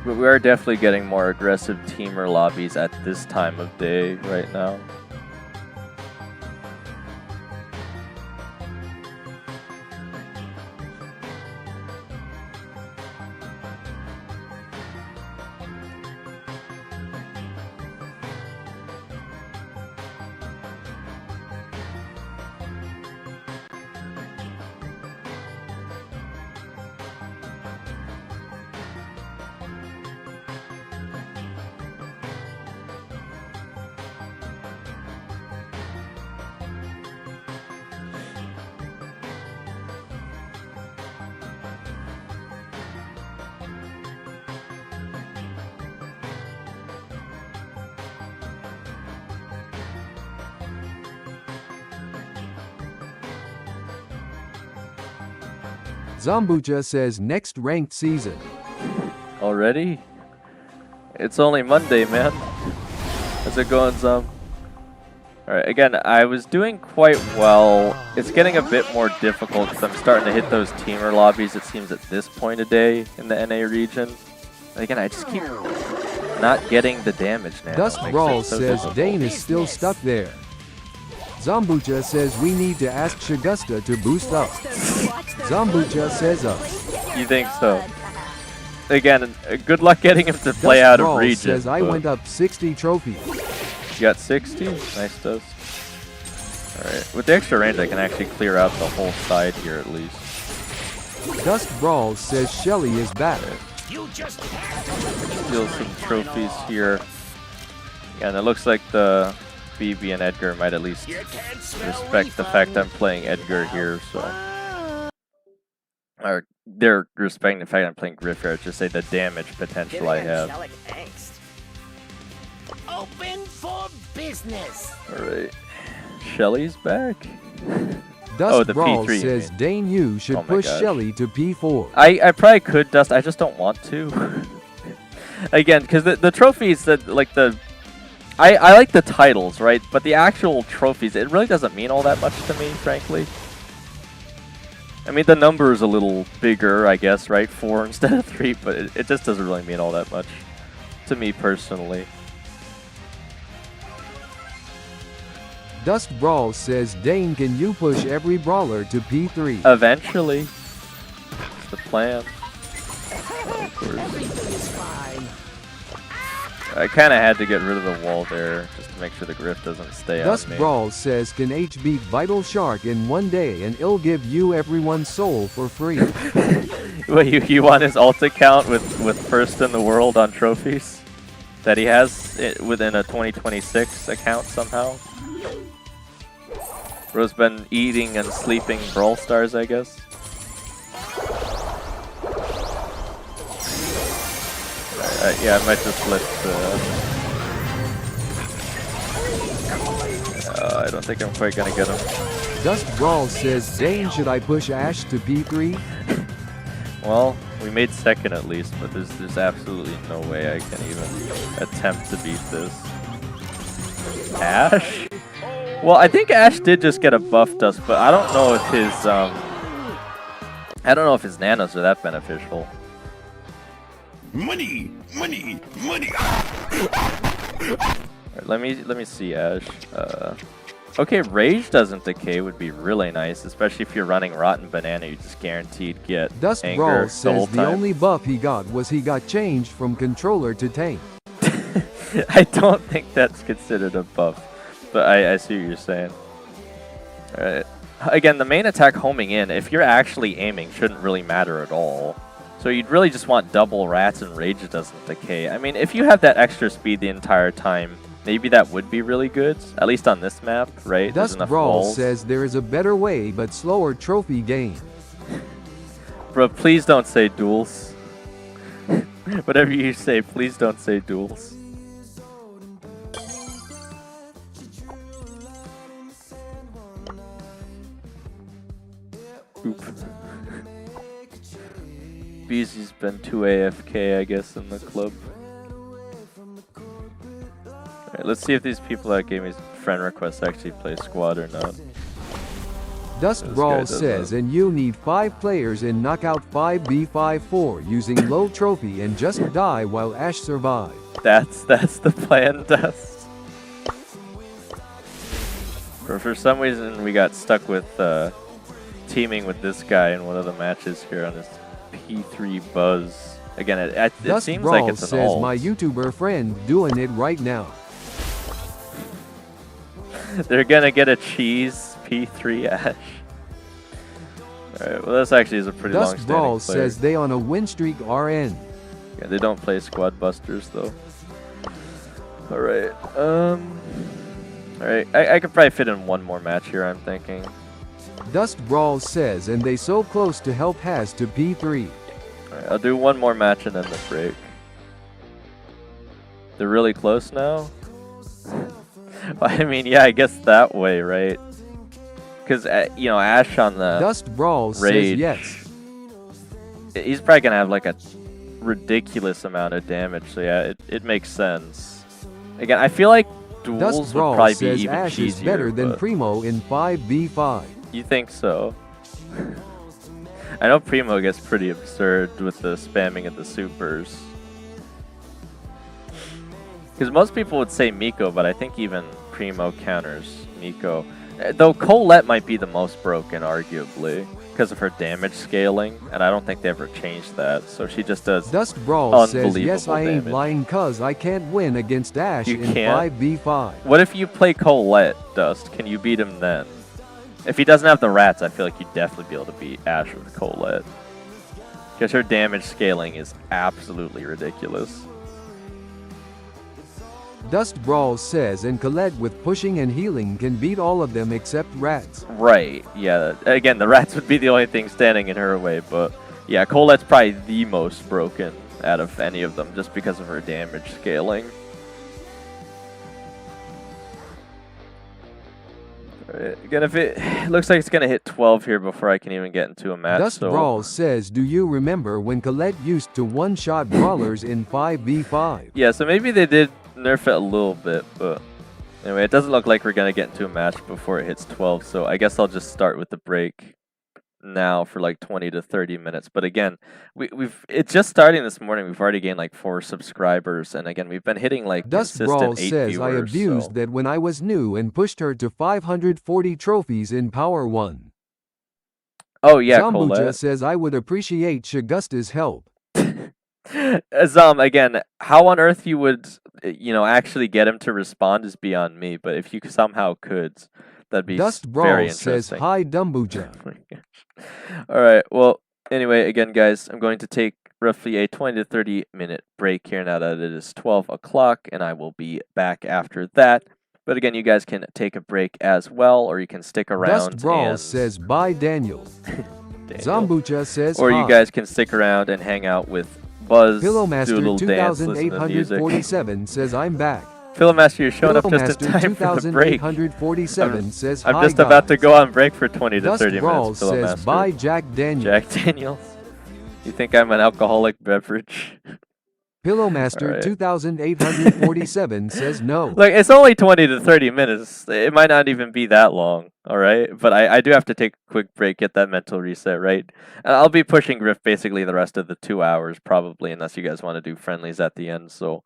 But we are definitely getting more aggressive teamer lobbies at this time of day right now. Zambucha says next ranked season. Already? It's only Monday, man. How's it going, Zom? Alright, again, I was doing quite well. It's getting a bit more difficult because I'm starting to hit those teamer lobbies, it seems, at this point of day in the NA region. Again, I just keep not getting the damage now. Dust Brawl says Dane is still stuck there. Zambucha says we need to ask Shagusta to boost up. Zambucha says us. You think so? Again, good luck getting him to play out of region. Says I went up 60 trophies. You got 60? Nice, Dust. Alright, with the extra range I can actually clear out the whole side here at least. Dust Brawl says Shelly is back. Steal some trophies here. Yeah, and it looks like the BB and Edgar might at least respect the fact I'm playing Edgar here, so. Or they're respecting the fact I'm playing Griff here, just say the damage potential I have. Open for business. Alright. Shelly's back? Dust the Brawl P3 says Dane you should push Shelly to P4. I probably could, Dust, I just don't want to. Again, because the trophies that like the I like the titles, right? But the actual trophies, it really doesn't mean all that much to me, frankly. I mean, the number is a little bigger, I guess, right? 4 instead of 3, but it just doesn't really mean all that much to me personally. Dust Brawl says, Dane, can you push every brawler to P3? Eventually. That's the plan. Of course. I kind of had to get rid of the wall there, just to make sure the Griff doesn't stay Dust on me. Brawl says, can H beat Vital Shark in one day and it'll give you everyone's soul for free? Wait, you want his ult account with first in the world on trophies? That he has within a 2026 account somehow? Bro's been eating and sleeping Brawl Stars, I guess. Yeah, I might just let I don't think I'm quite gonna get him. Dust Brawl says, Dane, should I push Ash to P3? Well, we made second at least, but there's absolutely no way I can even attempt to beat this. Ash? Well, I think Ash did just get a buff Dust, but I don't know if his nanos are that beneficial. Money, money, money. Right, let me see Ash. Okay, Rage doesn't decay would be really nice, especially if you're running Rotten Banana. You just guaranteed get Dust anger Brawl the says whole the time. only buff he got was he got changed from controller to tank. I don't think that's considered a buff, but I see what you're saying. Alright. Again, the main attack homing in, if you're actually aiming, shouldn't really matter at all. So you'd really just want double rats and Rage doesn't decay. I mean, if you have that extra speed the entire time, maybe that would be really good, at least on this map, right? There's Dust enough Brawl walls. says there is a better way but slower trophy gain. Bro, please don't say duels. Whatever you say, please don't say duels. Oop. Beezy's been too AFK, I guess, in the club. Alright, let's see if these people that gave me friend requests actually play squad or not. Dust This guy Brawl does says, that. and you need 5 players in Knockout 5v54 using low trophy and just die while Ash survive. That's the plan, Dust. For some reason, we got stuck with teaming with this guy in one of the matches here on this P3 Buzz. Again, it Dust seems Brawl like it's an says alt. my YouTuber friend doing it right now. They're gonna get a cheese P3 Ash. Alright, well this actually is a pretty Dust long-standing Brawl player. says they on a win streak RN. Yeah, they don't play squad busters though. Alright, alright, I could probably fit in one more match here, I'm thinking. Dust Brawl says, and they so close to help Has to P3. Alright, I'll do one more match and then the break. They're really close now? I mean, yeah, I guess that way, right? Because, you know, Ash on the Dust Brawl Rage, says yes. he's probably going to have like a ridiculous amount of damage, so yeah, it makes sense. Again, I feel like duels Dust would Brawl probably be says even Ash cheesier. is better than but Primo in 5v5. you think so? I know Primo gets pretty absurd with the spamming of the supers. Because most people would say Miko, but I think even Primo counters Miko. Though Colette might be the most broken, arguably, because of her damage scaling, and I don't think they ever changed that. So she just does Dust Brawl says unbelievable yes, I ain't damage. lying cuz I can't win against Ash You in can't? 5v5. What if you play Colette, Dust? Can you beat him then? If he doesn't have the rats, I feel like you'd definitely be able to beat Ash with Colette. Because her damage scaling is absolutely ridiculous. Dust Brawl says, and Colette with pushing and healing can beat all of them except rats. Right, yeah. Again, the rats would be the only thing standing in her way, but yeah, Colette's probably the most broken out of any of them just because of her damage scaling. Alright, again, if it looks like it's going to hit 12 here before I can even get into a match. Dust so Brawl says, do you remember when Colette used to one-shot brawlers in 5v5? yeah, so maybe they did nerf it a little bit, but anyway, it doesn't look like we're going to get into a match before it hits 12, so I guess I'll just start with the break now for like 20 to 30 minutes. But again, it's just starting this morning. We've already gained like 4 subscribers, and again, we've been hitting like Dust consistent Brawl 8 says, viewers. I abused so. that when I was new and pushed her to 540 trophies in Power 1. Oh yeah, Zambuja Colette. says, I would appreciate Shagusta's help. Again, how on earth you would, actually get him to respond is beyond me. But if you somehow could, that'd be Dust very Brawl interesting. says, hi Dumbuja. Oh my gosh. All right. Well, anyway, again, guys, I'm going to take roughly a 20 to 30 minute break here now that it is 12 o'clock, and I will be back after that. But again, you guys can take a break as well, or you can stick around. Dust Brawl and says, bye Daniel. Daniel. Zambucha says, Or hi. you guys can stick around and hang out with Buzz, Pillowmaster Doodle Dance, listen to music. 2847 says, I'm back. Pillowmaster, you're showing up just in Pillowmaster time for the break. 2847 says, I'm hi just about to guys." go on break for 20 to Dust 30 Brawl minutes, says, Pillowmaster. bye Jack Daniel. Jack Daniels. You think I'm an alcoholic beverage? Pillowmaster Alright. 2847 says no. Look, it's only 20 to 30 minutes. It might not even be that long, all right? But I do have to take a quick break, get that mental reset, right? I'll be pushing Griff basically the rest of the 2 hours, probably, unless you guys want to do friendlies at the end. So,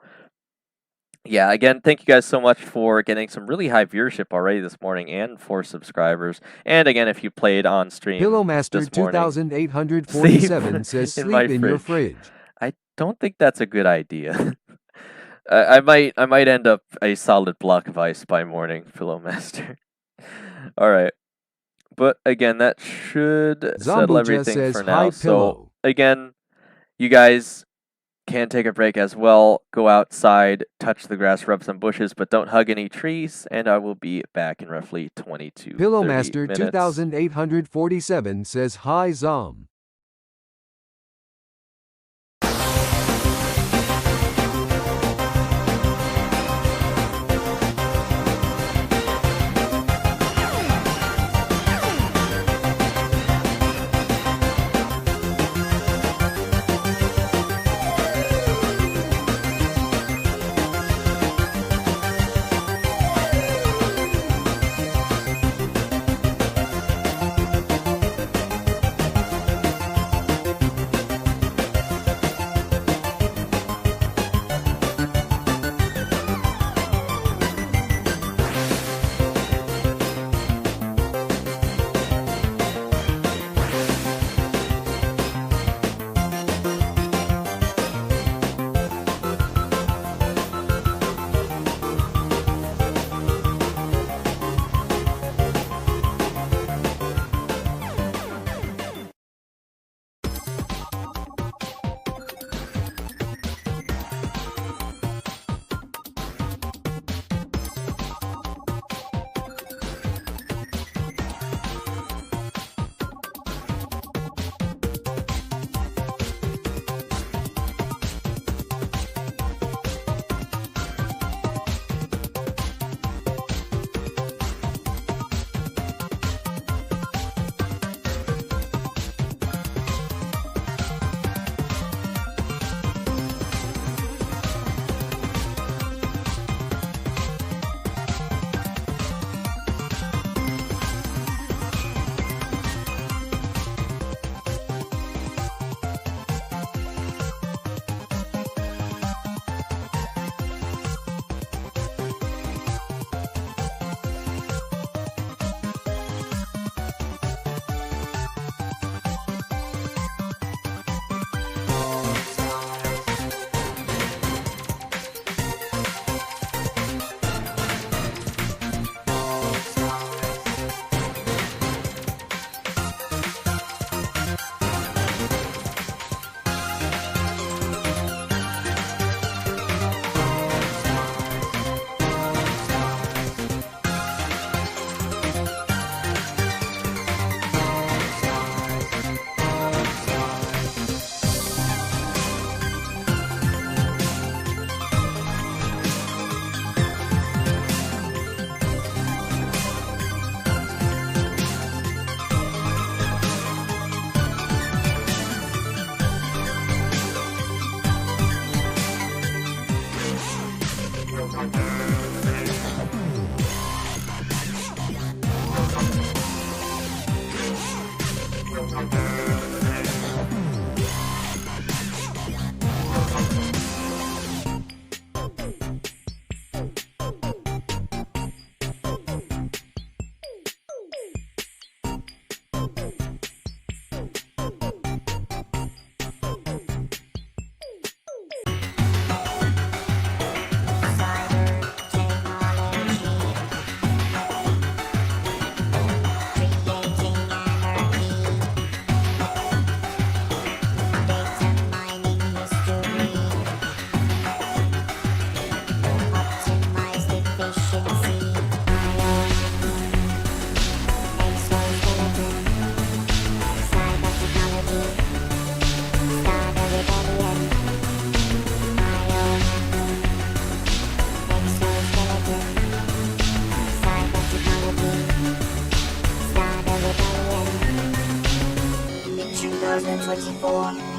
yeah, again, thank you guys so much for getting some really high viewership already this morning and 4 subscribers. And again, if you played on stream Pillowmaster this morning, 2847 says, in sleep my in your fridge. I don't think that's a good idea. I might end up a solid block of ice by morning, Pillowmaster. All right, but again, that should settle Zambuja everything says, for hi now. So Pillow. again, you guys, can take a break as well. Go outside, touch the grass, rub some bushes, but don't hug any trees. And I will be back in roughly 22 30 Pillowmaster minutes. 2847 says hi Zom.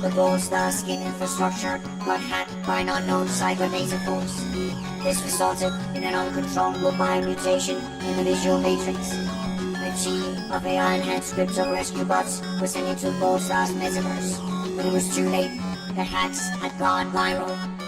The gold star skin infrastructure got hacked by an unknown cyber laser force. This resulted in an uncontrollable mind mutation in the visual matrix. A team of AI-enhanced crypto rescue bots was sent into Gold Star's metaverse, but it was too late. The hacks had gone viral.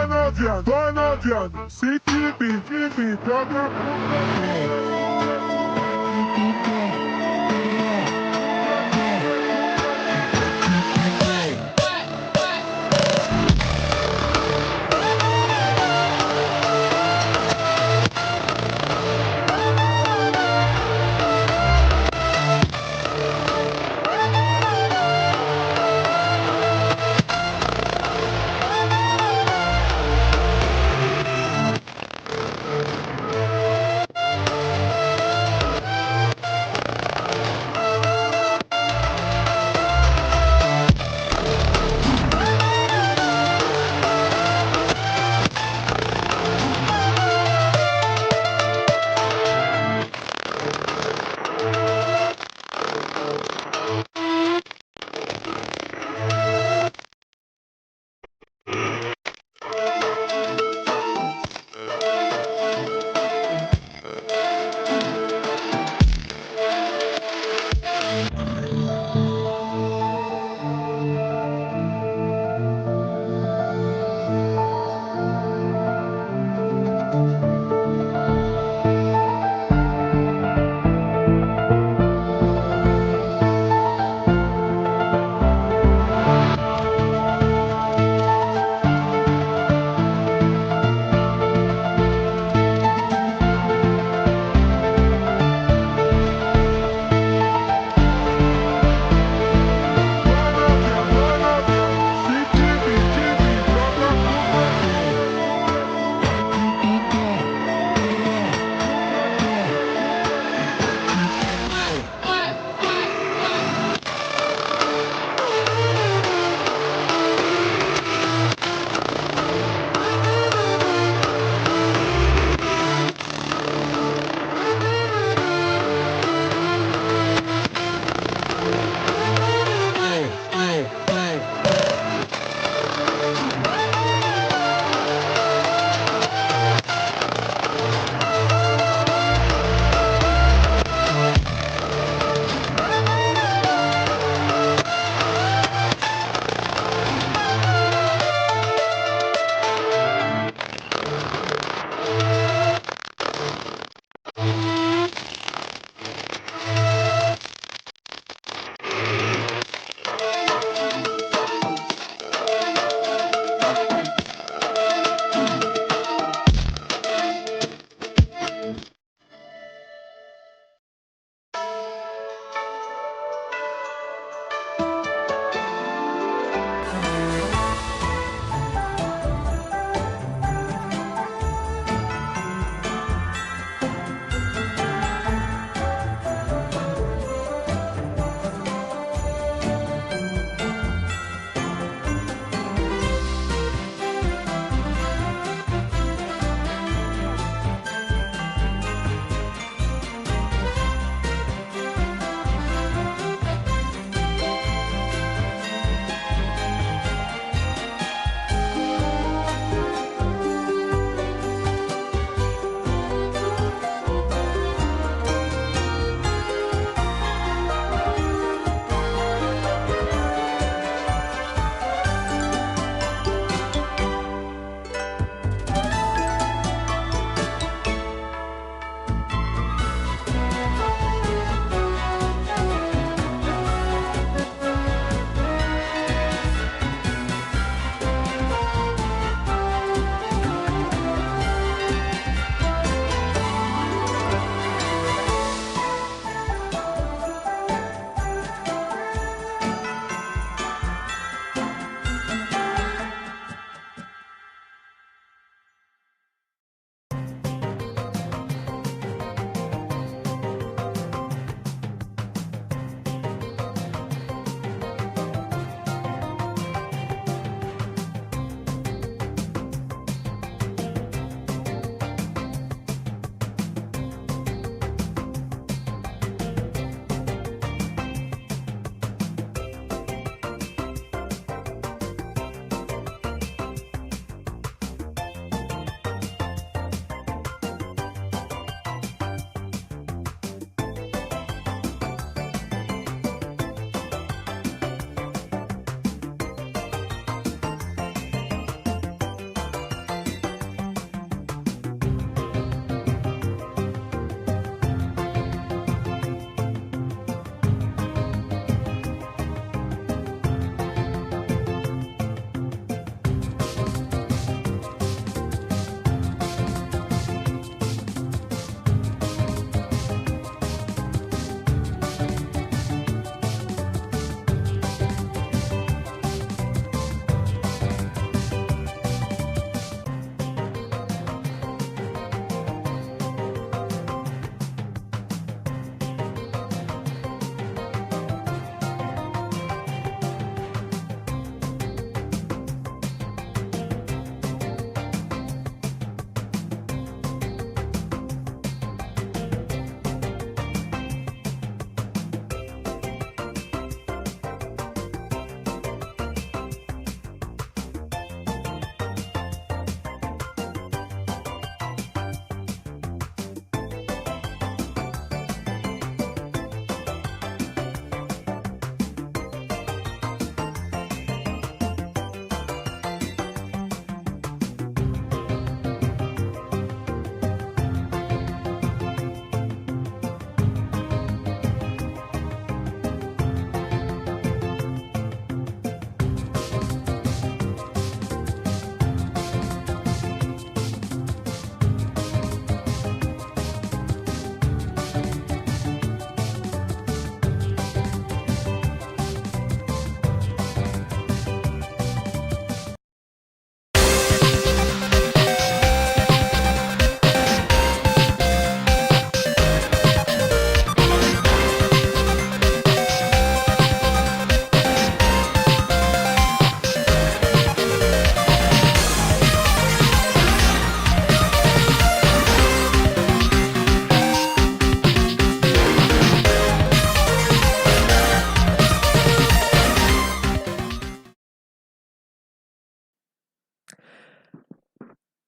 Vanavian, CTP,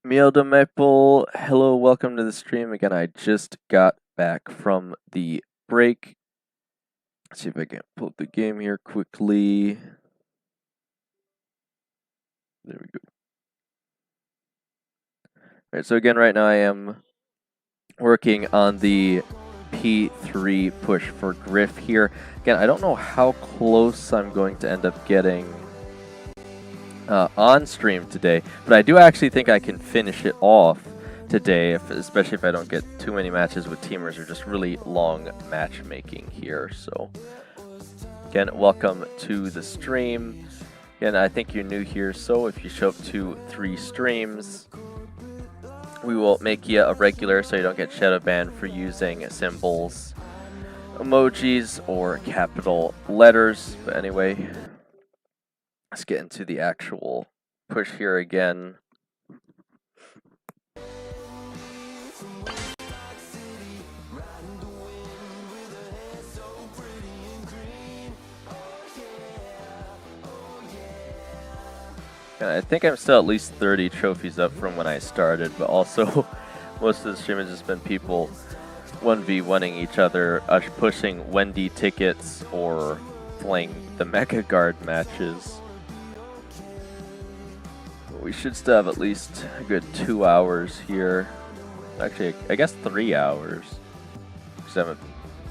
Mielda Maple, hello, welcome to the stream. Again, I just got back from the break. Let's see if I can pull up the game here quickly. There we go. Alright, so again, right now I am working on the P3 push for Griff here. Again, I don't know how close I'm going to end up getting on stream today, but I do actually think I can finish it off today, especially if I don't get too many matches with teamers or just really long matchmaking here. So again, welcome to the stream. Again, I think you're new here, so if you show up to 3 streams, we will make you a regular so you don't get shadow banned for using symbols, emojis, or capital letters. But anyway, let's get into the actual push here again. And I think I'm still at least 30 trophies up from when I started, but also most of the stream has just been people 1v1ing each other, us pushing Wendy tickets or playing the Mega Guard matches. We should still have at least a good 2 hours here. Actually, I guess 3 hours. Because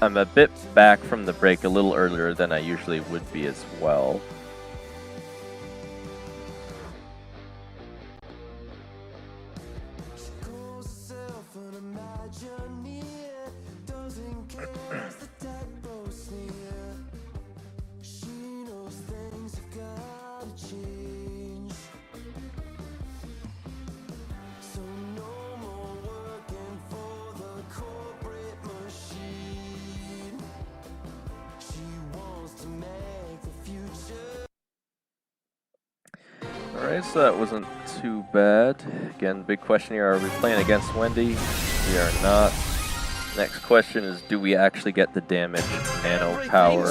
I'm a bit back from the break a little earlier than I usually would be as well. Alright, so that wasn't too bad. Again, big question here, are we playing against Wendy? We are not. Next question is, do we actually get the damage nano power?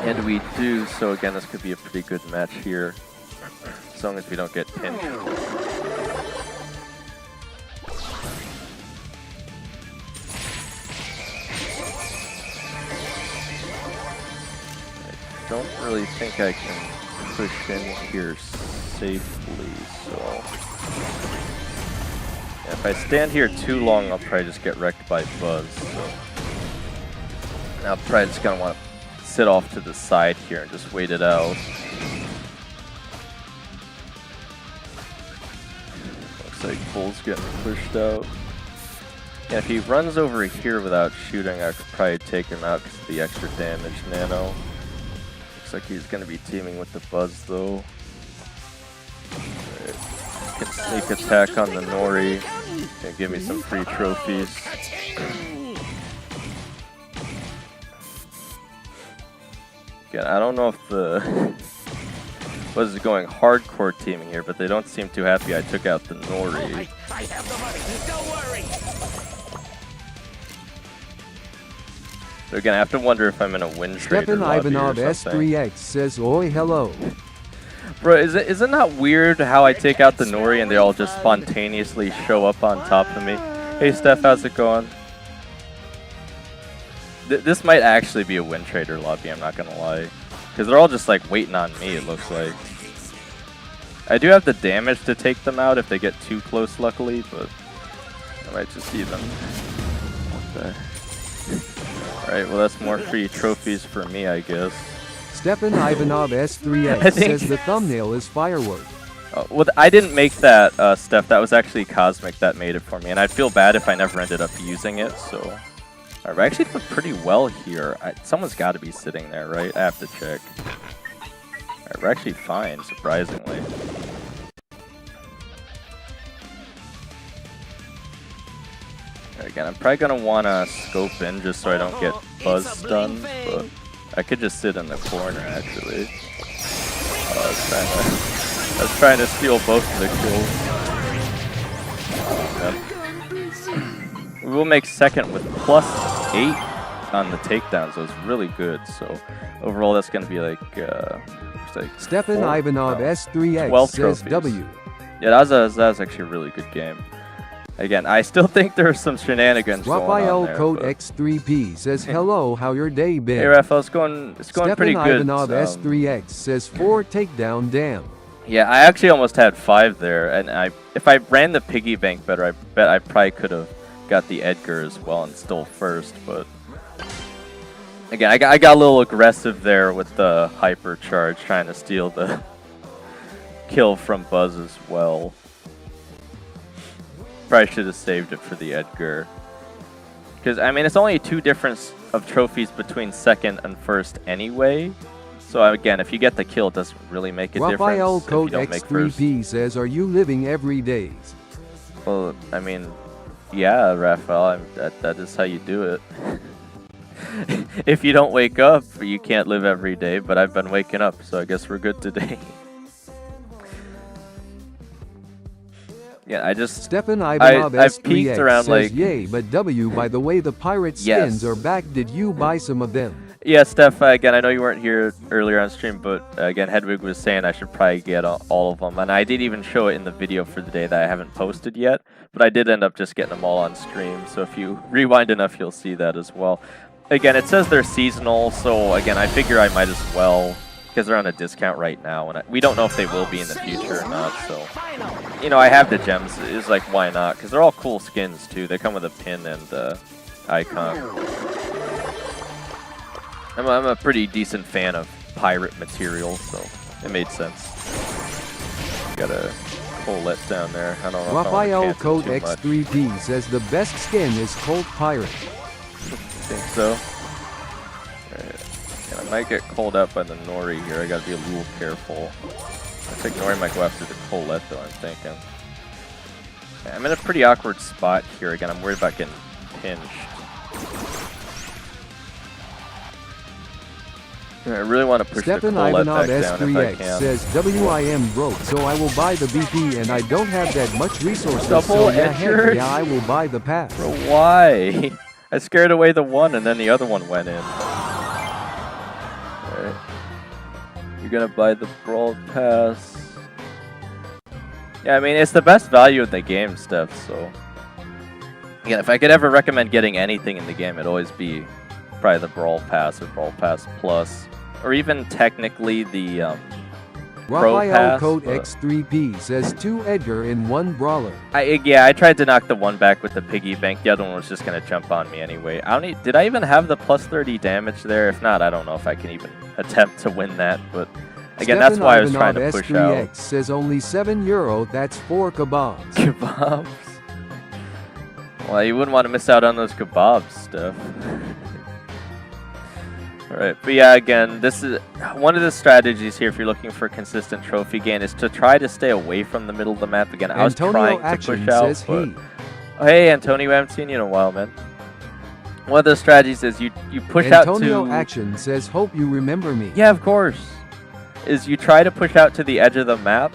And we do, so again, this could be a pretty good match here, as long as we don't get pinched. I don't really think I can push in here safely, so yeah, if I stand here too long, I'll probably just get wrecked by Buzz. So I'm probably just gonna want to sit off to the side here and just wait it out. Looks like Bull's getting pushed out. Yeah, if he runs over here without shooting, I could probably take him out because of the extra damage nano. Looks like he's going to be teaming with the Buzz though. Right. Can sneak attack on the Nori. Gonna give me some free trophies. Again, I don't know if the Buzz is going hardcore teaming here, but they don't seem too happy I took out the Nori. I have the money, don't worry. So again, I have to wonder if I'm in a win trade Stefan lobby Ivanov or something. S3X says, "Oi, hello." Bro, is it not weird how I take out the Nori and they all just spontaneously show up on top of me? Hey Steph, how's it going? This might actually be a win trader lobby, I'm not gonna lie. Because they're all just like waiting on me, it looks like. I do have the damage to take them out if they get too close, luckily, but I might just see them. Okay. Alright, well that's more free trophies for me, I guess. Stefan Ivanov S3X says the thumbnail is firework. Well, I didn't make that, Steph. That was actually Cosmic that made it for me, and I'd feel bad if I never ended up using it, so... Alright, we're actually doing pretty well here. Someone's got to be sitting there, right? I have to check. Alright, we're actually fine, surprisingly. Again, I'm probably going to want to scope in just so I don't get Buzz stunned, but I could just sit in the corner, actually. I was trying to steal both of the kills. We will make second with +8 on the takedowns, so it's really good. So overall, that's going to be like, Stefan Ivanov S3X 12 says trophies. W. Yeah, that was actually a really good game. Again, I still think there's some shenanigans going on Raphael there. Code but- X3P says, hello, how your day been? Hey, Raphael, it's going pretty Stefan good. Ivanov S3X says 4 takedown, damn. Yeah, I actually almost had 5 there, and if I ran the piggy bank better, I bet I probably could have got the Edgar as well and still first, but again, I got a little aggressive there with the hypercharge, trying to steal the kill from Buzz as well. Probably should have saved it for the Edgar. Because, I mean, it's only 2 difference of trophies between second and first anyway. So, again, if you get the kill, it doesn't really make a Raphael difference Code if you don't make first. X3P says, are you living every days? Well, I mean, yeah, Raphael, that is how you do it. If you don't wake up, you can't live every day, but I've been waking up, so I guess we're good today. Yeah, I just... Stefan Ivanov I've peeked S3X around, says, like... yay, but W, by the way, the pirate skins are back. Did you buy some of them? Yeah, Steph, again, I know you weren't here earlier on stream, but again, Hedwig was saying I should probably get all of them. And I did even show it in the video for the day that I haven't posted yet, but I did end up just getting them all on stream. So if you rewind enough, you'll see that as well. Again, it says they're seasonal, so again, I figure I might as well, because they're on a discount right now, and we don't know if they will be in the future or not, so... You know, I have the gems, it's like, why not? Because they're all cool skins, too. They come with a pin and icon. I'm a pretty decent fan of pirate material, so it made sense. Got a Colette down there. I don't know Raphael if I Code want to X3P says the best skin is Colt Pirate. think so. Alright. And I might get called out by the Nori here. I gotta be a little careful. I think Nori might go after the Colette, though, I'm thinking. Yeah, I'm in a pretty awkward spot here. Again, I'm worried about getting pinched. I really want to push Stefan the Colette Ivanov back down if I S3X can. says, WIM broke, so I will buy the BP and I don't have that much resources, Double so yeah, Edgar? heck yeah, I will buy the pass. Bro, why? I scared away the one and then the other one went in. Alright. You're gonna buy the Brawl Pass. Yeah, I mean, it's the best value in the game, Steph, so... Again, if I could ever recommend getting anything in the game, it'd always be probably the Brawl Pass or Brawl Pass Plus. Or even technically the Pro Raphael Pass. Code but- X3P says 2 Edgar in 1 Brawler. Yeah, I tried to knock the one back with the piggy bank. The other one was just gonna jump on me anyway. Did I even have the plus 30 damage there? If not, I don't know if I can even attempt to win that. But again, that's why I was trying to push out. S3X says only €7, that's 4 kebabs. Kebabs. Well, you wouldn't want to miss out on those kebabs, Steph. Alright, but yeah, again, this is one of the strategies here if you're looking for consistent trophy gain is to try to stay away from the middle of the map. Again, I was Antonio trying to Action push out, says but... he. Oh, hey, Antonio, I haven't seen you in a while, man. One of the strategies is you push out to... Antonio Action says, hope you remember me. Yeah, of course. Is you try to push out to the edge of the map,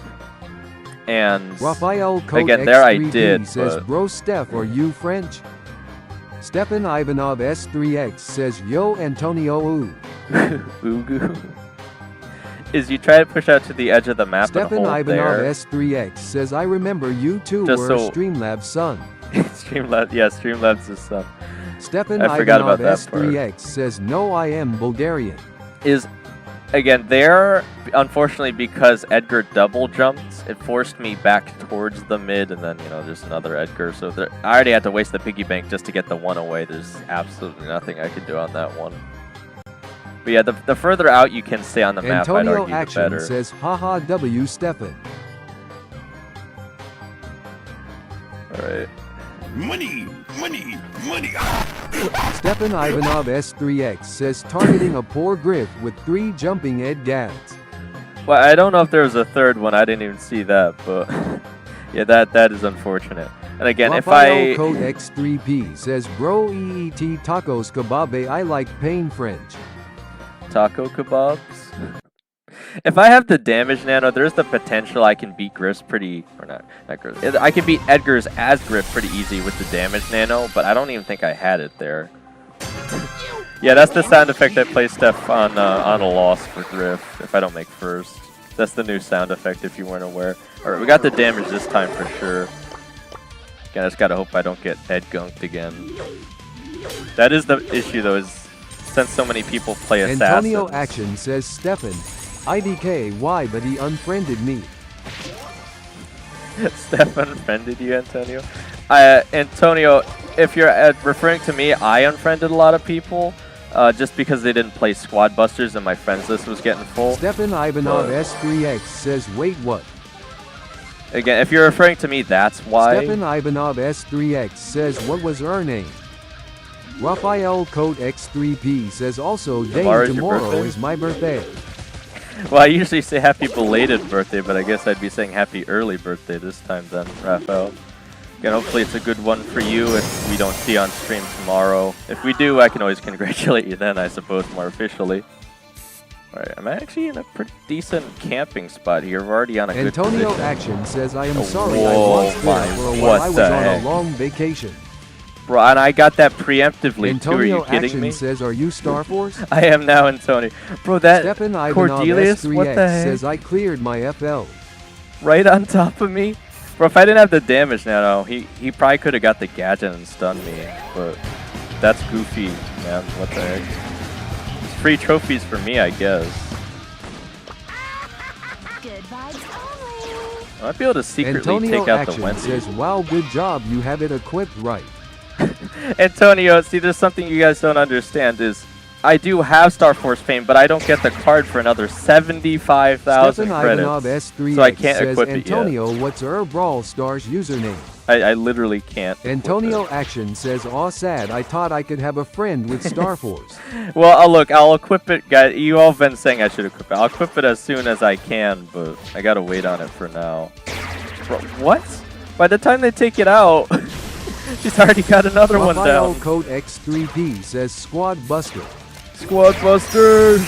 and... Raphael Code Again, there I X3P did, says, but- bro Steph, are you French? Stefan Ivanov S3X says, yo Antonio ooh. Boo-goo. Is you try to push out to the edge of the map Stefan and hold Ivanov there. S3X says, I remember you two Just were so- Streamlabs son. Streamlabs, yeah, Streamlabs is Stefan I forgot Ivanov about that part. S3X says, no, I am Bulgarian. Is again there, unfortunately, because Edgar double jumped, it forced me back towards the mid, and then just another Edgar. So I already had to waste the piggy bank just to get the one away. There's absolutely nothing I could do on that one. But yeah, the further out you can stay on the map, I'd Antonio argue, the Action better. says, haha W Stefan. All right. Money, money, money. Stefan Ivanov S3X says, targeting a poor Griff with 3 jumping A.D.I.D.A.S. Well, I don't know if there was a third one. I didn't even see that, but yeah, that is unfortunate. And again, Raphael if Code X3P says, bro EET tacos kebabe, I like pain French. taco kebabs. If I have the damage nano, there's the potential I can beat Griff's not Griff. I can beat Edgar's as Griff pretty easy with the damage nano, but I don't even think I had it there. Yeah, that's the sound effect I play Steph on a loss for Griff if I don't make first. That's the new sound effect if you weren't aware. Alright, we got the damage this time for sure. Again, I just gotta hope I don't get head gunked again. That is the issue though, is since so many people play assassins. Antonio Action says Stefan, IDK, why but he unfriended me. Stefan unfriended you, Antonio? Antonio, if you're referring to me, I unfriended a lot of people just because they didn't play Squad Busters and my friends list was getting full. Stefan Ivanov S3X says wait what? Again, if you're referring to me, that's why. Stefan Ivanov S3X says what was her name? Raphael Coat X3P says also day tomorrow is my birthday. Well, I usually say happy belated birthday, but I guess I'd be saying happy early birthday this time then, Raphael. Again, hopefully it's a good one for you if we don't see you on stream tomorrow. If we do, I can always congratulate you then, I suppose, more officially. Alright, I'm actually in a pretty decent camping spot here. We're already on a good position. Antonio Action says I am sorry I lost there for a while. I was on a long vacation. Bro, and I got that preemptively Antonio too. Are you kidding Action me? says, "Are you Star Force?" I am now, Antonio. Bro, that Stefan Cordelius, Ivanov what the S3X heck? says I cleared my FL. Right on top of me. Bro, if I didn't have the damage now, he probably could have got the gadget and stunned me. But that's goofy, man. What the heck? It's free trophies for me, I guess. Good vibes only. I might be able to secretly Antonio take out Action the Wendy. says, "Wow, good job. You have it equipped right." Antonio, see, there's something you guys don't understand is I do have Star Force fame, but I don't get the card for another 75,000 Stefan credits, Ivanov S3X so I can't says, equip it Antonio, what's her Brawl Stars username? I literally can't. Antonio Action says, aw sad, I thought I could have a friend with Star Force. Well, look, I'll equip it, guys. You all have been saying I should equip it. I'll equip it as soon as I can, but I gotta wait on it for now. Bro, what? By the time they take it out, she's already got another one Raphael down. Code X3P says, Squad Buster. Squad Busters!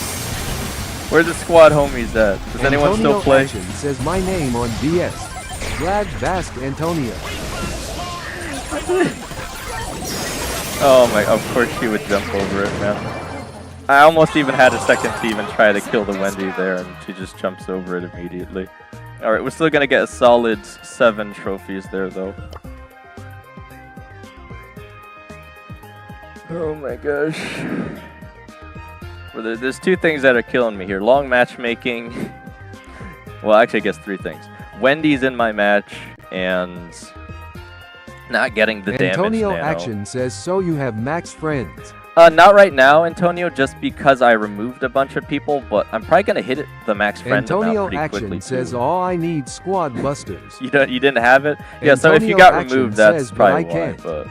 Where's the squad homies at? Does anyone still play? Action says, my name on BS. Glad Bask Antonio. Oh my, of course she would jump over it, man. I almost even had a second to even try to kill the Wendy there, and she just jumps over it immediately. Alright, we're still gonna get a solid 7 trophies there, though. Oh my gosh. Well, there's 2 things that are killing me here. Long matchmaking. Well, actually, I guess 3 things. Wendy's in my match, and not getting the damage Antonio nano. Action says, so you have max friends. Not right now, Antonio, just because I removed a bunch of people, but I'm probably going to hit the max friend Antonio amount pretty Action quickly, says, too. all I need Squad Busters. You didn't have it? Yeah, so if you Antonio got Action removed, that's says, probably but I why, can't. but...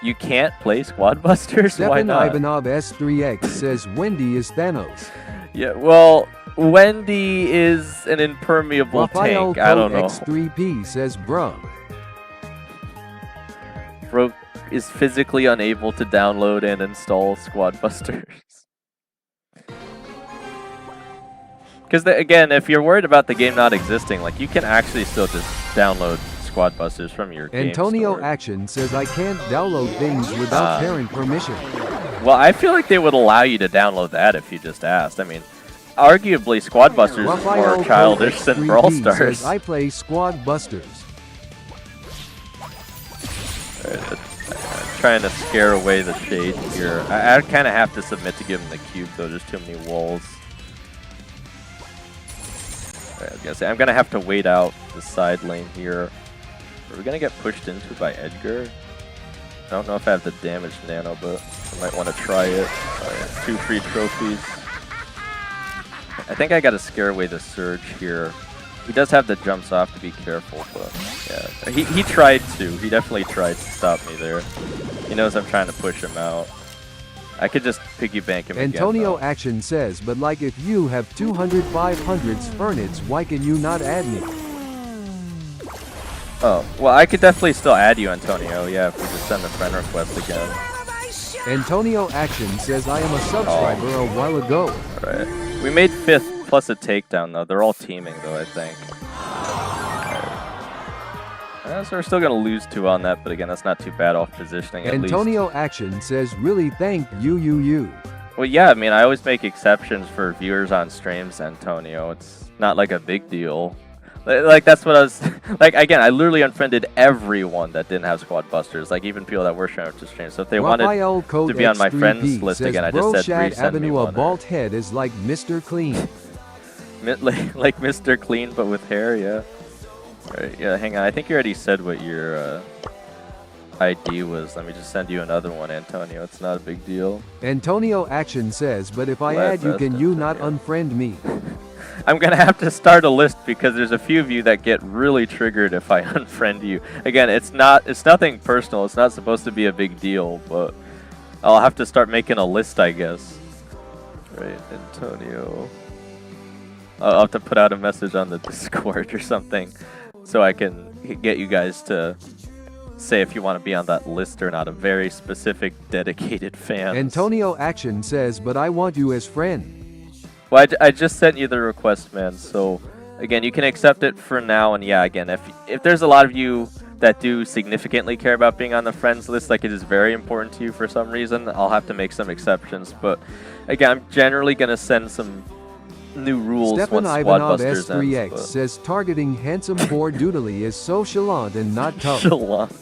You can't play Squad Busters? Why Stefan not? Ivanov S3X says, Wendy is Thanos. Yeah, well, Wendy is an impermeable Raphael tank. I don't know. X3P says, bruh. Bro is physically unable to download and install Squad Busters. Because, again, if you're worried about the game not existing, like, you can actually still just download Squad Busters from your game Antonio store. Action says, I can't download things without parent permission. Well, I feel like they would allow you to download that if you just asked. I mean, arguably, Squad Busters is Raphael more childish than Brawl X3P Stars. says, I play Squad Busters. Trying to scare away the shade here. I kind of have to submit to give him the cube, though. There's too many walls. I guess I'm going to have to wait out the side lane here. Are we going to get pushed into by Edgar? I don't know if I have the damage nano, but I might want to try it. Right, 2 free trophies. I think I got to scare away the Surge here. He does have the jumps off to be careful, but yeah. He tried to. He definitely tried to stop me there. He knows I'm trying to push him out. I could just piggy bank him Antonio again, Action says, but like if you have 200 500s furnace, why can you not add me? Oh, well, I could definitely still add you, Antonio. Yeah, if we just send the friend request again. Antonio Action says, I am a subscriber a while ago. Alright. We made 5th plus a takedown, though. They're all teaming, though, I think. Right. So we're still going to lose 2 on that, but again, that's not too bad off positioning, at least. Antonio Action says, really thank you. Well, yeah, I mean, I always make exceptions for viewers on streams, Antonio. It's not like a big deal. Like that's what I was like. Again, I literally unfriended everyone that didn't have squad busters. Like even people that were sharing to stream. So if they Raphael wanted Code to be on my X3P friends list says, again, I Bro just said Shad resend me Avenue a one. bald head is like Mr. Clean. Like Mr. Clean, but with hair, yeah. Right, yeah. Hang on, I think you already said what your ID was. Let me just send you another one, Antonio. It's not a big deal. Antonio Action says, but if I Glad add you, can best, you not Antonio. unfriend me? I'm gonna have to start a list because there's a few of you that get really triggered if I unfriend you. Again, it's nothing personal. It's not supposed to be a big deal, but I'll have to start making a list, I guess. Right, Antonio. I'll have to put out a message on the Discord or something so I can get you guys to say if you want to be on that list or not. A very specific, dedicated fan. Antonio Action says, but I want you as friend. Well, I just sent you the request, man. So again, you can accept it for now. And yeah, again, if there's a lot of you that do significantly care about being on the friends list, like it is very important to you for some reason, I'll have to make some exceptions. But again, I'm generally gonna send some new rules Stefan once Squad Ivanov Busters S3X ends. says targeting handsome poor doodly is so chalant and not tough. Chalant.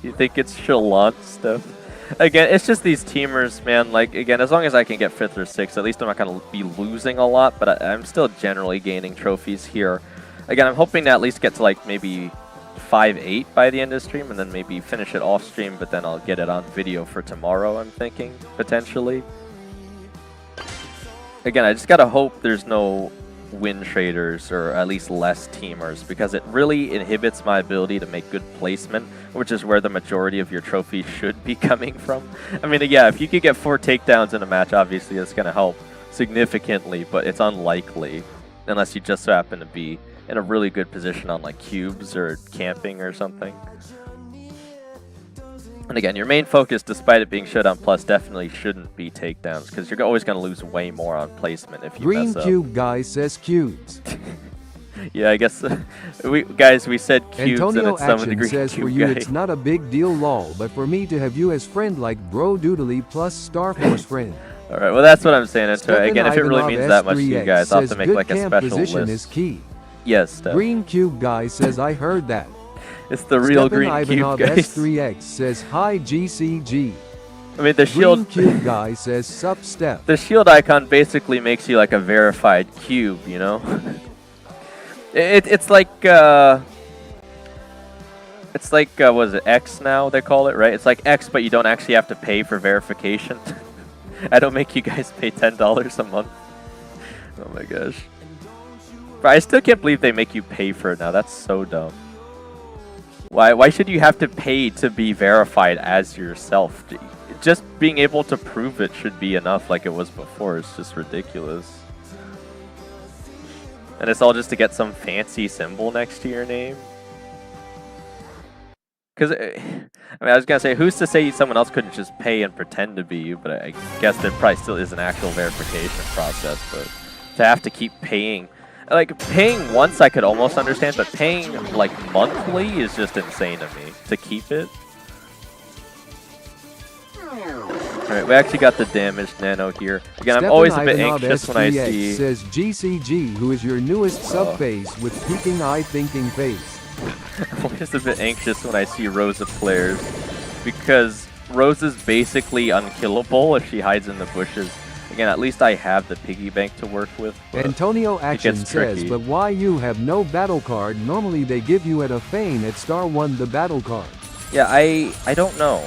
You think it's chalant stuff? Again, it's just these teamers, man. Like, again, as long as I can get 5th or 6th, at least I'm not going to be losing a lot, but I'm still generally gaining trophies here. Again, I'm hoping to at least get to, like, maybe 5-8 by the end of the stream, and then maybe finish it off stream, but then I'll get it on video for tomorrow, I'm thinking, potentially. Again, I just got to hope there's no win traders, or at least less teamers, because it really inhibits my ability to make good placement, which is where the majority of your trophies should be coming from. I mean, yeah, if you could get 4 takedowns in a match, obviously it's going to help significantly, but it's unlikely unless you just so happen to be in a really good position on like cubes or camping or something. And again, your main focus, despite it being Showdown Plus, definitely shouldn't be takedowns, because you're always going to lose way more on placement if you Green mess up. Cube Guy says cubes. Yeah, I guess we said cubes, Antonio and it's some of the Action Green says Cube for you guys. it's not a big deal lol, but for me to have you as friend like Bro Doodly plus Star Force friend. All right, well that's what I'm saying. Stefan Again, if it really Ivanov means that much to you S3X guys, I'll have says to make good like a camp special position list. is key. Yes, Steph. Green Cube Guy says I heard that. It's the real Stefan Green Ivanov Cube, guys. S3X says hi GCG. I mean, the Green shield, Cube Guy says sup Steph. the shield icon basically makes you like a verified cube, you know. It's like what is it, X now they call it, right? It's like X, but you don't actually have to pay for verification. I don't make you guys pay $10 a month. Oh my gosh. But I still can't believe they make you pay for it now. That's so dumb. Why should you have to pay to be verified as yourself? Just being able to prove it should be enough like it was before. It's just ridiculous. And it's all just to get some fancy symbol next to your name. Because, I mean, I was going to say, who's to say someone else couldn't just pay and pretend to be you? But I guess there probably still is an actual verification process. But to have to keep paying, like, paying once I could almost understand, but paying, like, monthly is just insane to me to keep it. Alright, we actually got the damaged nano here. Again, I'm always a bit anxious when I see... says GCG, who is your newest sub-face with peeking eye thinking face. I'm always a bit anxious when I see Rosa players, because Rosa's basically unkillable if she hides in the bushes. Again, at least I have the piggy bank to work with. Antonio Action says, tricky. but why you have no battle card? Normally they give you at a feign at Star 1 the battle card. Yeah, I don't know.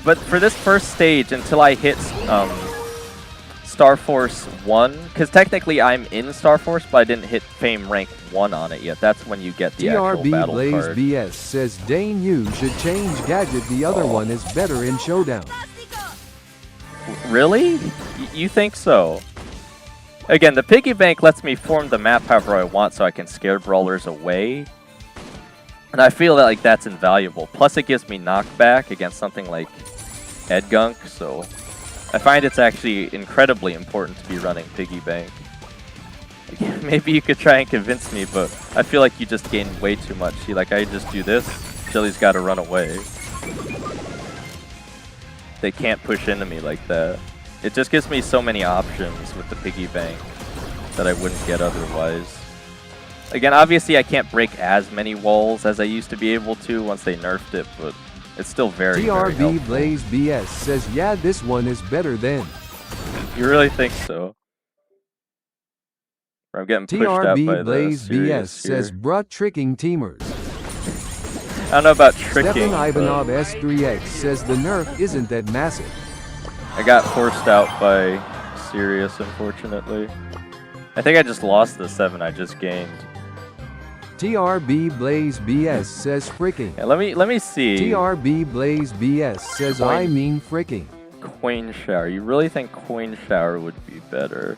But for this first stage, until I hit Star Force 1, because technically I'm in Star Force, but I didn't hit Fame Rank 1 on it yet. That's when you get the actual TRB battle Blaze card. BS says Dane you should change gadget, the other one is better in Showdown. Really? You think so? Again, the piggy bank lets me form the map however I want so I can scare brawlers away. And I feel that like that's invaluable. Plus it gives me knockback against something like Edgunk, so I find it's actually incredibly important to be running piggy bank. Maybe you could try and convince me, but I feel like you just gain way too much. See, like I just do this, Chili's got to run away. They can't push into me like that. It just gives me so many options with the piggy bank that I wouldn't get otherwise. Again, obviously I can't break as many walls as I used to be able to once they nerfed it, but it's still very, very TRB helpful. Blaze BS says, yeah, this one is better than. You really think so? I'm getting pushed out by TRB the Blaze BS serious says, here. bruh, tricking teamers. I don't know about tricking. Stefan Ivanov but S3X says the nerf isn't that massive. I got forced out by Sirius, unfortunately. I think I just lost the 7 I just gained. TRB Blaze BS says fricking. Yeah, let me see. TRB Blaze BS says I mean fricking. Coin shower. You really think coin shower would be better?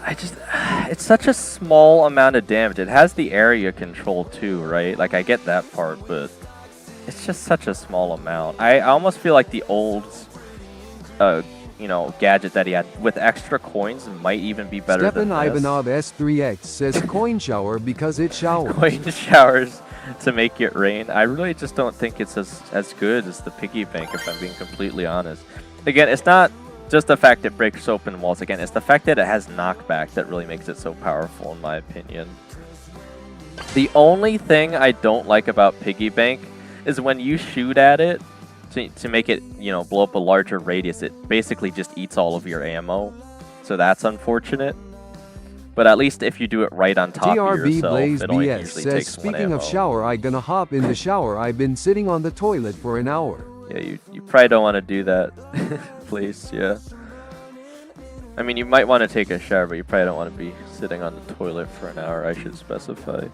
It's such a small amount of damage. It has the area control too, right? Like I get that part, but it's just such a small amount. I almost feel like the old, you know, gadget that he had with extra coins might even be better Stefan than Ivanov S3X says coin shower because it showers. Coin showers to make it rain. I really just don't think it's as good as the piggy bank, if I'm being completely honest. Again, it's not just the fact it breaks open walls. Again, it's the fact that it has knockback that really makes it so powerful, in my opinion. The only thing I don't like about piggy bank is when you shoot at it to make it, you know, blow up a larger radius, it basically just eats all of your ammo. So that's unfortunate. But at least if you do it right on top of TRB yourself, Blaze it only BS usually says, takes 1 speaking ammo. of shower, I gonna hop in the shower. I've been sitting on the toilet for an hour. Yeah, you probably don't want to do that, please. Yeah. I mean, you might want to take a shower, but you probably don't want to be sitting on the toilet for an hour, I should specify.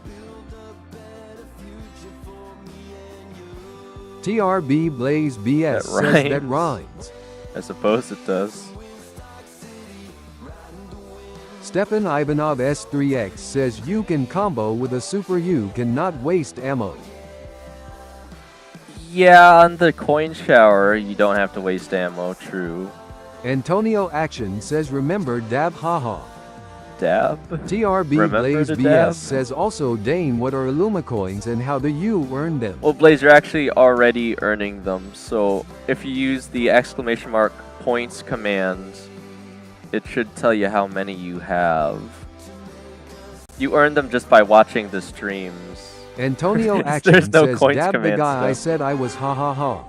TRB Blaze BS says that rhymes. I suppose it does. Stefan Ivanov S3X says you can combo with a super, you cannot waste ammo. Yeah, on the coin shower, you don't have to waste ammo, true. Antonio Action says remember dab haha. Dab? TRB Remember Blaze to BS dab? says also Dane, what are Illuma coins and how do you earn them? Well, Blaze, you're actually already earning them, so if you use the exclamation mark points command, it should tell you how many you have. You earn them just by watching the streams. Antonio Action There's no says coins dab the command guy I stuff. said I was ha ha ha.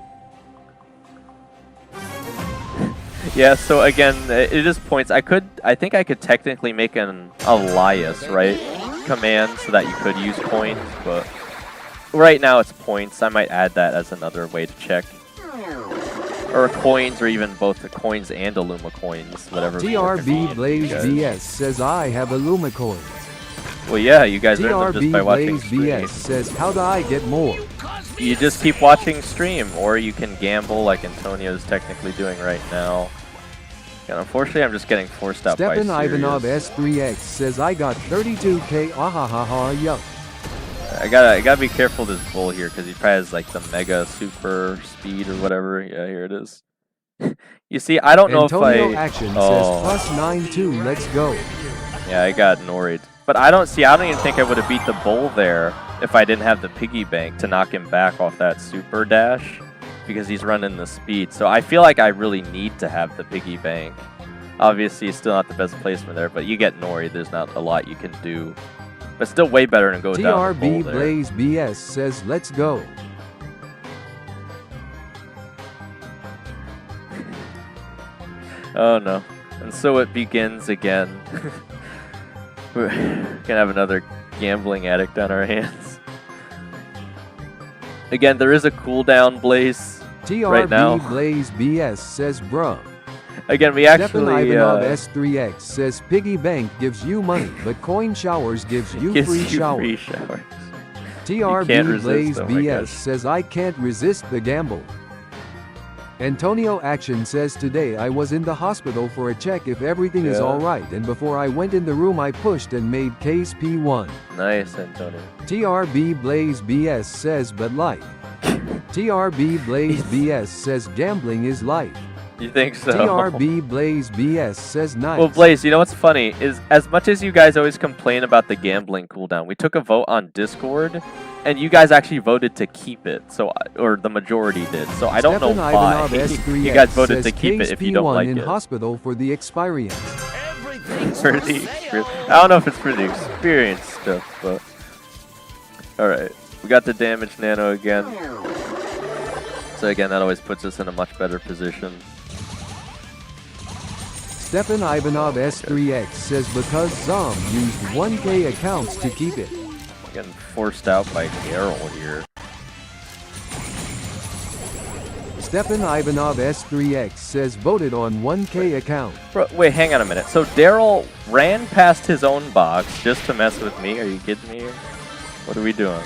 Yeah, so again, it is points. I think I could technically make an alias, right? Command so that you could use coins, but right now it's points. I might add that as another way to check. Or coins, or even both the coins and Illuma coins, whatever. TRB Blaze BS says I have Illuma coins. Well, yeah, you guys earn them just by TRB watching Blaze stream. BS says how do I get more? You just keep watching stream, or you can gamble like Antonio's technically doing right now. And unfortunately, I'm just getting forced out by Stefan Ivanov Sirius. S3X says I got 32k ahahaha yuck. I gotta be careful of this bull here because he probably has like the mega super speed or whatever. Yeah, here it is. You see, I don't know Antonio if I. Action Oh, says plus 9-2, let's go. yeah, I got Nori. But I don't even think I would have beat the bull there if I didn't have the piggy bank to knock him back off that super dash because he's running the speed. So I feel like I really need to have the piggy bank. Obviously, it's still not the best placement there, but you get Nori. There's not a lot you can do. But still way better than go down the bull TRB there. Blaze BS says let's go. Oh no. And so it begins again. We're gonna have another gambling addict on our hands. Again, there is a cooldown, Blaze, right now. TRB Blaze BS says bruh. Again, we Stefan actually Ivanov S3X says piggy bank gives you money, but coin showers gives you gives free you showers. free showers. can't TRB resist Blaze them, I BS guess. says I can't resist the gamble. Antonio Action says today I was in the hospital for a check if everything is Yeah. alright, and before I went in the room I pushed and made case P1. Nice, Antonio. TRB Blaze BS says but like. TRB Blaze BS says gambling is life. You think so? TRB Blaze BS says nice. Well, Blaze, you know what's funny is as much as you guys always complain about the gambling cooldown, we took a vote on Discord, and you guys actually voted to keep it. So, or the majority did. So I don't know Stefan why Ivanov S3X you guys voted to says keep it case if you don't P1 like in it. hospital for the experience. for the experience. I don't know if it's for the experience stuff, but alright. We got the damage nano again. So again, that always puts us in a much better position. Stepan Ivanov S3X says because Zom used 1K accounts to keep it. Getting forced out by Daryl here. Stepan Ivanov S3X says voted on 1K account. Bro, wait, hang on a minute. So Daryl ran past his own box just to mess with me? Are you kidding me? What are we doing?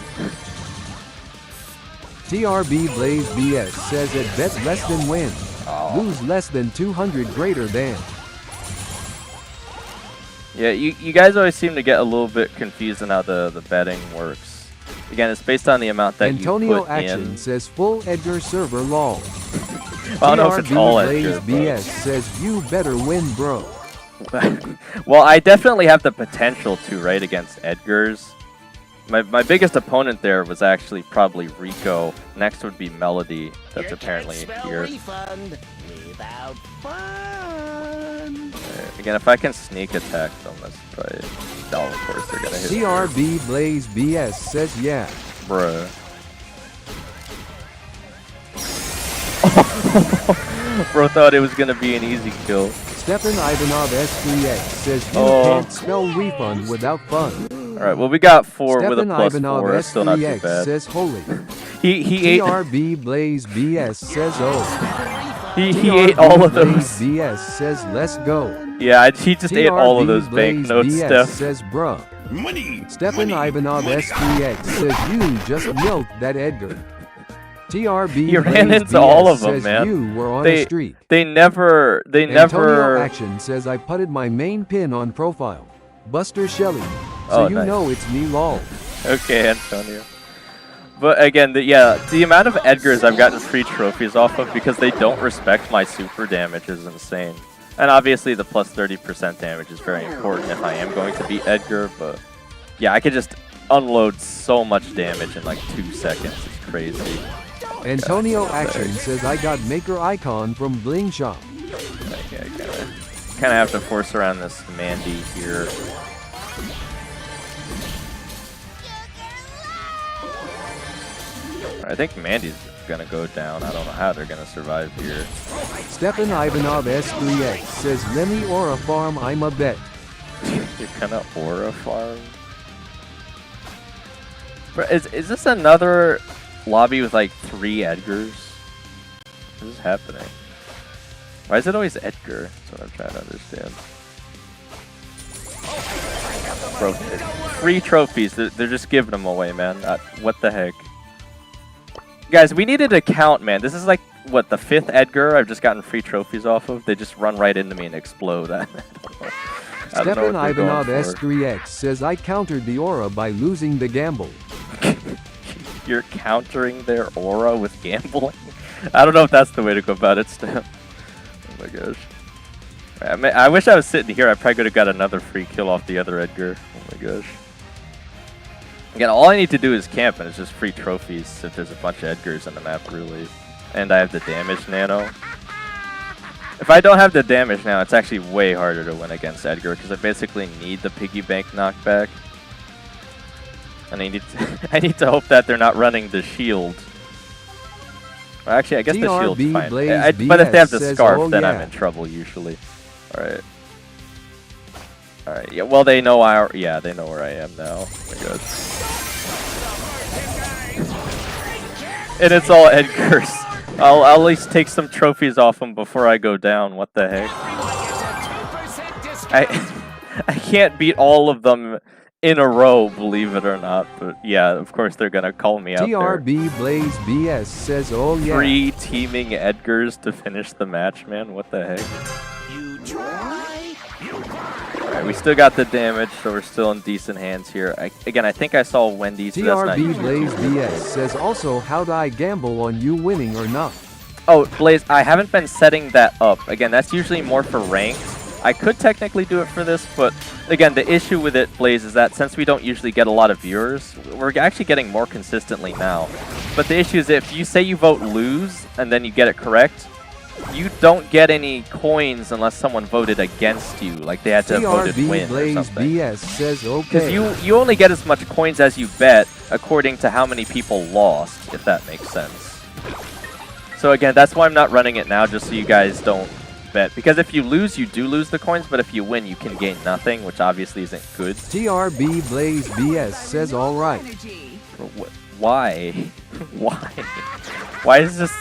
TRB Blaze BS says it bet less than win. Oh. Lose less than 200 greater than. Yeah, you guys always seem to get a little bit confused on how the betting works. Again, it's based on the amount that Antonio you put Action in. says full Edgar server lol. I don't know if it's all Blaze Edgar. BS says you better win, bro. Well, I definitely have the potential to, right, against Edgar's. My biggest opponent there was actually probably Rico. Next would be Melody. That's apparently here. Refund without fun. Again, if I can sneak attack them, that's probably... Oh, of course they're gonna hit. TRB Blaze BS says yeah. Bruh. Bro thought it was gonna be an easy kill. Stepan Ivanov S3X says you can't spell refund without fun. Alright, well we got 4 with a Stepan plus Ivanov 4, that's still not too S3X bad. says holy. He ate TRB Blaze BS says oh. he ate all of Blaze those. BS says let's go. Yeah, he just ate all of those Blaze banknotes, BS Steph. says bruh. Money. Stepan Ivanov S3X says you just milked that Edgar. TRB He ran Blaze into all of BS them, says man. you were on a streak. They never Antonio Action says I putted my main pin on profile. Buster Shelley. So Oh, you nice. know it's me lol. Okay, Antonio. But again, the amount of Edgars I've gotten free trophies off of because they don't respect my super damage is insane. And obviously the plus 30% damage is very important if I am going to beat Edgar, but yeah, I could just unload so much damage in like 2 seconds. It's crazy. Antonio Action says I got maker icon from Bling Shop. Okay, I kind of have to force around this Mandy here. I think Mandy's gonna go down. I don't know how they're gonna survive here. Stepan Ivanov S3X says Lemmy Aura Farm I'm a bet. You're gonna Aura farm? Bro, is this another lobby with like 3 Edgars? What is happening? Why is it always Edgar? That's what I'm trying to understand. Bro, free trophies. They're just giving them away, man. What the heck? Guys, we needed a count, man. This is like, what, the 5th Edgar I've just gotten free trophies off of? They just run right into me and explode. I don't know. Stepan Ivanov S3X says I countered the aura by losing the gamble. You're countering their aura with gambling? I don't know if that's the way to go about it, Steph. Oh my gosh. I wish I was sitting here. I probably could have got another free kill off the other Edgar. Oh my gosh. Again, all I need to do is camp, and it's just free trophies if there's a bunch of Edgars on the map, really. And I have the damage nano. If I don't have the damage now, it's actually way harder to win against Edgar, because I basically need the piggy bank knockback. And I need to hope that they're not running the shield. Well, actually, I guess the shield's fine. But if they have the scarf, then I'm in trouble usually. Alright. Alright, yeah, well they know they know where I am now. Oh my god. And it's all Edgar's. I'll at least take some trophies off them before I go down. What the heck? I can't beat all of them in a row, believe it or not. But yeah, of course they're gonna call me out there. TRB Blaze BS says oh yeah. 3 teaming Edgars to finish the match, man. What the heck? You try. Alright, we still got the damage, so we're still in decent hands here. Again, I think I saw Wendy's. So that's not TRB usually Blaze BS says also how'd I gamble on you winning or not? Oh, Blaze, I haven't been setting that up. Again, that's usually more for ranked. I could technically do it for this, but again, the issue with it, Blaze, is that since we don't usually get a lot of viewers, we're actually getting more consistently now. But the issue is if you say you vote lose and then you get it correct, you don't get any coins unless someone voted against you, like they had to vote win or Blaze something. BS says Because okay. you only get as much coins as you bet according to how many people lost, if that makes sense. So again, that's why I'm not running it now, just so you guys don't bet. Because if you lose, you do lose the coins, but if you win, you can gain nothing, which obviously isn't good. TRB Blaze BS says alright. Why? Why? Why is this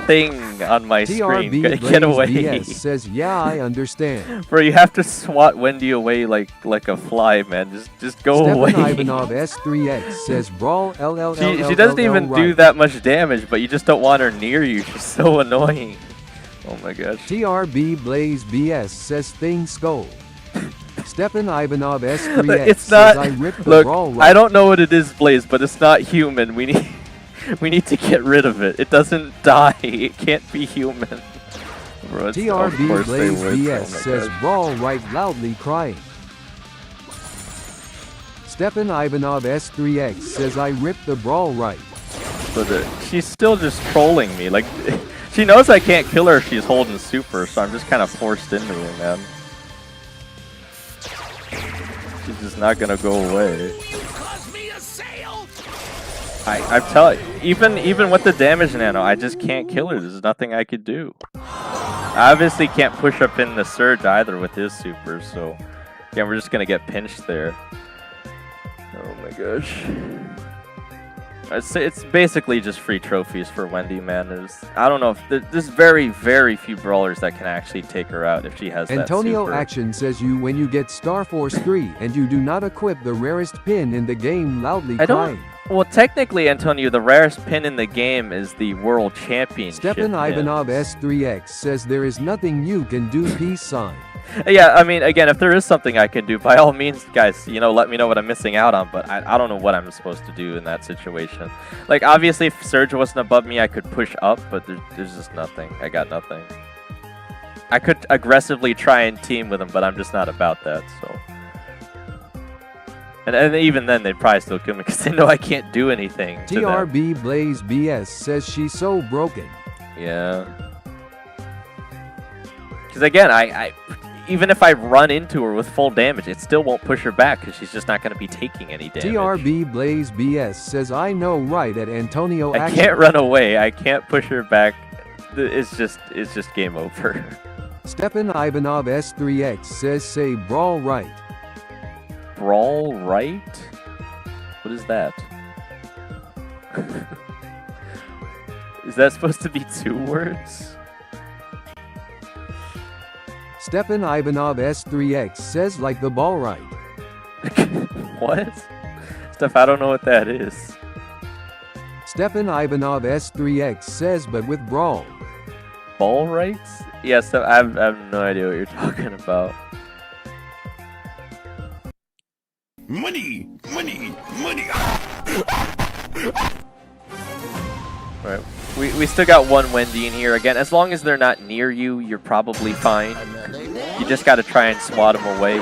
thing on my screen? TRB Get away. BS says yeah, I understand. Bro, you have to swat Wendy away like a fly, man. Just go Stefan away. Ivanov S3X says brawl LLL. She doesn't even do that much damage, but you just don't want her near you. She's so annoying. Oh my gosh. TRB Blaze BS says thing skull. Stefan Ivanov S3X It's says not. I ripped the Look, brawl I right. don't know what it is, Blaze, but it's not human. We need to get rid of it. It doesn't die. It can't be human. Bro, of TRB course they Blaze would. BS Oh my says gosh. brawl right loudly crying. Stefan Ivanov S3X says I ripped the brawl right. But she's still just trolling me. Like, she knows I can't kill her if she's holding super, so I'm just kind of forced into it, man. She's just not gonna go away. Cause me a sale. I'm telling you, even with the damage nano, I just can't kill her. There's nothing I could do. I obviously can't push up in the surge either with his super, so yeah, we're just gonna get pinched there. Oh my gosh. It's basically just free trophies for Wendy, man. I don't know if there's very, very few brawlers that can actually take her out if she has Antonio that super. Action says when you get Star Force 3 and you do not equip the rarest pin in the game loudly crying. Well, technically, Antonio, the rarest pin in the game is the World Championship. Stefan pin. Ivanov S3X says there is nothing you can do peace sign. Yeah, I mean, again, if there is something I can do, by all means, guys, let me know what I'm missing out on, but I don't know what I'm supposed to do in that situation. Like, obviously, if Surge wasn't above me, I could push up, but there's just nothing. I got nothing. I could aggressively try and team with him, but I'm just not about that, so... And even then, they'd probably still kill me, because they know I can't do anything to them. TRB Blaze BS says she's so broken. Yeah. Because again, I even if I run into her with full damage, it still won't push her back because she's just not going to be taking any damage. TRB Blaze BS says I know right at Antonio I Action. can't run away. I can't push her back. It's just game over. Stefan Ivanov S3X says say brawl right. Brawl right? What is that? Is that supposed to be 2 words? Stefan Ivanov S3X says like the ball right. What? Steph, I don't know what that is. Stefan Ivanov S3X says but with brawl. Ball rights? Yes, yeah, I have no idea what you're talking about. Money! Money! Money! Alright, we still got one Wendy in here. Again, as long as they're not near you, you're probably fine. You just gotta try and swat them away.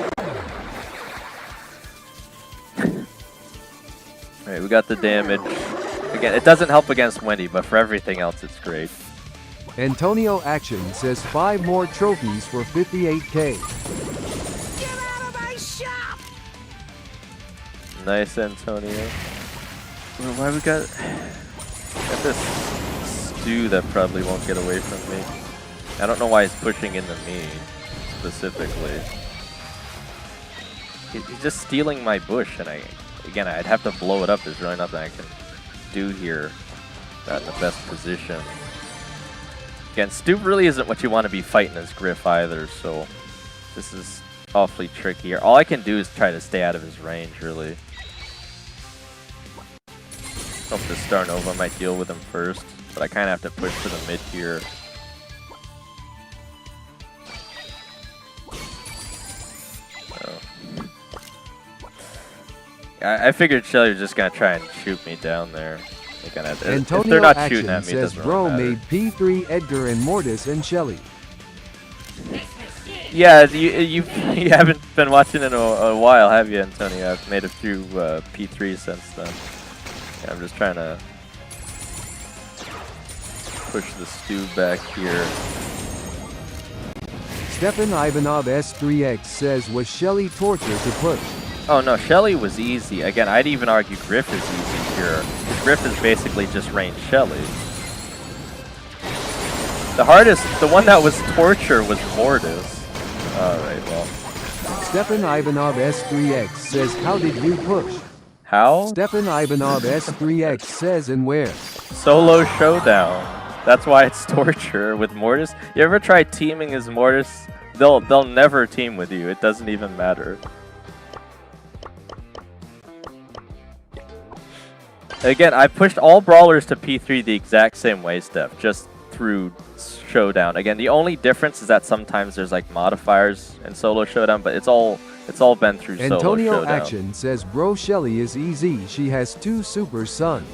Alright, we got the damage. Again, it doesn't help against Wendy, but for everything else, it's great. Antonio Action says 5 more trophies for 58k. Get out of my shop. Nice, Antonio. Why we got this stew that probably won't get away from me. I don't know why he's pushing into me specifically. He's just stealing my bush, and I'd have to blow it up. There's really nothing I can do here. Not in the best position. Again, Stu really isn't what you want to be fighting as Griff either, so this is awfully tricky here. All I can do is try to stay out of his range, really. Hope the Star Nova might deal with him first, but I kind of have to push to the mid here. I figured Shelly was just gonna try and shoot me down there. If they're not shooting at me, it says doesn't bro really made P3 Edgar and Mortis and Shelly. Yeah, you haven't been watching in a while, have you, Antonio? I've made a few P3s since then. Yeah, I'm just trying to push the stew back here. Stefan Ivanov S3X says, was Shelly torture to push? Oh no, Shelly was easy. Again, I'd even argue Griff is easy here. Griff is basically just range Shelly. The hardest, the one that was torture was Mortis. Alright, well. Stefan Ivanov S3X says, how did you push? How? Stefan Ivanov S3X says, and where? Solo Showdown. That's why it's torture with Mortis. You ever try teaming as Mortis? They'll never team with you. It doesn't even matter. Again, I pushed all brawlers to P3 the exact same way, Steph, just through Showdown. Again, the only difference is that sometimes there's like modifiers in Solo Showdown, but it's all been through Solo Antonio Showdown. Action says, bro, Shelly is easy. She has 2 super sons.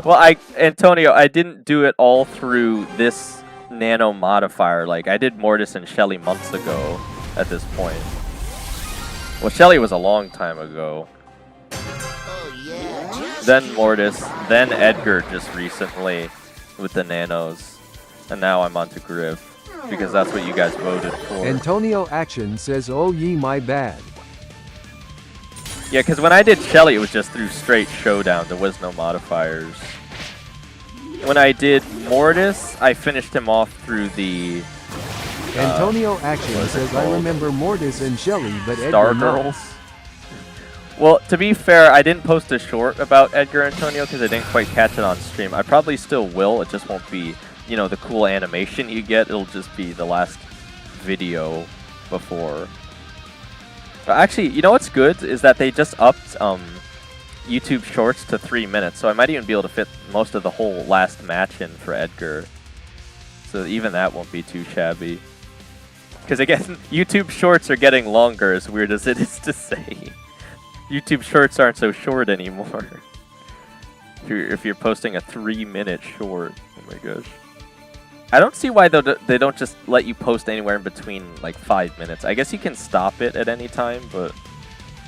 Well, Antonio, I didn't do it all through this nano modifier. Like, I did Mortis and Shelly months ago at this point. Well, Shelly was a long time ago. Then Mortis, then Edgar just recently with the nanos. And now I'm on to Griff, because that's what you guys voted for. Antonio Action says, oh ye my bad. Yeah, because when I did Shelly, it was just through straight Showdown. There was no modifiers. When I did Mortis, I finished him off through the... Antonio Action says, I remember Mortis and Shelly, but Star Edgar not. Girls. Well, to be fair, I didn't post a short about Edgar Antonio because I didn't quite catch it on stream. I probably still will. It just won't be, you know, the cool animation you get. It'll just be the last video before. Actually, you know what's good is that they just upped YouTube Shorts to 3 minutes, so I might even be able to fit most of the whole last match in for Edgar. So even that won't be too shabby. Because again, YouTube Shorts are getting longer, as weird as it is to say. YouTube Shorts aren't so short anymore. If you're posting a 3-minute short, oh my gosh. I don't see why they don't just let you post anywhere in between like 5 minutes. I guess you can stop it at any time, but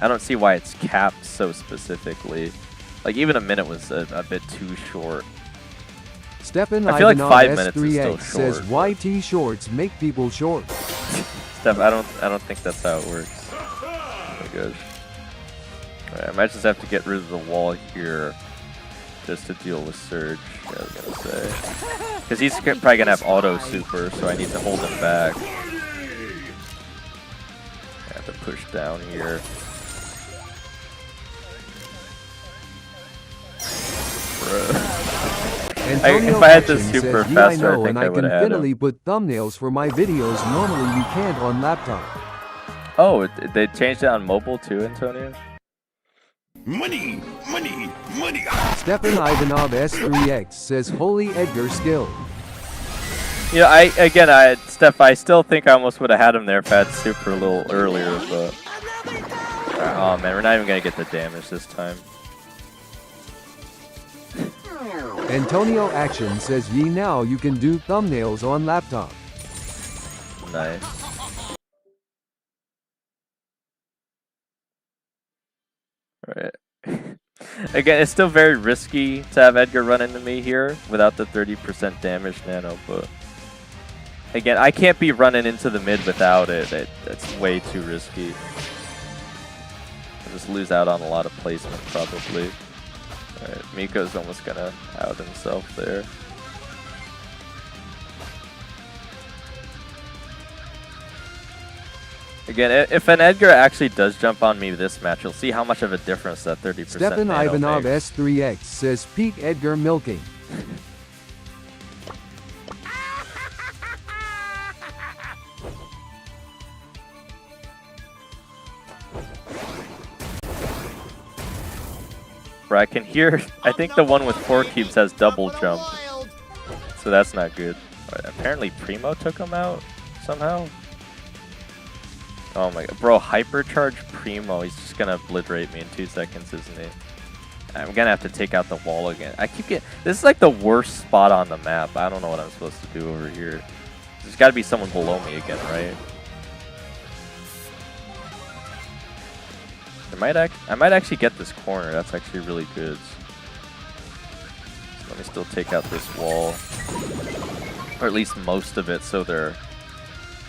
I don't see why it's capped so specifically. Like even a minute was a bit too short. Stefan I feel like Ivanov 5 minutes is still S3X short. says, YT shorts make people short. Steph, I don't think that's how it works. Oh my gosh. Alright, I might just have to get rid of the wall here just to deal with Surge, I was gonna say. Because he's probably gonna have auto super, so I need to hold him back. I have to push down here. Antonio if I had this Action super says, yeah, I faster, know, I and think I I can would have had finally him. put thumbnails for my videos. Normally you can't on laptop. Oh, they changed it on mobile too, Antonio? Money, money, money. Stefan Ivanov S3X says, holy Edgar skill. You know, Steph, I still think I almost would have had him there if I had super a little earlier, but... Oh man, we're not even gonna get the damage this time. Antonio Action says, ye now you can do thumbnails on laptop. Nice. Alright. Again, it's still very risky to have Edgar run into me here without the 30% damage nano, but... Again, I can't be running into the mid without it. It's way too risky. I'll just lose out on a lot of placement, probably. Alright, Miko's almost gonna out himself there. Again, if an Edgar actually does jump on me this match, you'll see how much of a difference that 30% Stefan nano Ivanov makes. S3X says, peak Edgar milking. Where I can hear, I think the one with 4 cubes has double jump, so that's not good. Apparently Primo took him out somehow. Oh my god, bro, hypercharge Primo, he's just gonna obliterate me in 2 seconds, isn't he? I'm gonna have to take out the wall again. I keep getting, this is like the worst spot on the map. I don't know what I'm supposed to do over here. There's gotta be someone below me again, right? I might actually get this corner. That's actually really good. So let me still take out this wall, or at least most of it, so they're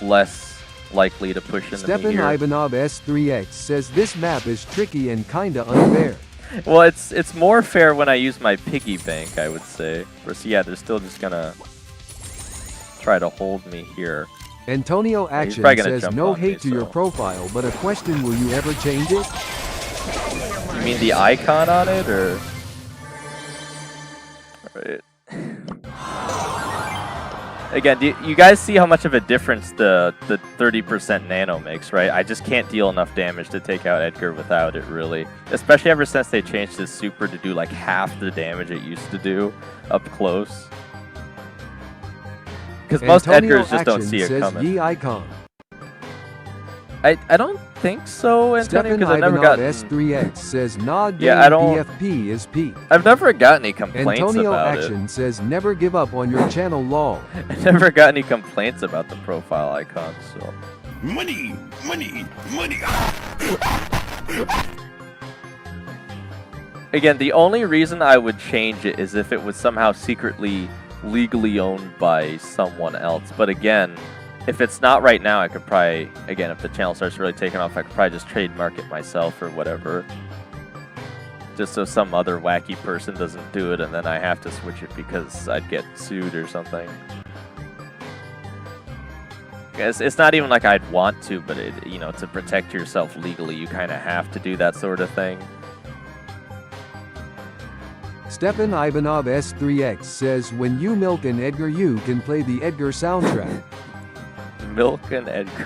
less likely to push into me Stefan here. Ivanov S3X says this map is tricky and kinda unfair. Well, it's more fair when I use my piggy bank, I would say. Whereas, yeah, they're still just gonna try to hold me here. Antonio Yeah, he's Action probably gonna says jump no on me, hate to your so. profile, but a question, will you ever change it? You mean the icon on it, or? Alright. Again, do you guys see how much of a difference the 30% nano makes, right? I just can't deal enough damage to take out Edgar without it, really. Especially ever since they changed this super to do like half the damage it used to do up close. Because most Antonio Edgars just don't Action see it says coming. ye icon. I don't think so, Antonio, Stefan because I've never Ivanov gotten... S3X says nah, Yeah, I don't- BFP is peak. I've never got any complaints Antonio about Action says never give up on your channel lol. it. I never got any complaints about the profile icon, so... Money, money, money. Again, the only reason I would change it is if it was somehow secretly legally owned by someone else. But again, if it's not right now, I could probably, again, if the channel starts really taking off, I could probably just trademark it myself or whatever. Just so some other wacky person doesn't do it and then I have to switch it because I'd get sued or something. It's not even like I'd want to, but you know, to protect yourself legally, you kind of have to do that sort of thing. Stefan Ivanov S3X says when you milk an Edgar, you can play the Edgar soundtrack. Milk and Edgar.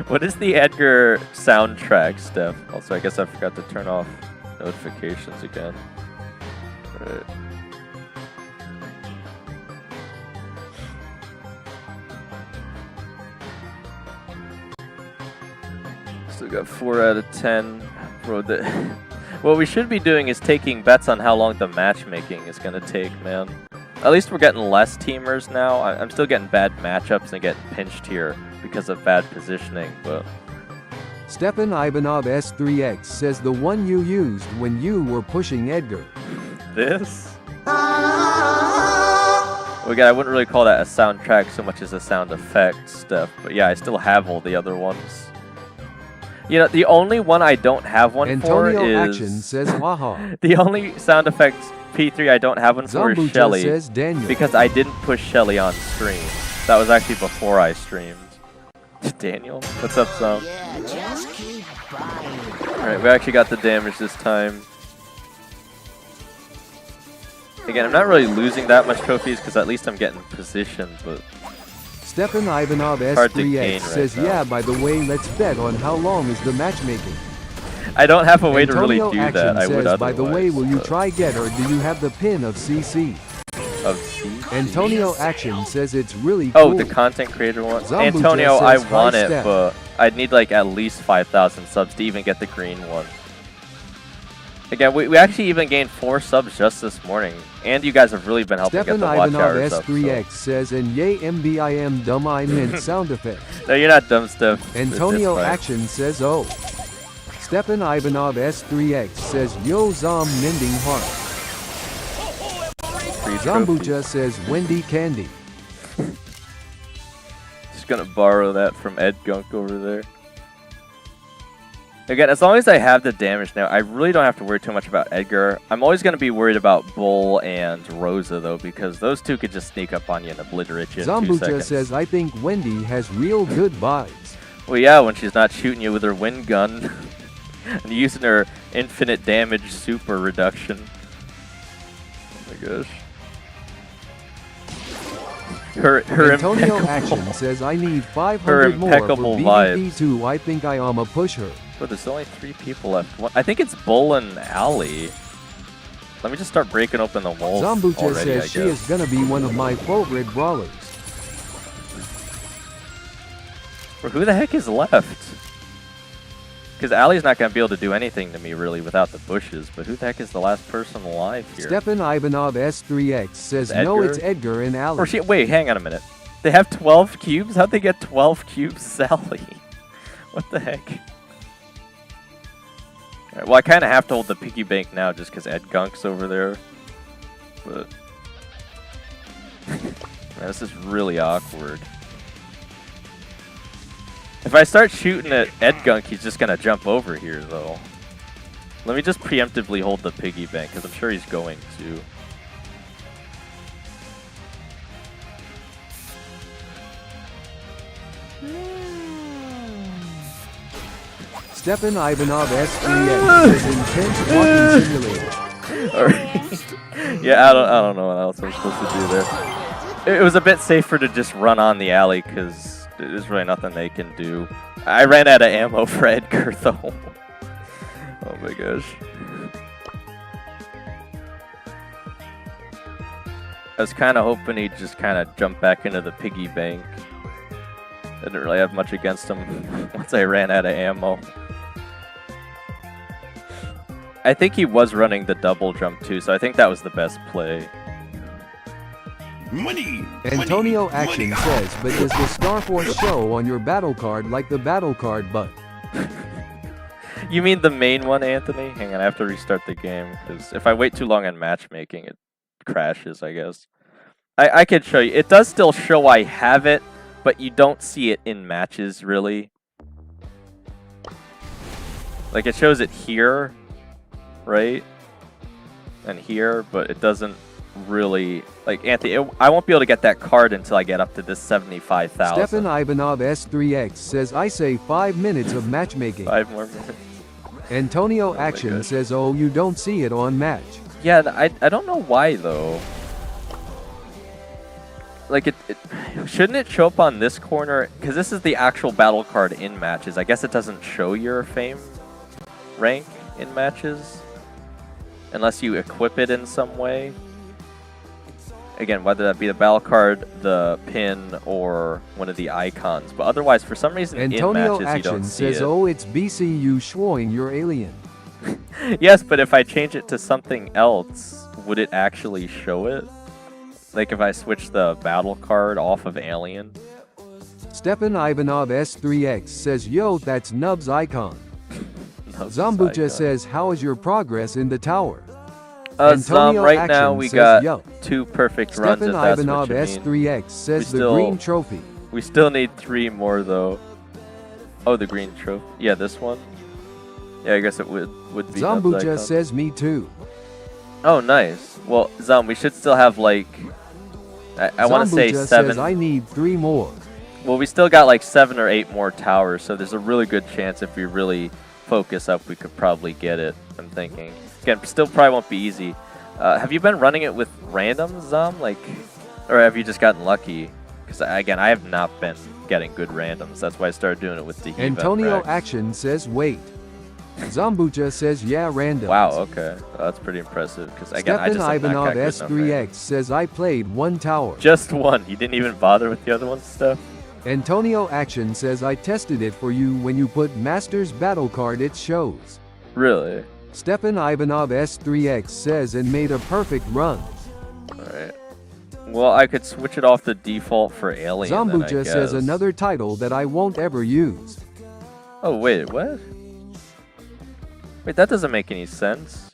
What is the Edgar soundtrack, Steph? Also, I guess I forgot to turn off notifications again. Right. Still got 4 out of 10. Bro, what we should be doing is taking bets on how long the matchmaking is going to take, man. At least we're getting less teamers now. I'm still getting bad matchups and getting pinched here because of bad positioning, but... Stefan Ivanov S3X says the one you used when you were pushing Edgar. This? Well, again, I wouldn't really call that a soundtrack so much as a sound effect stuff, but yeah, I still have all the other ones. You know, the only one I don't have one Antonio for is... Action says waha. The only sound effects P3 I don't have one for is Zambucha Shelly, says Daniel. because I didn't push Shelly on stream. That was actually before I streamed. Daniel? What's up, Sam? Yeah, just keep buying. Alright, we actually got the damage this time. Again, I'm not really losing that much trophies because at least I'm getting positioned, but... Stefan Ivanov Hard to gain S3X right says now. yeah, by the way, let's bet on how long is the matchmaking. I don't have a way to Antonio really do Action that. I would says, otherwise. by the way, will you but- try get or do you have the pin of CC? Of C? Antonio Action says it's really Oh, cool. the content creator one? Zambucha Antonio, I says, want "Hi, it, Steph." but I'd need like at least 5,000 subs to even get the green one. Again, we actually even gained 4 subs just this morning, and you guys have really been helping Stefan get the watch Ivanov hours up. S3X says, and yay MBIM dumb I meant sound effect. So. No, you're not dumb, Steph. Antonio It's fine. Action says oh. Stefan Ivanov S3X says yo Zom mending heart. Free Zambucha trophies. says Wendy Candy. Just gonna borrow that from Ed Gunk over there. Again, as long as I have the damage now, I really don't have to worry too much about Edgar. I'm always going to be worried about Bull and Rosa, though, because those two could just sneak up on you and obliterate you in 2 Zambucha seconds. says I think Wendy has real good vibes. Well, yeah, when she's not shooting you with her wind gun and using her infinite damage super reduction. Oh my gosh. Her Antonio impeccable- Action says I need 500 more for impeccable vibes. BDB2. I think I am a push her. But there's only 3 people left. I think it's Bull and Allie. Let me just start breaking open the walls Zambucha already, I says she guess. is gonna be one of my favorite brawlers. Or who the heck is left? Because Allie's not going to be able to do anything to me, really, without the bushes. But who the heck is the last person alive here? Stefan Ivanov S3X says no, it's Edgar and Ali. Or wait, hang on a minute. They have 12 cubes? How'd they get 12 cubes, Sally? What the heck? Alright, well, I kind of have to hold the piggy bank now just because Ed Gunk's over there. But... Man, this is really awkward. If I start shooting at Edgunk, he's just gonna jump over here, though. Let me just preemptively hold the piggy bank, because I'm sure he's going to. Stefan Ivanov S3X is intense walking simulator. Alright. Yeah, I don't know what else I'm supposed to do there. It was a bit safer to just run on the alley, because there's really nothing they can do. I ran out of ammo for Edgar, though. Oh my gosh. I was kind of hoping he'd just kind of jump back into the piggy bank. I didn't really have much against him once I ran out of ammo. I think he was running the double jump too, so I think that was the best play. Money! Antonio Action says, but does the Starforce show on your battle card like the battle card but? You mean the main one, Anthony? Hang on, I have to restart the game, because if I wait too long on matchmaking, it crashes, I guess. I could show you. It does still show I have it, but you don't see it in matches, really. Like, it shows it here, right? And here, but it doesn't really... Like, Anthony, I won't be able to get that card until I get up to this 75,000. Stefan Ivanov S3X says, I say 5 minutes of matchmaking. 5 more minutes. Antonio Action says, oh, you don't see it on match. Yeah, I don't know why, though. Like, shouldn't it show up on this corner? Because this is the actual battle card in matches. I guess it doesn't show your fame rank in matches. Unless you equip it in some way. Again, whether that be the battle card, the pin, or one of the icons. But otherwise, for some reason, Antonio in matches, you don't see says, it. oh, it's BCU showing your alien. Yes, but if I change it to something else, would it actually show it? Like if I switch the battle card off of Alien? Stefan Ivanov S3X says, yo, that's Nub's icon. Zambucha says, how is your progress in the tower? Zom, right now we says, got yo. 2 perfect runs, Stefan if that's Ivanov what you mean. S3X says the green trophy. We still need 3 more, though. Oh, the green trophy. Yeah, this one. Yeah, I guess it would be Nub's Zambucha icon. says, me too. Oh, nice. Well, Zom, we should still have, like... I want to say 7. Says, I need 3 more. Well, we still got like 7 or 8 more towers, so there's a really good chance if we really focus up, we could probably get it, I'm thinking. Again, still probably won't be easy. Have you been running it with randoms, Zom? Like, or have you just gotten lucky? Because, again, I have not been getting good randoms. That's why I started doing it with the Antonio Action says, wait. Zambucha says, yeah, random. Wow, okay. That's pretty impressive. Because again, Stefan I just have not Ivanov got good enough S3X says, I played 1 tower. Just 1. You didn't even bother with the other one stuff? Antonio Action says, I tested it for you when you put Master's battle card it shows. Really? Stefan Ivanov S3X says, and made a perfect run. Alright. Well, I could switch it off the default for Alien. Zambucha says, another title that I won't ever use. Oh, wait, what? Wait, that doesn't make any sense.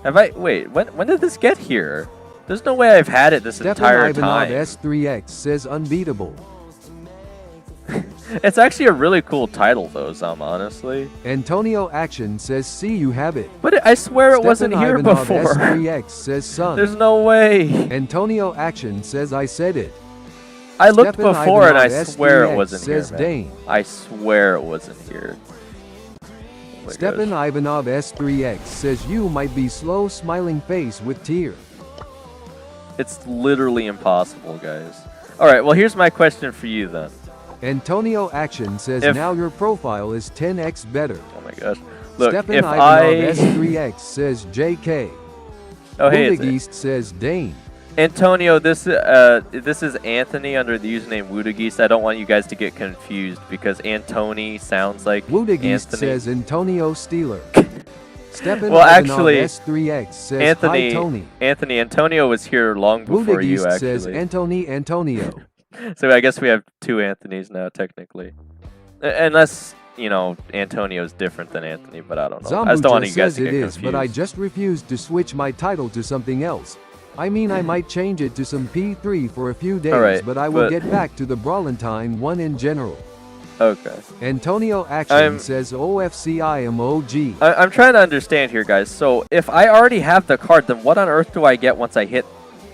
Wait, when did this get here? There's no way I've had it this entire time. Stefan Ivanov S3X says unbeatable. It's actually a really cool title though, Zom, honestly. Antonio Action says, see, you have it. But I swear it wasn't here before. S3X says, son. There's no way. Antonio Action says, I said it. I looked before and I swear it wasn't here, says man. Dane. I swear it wasn't here. Stefan Ivanov S3X says, you might be slow smiling face with tear. It's literally impossible, guys. Alright, well here's my question for you then. Antonio Action says, now your profile is 10x better. Oh my gosh. Look, Stefan if Ivanov S3X says JK. Oh hey, Wudageist says Dane. Antonio, this is Anthony under the username Wudageist. I don't want you guys to get confused because Antony sounds like Wudageist Anthony. says Antonio Steeler. Stefan well, Ivanov actually, S3X says Anthony, hi, Tony. Antonio was here long before you, actually. says Antonio. So I guess we have 2 Anthonys now, technically. Unless, you know, Antonio's different than Anthony, but I don't know. I just don't want you guys to get confused. But I just refused to switch my title to something else. I mean, I might change it to some P3 for a few days, but I will get back to the Brawlentine one in general. Okay. Antonio Action says OFCI emoji. I'm trying to understand here, guys. So if I already have the card, then what on earth do I get once I hit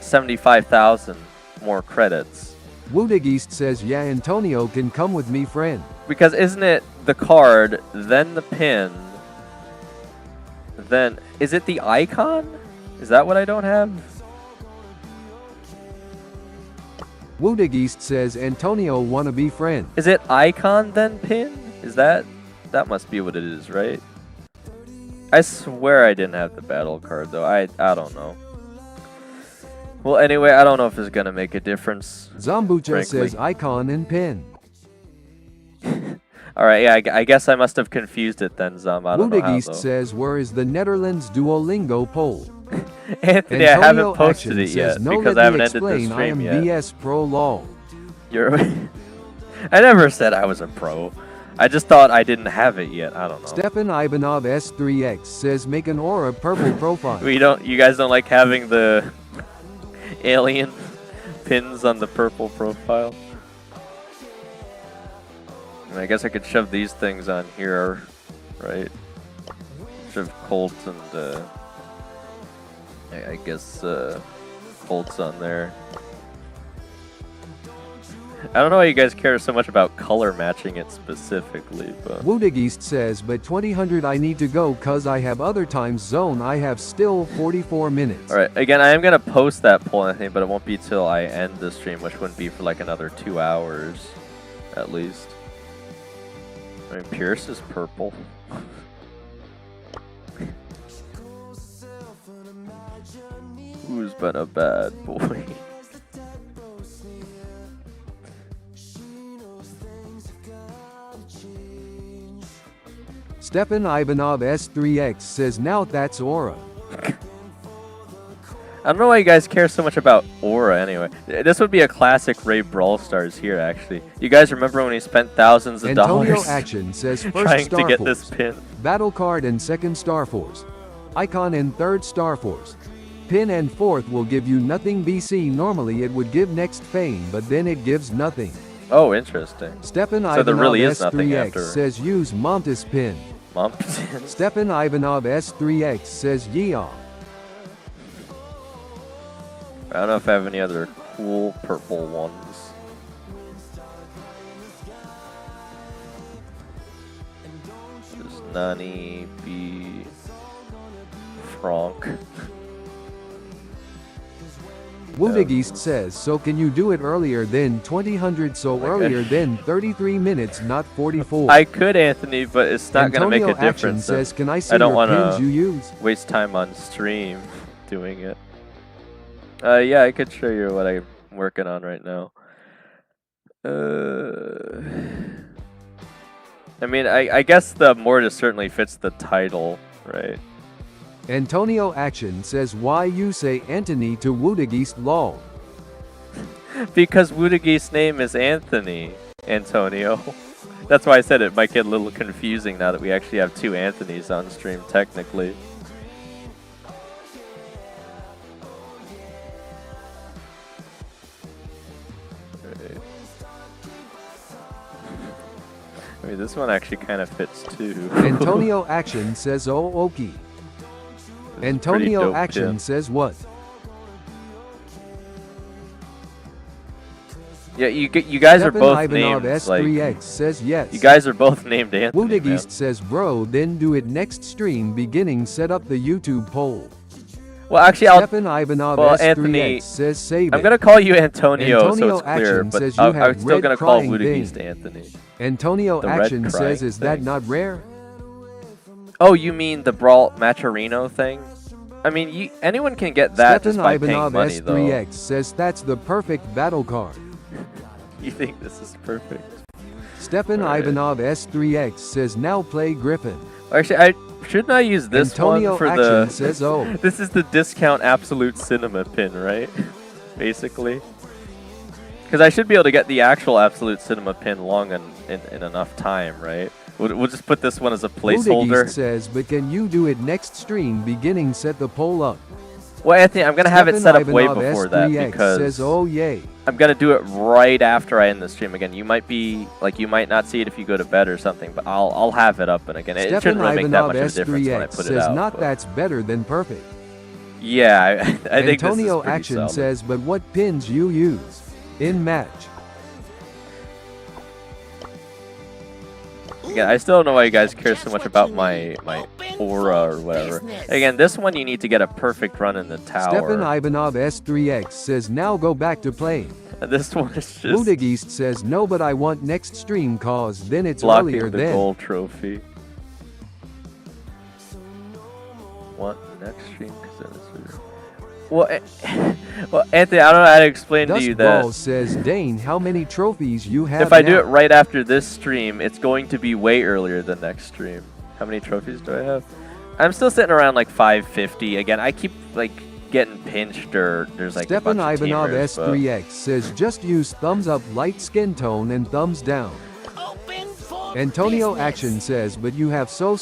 75,000 more credits? Woodageist says, yeah, Antonio can come with me, friend. Because isn't it the card, then the pin, then... Is it the icon? Is that what I don't have? Woodageist says, Antonio wanna be friend. Is it icon, then pin? Is that... That must be what it is, right? I swear I didn't have the battle card, though. I don't know. Well, anyway, I don't know if it's gonna make a difference. Zambucha says icon and pin. Alright, yeah, I guess I must have confused it then, Zam. I don't know how, though. says, where is the Netherlands Duolingo poll? Anthony, I haven't posted it yet no, because I haven't ended the stream yet. I am BS Pro Lol. You're I never said I was a pro. I just thought I didn't have it yet. I don't know. Stefan Ivanov S3X says, make an aura purple profile. You guys don't like having the alien pins on the purple profile? I guess I could shove these things on here, right? Shove Colt and I guess Colt's on there. I don't know why you guys care so much about color matching it specifically, but... Woodageist says, but 2000 I need to go cause I have other time zone. I have still 44 minutes. Alright, again, I am going to post that poll, I think, but it won't be till I end the stream, which wouldn't be for like another 2 hours, at least. I mean, Pierce is purple. Who's been a bad boy? Stefan Ivanov S3X says, now that's aura. I don't know why you guys care so much about aura anyway. This would be a classic Ray Brawl Stars here, actually. You guys remember when he spent thousands of dollars Action says, first trying Star to get Force, this pin? Battle card and second Star Force. Icon and third Star Force. Pin and fourth will give you nothing BC. Normally it would give next fame, but then it gives nothing. Oh, interesting. Stefan So Ivanov there really is nothing S3X after. says, use Montes pin. Montes? Stefan Ivanov S3X says, yeehaw. I don't know if I have any other cool purple ones. There's Nani, B, Franck. Woodageist says, so can you do it earlier than 2000? So earlier than 33 minutes, not 44. I could, Anthony, but it's not going to make a Action difference. says, can I see I don't your want pins to you use? waste time on stream doing it. Yeah, I could show you what I'm working on right now. I mean, I guess the Mortis certainly fits the title, right? Antonio Action says, why you say Anthony to Woodageist lol? Because Woodageist's name is Anthony, Antonio. That's why I said it might get a little confusing now that we actually have two Anthonys on stream, technically. I mean, this one actually kind of fits too. Antonio Action says, oh, okay. Antonio Action says what? Yeah, you guys are both Ivanov named S3X like, says yes. you guys are both named Anthony. Woodageist says, bro, then do it next stream beginning. Set up the YouTube poll. Well, actually, Stefan Ivanov S3X Anthony says save I'm it. gonna call you Antonio, Antonio so it's clear, Action but says you I'm have still red gonna call crying Woodageist thing. Anthony. Antonio The red Action says, crying is that thing. not rare? Oh, you mean the Brawl Maturino thing? I mean, anyone can get that Stefan just by Ivanov paying money, though. S3X says that's the perfect battle card. You think this is perfect? Stefan Ivanov S3X says now play Griffin. Actually, shouldn't I use this Antonio one for Action the... says, oh. This is the discount absolute cinema pin, right? Basically. Because I should be able to get the actual absolute cinema pin long in enough time, right? We'll just put this one as a placeholder. Woodageist says, but can you do it next stream beginning? Set the poll up. Well, Anthony, I'm gonna have it set up way Ivanov before that S3X because says, oh yay. I'm gonna do it right after I end the stream again. You might be like, you might not see it if you go to bed or something, but I'll have it up and again. It shouldn't really make that much of a difference when I put it says out. Not that's better than perfect. Yeah, I think Antonio this is Action solid. says, but what pins you use in match? Again, I still don't know why you guys care so much about my aura or whatever. Again, this one you need to get a perfect run in the tower. Stefan Ivanov S3X says, now go back to playing. This one is just Ludigeist says, no, but I want next stream cause then it's blocking earlier the then. gold trophy. What next stream? 'Cause then it's well, well, Anthony, I don't know how to explain to you that. Dust says, Dane, how many trophies you have If I do now? it right after this stream, it's going to be way earlier than next stream. How many trophies do I have? I'm still sitting around like 550. Again, I keep like getting pinched or there's like Stefan a bunch of Ivanov teamers, but- S3X says, just use thumbs up, light skin tone, and thumbs down. Open for Antonio business. Action says, but you have so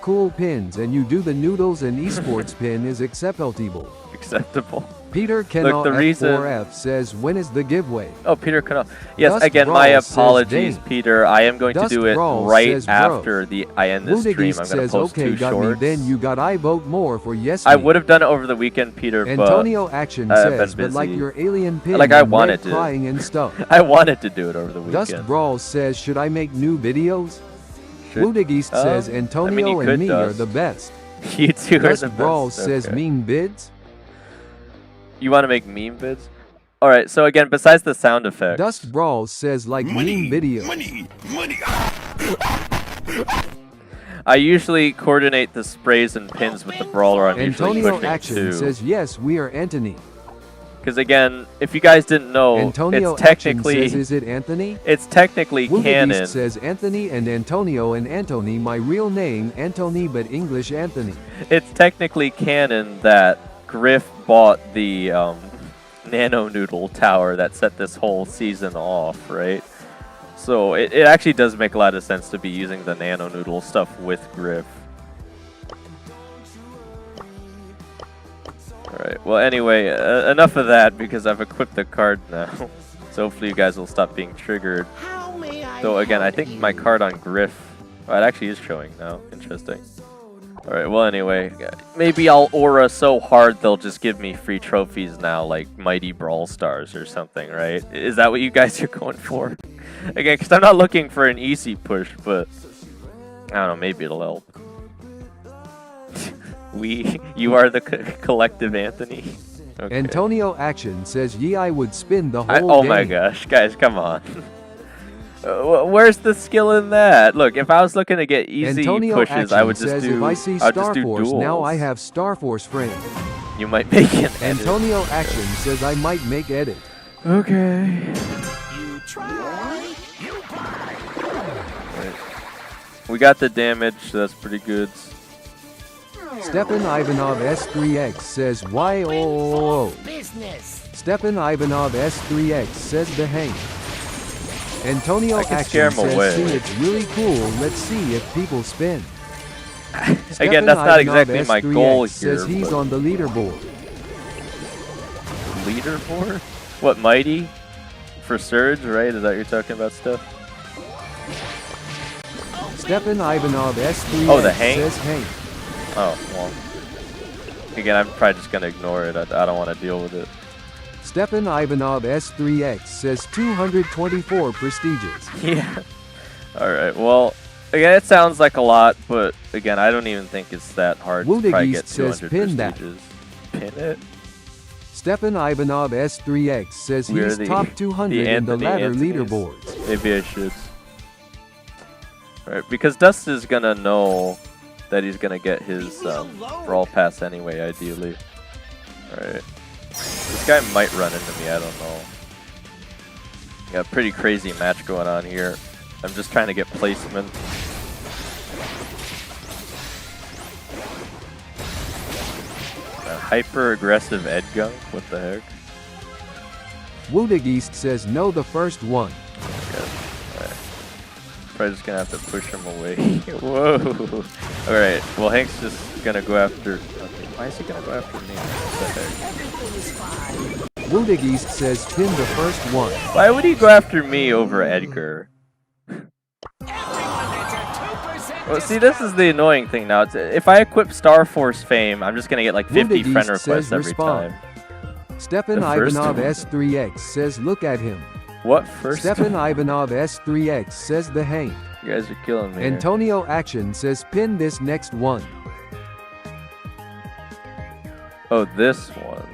cool pins and you do the noodles and esports pin is acceptable. acceptable. Peter Kennel the reason- F4F says, when is the giveaway? Oh, Peter Canal. Yes, Dust again, my Brawl says apologies, Dane. Peter. I am going Dust to do it Brawl right says bro. after I end this stream. Ludigeist I'm going to says, post okay, 2 got shorts. me, then you got I vote more for yes I me. would have done it over the weekend, Peter, Antonio Action I've been says, but like busy. your alien pin Like I and wanted red to. crying and stuff. but I wanted to do it over the weekend. Dust Brawl says, should I make new videos? Should- Ludigeist says, you Antonio could, and me are Dust. the best. You two are Dust the Brawl best. says, Okay. mean bids? You want to make meme vids? All right. So again, besides the sound effects, Dust Brawl says, like meme videos. Money. I usually coordinate the sprays and pins with the brawler I'm usually Antonio pushing Action to. says, yes, we are Anthony. Because again, if you guys didn't know, Antonio it's Action technically says, is it Anthony? it's technically Ludigeist canon. says, Anthony and Antonio and Anthony, my real name, Anthony, but English Anthony. It's technically canon that Griff bought the Nano Noodle tower that set this whole season off, right? So it actually does make a lot of sense to be using the Nano Noodle stuff with Griff. Alright, well anyway, enough of that because I've equipped the card now. So hopefully you guys will stop being triggered. How may I Though again, I help think you? my card on Griff, oh, it actually is showing now. Interesting. Alright, well anyway, maybe I'll aura so hard they'll just give me free trophies now, like Mighty Brawl Stars or something, right? Is that what you guys are going for? Again, because I'm not looking for an easy push, but I don't know, maybe it'll help. You are the collective Anthony. Okay. Antonio Action says, ye, I would spin the whole Oh game. my gosh, guys, come on. Where's the skill in that? Look, if I was looking to get easy Antonio pushes, Action I would just says, do. if I see I'd just Star do Force, duels. now I have Star Force friend. You might make an edit. Antonio Action says, I might make edit. Okay. You try, you buy. We got the damage, so that's pretty good. Stefan Ivanov S3X says, why oh. Business. Stefan Ivanov S3X says the hang. Antonio I can Action scare him says, away. see, it's really cool. Let's see if people spin. Again, Stefan that's not Ivanov exactly my S3X goal here. says he's but- on the leaderboard. Leaderboard? What, Mighty? For Surge, right? Is that what you're talking about stuff? Stefan Ivanov S3X Oh, the hang? says hang. Oh, well. Again, I'm probably just going to ignore it. I don't want to deal with it. Stefan Ivanov S3X says 224 prestigious. Yeah. Alright, well, again, it sounds like a lot, but again, I don't even think it's that hard to probably get Wudigeist says 200 pin that. prestiges. Pin it? Stefan Ivanov S3X says We are he's the- top 200 the in the Anthony ladder Anthonys. leaderboards. Maybe I should. Alright, because Dust is gonna know that he's gonna get his Brawl Pass anyway, ideally. Alright. This guy might run into me, I don't know. Got a pretty crazy match going on here. I'm just trying to get placement. A hyper-aggressive Edgunk? What the heck? Wudigeist says no the first one. Okay. Alright. Probably just gonna have to push him away. Whoa! Alright, well Hank's just gonna go after... Okay. Why is he gonna go after me? What the heck? Woodageist says pin the first one. Why would he go after me over Edgar? Well, see, this is the annoying thing now. If I equip Star Force Fame, I'm just gonna get like 50 Woodageist friend requests says every respond. time. Stepan The first Ivanov one. S3X says look at him. What first? Stepan Ivanov S3X says the hang. You guys are killing me. here. Antonio Action says pin this next one. Oh, this one.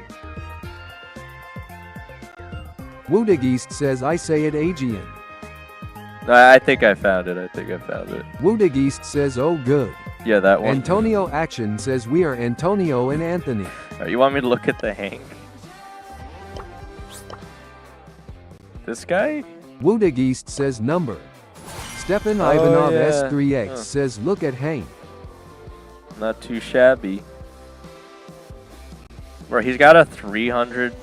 Woodageist says I say it Aegean. No, I think I found it. Woodageist says oh good. Yeah, that one. Antonio Action says we are Antonio and Anthony. Alright, you want me to look at the hang? This guy? Woodageist says number. Stepan Ivanov yeah. S3X Huh. says look at hang. Not too shabby. Bro, he's got a 300,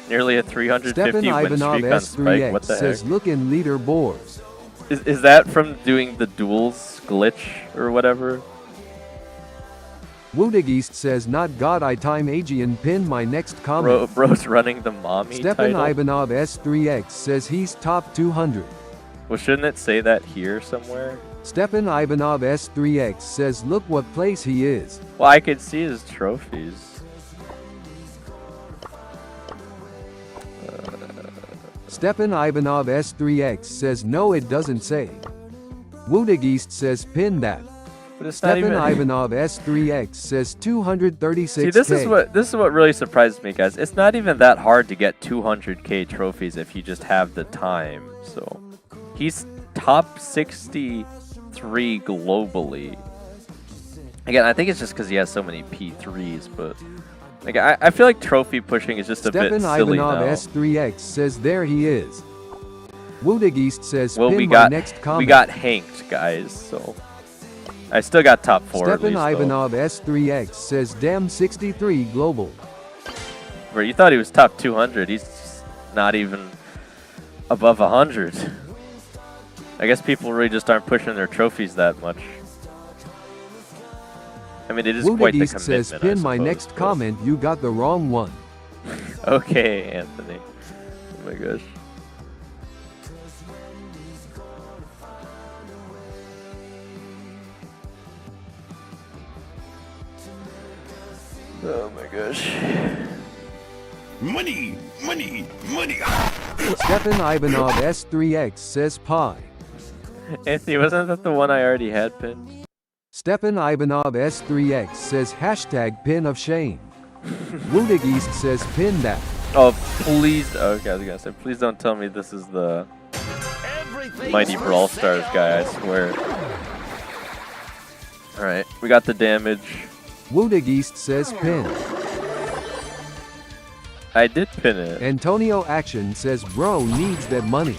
nearly a 350 Stepan win Ivanov streak on Spike. What S3X the says heck? look in leaderboards. Is that from doing the duels glitch or whatever? Woodageist says not God I time Aegean pin my next comment. Bro's running the mommy Stepan title. Ivanov S3X says he's top 200. Well, shouldn't it say that here somewhere? Stepan Ivanov S3X says look what place he is. Well, I could see his trophies. Stepan Ivanov S3X says no it doesn't say. Woodageist says pin that. But it's not Stepan even. Ivanov S3X says 236K. See, this is what really surprised me, guys. It's not even that hard to get 200k trophies if you just have the time. So, he's top 63 globally. Again, I think it's just because he has so many P3s, but like I feel like trophy pushing is just a bit Stepan silly Ivanov now. S3X says there he is. Woodageist says Well, pin we my got next comment. we got hanked, guys. So I still got top 4 at Stepan least, though. Ivanov S3X says damn 63 global. Bro, you thought he was top 200. He's just not even above 100. I guess people really just aren't pushing their trophies that much. I mean, it is quite the Woodageist commitment, says I pin my suppose, next but- comment you got the wrong one. Okay, Anthony. Oh my gosh. Oh my gosh. Money, money, money. Stepan Ivanov S3X says pie. Anthony, wasn't that the one I already had pinned? Stepan Ivanov S3X says hashtag pin of shame. Woodageist says pin that. Oh, please. Okay, I was gonna say, please don't tell me this is the Mighty Brawl Stars guy, I swear. Alright, we got the damage. Woodageist says pin. I did pin it. Antonio Action says bro needs that money.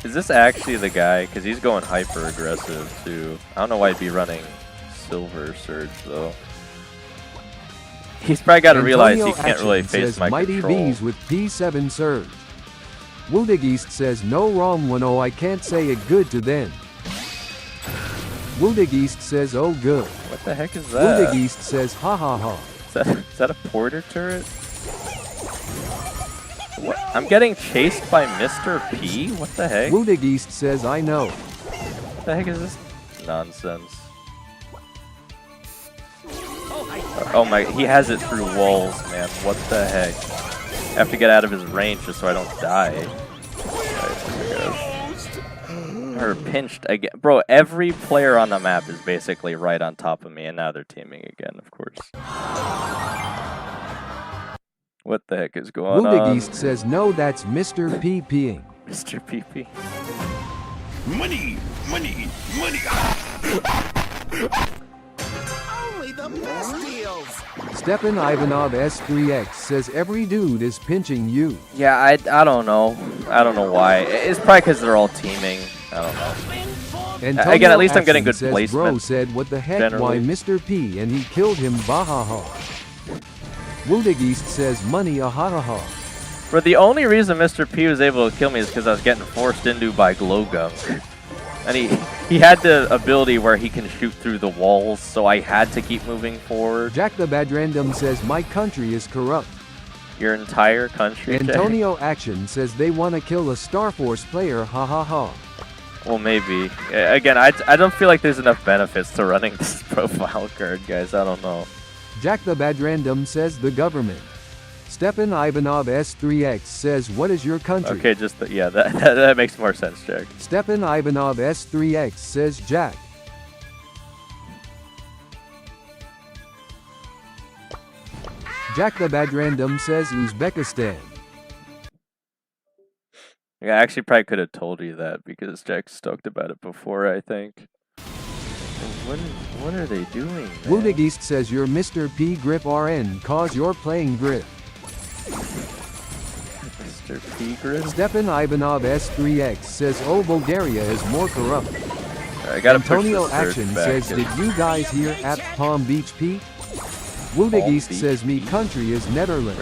Is this actually the guy? Because he's going hyper aggressive too. I don't know why he'd be running Silver Surge though. He's probably got to realize he can't really Action face says my Mighty control. V's with P7 Surge. Woodageist says no wrong one oh I can't say it good to them. Woodageist says oh good. What the heck is that? Woodageist says ha ha ha. Is that a porter turret? What? I'm getting chased by Mr. P? What the heck? What Woodageist says I know. the heck is this nonsense? Oh my, he has it through walls, man. What the heck? I have to get out of his range just so I don't die. Or pinched again. Bro, every player on the map is basically right on top of me, and now they're teaming again, of course. What the heck is going on? Woodageist says no that's Mr. P peeing. Mr. PP. Money, money, money. Only the best deals. Stepan Ivanov S3X says every dude is pinching you. Yeah, I don't know. I don't know why. It's probably because they're all teaming. I don't know. Antonio Again, at least I'm getting Action good says, Bro placement, said what the heck generally. why Mr. P and he killed him bahaha. Woodageist says money ahaha. But the only reason Mr. P was able to kill me is because I was getting forced into by Glowgunk. And he had the ability where he can shoot through the walls, so I had to keep moving forward. Jack the Bad Random says my country is corrupt. Your entire country, Antonio Action says they want to kill a Star Force player, ha ha ha. Well, maybe. Again, I don't feel like there's enough benefits to running this profile card, guys. I don't know. Jack the Bad Random says the government. Stepan Ivanov S3X says, what is your country? Okay, just, yeah, that makes more sense, Jack. Stepan Ivanov S3X says Jack. Jack the Bad Random says Uzbekistan. Yeah, I actually probably could have told you that because Jack's talked about it before, I think. What are they doing? Woodagist says you're Mr. P Griff RN cause you're playing Griff. Mr. P Griff? Stepan Ivanov S3X says oh Bulgaria is more corrupt. I gotta Antonio push this Action back says did you guys hear at Palm Beach Pete? Woodagist says me country is Netherlands.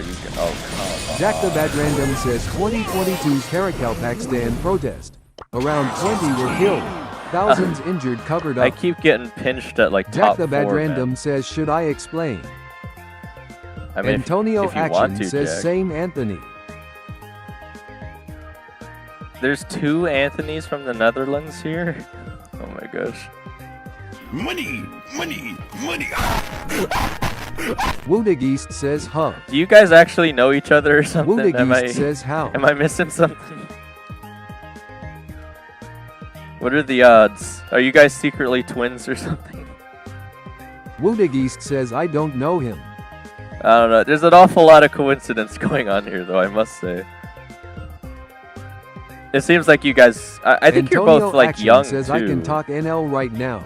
Jack the Bad Random says 2022's Karakalpakstan protest. Around 20 were killed. Thousands injured covered up. I keep getting pinched at like Jack top the Bad 4, Random man. says should I explain? I mean, Antonio if you Action want to, says Jack. same Anthony. There's 2 Anthonys from the Netherlands here? Oh my gosh. Money, money, money. Woodagist says huh. Do you guys actually know each other or something? Woodagist says how. Am I missing something? What are the odds? Are you guys secretly twins or something? Woodagist says I don't know him. I don't know. There's an awful lot of coincidence going on here, though, I must say. It seems like you guys... I think Antonio you're both, like, Action young, says too. I can talk NL right now.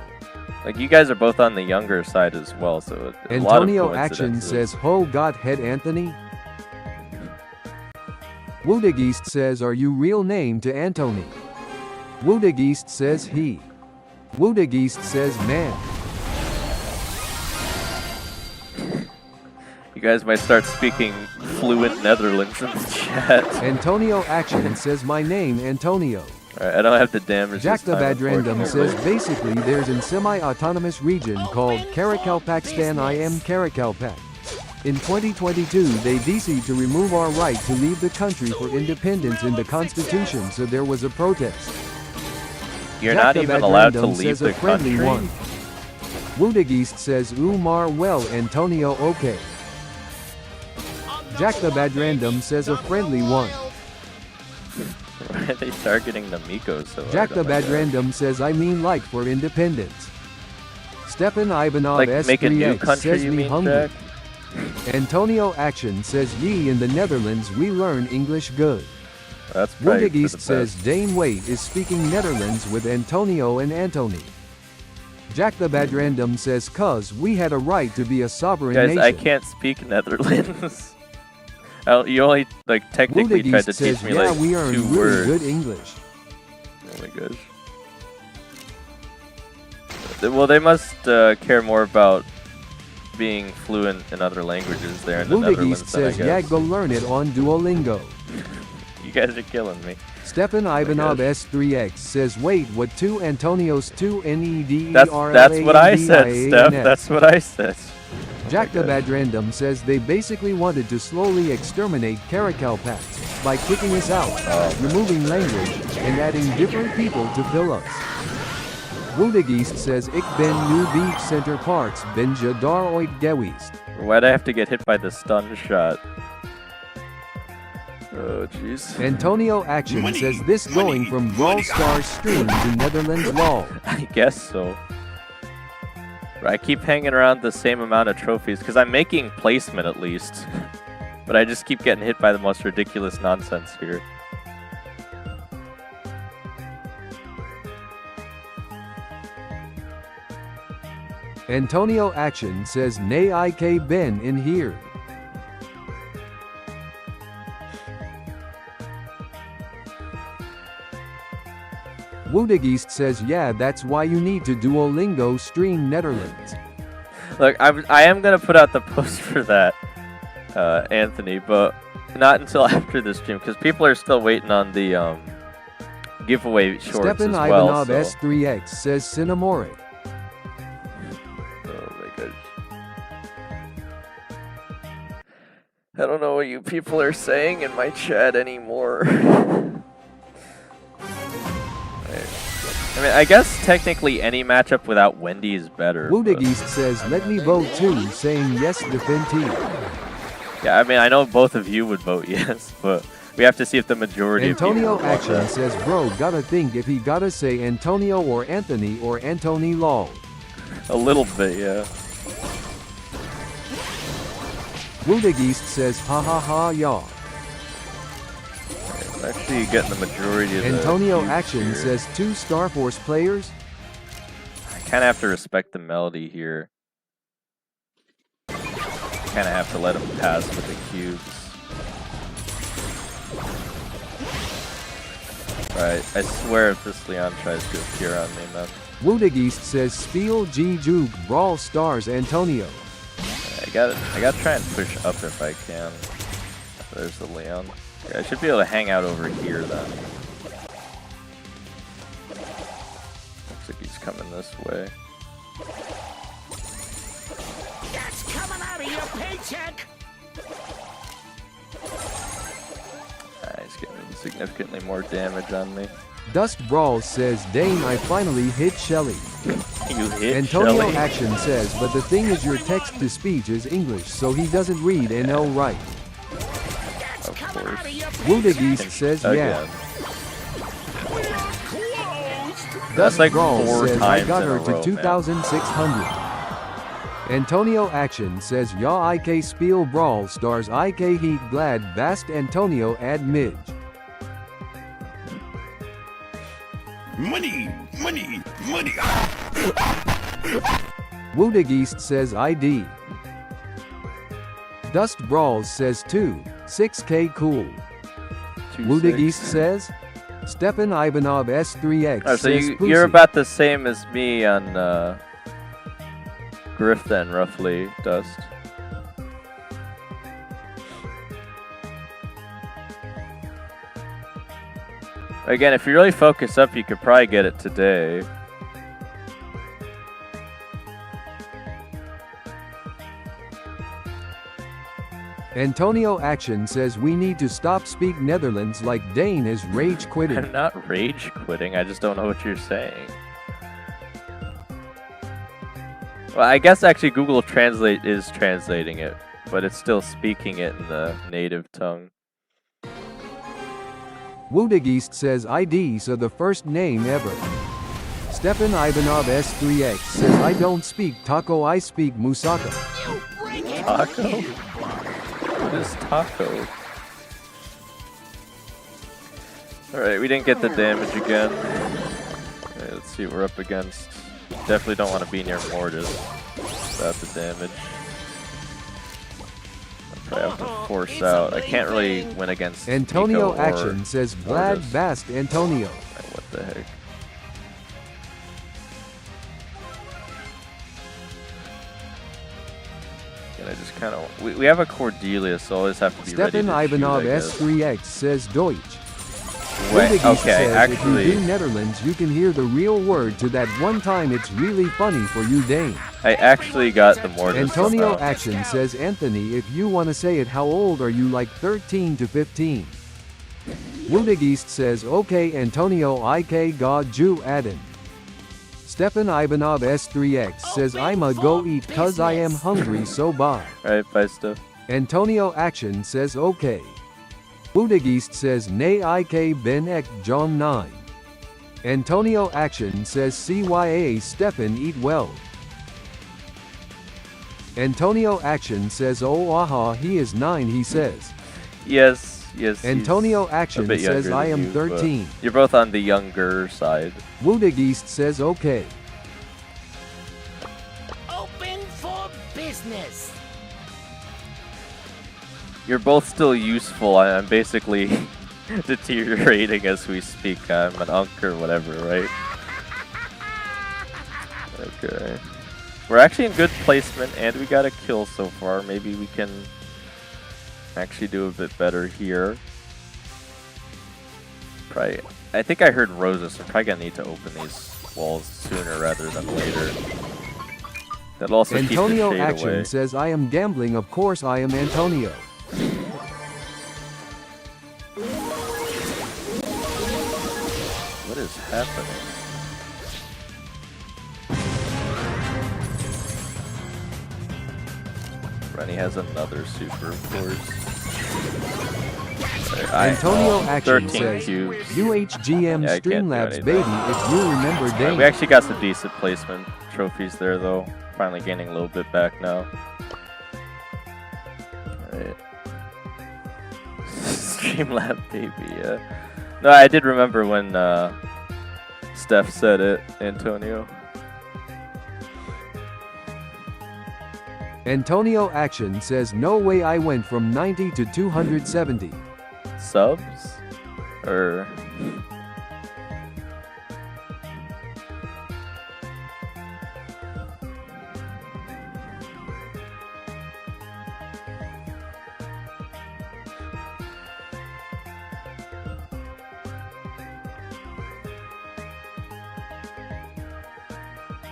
Like, you guys are both on the younger side as well, so... a lot of Antonio Action coincidences. says ho Godhead Anthony. Woodagist says are you real name to Anthony? Woodagist says he. Woodagist says man. You guys might start speaking fluent Netherlands in the chat. Antonio Action says my name Antonio. Alright, I don't have the damage Jack this the time, Bad Random says unfortunately. basically there's a semi-autonomous region called Karakalpakstan. I am Karakalpak. In 2022 they decided to remove our right to leave the country for independence in the constitution, so there was a protest. You're Jack not the even Bad allowed to Random leave says a the friendly country? one. Woodagist says Umar well Antonio okay. Jack the Bad Random says a friendly one. Why are they targeting the Mikos so Jack hard? the Oh my Bad God. Random says I mean like for independence. Stepan Ivanov Like, make a new S3X country, says you me mean, hungry. Jack? Antonio Action says ye in the Netherlands we learn English good. That's probably for the Woodagist says best. Dane Waite is speaking Netherlands with Antonio and Antony. Jack the Bad Random says cuz we had a right to be a sovereign Guys, nation. I can't speak Netherlands. You only, like, technically tried to Woodagist says teach me, yeah like, we earn 2 really words. good English. Oh my gosh. Well, they must care more about being fluent in other languages there in the Netherlands Woodagist than I says yeah guess. go learn it on Duolingo. You guys are killing me. Stepan Ivanov gosh. S3X says wait what 2 Antonios 2 That's what I said, Steph. That's what I said. Jack the Bad Random says they basically wanted to slowly exterminate Karakalpak by kicking us out, removing language, and adding different people to fill us. Woodagist says ik ben nu beach center parks benja daar ooit geweest. Why'd I have to get hit by the stun shot? Oh, jeez. Antonio Action Money, says this money, going from Brawl money. Stars stream to Netherlands lol. I guess so. I keep hanging around the same amount of trophies because I'm making placement at least. But I just keep getting hit by the most ridiculous nonsense here. Antonio Action says nay ik ben in here. Woodagist says yeah that's why you need to Duolingo stream Netherlands. Look, I am gonna put out the post for that, Anthony, but not until after this stream, because people are still waiting on the giveaway shorts Stefan as well. Ivanov So. S3X says Cinnamore. Oh my gosh. I don't know what you people are saying in my chat anymore. I mean, I guess technically any matchup without Wendy is better. Wudigist says, let me vote too, saying yes, defend team. Yeah, I mean, I know both of you would vote yes, but we have to see if the majority Antonio of people Action vote that. says, bro, gotta think if he gotta say Antonio or Anthony or Antony lol. A little bit, yeah. Wudigist says, ha ha ha y'all. Actually, getting the majority of the Antonio views Action here. says 2 Star Force players. I kind of have to respect the melody here. Kind of have to let him pass with the cubes. Right, I swear if this Leon tries to appear on me, man. Wudigist says Spiel G Juke Brawl Stars Antonio. I gotta try and push up if I can. There's the Leon. Yeah, I should be able to hang out over here then. Looks like he's coming this way. That's coming out of your paycheck. He's getting significantly more damage on me. Dust Brawl says Dane I finally hit Shelly. You hit Antonio Shelly? Action says, but the thing is your text to speech is English, so he doesn't read and know right. That's Of coming course. out of your Wudigist paycheck. says Again. yeah. That's Dust like Brawl 4 says times I got in her a to row, 2,600. Antonio Action says Ya IK Spiel Brawl Stars IK Heat Glad Bast Antonio Ad Midge. Money, money, money. Wudigist says ID. Dust Brawls says 2, 6K cool. 2-6. Wudigist says Stefan Ivanov S3X Oh, so says you're Pussy. about the same as me on Griff then, roughly, Dust. Again, if you really focus up, you could probably get it today. Antonio Action says we need to stop speak Netherlands like Dane is rage quitting. I'm not rage quitting, I just don't know what you're saying. Well, I guess actually Google Translate is translating it, but it's still speaking it in the native tongue. Wudigist says ID so the first name ever. Stefan Ivanov S3X says I don't speak taco I speak musaka. You bring it. Taco? What is taco? Alright, we didn't get the damage again. Alright, let's see what we're up against. Definitely don't want to be near Mortis without the damage. I'll probably have to force out. I can't really win against Antonio Nico or Action says Glad Mortis. Bast Antonio. What the heck? And I just kind of... We have a Cordelia, so I always have to be ready to Stefan Ivanov shoot, I guess. S3X says Deutsch. Wait, Wudigist okay, says actually... if you do Netherlands you can hear the real word to that one time it's really funny for you Dane. I actually got the Mortis Antonio somehow. Action says Anthony if you want to say it how old are you like 13 to 15? Wudigist says okay Antonio IK God Jew Adden. Stefan Ivanov S3X says I'ma go eat cause I am hungry so bye. Alright, bye stuff. Antonio Action says okay. Wudigist says Nay IK Ben Ek John 9. Antonio Action says CYA Stefan eat well. Antonio Action says oh aha he is 9 he says. Yes, he's Antonio a Action bit says younger I than am you, but 13. You're both on the younger side. Wudigist says okay. Open for business. You're both still useful. I'm basically deteriorating as we speak. I'm an unk or whatever, right? Okay. We're actually in good placement, and we got a kill so far. Maybe we can actually do a bit better here. Probably, I think I heard Rosa, so I'm probably gonna need to open these walls sooner rather than later. That'll also Antonio keep the shade Action away. says, I am gambling, of course I am Antonio. What is happening? Rennie has another super, of course. Antonio Action 13 says, cubes. UHGM Yeah, I can't do Streamlabs anything. baby, if you remember Dane. We actually got some decent placement trophies there, though. Finally gaining a little bit back now. Alright. Streamlab baby, yeah. No, I did remember when Steph said it, Antonio. Antonio Action says, no way I went from 90 to 270. Subs? Or...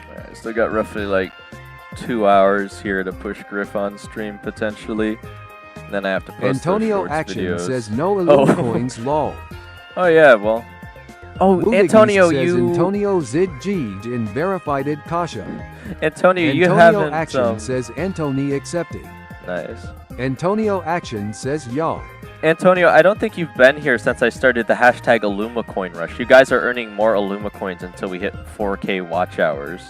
Alright, still got roughly like 2 hours here to push Griff on stream potentially. And then I have to post Antonio those shorts Action videos. says, no Illuma coins, lol. Oh yeah, well. Oh, Wudigeist Antonio, says, you... Antonio Zid Gij in verified Kasha. Antonio, you Antonio haven't... Action says, Antony accepted. Nice. Antonio Action says, y'all. Antonio, I don't think you've been here since I started the hashtag Illuma Coin Rush. You guys are earning more Illuma coins until we hit 4K watch hours.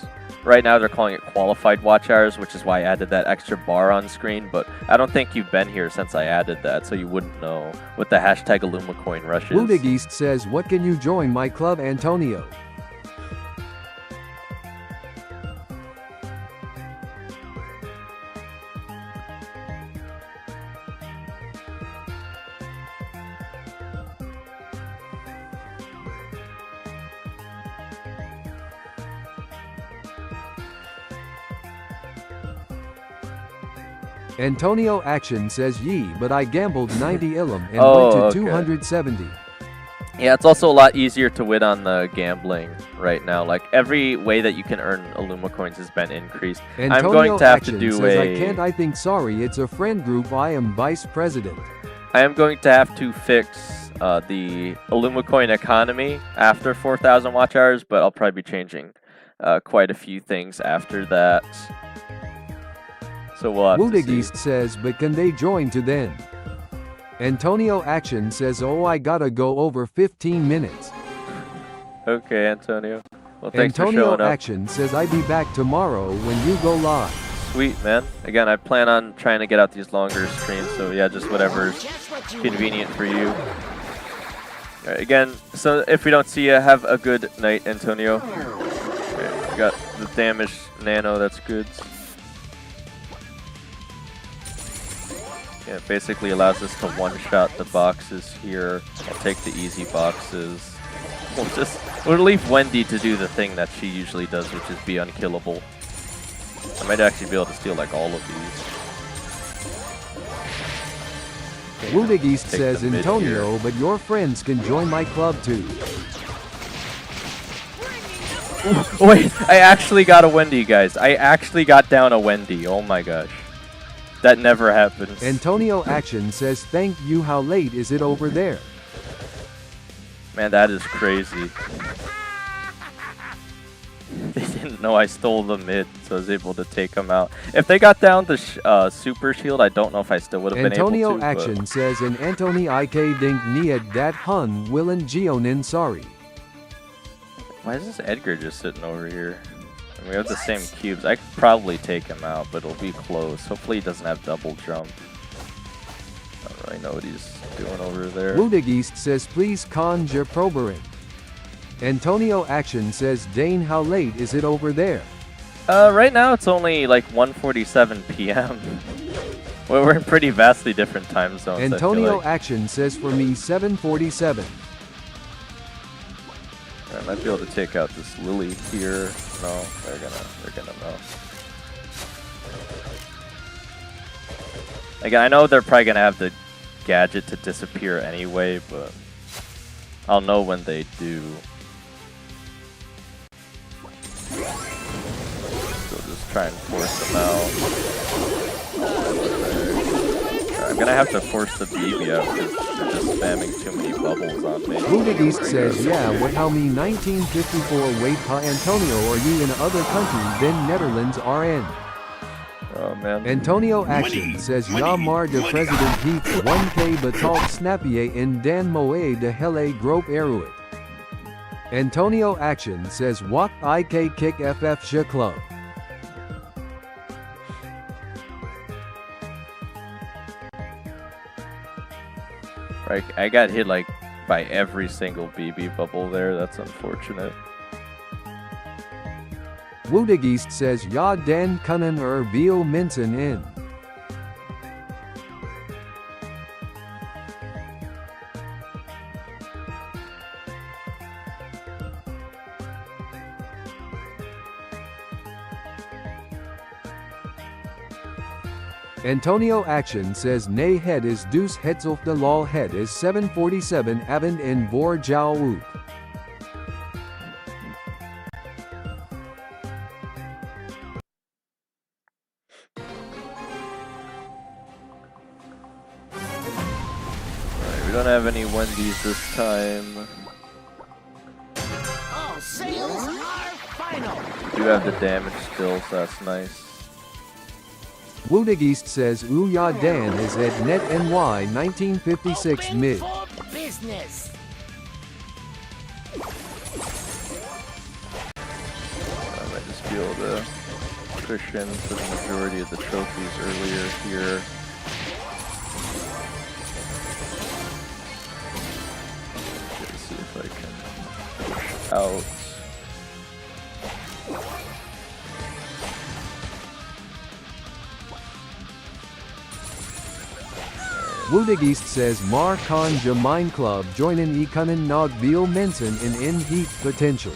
Right now they're calling it qualified watch hours, which is why I added that extra bar on screen, but I don't think you've been here since I added that, so you wouldn't know what the hashtag Illuma Coin Rush is. Wudigeist says, what can you join my club, Antonio? Antonio Action says, yee, but I gambled 90 Ilum and went to 270. Yeah, it's also a lot easier to win on the gambling right now. Like, every way that you can earn Illuma coins has been increased. Antonio I'm going to have Action to do says, a... I can't, I think, sorry, it's a friend group, I am vice president. I am going to have to fix the Illuma coin economy after 4,000 watch hours, but I'll probably be changing quite a few things after that. So we'll have to see. Wudigeist says, but can they join to then? Antonio Action says, oh, I gotta go over 15 minutes. Okay, Antonio. Well, thanks for Antonio showing up. Action says, I be back tomorrow when you go live. Sweet, man. Again, I plan on trying to get out these longer streams, so yeah, just whatever's convenient for you. All right, again, so if we don't see you, have a good night, Antonio. Okay, we got the damaged nano, that's good. Yeah, it basically allows us to one-shot the boxes here. I'll take the easy boxes. We'll leave Wendy to do the thing that she usually does, which is be unkillable. I might actually be able to steal like all of these. Wudigeist Take says, the mid Antonio, here. but your friends can join my club too. Wait, I actually got a Wendy, guys. I actually got down a Wendy. Oh my gosh. That never happens. Antonio Action says, thank you, how late is it over there? Man, that is crazy. They didn't know I stole the mid, so I was able to take them out. If they got down the super shield, I don't know if I still would have been able to. Antonio Action says, and Antony IK dink niet dat hun willen geonin sorry. Why is this Edgar just sitting over here? And we have the same cubes. I could probably take him out, but it'll be close. Hopefully he doesn't have double jump. I don't really know what he's doing over there. Wudigeist says, please conjure Proberin. Antonio Action says, Dane, how late is it over there? Right now it's only like 1:47 p.m. Well, we're in pretty vastly different time zones. I feel Antonio like. Action says, for me, 7:47. I might be able to take out this Lily here. No, they're gonna know. Again, I know they're probably gonna have the gadget to disappear anyway, but I'll know when they do. So just try and force them out. I'm gonna have to force the BB out because they're just spamming too many bubbles on me. Ludigeist says, yeah, what how me 1954 wait pa Antonio are you in other country than Netherlands RN? Oh man. Antonio Action says ja maar de president heeft 1k betaald snappie in dan moe de hele groep eruit. Antonio Action says wak ik kick ff club. Right, I got hit like by every single BB bubble there. That's unfortunate. Woedegeest says ja dan kunnen veel mensen in. Antonio Action says nee het is dus hetzelfde lol het is 747 avond in voor jou uit. We don't have any Wendy's this time. All sales are final. We do have the damage still, so that's nice. Woedegeest says ja dan is at net NY 1956 Open mid. for business. I might just be able to push in for the majority of the trophies earlier here. Let's see if I can push out. Woedegeest says maar kan je mijn club joinen e kunnen nog veel mensen in heat potential.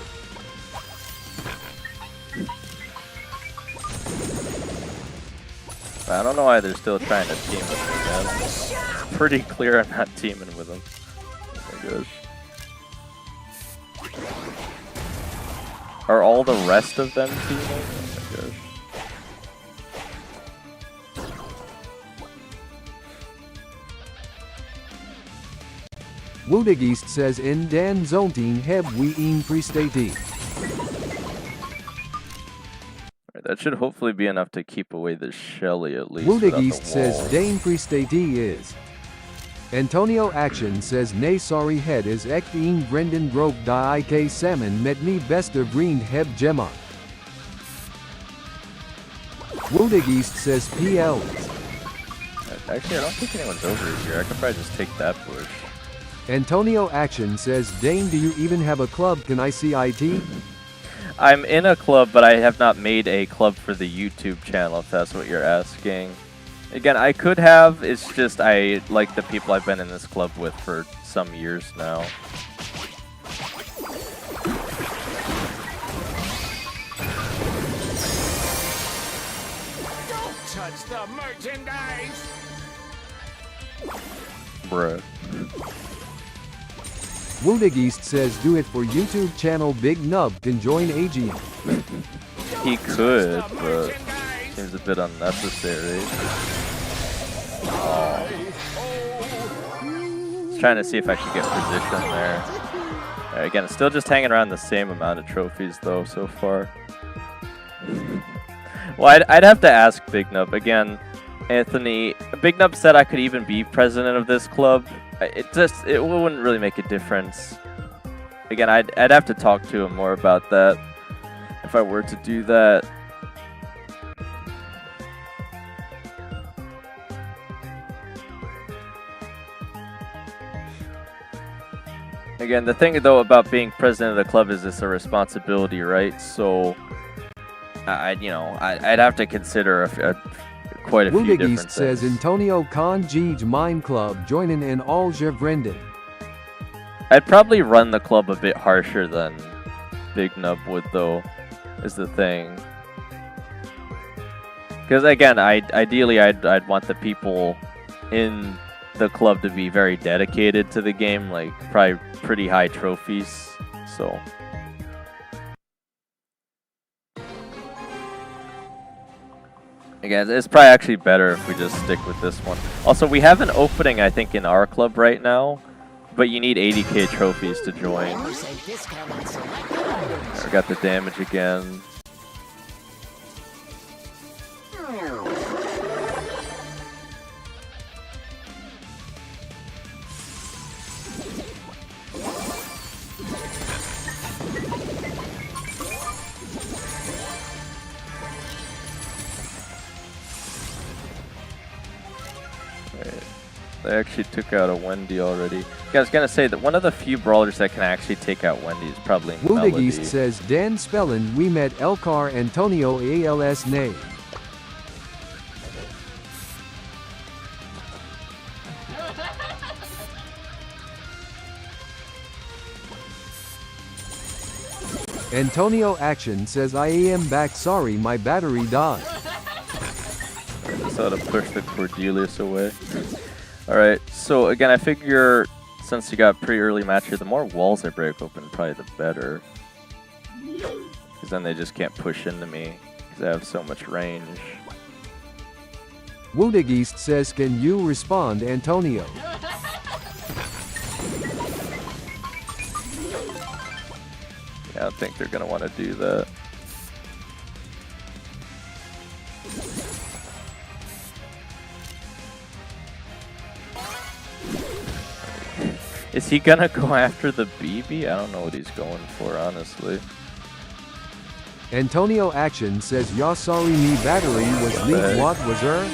I don't know why they're still trying to team with me, guys. It's pretty clear I'm not teaming with them. Oh my gosh. Are all the rest of them teaming? Oh my gosh. Woedegeest says in dan zontein heb we een prestatie. That should hopefully be enough to keep away the Shelly at least. Woedegeest says dane prestatie is. Antonio Action says nee sorry het is echt een Brendan Grope die ik samen met me beste vriend heb gemma. Woedegeest says PL. Actually, I don't think anyone's over here. I could probably just take that bush. Antonio Action says Dane do you even have a club can I see IT? I'm in a club, but I have not made a club for the YouTube channel, if that's what you're asking. Again, I could have, it's just I like the people I've been in this club with for some years now. Don't touch the merchandise. Bruh. Woedegeest says do it for YouTube channel Big Nub can join AGM. He could, but seems a bit unnecessary. Oh. Just trying to see if I can get position there. Again, it's still just hanging around the same amount of trophies though so far. Well, I'd have to ask Big Nub again. Anthony, Big Nub said I could even be president of this club. It wouldn't really make a difference. Again, I'd have to talk to him more about that if I were to do that. Again, the thing though about being president of the club is it's a responsibility, right? So, I'd have to consider quite a few different Woedegeest says things. Antonio Khan Jeej Mine Club joining in Alja Brendan. I'd probably run the club a bit harsher than Big Nub would, though, is the thing. Because again, ideally I'd want the people in the club to be very dedicated to the game, like probably pretty high trophies. So. Again, it's probably actually better if we just stick with this one. Also, we have an opening, I think, in our club right now, but you need 80k trophies to join. I got the damage again. They actually took out a Wendy already. I was gonna say that one of the few brawlers that can actually take out Wendy is probably Melody. Woodagist says, Dan Spellin, we met Elcar Antonio ALS Nay. Antonio Action says, I am back, sorry my battery died. I just had to push the Cordelius away. Alright, so again, I figure since you got pretty early match here, the more walls I break open, probably the better. Because then they just can't push into me, because I have so much range. Woodagist says, can you respond, Antonio? Yeah, I don't think they're going to want to do that. Is he gonna go after the BB? I don't know what he's going for, honestly. Antonio Action says, "Ya sorry me battery was leak. What was her?"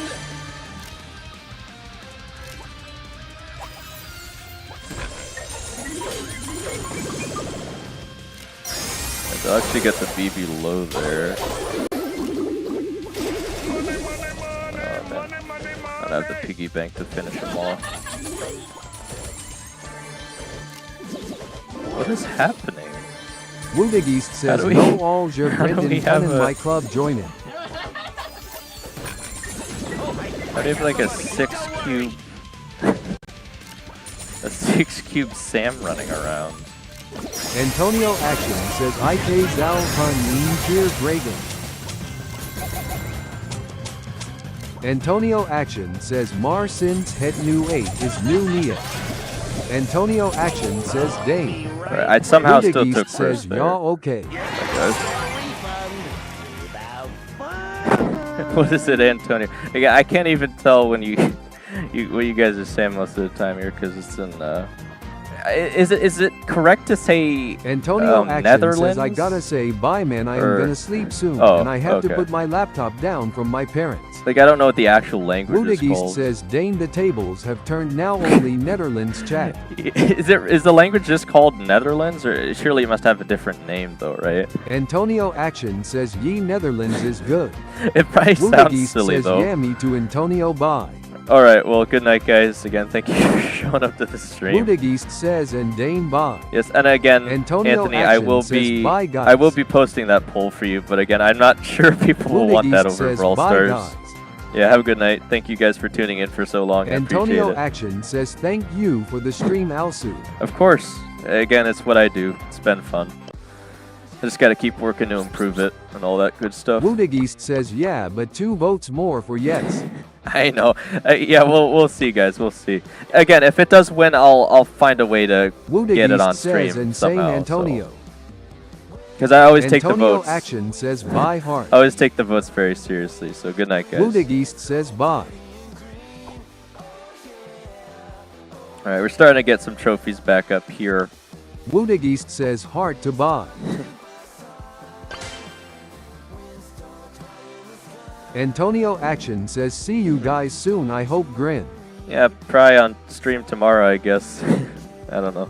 I'll actually get the BB low there. Oh, man. I'd have the piggy bank to finish him off. What is happening? Woodagist says, "No, all your Brendan fun in my club joining." How do you have like a 6-cube, a 6-cube Sam running around? Antonio Action says, "IK Zal Hun Cheer Dragon." Antonio Action says, "Mar since het new 8 is new Nia." Antonio Action says, "Dane." Right, I somehow still took says, first there. "Yeah, okay." What is it, Antonio? Again, I can't even tell when what you guys are saying most of the time here because it's in. Is it correct to say Antonio Action Netherlands? says, "I gotta say bye, man. I am gonna sleep soon, Oh, and I have to okay. put my laptop down from my parents." Like I don't know what the actual language is Woodagist called. says, "Dane, the tables have turned now only Netherlands chat." Is the language just called Netherlands, or surely it must have a different name though, right? Antonio Action says, "Ye Netherlands is good." It probably sounds Woodagist silly says, though. "Yeah, me to Antonio, bye." All right, well, good night, guys. Again, thank you for showing up to the stream. Woodagist says, "And Dane, bye." Yes, and again, Antonio Anthony, I Action will says, be "Bye, guys." I will be posting that poll for you, but again, I'm not sure if people will want that Woodagist over says, Brawl "Bye, Stars. guys." Yeah, have a good night. Thank you guys for tuning in for so long. I Antonio appreciate it. Action says, "Thank you for the stream, Alsu." Of course. Again, it's what I do. It's been fun. I just got to keep working to improve it and all that good stuff. Woodagist says, "Yeah, but 2 votes more for yes." I know. Yeah, we'll see, guys. We'll see. Again, if it does win, I'll find a way to get it on stream says, "Insane somehow. Antonio." Because I always take the Antonio votes. Action says, "Bye, heart." I always take the votes very seriously. So good night, guys. Woodagist says, "Bye." All right, we're starting to get some trophies back up here. Woodagist says, "Heart to buy." Antonio Action says, "See you guys soon, I hope, grin." Yeah, probably on stream tomorrow, I guess. I don't know.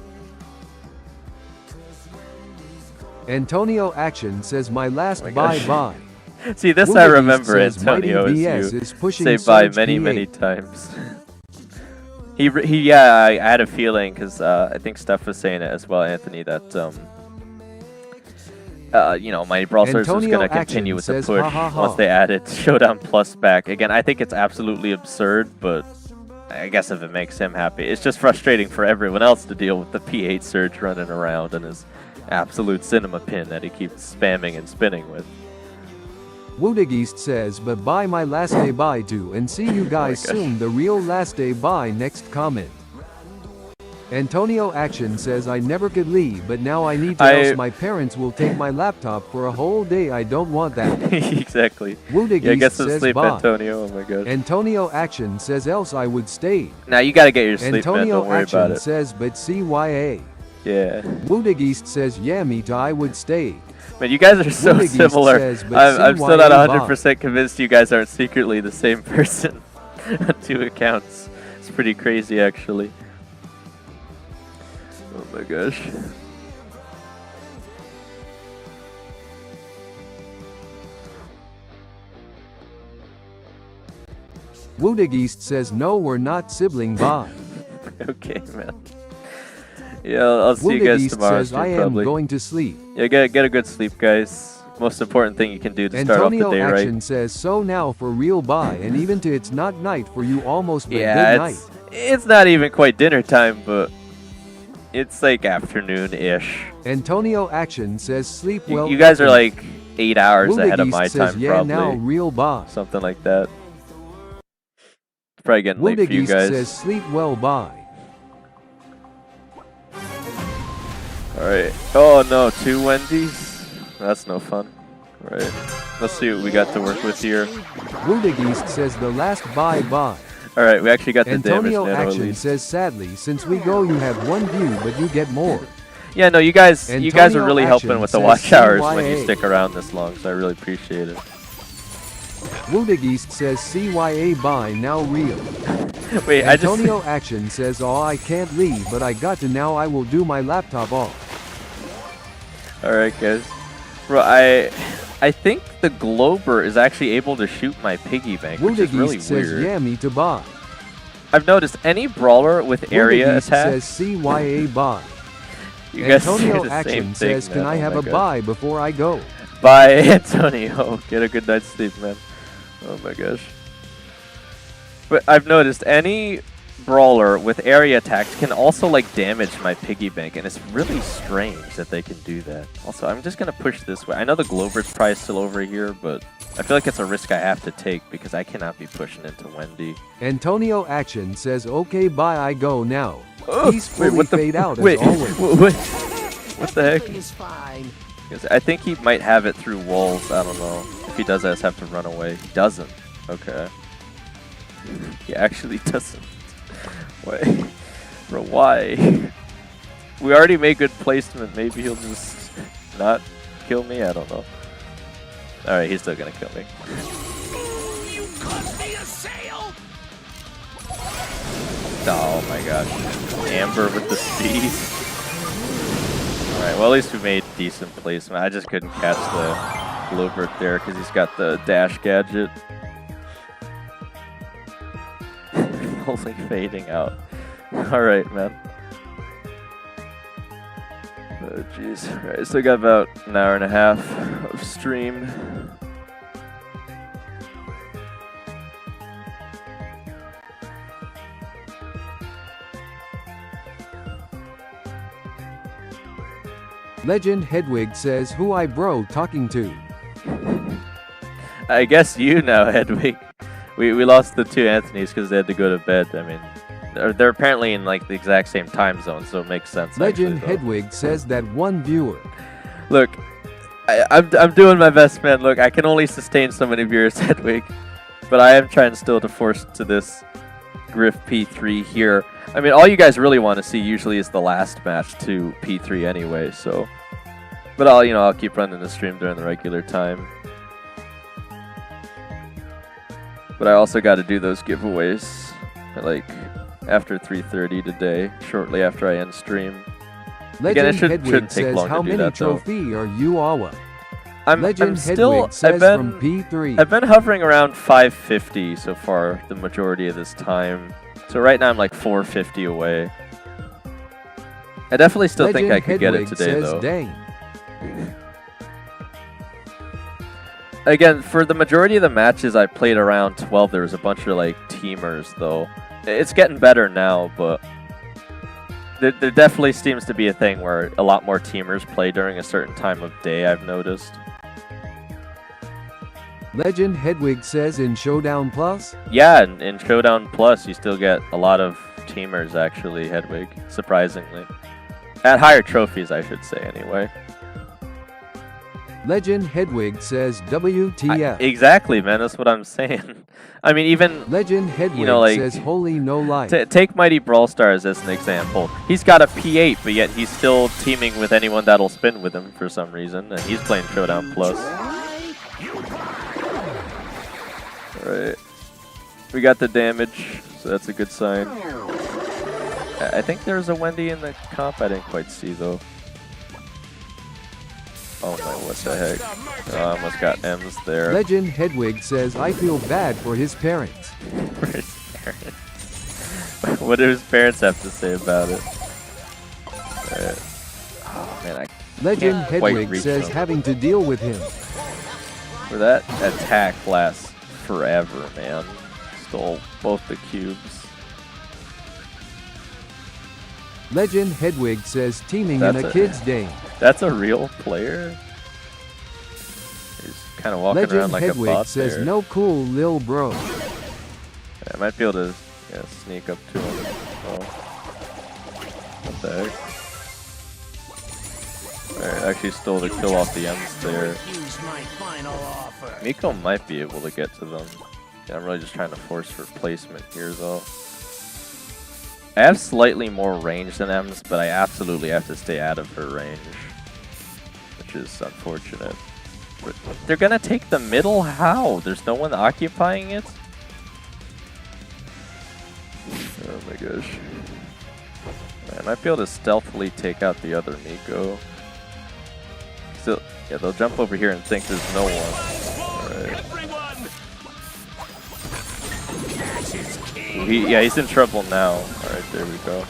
Antonio Action says, "My last Oh my gosh. bye-bye." See, this I Woodagist remember, says, Antonio, "Mighty as BS you is pushing say bye Surge many, P8. many times. Yeah, I had a feeling, because I think Steph was saying it as well, Anthony, that, you know, my Brawl Stars was Antonio going to continue Action with the says, push "Ha, ha, ha." once they added Showdown Plus back. Again, I think it's absolutely absurd, but I guess if it makes him happy. It's just frustrating for everyone else to deal with the P8 Surge running around and his absolute cinema pin that he keeps spamming and spinning with. Woodigist says, but buy my last day buy too, and see you guys gosh. soon. The real last day buy. Next comment. Antonio Action says, I never could leave, but now I need to, else my parents will take my laptop for a whole day. I don't want that. Exactly. Woodigist Yeah, get some says, sleep, bye. Antonio. Oh my god. Antonio Action says, else I would stay. Now you gotta get your sleep, man. Antonio Don't worry Action about it. says, but CYA. Yeah. Woodigist says, yeah, me too, I would stay. Man, you guys are so Woodigist similar. says, but I'm still not CYA 100% convinced you guys aren't secretly the same person on 2 accounts. It's pretty crazy, actually. Oh my gosh. Woodigist says, no, we're not sibling bye. Okay, man. Yeah, I'll see you guys Woodigist tomorrow. says, I am probably. going to sleep. Yeah, get a good sleep, guys. Most important thing you can do to start off Antonio the day Action right. says, so now for real bye, and even to it's not night for you almost, but Yeah, good night. it's not even quite dinner time, but it's like afternoon-ish. Antonio Action says, sleep well. You guys are like 8 hours ahead of Woodigist my says, time, yeah, probably. now real bye. Something like that. It's probably getting late for you Woodigist guys. says, sleep well bye. Alright. Oh no, 2 Wendy's? That's no fun. Right. Let's see what we got to work with here. Woodigist says, the last bye bye. Alright, we actually got the Antonio damage nano at Action least. says, sadly, since we go you have 1 view, but you get more. Yeah, no, you guys are Antonio really Action helping with the says watch hours when you CYA. stick around this long, so I really appreciate it. Woodigist says, CYA bye, now real. Wait, Antonio Action says, oh, I can't leave, but I got to now. I will do my laptop off. Alright, guys. Bro, I think the Glober is actually able to shoot my piggy bank, which is really Woodigist says, weird. yeah, me to buy. I've noticed any brawler with area Woodigist attacks. says, CYA bye. You guys say Antonio the Action same says, thing, can man. I Oh have my a God. bye before I go? Bye, Antonio. Get a good night's sleep, man. Oh my gosh. But I've noticed any brawler with area attacks can also like damage my piggy bank, and it's really strange that they can do that. Also, I'm just gonna push this way. I know the Glober's probably still over here, but I feel like it's a risk I have to take because I cannot be pushing into Wendy. Antonio Action says, okay, bye, I go now. Oh, Peacefully wait, what the fade out wait, as always. what the heck? Is fine. Because I think he might have it through walls. I don't know. If he does, I just have to run away. He doesn't. Okay. He actually doesn't. Wait. Bro, why? We already made good placement. Maybe he'll just not kill me? I don't know. Alright, he's still gonna kill me. You caused me a sale. Oh my gosh. Amber with the speed. Alright, well at least we made decent placement. I just couldn't catch the Globert there because he's got the dash gadget. Only fading out. Alright, man. Oh jeez. Alright, still got about an hour and a half of stream. Legend Hedwig says, who I bro talking to? I guess you know, Hedwig. We lost the 2 Anthonys because they had to go to bed. I mean, they're apparently in like the exact same time zone, so it makes sense. Legend actually, Hedwig says that 1 viewer. Look, I'm doing my best, man. Look, I can only sustain so many viewers, Hedwig, but I am trying still to force to this Griff P3 here. I mean, all you guys really want to see usually is the last match to P3 anyway. So, but I'll keep running the stream during the regular time. But I also got to do those giveaways like after 3:30 today, shortly after I end stream. Again, Legend it shouldn't Hedwig take says, long how to do many that, though. trophy are you Awa? I'm Legend still. Hedwig says from P3. I've been hovering around 550 so far the majority of this time. So right now I'm like 450 away. I definitely still think I could get it Hedwig today says, though. dang. Again, for the majority of the matches I played around 12, there was a bunch of like teamers though. It's getting better now, but there definitely seems to be a thing where a lot more teamers play during a certain time of day, I've noticed. Legend Hedwig says in Showdown Plus? Yeah, in Showdown Plus, you still get a lot of teamers, actually, Hedwig, surprisingly. At higher trophies, I should say, anyway. Legend Hedwig says WTF. Exactly, man, that's what I'm saying. I mean, even... Legend Hedwig you know, like, says holy no life. Take Mighty Brawl Stars as an example. He's got a P8, but yet he's still teaming with anyone that'll spin with him for some reason, and he's playing Showdown Plus. Alright. We got the damage, so that's a good sign. I think there's a Wendy in the comp I didn't quite see, though. Oh my, what the heck. Oh, I almost got M's there. Legend Hedwig says I feel bad for his parents. For his parents? What do his parents have to say about it? Oh man, I Legend can't quite Hedwig reach says him. having to deal with him. For that attack lasts forever, man. Stole both the cubes. Legend Hedwig says teaming That's in a kid's game. That's a real player? He's kind of walking Legend around like Hedwig a bot says there. no cool lil bro. Yeah, I might be able to sneak up to him. Oh. What the heck? Alright, actually stole the kill off the M's there. Miko might be able to get to them. Yeah, I'm really just trying to force for placement here, though. I have slightly more range than M's, but I absolutely have to stay out of her range, which is unfortunate. They're gonna take the middle? How? There's no one occupying it? Oh my gosh. I might be able to stealthily take out the other Miko. Still, yeah, they'll jump over here and think there's no one. Alright. He's in trouble now. Alright, there we go.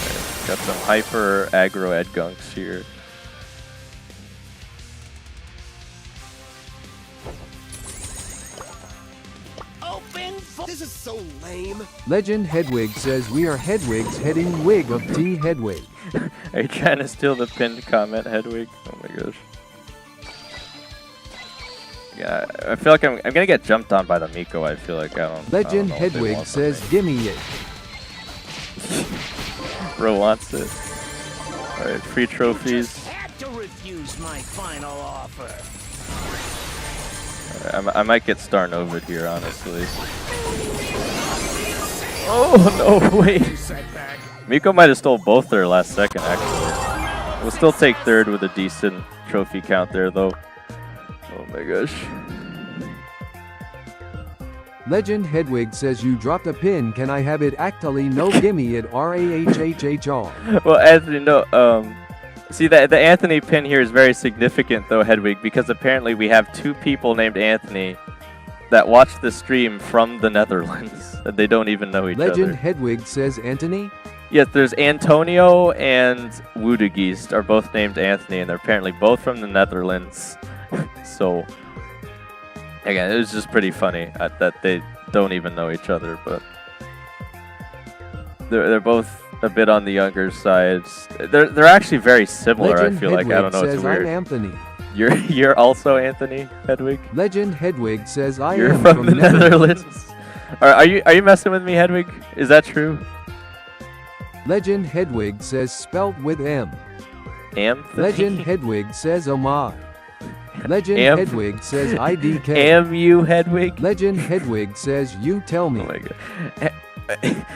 Okay, got some hyper aggro Ed Gunks here. This is so lame. Legend Hedwig says we are Hedwigs heading wig of T Hedwig. Are you trying to steal the pinned comment, Hedwig? Oh my gosh. Yeah, I feel like I'm gonna get jumped on by the Miko. I feel like I don't Legend know if they Hedwig want says something. gimme it. Bro wants it. Alright, free trophies. Had to refuse my final offer. Right, I might get Star Novid here, honestly. Oh no, wait. Miko might have stole both there last second, actually. We'll still take third with a decent trophy count there, though. Oh my gosh. Legend Hedwig says you dropped a pin. Can I have it? Actually, no, gimme it. RAHHHR. Well, Anthony, no. See, the Anthony pin here is very significant, though, Hedwig, because apparently we have two people named Anthony that watch the stream from the Netherlands, and they don't even know each Legend other. Hedwig says Anthony. Yes, there's Antonio and Woodegeest are both named Anthony, and they're apparently both from the Netherlands. So, again, it was just pretty funny that they don't even know each other, but they're both a bit on the younger side. They're actually very similar. Legend I feel Hedwig like I don't know. Says It's weird. I'm Anthony. You're also Anthony, Hedwig. Legend Hedwig says I You're am from the Netherlands. Are you messing with me, Hedwig? Is that true? Legend Hedwig says spelt with M. Anthony. Legend Hedwig says oh my. Legend Hedwig says IDK. Am you Hedwig? Legend Hedwig says you tell me. Oh my god.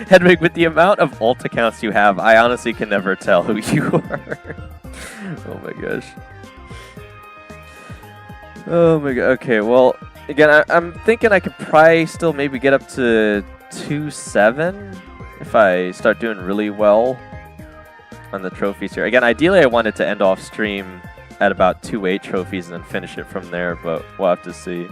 Hedwig, with the amount of alt accounts you have, I honestly can never tell who you are. Oh my gosh. Oh my god. Okay, well, again, I'm thinking I could probably still maybe get up to 2-7 if I start doing really well on the trophies here. Again, ideally I wanted to end off stream at about 2-8 trophies and then finish it from there, but we'll have to see.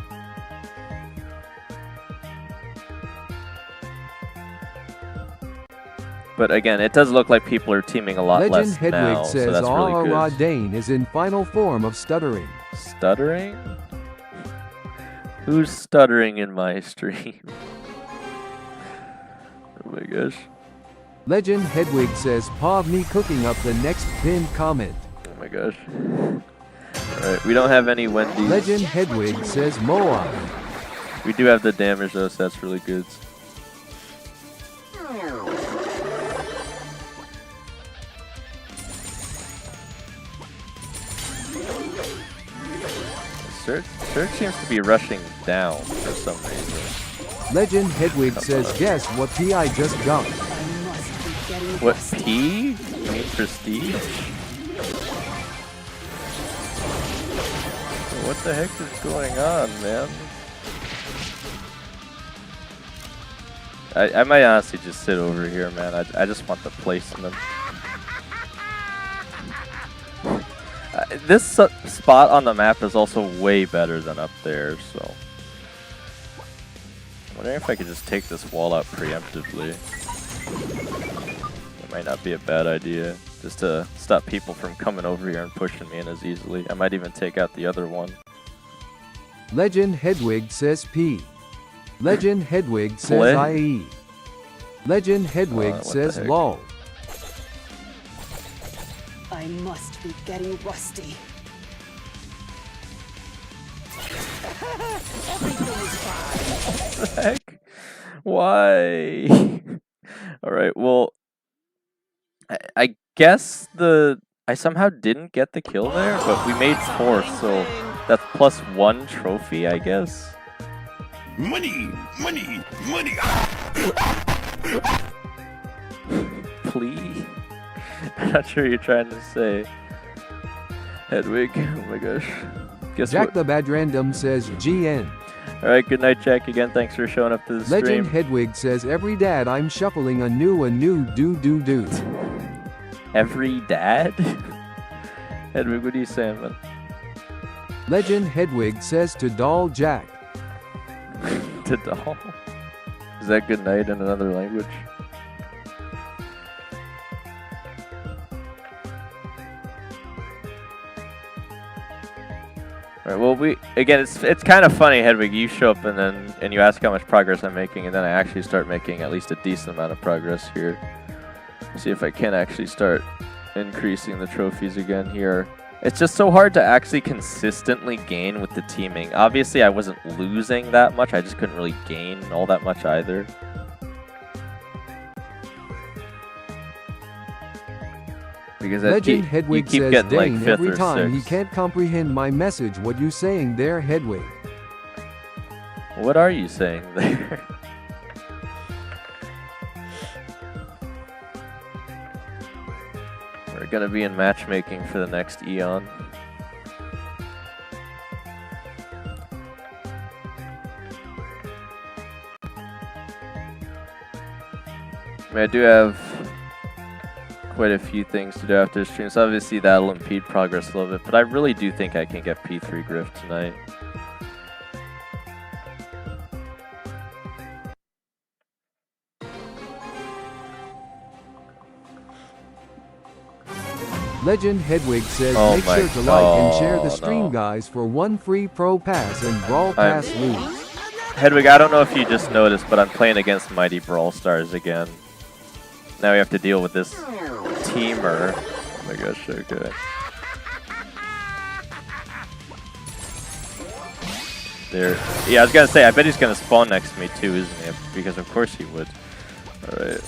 But again, it does look like people are teaming a lot Legend less Hedwig now, says so that's really good. Dane is in final form of stuttering. Stuttering? Who's stuttering in my stream? Oh my gosh. Legend Hedwig says, "Pav me cooking up the next pinned comment." Oh my gosh. Alright, we don't have any Wendy's. Legend Hedwig says, "Moa." We do have the damage though, so that's really good. Search seems to be rushing down for some reason. Legend Hedwig says, "Guess what P I just got." What P? You mean prestige? What the heck is going on, man? I might honestly just sit over here, man. I just want the placement. This spot on the map is also way better than up there, so... I'm wondering if I could just take this wall out preemptively. It might not be a bad idea, just to stop people from coming over here and pushing me in as easily. I might even take out the other one. Legend Hedwig says P. Legend Hedwig says IE. Legend Hedwig says LOL. I must be getting rusty. What the heck? Why? Alright, well... I guess I somehow didn't get the kill there, but we made 4th, so that's +1 trophy, I guess. Money, money, money. Please? I'm not sure what you're trying to say. Hedwig, oh my gosh. Guess Jack what? the Bad Random says GN. Alright, good night, Jack. Again, thanks for showing up to the stream. Legend Hedwig says, "Every dad I'm shuffling a new do. Every dad? Hedwig, what are you saying, man? Legend Hedwig says to Doll Jack. To doll? Is that good night in another language? Alright, well again it's kind of funny, Hedwig, you show up and you ask how much progress I'm making, and then I actually start making at least a decent amount of progress here. See if I can actually start increasing the trophies again here. It's just so hard to actually consistently gain with the teaming. Obviously I wasn't losing that much, I just couldn't really gain all that much either. Because Legend Hedwig keep says, getting like "Dane, 5th every or time 6th. he can't comprehend my message. What you saying there, Hedwig?" What are you saying there? We're gonna be in matchmaking for the next eon. I mean, I do have quite a few things to do after stream, so obviously that'll impede progress a little bit, but I really do think I can get P3 Griff tonight. Legend Hedwig says, Oh "Make my sure to like and share the God, stream, no. guys, for 1 free pro pass and brawl pass lose." Hedwig, I don't know if you just noticed, but I'm playing against Mighty Brawl Stars again. Now we have to deal with this teamer. Oh my gosh, okay. There. Yeah, I was gonna say, I bet he's gonna spawn next to me too, isn't he? Because of course he would. Alright.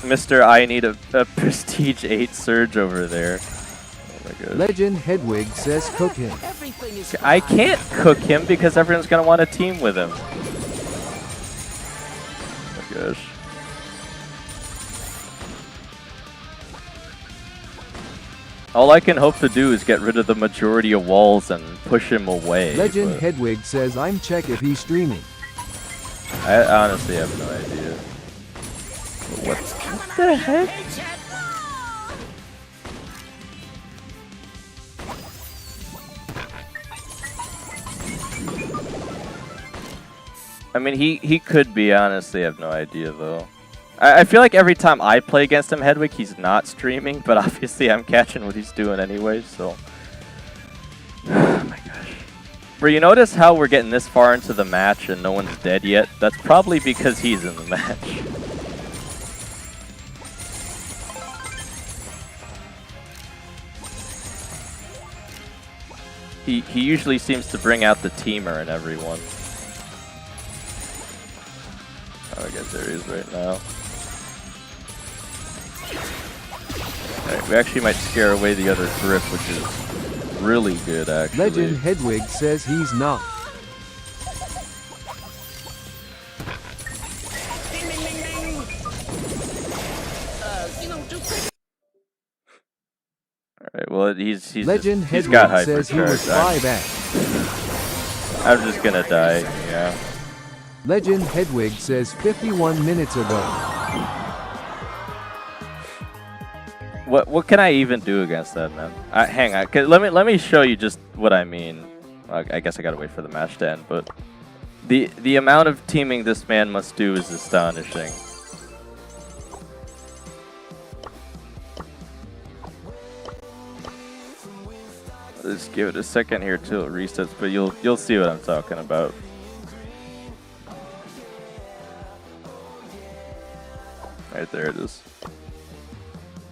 Mr. I need a Prestige 8 Surge over there. Oh my god. Legend Hedwig says, "Cook him." Everything is I can't cook him because everyone's gonna want to team with him. Oh my gosh. All I can hope to do is get rid of the majority of walls and push him away. Legend but Hedwig says, "I'm check if he's streaming." I honestly have no idea. But what the heck? I mean, he could be, honestly, I have no idea, though. I feel like every time I play against him, Hedwig, he's not streaming, but obviously I'm catching what he's doing anyway, so... Oh my gosh. Bro, you notice how we're getting this far into the match and no one's dead yet? That's probably because he's in the match. He usually seems to bring out the teamer in everyone. Oh, I guess there he is right now. Alright, we actually might scare away the other Griff, which is really good, actually. Legend Hedwig says he's not. Ding, ding, ding, ding. Alright, well, he's Legend he's got Hedwig says he was hypercharge. 5X. I'm just gonna die, yeah. Legend Hedwig says 51 minutes ago. What can I even do against that, man? Hang on, let me show you just what I mean. I guess I gotta wait for the match to end, but the amount of teaming this man must do is astonishing. Let's give it a second here till it resets, but you'll see what I'm talking about. Right there it is.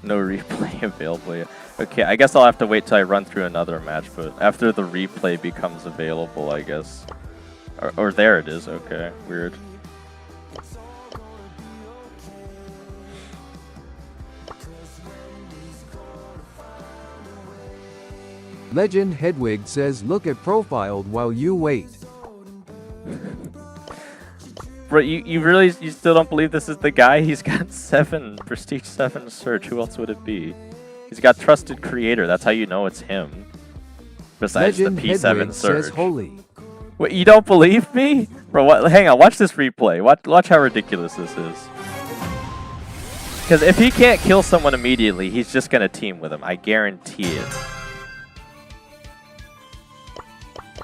No replay available yet. Okay, I guess I'll have to wait till I run through another match, but after the replay becomes available, I guess. Or there it is, okay, weird. Legend Hedwig says look at profiled while you wait. Bro, you still don't believe this is the guy? He's got 7 Prestige 7 search. Who else would it be? He's got Trusted Creator. That's how you know it's him. Besides Legend the P7 Hedwig search. says holy. What, you don't believe me? Bro, what, hang on. Watch this replay. Watch how ridiculous this is. Because if he can't kill someone immediately, he's just going to team with him. I guarantee it.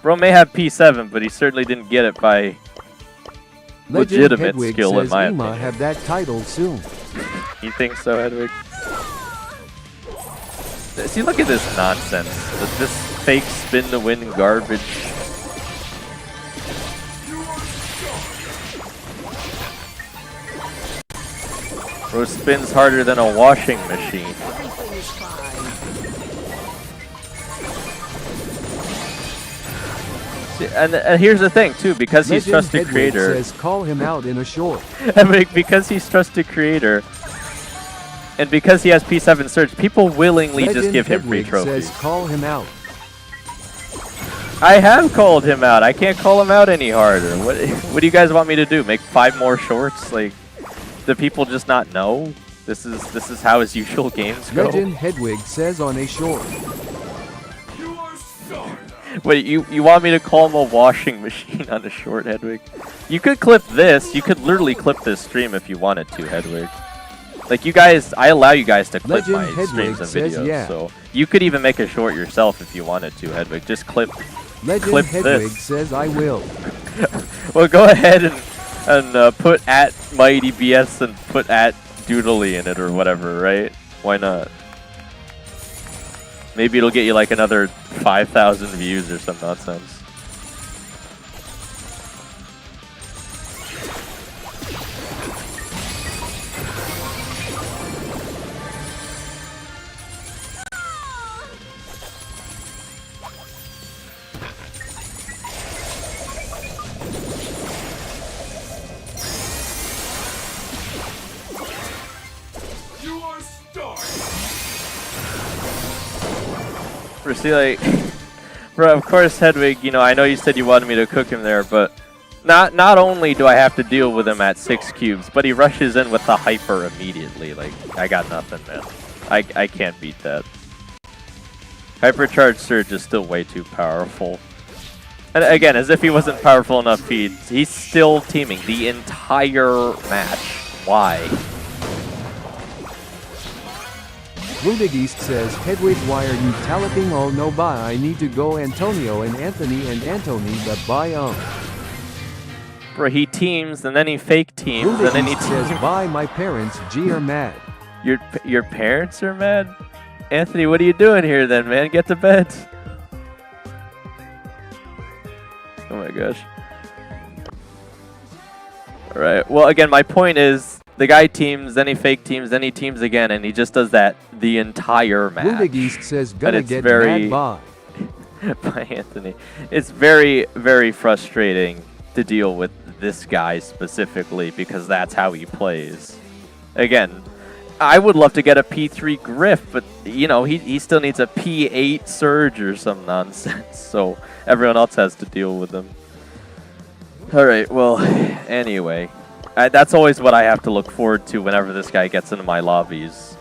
Bro may have P7, but he certainly didn't get it by legitimate Hedwig skill, says in my Ema opinion. have that title soon. You think so, Hedwig? See, look at this nonsense. This fake spin to win garbage. Bro spins harder than a washing machine. Everything is fine. See, and here's the thing, too. Because he's Legend Trusted Hedwig Creator... says call him out in a short. because he's Trusted Creator... And because he has P7 Surge, people willingly Legend just give him free Hedwig trophies. says call him out. I have called him out. I can't call him out any harder. What do you guys want me to do? Make 5 more shorts? Like, do people just not know? This is how his usual games go. Legend Hedwig says on a short. Wait, you want me to call him a washing machine on a short, Hedwig? You could clip this. You could literally clip this stream if you wanted to, Hedwig. Like, you guys, I allow you guys to clip Legend my streams and Hedwig says videos, yeah. so you could even make a short yourself if you wanted to, Hedwig. Just clip Legend Hedwig this. says I will. Well, go ahead and put at my A.D.I.D.A.S and put at Doodly in it or whatever, right? Why not? Maybe it'll get you like another 5,000 views or some nonsense. See, like, bro, of course, Hedwig, you know, I know you said you wanted me to cook him there, but not only do I have to deal with him at 6 cubes, but he rushes in with the hyper immediately. Like, I got nothing, man. I can't beat that. Hypercharged Surge is still way too powerful. And again, as if he wasn't powerful enough, he's still teaming the entire match. Why? Rudigist says, Hedwig, why are you taliping? Oh no, bye. I need to go Antonio and Anthony, but bye. Bro, he teams, and then he fake teams, and then he Rudigist says, teams. bye. My parents, G are mad. Your parents are mad? Anthony, what are you doing here then, man? Get to bed. my gosh. Alright, well again, my point is, the guy teams, then he fake teams, then he teams again, and he just does that the entire match. Ludigeist says gonna it's get very mad by. by Anthony. It's very, very frustrating to deal with this guy specifically because that's how he plays. Again, I would love to get a P3 Griff, but you know, he still needs a P8 Surge or some nonsense, so everyone else has to deal with him. Alright, well, anyway. That's always what I have to look forward to whenever this guy gets into my lobbies.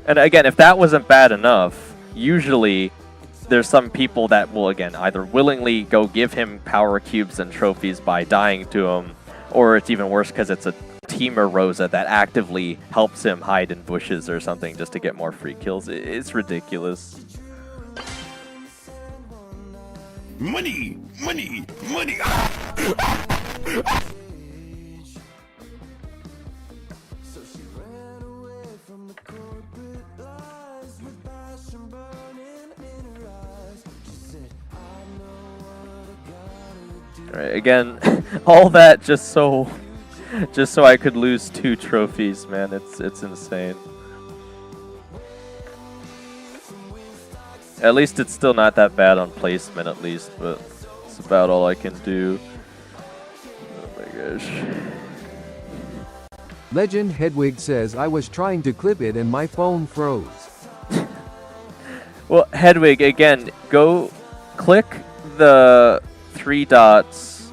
And again, if that wasn't bad enough, usually there's some people that will, again, either willingly go give him power cubes and trophies by dying to him, or it's even worse because it's a teamer Rosa that actively helps him hide in bushes or something just to get more free kills. It's ridiculous. Money, money, money. Alright, again, all that just so I could lose 2 trophies, man. It's insane. At least it's still not that bad on placement, at least, but it's about all I can do. Oh my gosh. Legend Hedwig says I was trying to clip it and my phone froze. Well, Hedwig, again, go click the 3 dots.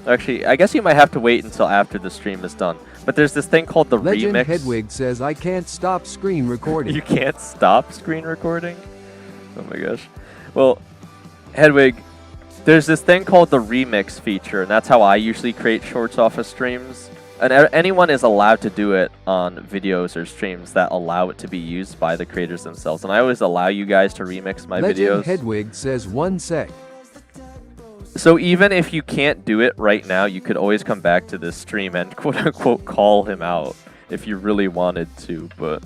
Actually, I guess you might have to wait until after the stream is done. But there's this thing called the Legend remix. Hedwig says I can't stop screen recording. You can't stop screen recording? Oh my gosh. Well, Hedwig, there's this thing called the remix feature, and that's how I usually create shorts off of streams. And anyone is allowed to do it on videos or streams that allow it to be used by the creators themselves. And I always allow you guys to remix my Legend videos. Hedwig says 1 sec. So even if you can't do it right now, you could always come back to this stream and quote-unquote call him out if you really wanted to. But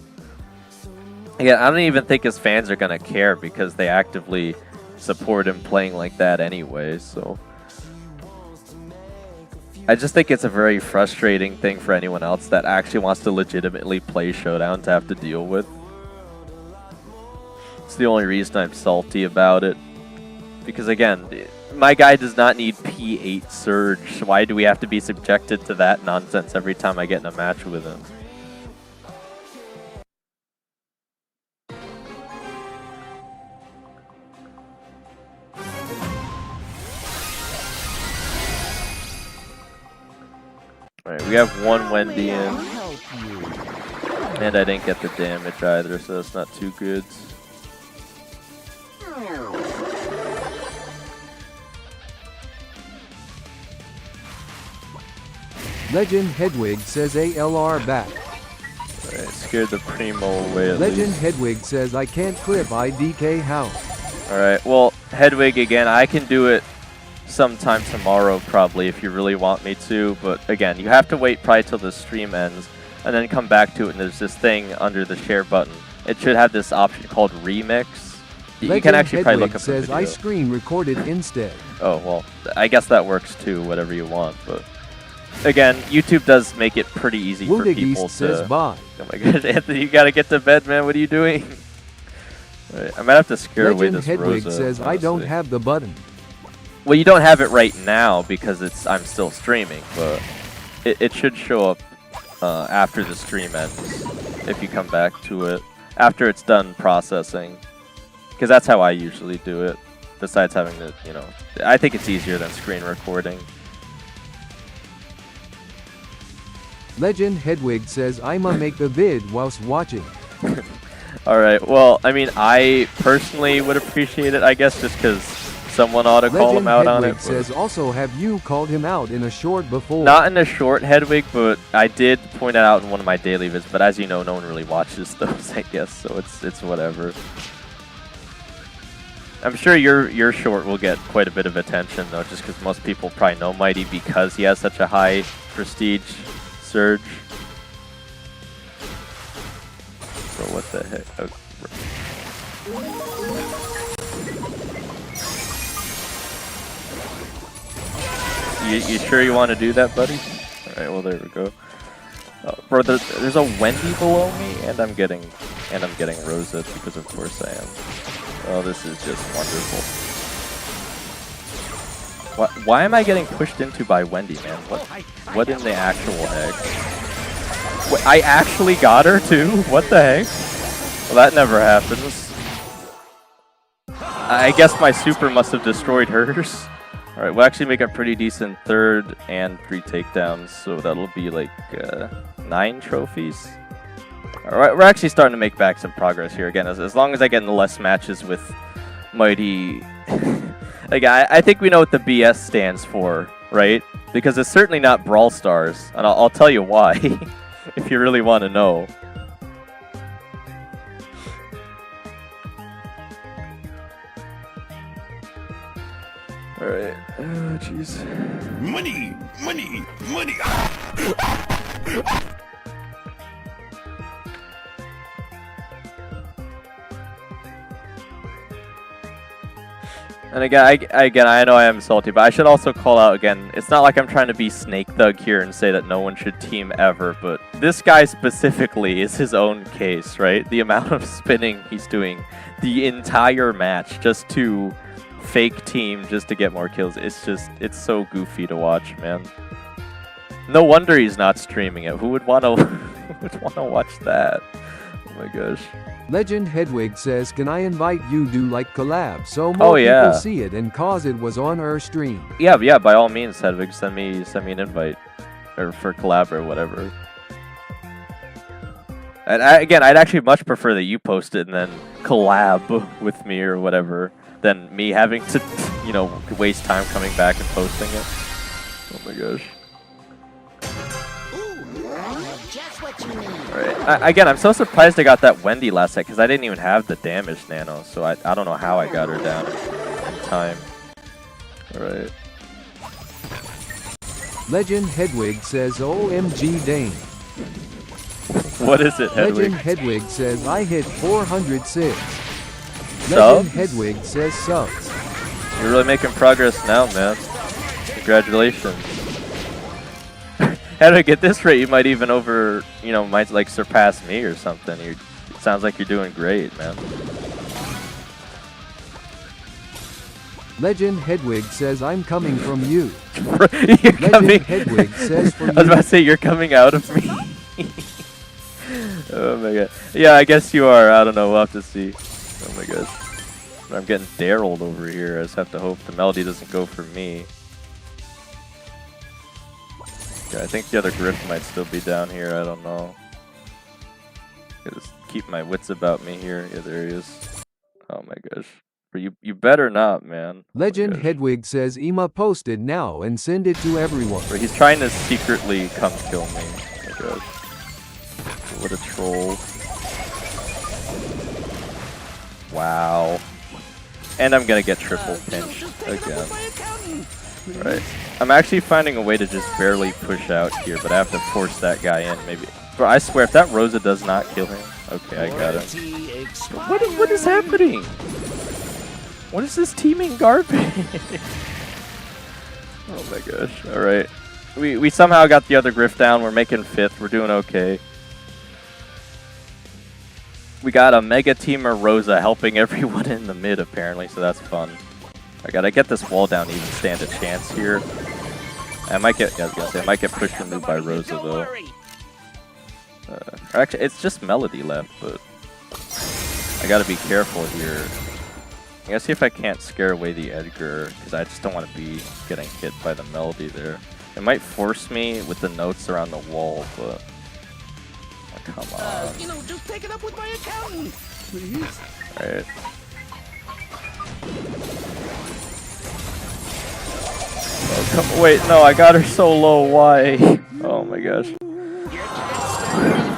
again, I don't even think his fans are going to care because they actively support him playing like that anyway. So I just think it's a very frustrating thing for anyone else that actually wants to legitimately play Showdown to have to deal with. It's the only reason I'm salty about it. Because again, my guy does not need P8 Surge. Why do we have to be subjected to that nonsense every time I get in a match with him? Alright, we have 1 Wendy in. And I didn't get the damage either, so that's not too good. Legend Hedwig says ALR back. Alright, scared the Primo away at Legend least. Hedwig says I can't clip IDK house. Alright, well, Hedwig again, I can do it sometime tomorrow probably if you really want me to, but again, you have to wait probably till the stream ends and then come back to it, and there's this thing under the share button. It should have this option called Remix. You can actually probably look up the says video. I screen recorded instead. Oh, well, I guess that works too, whatever you want, but again, YouTube does make it pretty easy for people to... says bye. Oh my gosh, Anthony, you gotta get to bed, man. What are you doing? Right, I might have to scare away Legend this Hedwig Rosa, says I don't honestly. have the button. Well, you don't have it right now because I'm still streaming, but it should show up after the stream ends if you come back to it after it's done processing, because that's how I usually do it. Besides having to, you know, I think it's easier than screen recording. Legend Hedwig says I'ma make the vid whilst watching. All right. Well, I mean, I personally would appreciate it, I guess, just because someone ought to call him out on it. Legend Hedwig says also have you called him out in a short before? Not in a short, Hedwig, but I did point it out in one of my daily vids. But as you know, no one really watches those, I guess, so it's whatever. I'm sure your short will get quite a bit of attention, though, just because most people probably know Mighty because he has such a high prestige surge. So what the heck? Oh. You sure you want to do that, buddy? All right, well there we go. Bro, there's a Wendy below me, and I'm getting Rosa because of course I am. Oh, this is just wonderful. Why am I getting pushed into by Wendy, man? What in the actual heck? Wait, I actually got her too? What the heck? Well, that never happens. I guess my super must have destroyed hers. Alright, we'll actually make a pretty decent third and 3 takedowns, so that'll be like 9 trophies. Alright, we're actually starting to make back some progress here again, as long as I get into less matches with Mighty. Like, I think we know what the BS stands for, right? Because it's certainly not Brawl Stars, and I'll tell you why, if you really want to know. Alright, oh jeez. Money, money, money. And again, I know I am salty, but I should also call out again, it's not like I'm trying to be Snake Thug here and say that no one should team ever, but this guy specifically is his own case, right? The amount of spinning he's doing the entire match just to fake team just to get more kills. It's so goofy to watch, man. No wonder he's not streaming it. Who would want to watch that? Oh my gosh. Legend Hedwig says, can I invite you to like collab so more people see it and cause it was on her stream? Yeah, by all means, Hedwig, send me an invite or for collab or whatever. And I'd actually much prefer that you post it and then collab with me or whatever than me having to, you know, waste time coming back and posting it. Oh my gosh. Alright, again, I'm so surprised I got that Wendy last set because I didn't even have the damage nano, so I don't know how I got her down in time. Alright. Legend Hedwig says, OMG Dane. What is it, Hedwig? Legend Hedwig says, I hit 406. Subs? Legend Hedwig says subs. You're really making progress now, man. Congratulations. Hedwig, at this rate, you might even might like surpass me or something. It sounds like you're doing great, man. Legend Hedwig says, I'm coming from you. Legend Hedwig says for you. I was about to say, you're coming out of me. Oh my god. Yeah, I guess you are. I don't know. We'll have to see. Oh my gosh. I'm getting Daryled over here. I just have to hope the melody doesn't go for me. Okay, I think the other Griff might still be down here. I don't know. Just keep my wits about me here. Yeah, there he is. Oh my gosh. You better not, man. Legend Hedwig says, Ema posted now and send it to everyone. He's trying to secretly come kill me. Oh my gosh. What a troll. Wow. And I'm gonna get triple pinch again. Right. I'm actually finding a way to just barely push out here, but I have to force that guy in, maybe. Bro, I swear, if that Rosa does not kill him... Okay, I got him. What is happening? What is this teaming garbage? Oh my gosh. Alright. We somehow got the other Griff down. We're making 5th. We're doing okay. We got a Mega Teamer Rosa helping everyone in the mid, apparently, so that's fun. I gotta get this wall down to even stand a chance here. I might get pushed removed by Rosa, though. Actually, it's just Melody left, but I gotta be careful here. I gotta see if I can't scare away the Edgar, because I just don't want to be getting hit by the Melody there. It might force me with the notes around the wall, but... Oh, come on. You know, just take it up with my accountant, please. Alright. Oh, come, wait, no, I got her so low, why? Oh my gosh.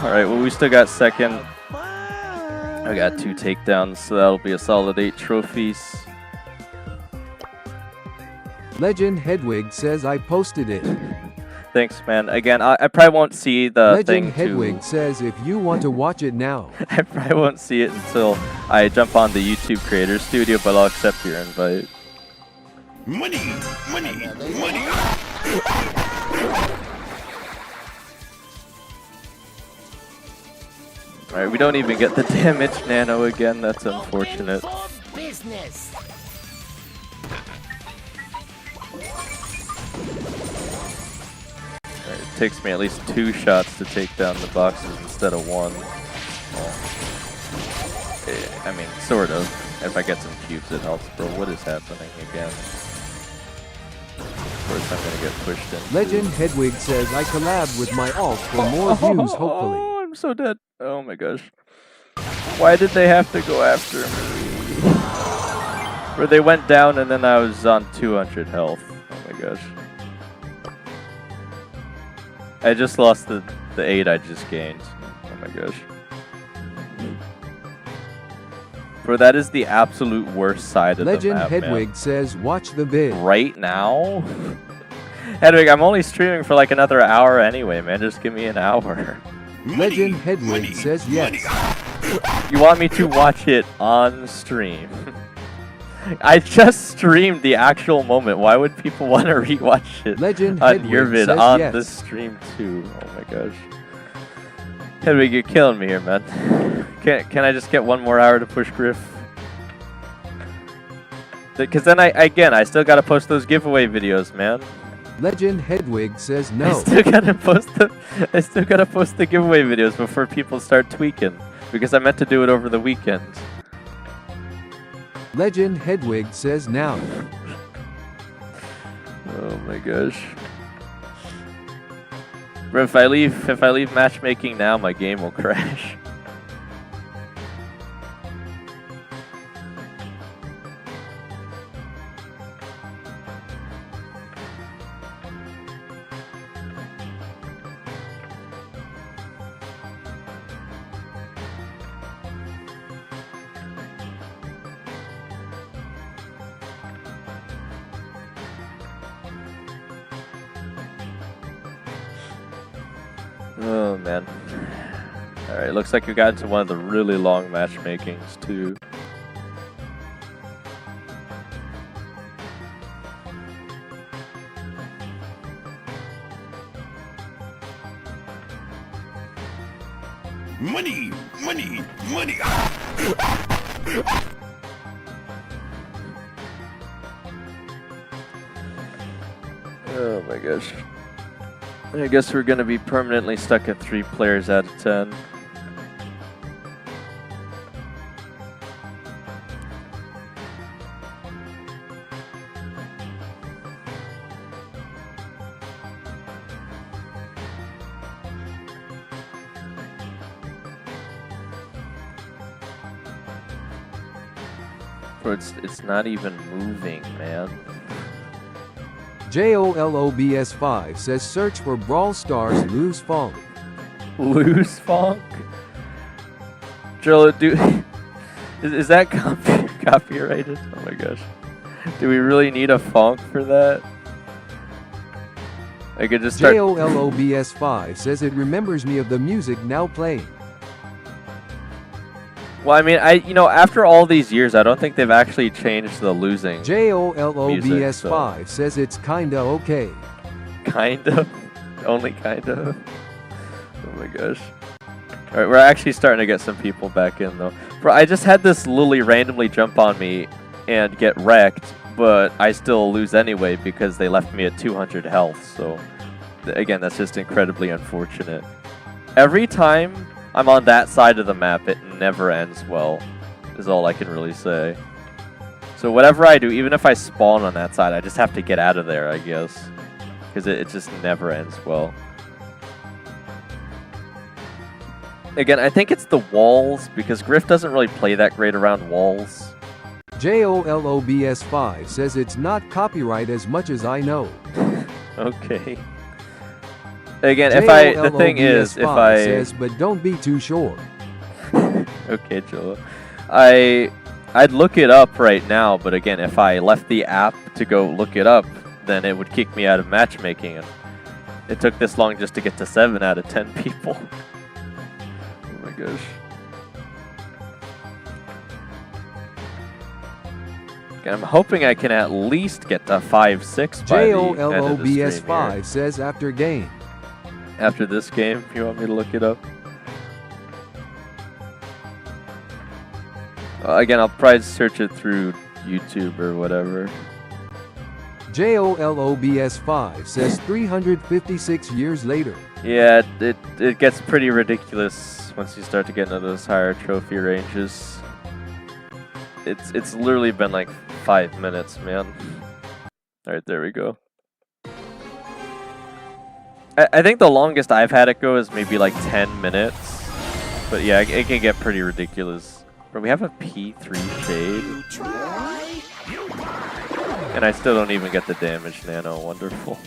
Alright, well, we still got second. I got 2 takedowns, so that'll be a solid 8 trophies. Legend Hedwig says, I posted it. Thanks, man. Again, I probably won't see the Legend thing Hedwig says, if you want to watch it now. I probably won't see it until I jump on the YouTube Creator Studio, but I'll accept your invite. Money, money, money. Alright, we don't even get the damage nano again. That's unfortunate. For business. Alright, it takes me at least 2 shots to take down the boxes instead of 1. Well, I mean, sort of. If I get some cubes, it helps. Bro, what is happening again? Of course, I'm gonna get pushed in. Legend Hedwig says I collabed with my alt for more views, hopefully. Oh, I'm so dead. Oh my gosh. Why did they have to go after me? Where they went down and then I was on 200 health. Oh my gosh. I just lost the 8 I just gained. Oh my gosh. Bro, that is the absolute worst side of Legend the map, Hedwig man. says watch the vid. Right now? Hedwig, I'm only streaming for like another hour anyway, man. Just give me an hour. Legend Hedwig says yes. You want me to watch it on stream? I just streamed the actual moment. Why would people want to rewatch it Legend on Hedwig your vid says on yes. the stream too? Oh my gosh. Hedwig, you're killing me here, man. Can I just get 1 more hour to push Griff? Because then I still gotta post those giveaway videos, man. Legend Hedwig says no. I still gotta post the giveaway videos before people start tweaking. Because I meant to do it over the weekend. Legend Hedwig says now. Oh my gosh. Bro, if I leave matchmaking now, my game will crash. Oh man. Alright, looks like we got into one of the really long matchmakings too. Money, money, money. Oh my gosh. I guess we're gonna be permanently stuck at 3 players out of 10. Bro, it's not even moving, man. JOLOBS5 says search for Brawl Stars Loose Funk. Loose funk? Drillo, is that copyrighted? Oh my gosh. Do we really need a funk for that? I could just start. JOLOBS5 says it remembers me of the music now playing. Well, I mean, after all these years, I don't think they've actually changed the losing. JOLOBS5 says it's kinda okay. Kind of? Only kind of? Oh my gosh. Alright, we're actually starting to get some people back in though. Bro, I just had this Lily randomly jump on me and get wrecked, but I still lose anyway because they left me at 200 health, so again, that's just incredibly unfortunate. Every time I'm on that side of the map, it never ends well, is all I can really say. So whatever I do, even if I spawn on that side, I just have to get out of there, I guess. Because it just never ends well. Again, I think it's the walls, because Griff doesn't really play that great around walls. JOLOBS5 says it's not copyright as much as I know. Okay. Again, the thing is, if I says, but don't be too sure. Okay, Joel. I'd look it up right now, but again, if I left the app to go look it up, then it would kick me out of matchmaking, and it took this long just to get to 7 out of 10 people. Oh my gosh. I'm hoping I can at least get to 5-6 by the end of the stream JOLOBS5 here. says after game. After this game, you want me to look it up? Again, I'll probably search it through YouTube or whatever. JOLOBS5 says 356 years later. Yeah, it gets pretty ridiculous once you start to get into those higher trophy ranges. It's literally been like 5 minutes, man. Alright, there we go. I think the longest I've had it go is maybe like 10 minutes. But yeah, it can get pretty ridiculous. Bro, we have a P3 shade. And I still don't even get the damage nano. Wonderful.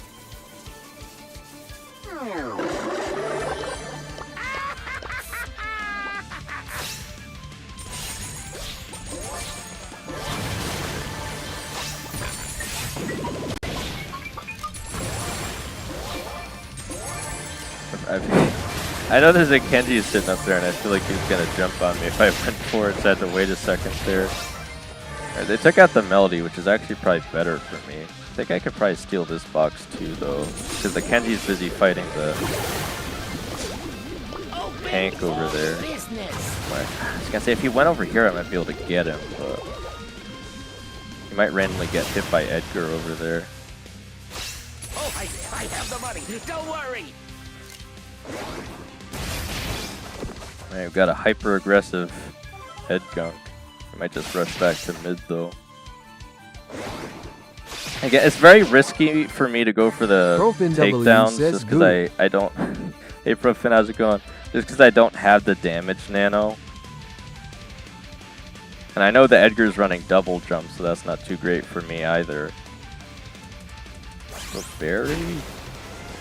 I know there's a Kenji sitting up there, and I feel like he's gonna jump on me if I went for it, so I had to wait a second there. Right, they took out the Melody, which is actually probably better for me. I think I could probably steal this box too, though, because the Kenji's busy fighting the tank over there. I was gonna say, if he went over here, I might be able to get him, but he might randomly get hit by Edgar over there. Oh, I have the money. Don't worry. Alright, we've got a hyper-aggressive head gunk. I might just rush back to mid, though. Again, it's very risky for me to go for the takedowns just because I don't... Hey, Profin, how's it going? Just because I don't have the damage nano. And I know the Edgar's running double jump, so that's not too great for me either. So Barry?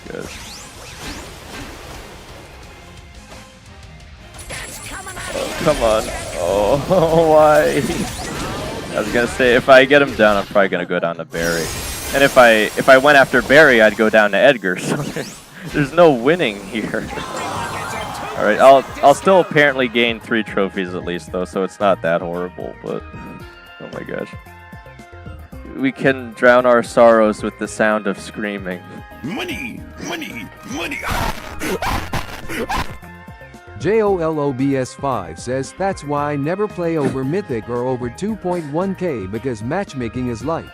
Good. Oh, come on. Oh, why? I was gonna say, if I get him down, I'm probably gonna go down to Barry. And if I went after Barry, I'd go down to Edgar, so there's no winning here. Alright, I'll still apparently gain 3 trophies at least, though, so it's not that horrible, but... Oh my gosh. We can drown our sorrows with the sound of screaming. Money! Money! Money! JOLOBS5 says that's why I never play over Mythic or over 2.1k because matchmaking is life.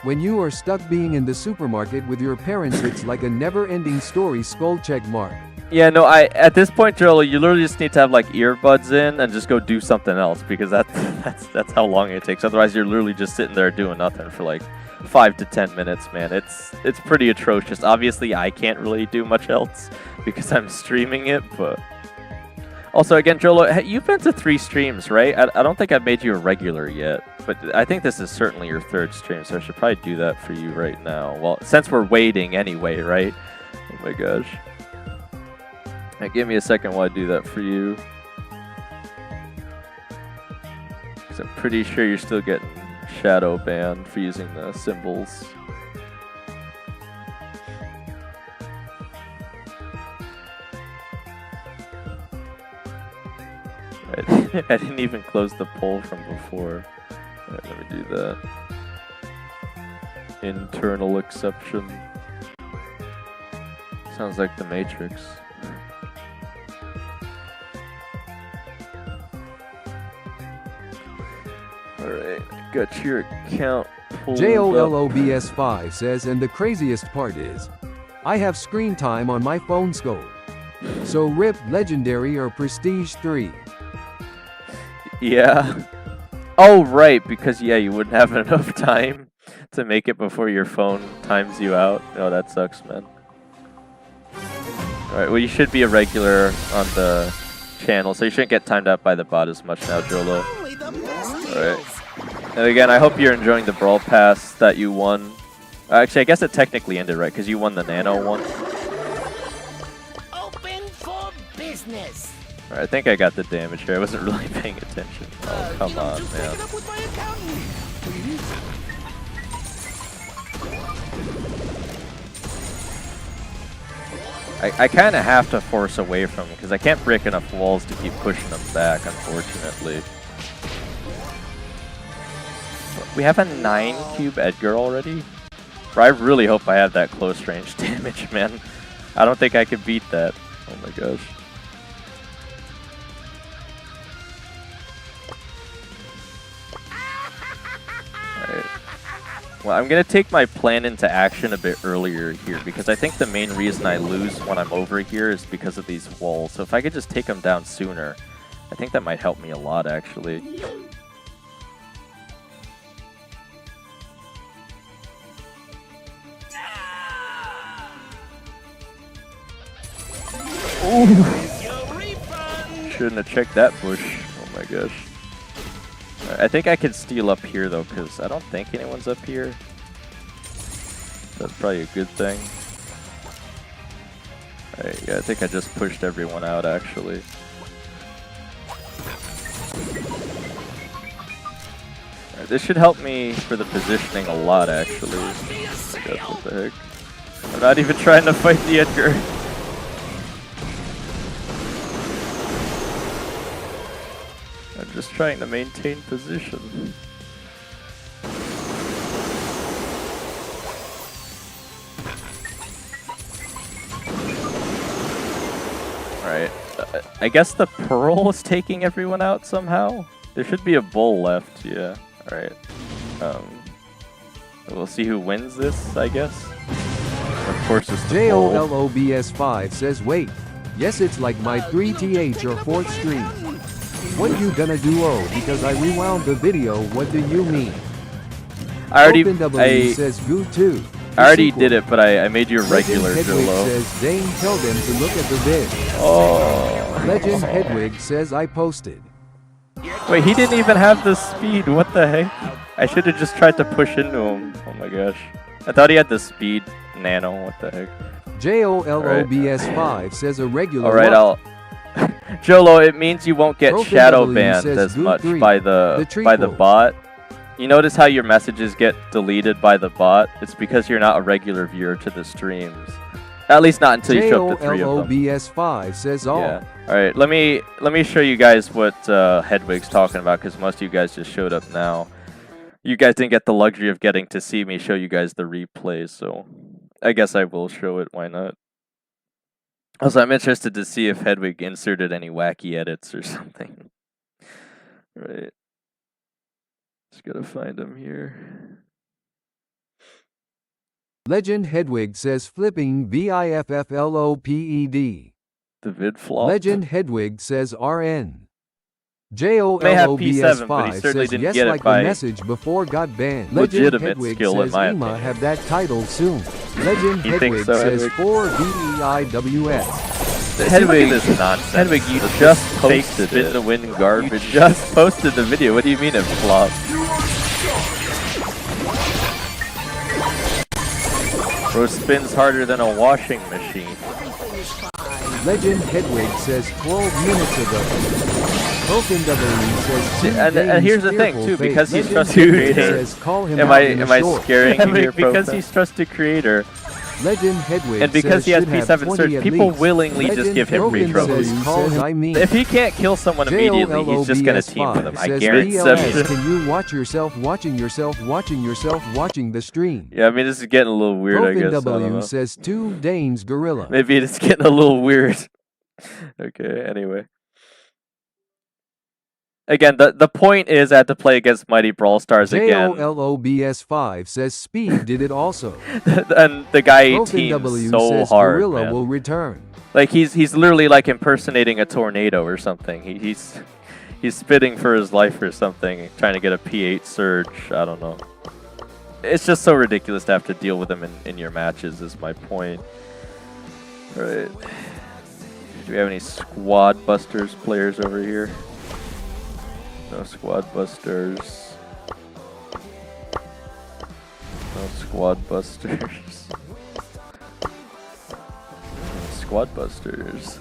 When you are stuck being in the supermarket with your parents, it's like a never-ending story. Skull check mark. Yeah, no, at this point, Jolo, you literally just need to have like earbuds in and just go do something else because that's how long it takes. Otherwise, you're literally just sitting there doing nothing for like 5 to 10 minutes, man. It's pretty atrocious. Obviously, I can't really do much else because I'm streaming it, but... Also, again, Jolo, you've been to 3 streams, right? I don't think I've made you a regular yet, but I think this is certainly your 3rd stream, so I should probably do that for you right now. Well, since we're waiting anyway, right? Oh my gosh. Right, give me a second while I do that for you. Because I'm pretty sure you're still getting shadow banned for using the symbols. I didn't even close the poll from before. Alright, let me do that. Internal exception. Sounds like the Matrix. Alright, got your account pulled JOLOBS5 says, and the craziest part is, I have screen time on my phone scope. So rip Legendary or Prestige 3. Yeah. Oh, right, because, yeah, you wouldn't have enough time to make it before your phone times you out. Oh, that sucks, man. Alright, well, you should be a regular on the channel, so you shouldn't get timed out by the bot as much now, Jolo. Alright. And again, I hope you're enjoying the Brawl Pass that you won. Actually, I guess it technically ended, right? Because you won the Nano one. Open for business. Alright, I think I got the damage here. I wasn't really paying attention. Oh, come on, man. I kind of have to force away from him because I can't break enough walls to keep pushing him back, unfortunately. We have a 9 cube Edgar already? Bro, I really hope I have that close range damage, man. I don't think I could beat that. Oh my gosh. Alright. Well, I'm going to take my plan into action a bit earlier here, because I think the main reason I lose when I'm over here is because of these walls. So if I could just take them down sooner, I think that might help me a lot, actually. Shouldn't have checked that bush. Oh my gosh. I think I can steal up here though, because I don't think anyone's up here. That's probably a good thing. Alright, yeah, I think I just pushed everyone out actually. Alright, this should help me for the positioning a lot actually. Guess what the heck. I'm not even trying to fight the Edgar. I'm just trying to maintain position. Alright, I guess the Pearl is taking everyone out somehow? There should be a bull left, yeah. Alright. We'll see who wins this, I guess. Of course it's the bull. JOLOBS5 says, wait. Yes, it's like my 3th or 4th stream. What you gonna do? Oh, because I rewound the video. What do you mean? I already says goo too. I already did it, but I made you a regular Jolo. Says Dane, tell them to look at the vid. Oh. Legend Hedwig says I posted. Wait, he didn't even have the speed. What the heck? I should have just tried to push into him. Oh my gosh. I thought he had the speed nano. What the heck? JOLOBS5 says a regular. Alright, Jolo, it means you won't get shadow banned as much by the bot. You notice how your messages get deleted by the bot? It's because you're not a regular viewer to the streams. At least not until you show up to 3 of them. JOLOBS5 says all. Yeah. Alright, let me show you guys what Hedwig's talking about, because most of you guys just showed up now. You guys didn't get the luxury of getting to see me show you guys the replay, so I guess I will show it, why not? Also, I'm interested to see if Hedwig inserted any wacky edits or something. Right. Just gotta find him here. Legend Hedwig says flipping VIFFLOPED. The vid flop. Legend Hedwig says RN. May have P7, but he JOLOBS5 certainly says didn't yes, get it like by the message before got banned. legitimate Legend Hedwig skill, in says my Ema opinion. have that title soon. Legend You think Hedwig so, says Hedwig? 4 DEIWS. Hedwig, this nonsense. Hedwig, you just posted it. The win garbage. You just posted the video. What do you mean it flopped? Bro spins harder than a washing machine. Legend Hedwig says 12 minutes ago. Broken W says And here's the thing too, because he's trusted creator. Am I scaring you here, because he's trusted creator? Legend Hedwig and because he has P7 surge, people least. willingly just give him free trophies. If he can't kill someone immediately, he's just gonna team with him. I guarantee it. Can you watch yourself watching the stream? Yeah, I mean this is getting a little weird. I guess. W says 2 Danes Gorilla. Maybe it's getting a little weird. Okay. Anyway. Again, the point is I have to play against Mighty Brawl Stars again. JOLOBS5 says Speed did it also. And the guy Broken teams W so says hard, Gorilla man. will return. Like he's literally like impersonating a tornado or something. He's spitting for his life or something, trying to get a P8 surge. I don't know. It's just so ridiculous to have to deal with him in your matches. Is my point. All right. Do we have any Squad Busters players over here? No Squad Busters. No Squad Busters. Squad Busters.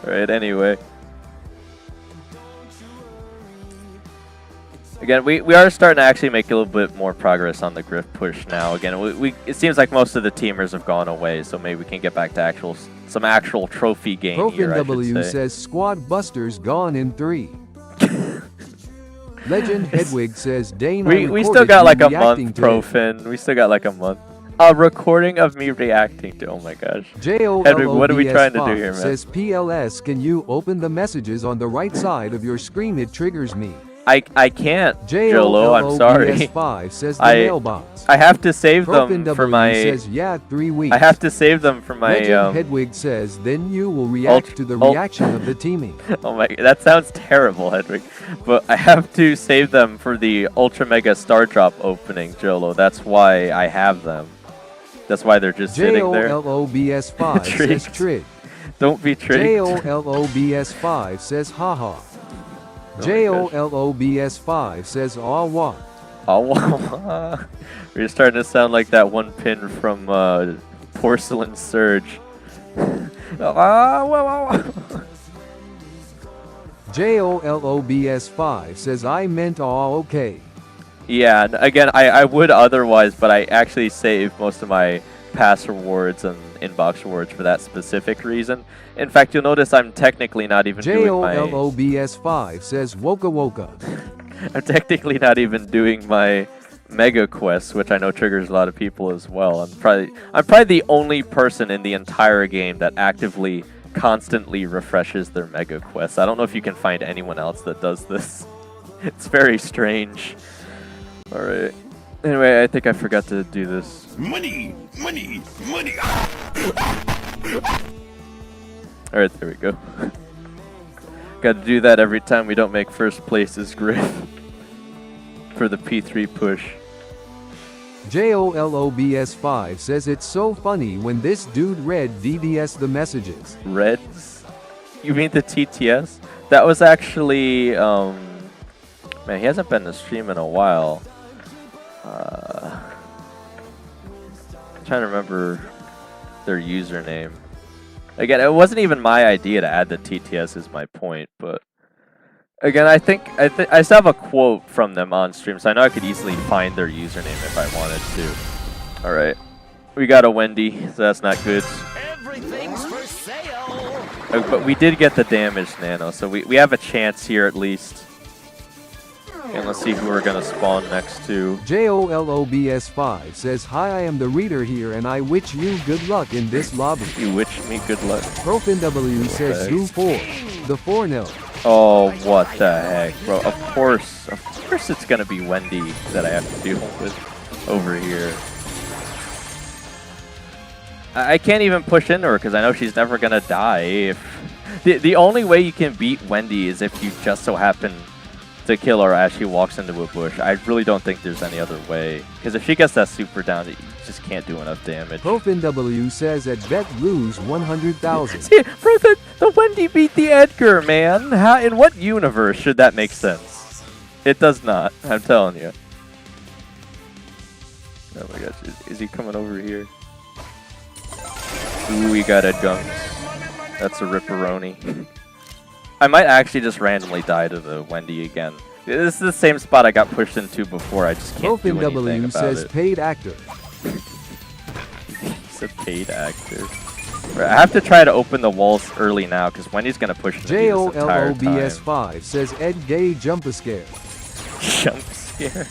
Alright, anyway. Again, we are starting to actually make a little bit more progress on the Griff push now. Again, it seems like most of the teamers have gone away, so maybe we can get back to some actual trophy game Broken here, I W should say. says Squad Busters gone in 3. Legend Hedwig says, Dane, We still got like a month, Profin. We still got like a month. A recording of me reacting to. Oh my gosh. Hedwig, what are we trying to do here, man? Says PLS, can you open the messages on the right side of your screen? It triggers me. I can't, Jolo. I'm sorry. 5 says the mailbox. I have to save them for my. Says, yeah, 3 weeks. I have to save them for my. Legend Hedwig says, then you will react to the reaction of the teaming. Oh my, that sounds terrible, Hedwig. But I have to save them for the Ultra Mega Star Drop opening, Jolo. That's why I have them. That's why they're just sitting there. JOLOBS 5 says Trig. Don't be tricked. JOLOBS 5 says haha. JOLOBS 5 says aw wah. Aw wah. We're starting to sound like that one pin from Porcelain Surge. JOLOBS 5 says I meant all okay. Yeah, and again, I would otherwise, but I actually save most of my pass rewards and inbox rewards for that specific reason. In fact, you'll notice I'm technically not even doing my... JOLOBS 5 says woka woka. I'm technically not even doing my mega quests, which I know triggers a lot of people as well. I'm probably the only person in the entire game that actively, constantly refreshes their mega quests. I don't know if you can find anyone else that does this. It's very strange. Alright. Anyway, I think I forgot to do this. Money! Money! Money! Alright, there we go. Gotta do that every time we don't make first places, Griff. For the P3 push. JOLOBS 5 says it's so funny when this dude read DDS the messages. Reds? You mean the TTS? That was actually, man, he hasn't been to stream in a while. I'm trying to remember their username. Again, it wasn't even my idea to add the TTS is my point, but again, I think I still have a quote from them on stream, so I know I could easily find their username if I wanted to. Alright. We got a Wendy, so that's not good. Everything's for sale! But we did get the damage nano, so we have a chance here at least. And let's see who we're gonna spawn next to. JOLOBS 5 says, hi, I am the reader here and I wish you good luck in this lobby. You wish me good luck. ProfinW says Zoo 4. The 4-0. Oh, what the heck, bro. Of course it's gonna be Wendy that I have to deal with over here. I can't even push into her because I know she's never gonna die. If the only way you can beat Wendy is if you just so happen to kill her as she walks into a bush. I really don't think there's any other way. Because if she gets that super down, you just can't do enough damage. ProfinW says at bet lose 100,000. See, bro, the Wendy beat the Edgar, man. How, in what universe should that make sense? It does not, I'm telling you. Oh my gosh, is he coming over here? Ooh, we got Ed Gunks. That's a ripperoni. I might actually just randomly die to the Wendy again. This is the same spot I got pushed into before. I just can't do anything about says it. paid actor. He's a paid actor. I have to try to open the walls early now because Wendy's gonna push into me this entire time. JOLOBS 5 says Ed Gay jump a scare. Jump scare.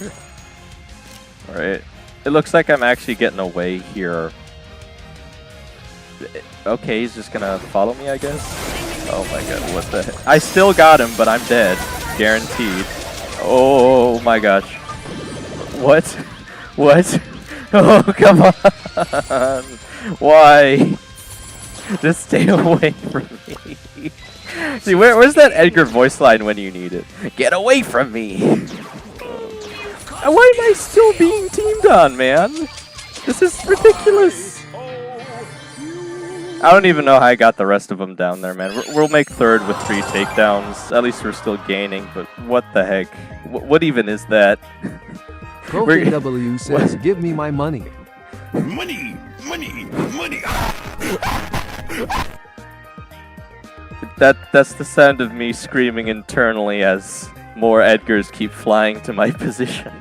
All right. It looks like I'm actually getting away here. Okay, he's just gonna follow me, I guess. Oh my god, what the heck? I still got him, but I'm dead. Guaranteed. Oh my gosh. What? What? Oh, come on. Why? Just stay away from me. See, where's that Edgar voice line when you need it? Get away from me. Why am I still being teamed on, man? This is ridiculous. I don't even know how I got the rest of them down there, man. We'll make third with 3 takedowns. At least we're still gaining, but what the heck? What even is that? ProfinW says, give me my money. Money! Money! Money! That's the sound of me screaming internally as more Edgars keep flying to my position.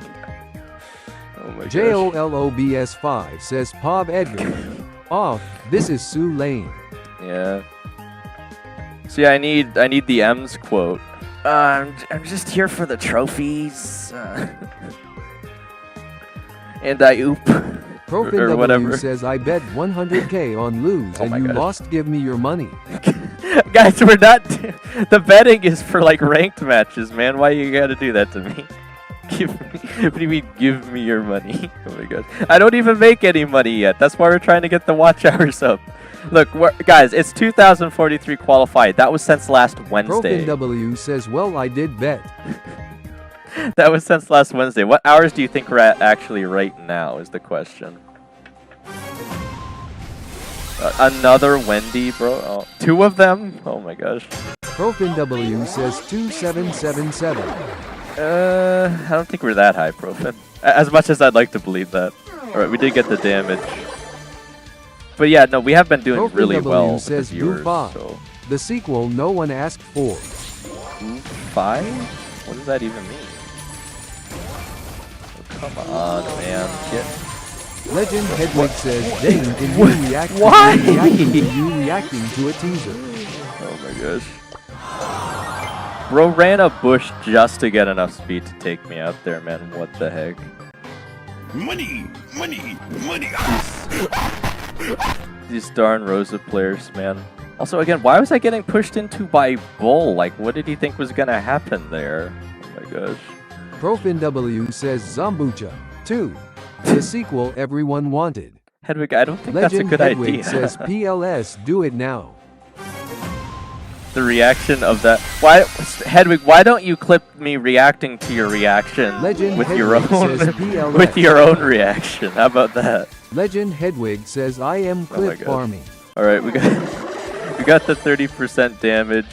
Oh my gosh. JOLOBS 5 says Pob Edgar. Oh, this is Sue Lane. Yeah. See, I need the M's quote. I'm just here for the trophies. And I oop. Profin or whatever. W says, I bet 100k on lose and you gosh. lost, give me your money. Guys, we're not. The betting is for like ranked matches, man. Why you gotta do that to me? What do you mean, give me your money? Oh my god. I don't even make any money yet. That's why we're trying to get the watch hours up. Look, guys, it's 2,043 qualified. That was since last Wednesday. Profin W says, well, I did bet. That was since last Wednesday. What hours do you think we're at actually right now is the question. Another Wendy, bro. Oh, 2 of them? Oh my gosh. Profin W says 2777. I don't think we're that high, Profin. As much as I'd like to believe that. Alright, we did get the damage. But yeah, no, we have been doing Profin really W well with the says viewers. Boo So. the sequel no one asked for. 5? What does that even mean? Oh, come on, man. Legend Hedwig says, Dane, can you react to Why? you reacting to a teaser? Oh my gosh. Bro ran a bush just to get enough speed to take me out there, man. What the heck? Money, money, money. These darn Rosa players, man. Also, again, why was I getting pushed into by Bull? Like, what did he think was gonna happen there? Oh my gosh. Profin W says Zambucha 2, the sequel everyone wanted. Hedwig, I don't think Legend that's a good Hedwig idea. says PLS, do it now. The reaction of that. Why, Hedwig? Why don't you clip me reacting to your reaction Legend with Hedwig your own says PLS. with your own reaction? How about that? Legend Hedwig says I am clip farming. All right, we got the 30% damage.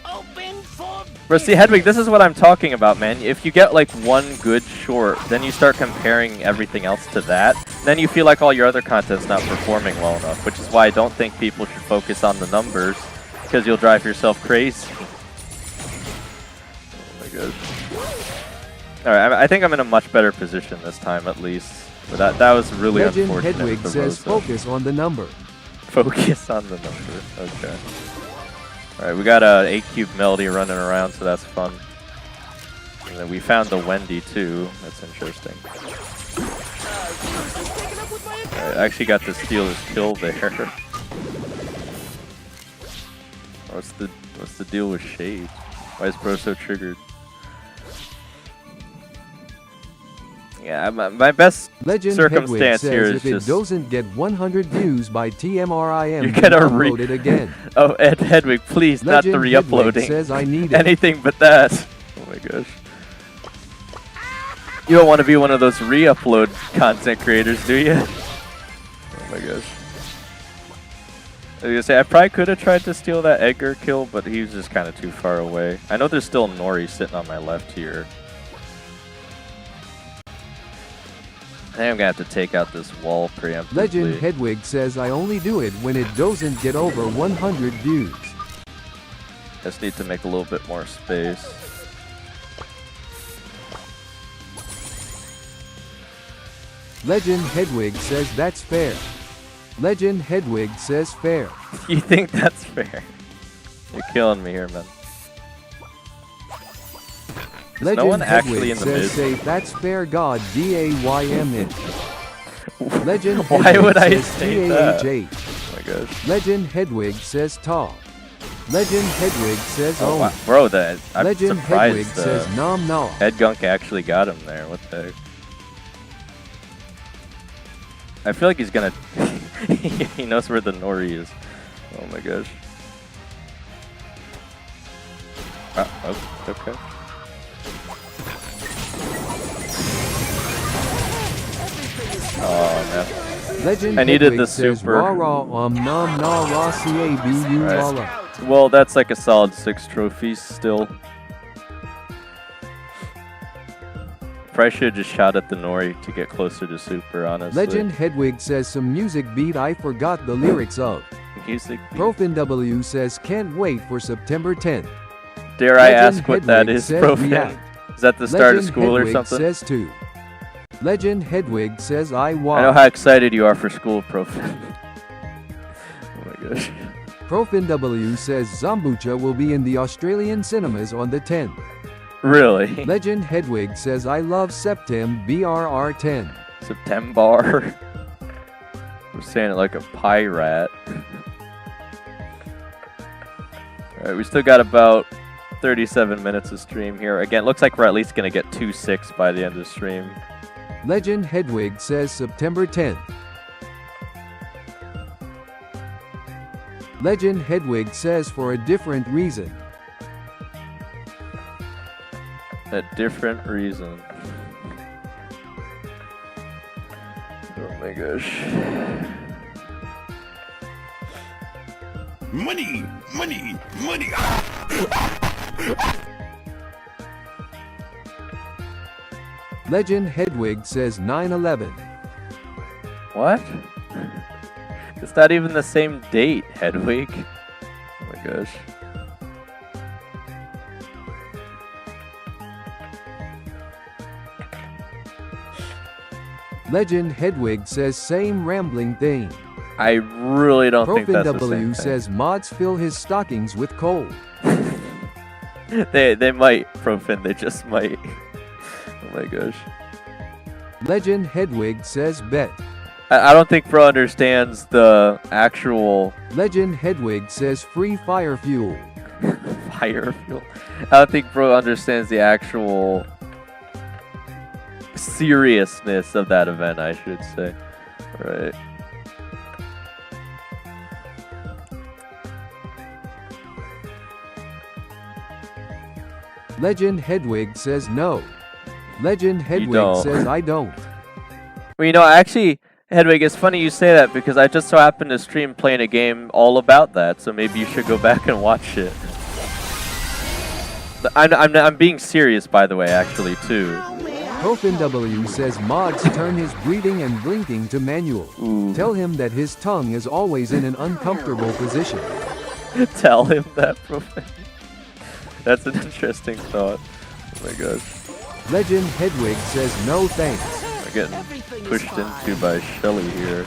Open for Bro, see, Hedwig, this is what I'm talking about, man. If you get like one good short, then you start comparing everything else to that. Then you feel like all your other content's not performing well enough, which is why I don't think people should focus on the numbers, because you'll drive yourself crazy. Oh my gosh. Alright, I think I'm in a much better position this time, at least. But that was really Legend unfortunate. Hedwig for says Rosa. focus on the number. Focus on the number. Okay. Alright, we got a 8-cube Melody running around, so that's fun. And then we found the Wendy, too. That's interesting. Alright, I actually got to steal his kill there. What's the deal with Shade? Why is Bro so triggered? Yeah, my best Legend circumstance Hedwig here says is if just... it doesn't get 100 views by TMRIM, You're gonna upload it again. Oh, Ed Hedwig, please, Legend not the re-uploading. Hedwig says I need it. Anything but that. Oh my gosh. You don't want to be one of those re-upload content creators, do you? Oh my gosh. I was gonna say, I probably could have tried to steal that Edgar kill, but he was just kind of too far away. I know there's still Nori sitting on my left here. I think I'm gonna have to take out this wall preemptively. Legend Hedwig says I only do it when it doesn't get over 100 views. Just need to make a little bit more space. Legend Hedwig says that's fair. Legend Hedwig says fair. You think that's fair? You're killing me here, man. Is Legend no one Hedwig actually in the says mid? say that's fair God DAYM it. Legend Why Hedwig would I says say that? TAH8. Oh my gosh. Legend Hedwig says ta. Legend Hedwig says Oh, oh. wow. Bro, I'm Legend Hedwig surprised says nom nom. Ed Gunk actually got him there. What the heck? I feel like he's gonna... he knows where the Nori is. Oh my gosh. Oh, okay. Oh man. Legend I needed Hedwig the says super. rah rah nom nah rah cabu Right. la la. Well, that's like a solid 6 trophies still. Probably should have just shot at the Nori to get closer to super, honestly. Legend Hedwig says some music beat I forgot the lyrics of. Music beat. Profin W says can't wait for September 10th. Dare I Legend ask what that Hedwig is, says Profin? react. Is that the start of Legend school Hedwig or something? says 2. Legend Hedwig says I I know watch. how excited you are for school, Profin. Oh my gosh. ProfinW says Zambucha will be in the Australian cinemas on the 10th. Really? Legend Hedwig says I love Septem BRR10. September. We're saying it like a pirate. Alright, we still got about 37 minutes of stream here. Again, looks like we're at least going to get 2-6 by the end of the stream. Legend Hedwig says September 10th. Legend Hedwig says for a different reason. A different reason. Oh my gosh. Money, money, money. Legend Hedwig says 9/11. What? It's not even the same date, Hedwig. Oh my gosh. Legend Hedwig says same rambling thing. I really don't think that's the same ProfinW thing. says mods fill his stockings with coal. They might, Profin, they just might. Oh my gosh. Legend Hedwig says bet. I don't think Bro understands the actual Legend Hedwig says free fire fuel. fire fuel. I don't think Bro understands the actual seriousness of that event, I should say. Right. Legend Hedwig says no. Legend Hedwig don't. says I don't. Well, you know, actually, Hedwig, it's funny you say that because I just so happened to stream playing a game all about that, so maybe you should go back and watch it. I'm being serious, by the way, actually, too. ProfinW says mods turn his breathing and blinking to manual. Ooh. Tell him that his tongue is always in an uncomfortable position. Tell him that, Profin. That's an interesting thought. Oh my gosh. Legend Hedwig says no thanks. We're getting pushed into by Shelly here.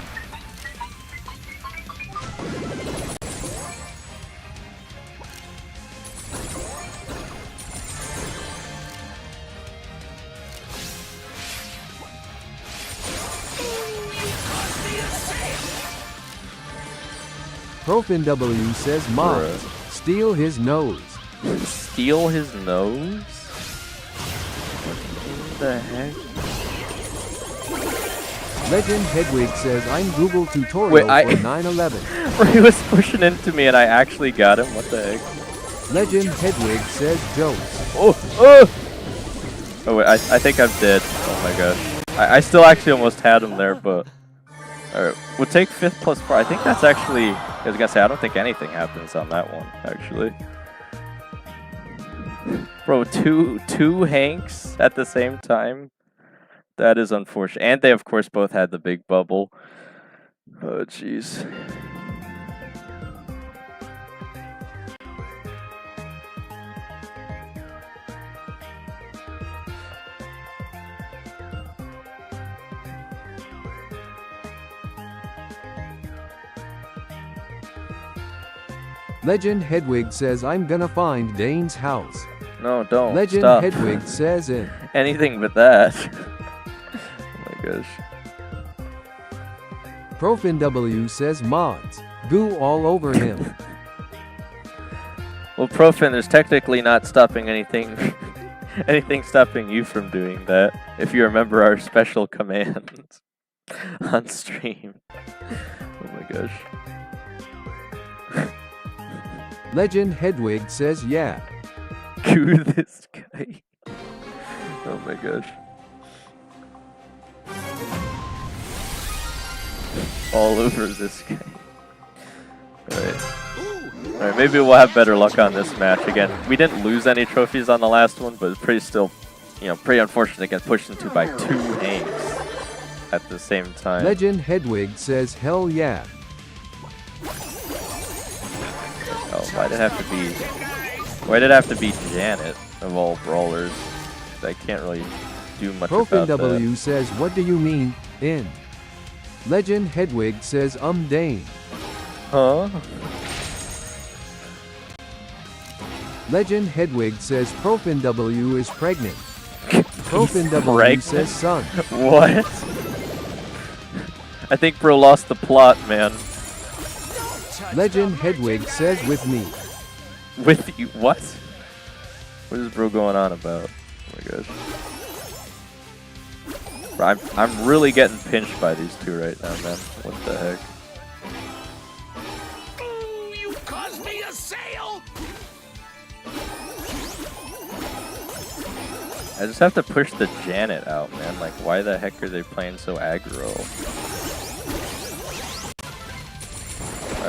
ProfinW says mods Bruh. steal his nose. Steal his nose? What the heck? Legend Hedwig says I'm Google tutorial Wait, for 9/11. He was pushing into me and I actually got him. What the heck? Legend Hedwig says jokes. Oh! Oh! Oh wait, I think I'm dead. Oh my gosh. I still actually almost had him there, but... Alright, we'll take 5th plus 4. I think that's actually... I was gonna say, I don't think anything happens on that one, actually. Bro, two Hanks at the same time? That is unfortunate. And they, of course, both had the big bubble. Oh, jeez. Legend Hedwig says I'm gonna find Dane's house. No, don't. Legend Stop. Hedwig says in. Anything but that. Oh my gosh. ProfinW says mods goo all over him. Well, Profin, there's technically not stopping anything. Anything stopping you from doing that. If you remember our special commands on stream. Oh my gosh. Legend Hedwig says yeah. Goo this guy. Oh my gosh. All over this guy. Alright, maybe we'll have better luck on this match. Again, we didn't lose any trophies on the last one, but it's pretty still, you know, pretty unfortunate to get pushed into by 2 Hanks at the same time. Legend Hedwig says hell yeah. Oh, why'd it have to be Janet of all brawlers? I can't really do much about that. ProfinW says what do you mean, in? Legend Hedwig says Dane. Huh? Legend Hedwig says Profin W is pregnant. Profin W pregnant? says son. What? I think bro lost the plot, man. Legend Hedwig says with me. With you? What? What is bro going on about? Oh my gosh. Bro, I'm really getting pinched by these two right now, man. What the heck? You caused me to sail. I just have to push the Janet out, man. Like, why the heck are they playing so aggro?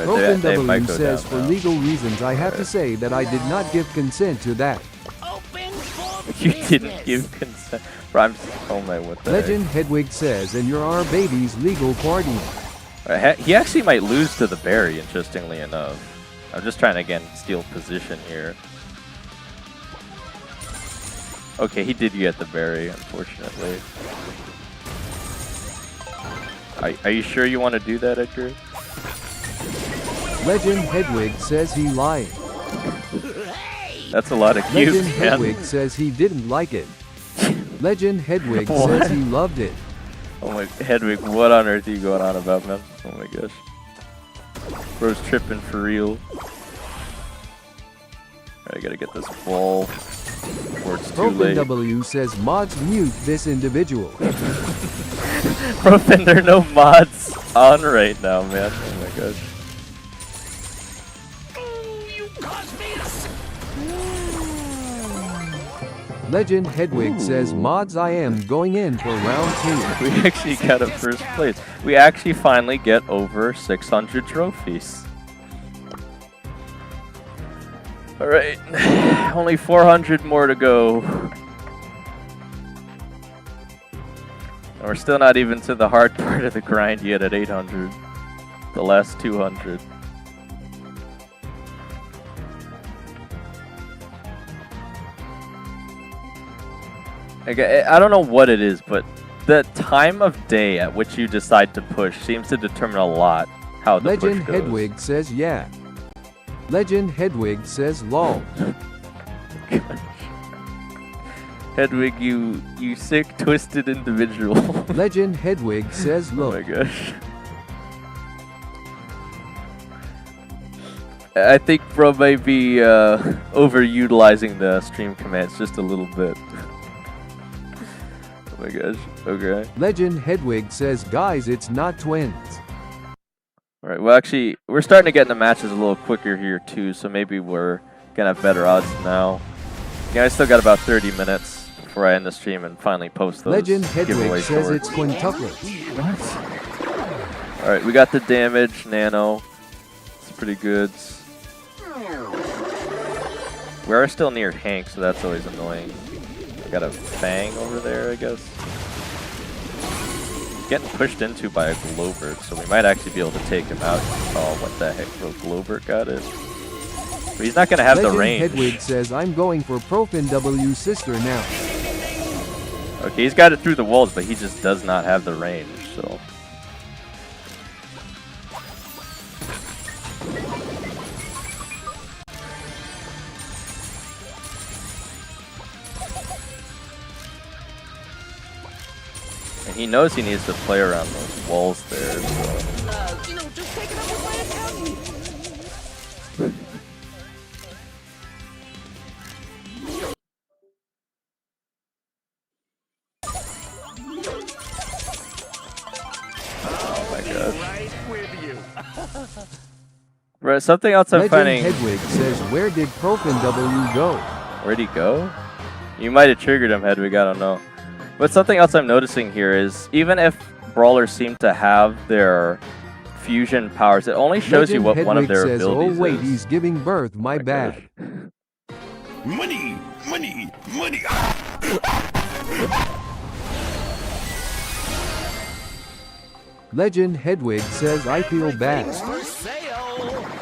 Profin they might W go says down for now. legal reasons I have to say that I did not give consent to that. Open for You business. didn't give consent. Bro, oh my, what the Legend Hedwig says and you're our baby's legal guardian. heck? He actually might lose to the berry, interestingly enough. I'm just trying to, again, steal position here. Okay, he did get the berry, unfortunately. Are you sure you want to do that, Edgar? Legend Hedwig says he lied. That's a lot of cubes, Legend man. Hedwig says he didn't like it. Legend Hedwig What? says he loved it. Oh my, Hedwig, what on earth are you going on about, man? Oh my gosh. Bro's tripping for real. Alright, I gotta get this ball before it's too Profin late. W says mods mute this individual. Profin, there are no mods on right now, man. Oh my gosh. You caused me to sail. Legend Hedwig says mods I am going in for round 2. We actually got a first place. We actually finally get over 600 trophies. Alright, only 400 more to go. And we're still not even to the hard part of the grind yet at 800. The last 200. I don't know what it is, but the time of day at which you decide to push seems to determine a lot how the Legend push goes. Hedwig says yeah. Legend Hedwig says lol. Hedwig, you sick, twisted individual. Legend Hedwig says Oh my look. gosh. I think bro might be overutilizing the stream commands just a little bit. Oh my gosh. Okay. Legend Hedwig says guys it's not twins. Alright, well actually, we're starting to get into matches a little quicker here too, so maybe we're gonna have better odds now. Yeah, I still got about 30 minutes before I end the stream and finally post those Legend Hedwig giveaway says shorts. it's quintuplets. Alright, we got the damage, nano. It's pretty good. We are still near Hank, so that's always annoying. Got a Fang over there, I guess. Getting pushed into by a Globert, so we might actually be able to take him out. Oh, what the heck, bro? Globert got it. But he's not going to have Legend the range. Hedwig says I'm going for Profin W's sister now. Okay, he's got it through the walls, but he just does not have the range, so... And he knows he needs to play around those walls there, so... You know, just take it up with my accountant. Oh my gosh. Right with you. Right, something else I'm Legend finding... Hedwig says where did Profin W go? Where'd he go? You might have triggered him, Hedwig, I don't know. But something else I'm noticing here is, even if brawlers seem to have their fusion powers, it only shows you what Legend one of Hedwig their says, abilities oh wait, is. he's giving birth, my bad. Money, money, money. Legend Hedwig says I feel bad.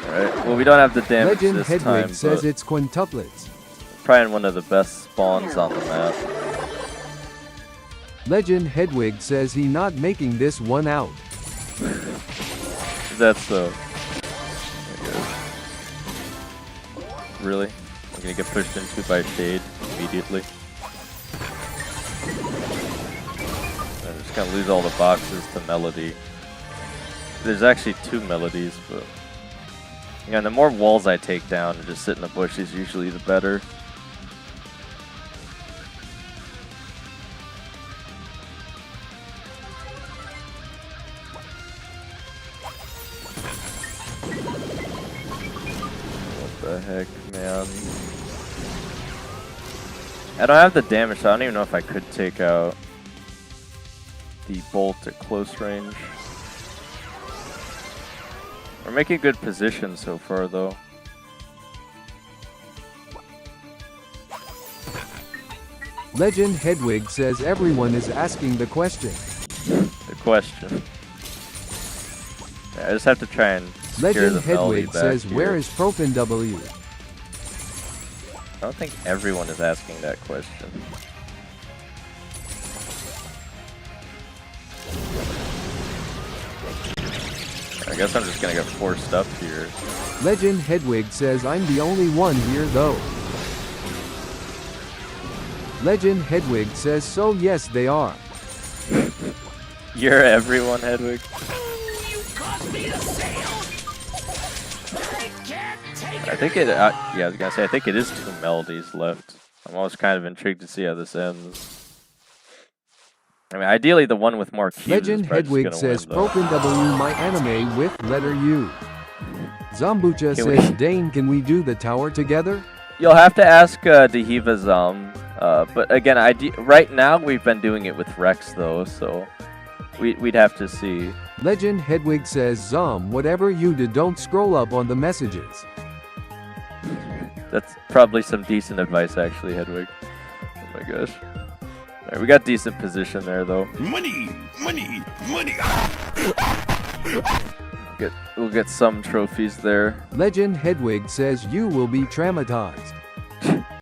Alright, well we don't have the damage Legend this Hedwig time, says but it's quintuplets. probably one of the best spawns on the map. Legend Hedwig says he not making this one out. Is that so? I guess. Really? gonna get pushed into by Shade immediately. I'm just gonna lose all the boxes to Melody. There's actually 2 Melodies, but yeah, the more walls I take down and just sit in the bush is usually the better. What the heck, man? I don't have the damage, so I don't even know if I could take out the bolt at close range. We're making good position so far, though. Legend Hedwig says everyone is asking the question. The question. Yeah, I just have to try and secure Legend the Melody Hedwig back says, here. where is Profin W? I don't think everyone is asking that question. I guess I'm just gonna get forced up here. Legend Hedwig says I'm the only one here though. Legend Hedwig says so yes they are. You're everyone, Hedwig. You cost me a sale. I can't take I think it, yeah, I was gonna say, I think it is 2 Melodies left. I'm always kind of intrigued to see how this ends. I mean, ideally the one with more cubes Legend is probably Hedwig just gonna says win, though. Profin W my anime with letter U. Zambucha Can we- says Dane can we do the tower together? You'll have to ask Dehiva Zom, but again, right now we've been doing it with Rex though, so we'd have to see. Legend Hedwig says Zom whatever you do don't scroll up on the messages. That's probably some decent advice actually, Hedwig. Oh my gosh. Alright, we got decent position there though. money, money, money. We'll get some trophies there. Legend Hedwig says you will be traumatized.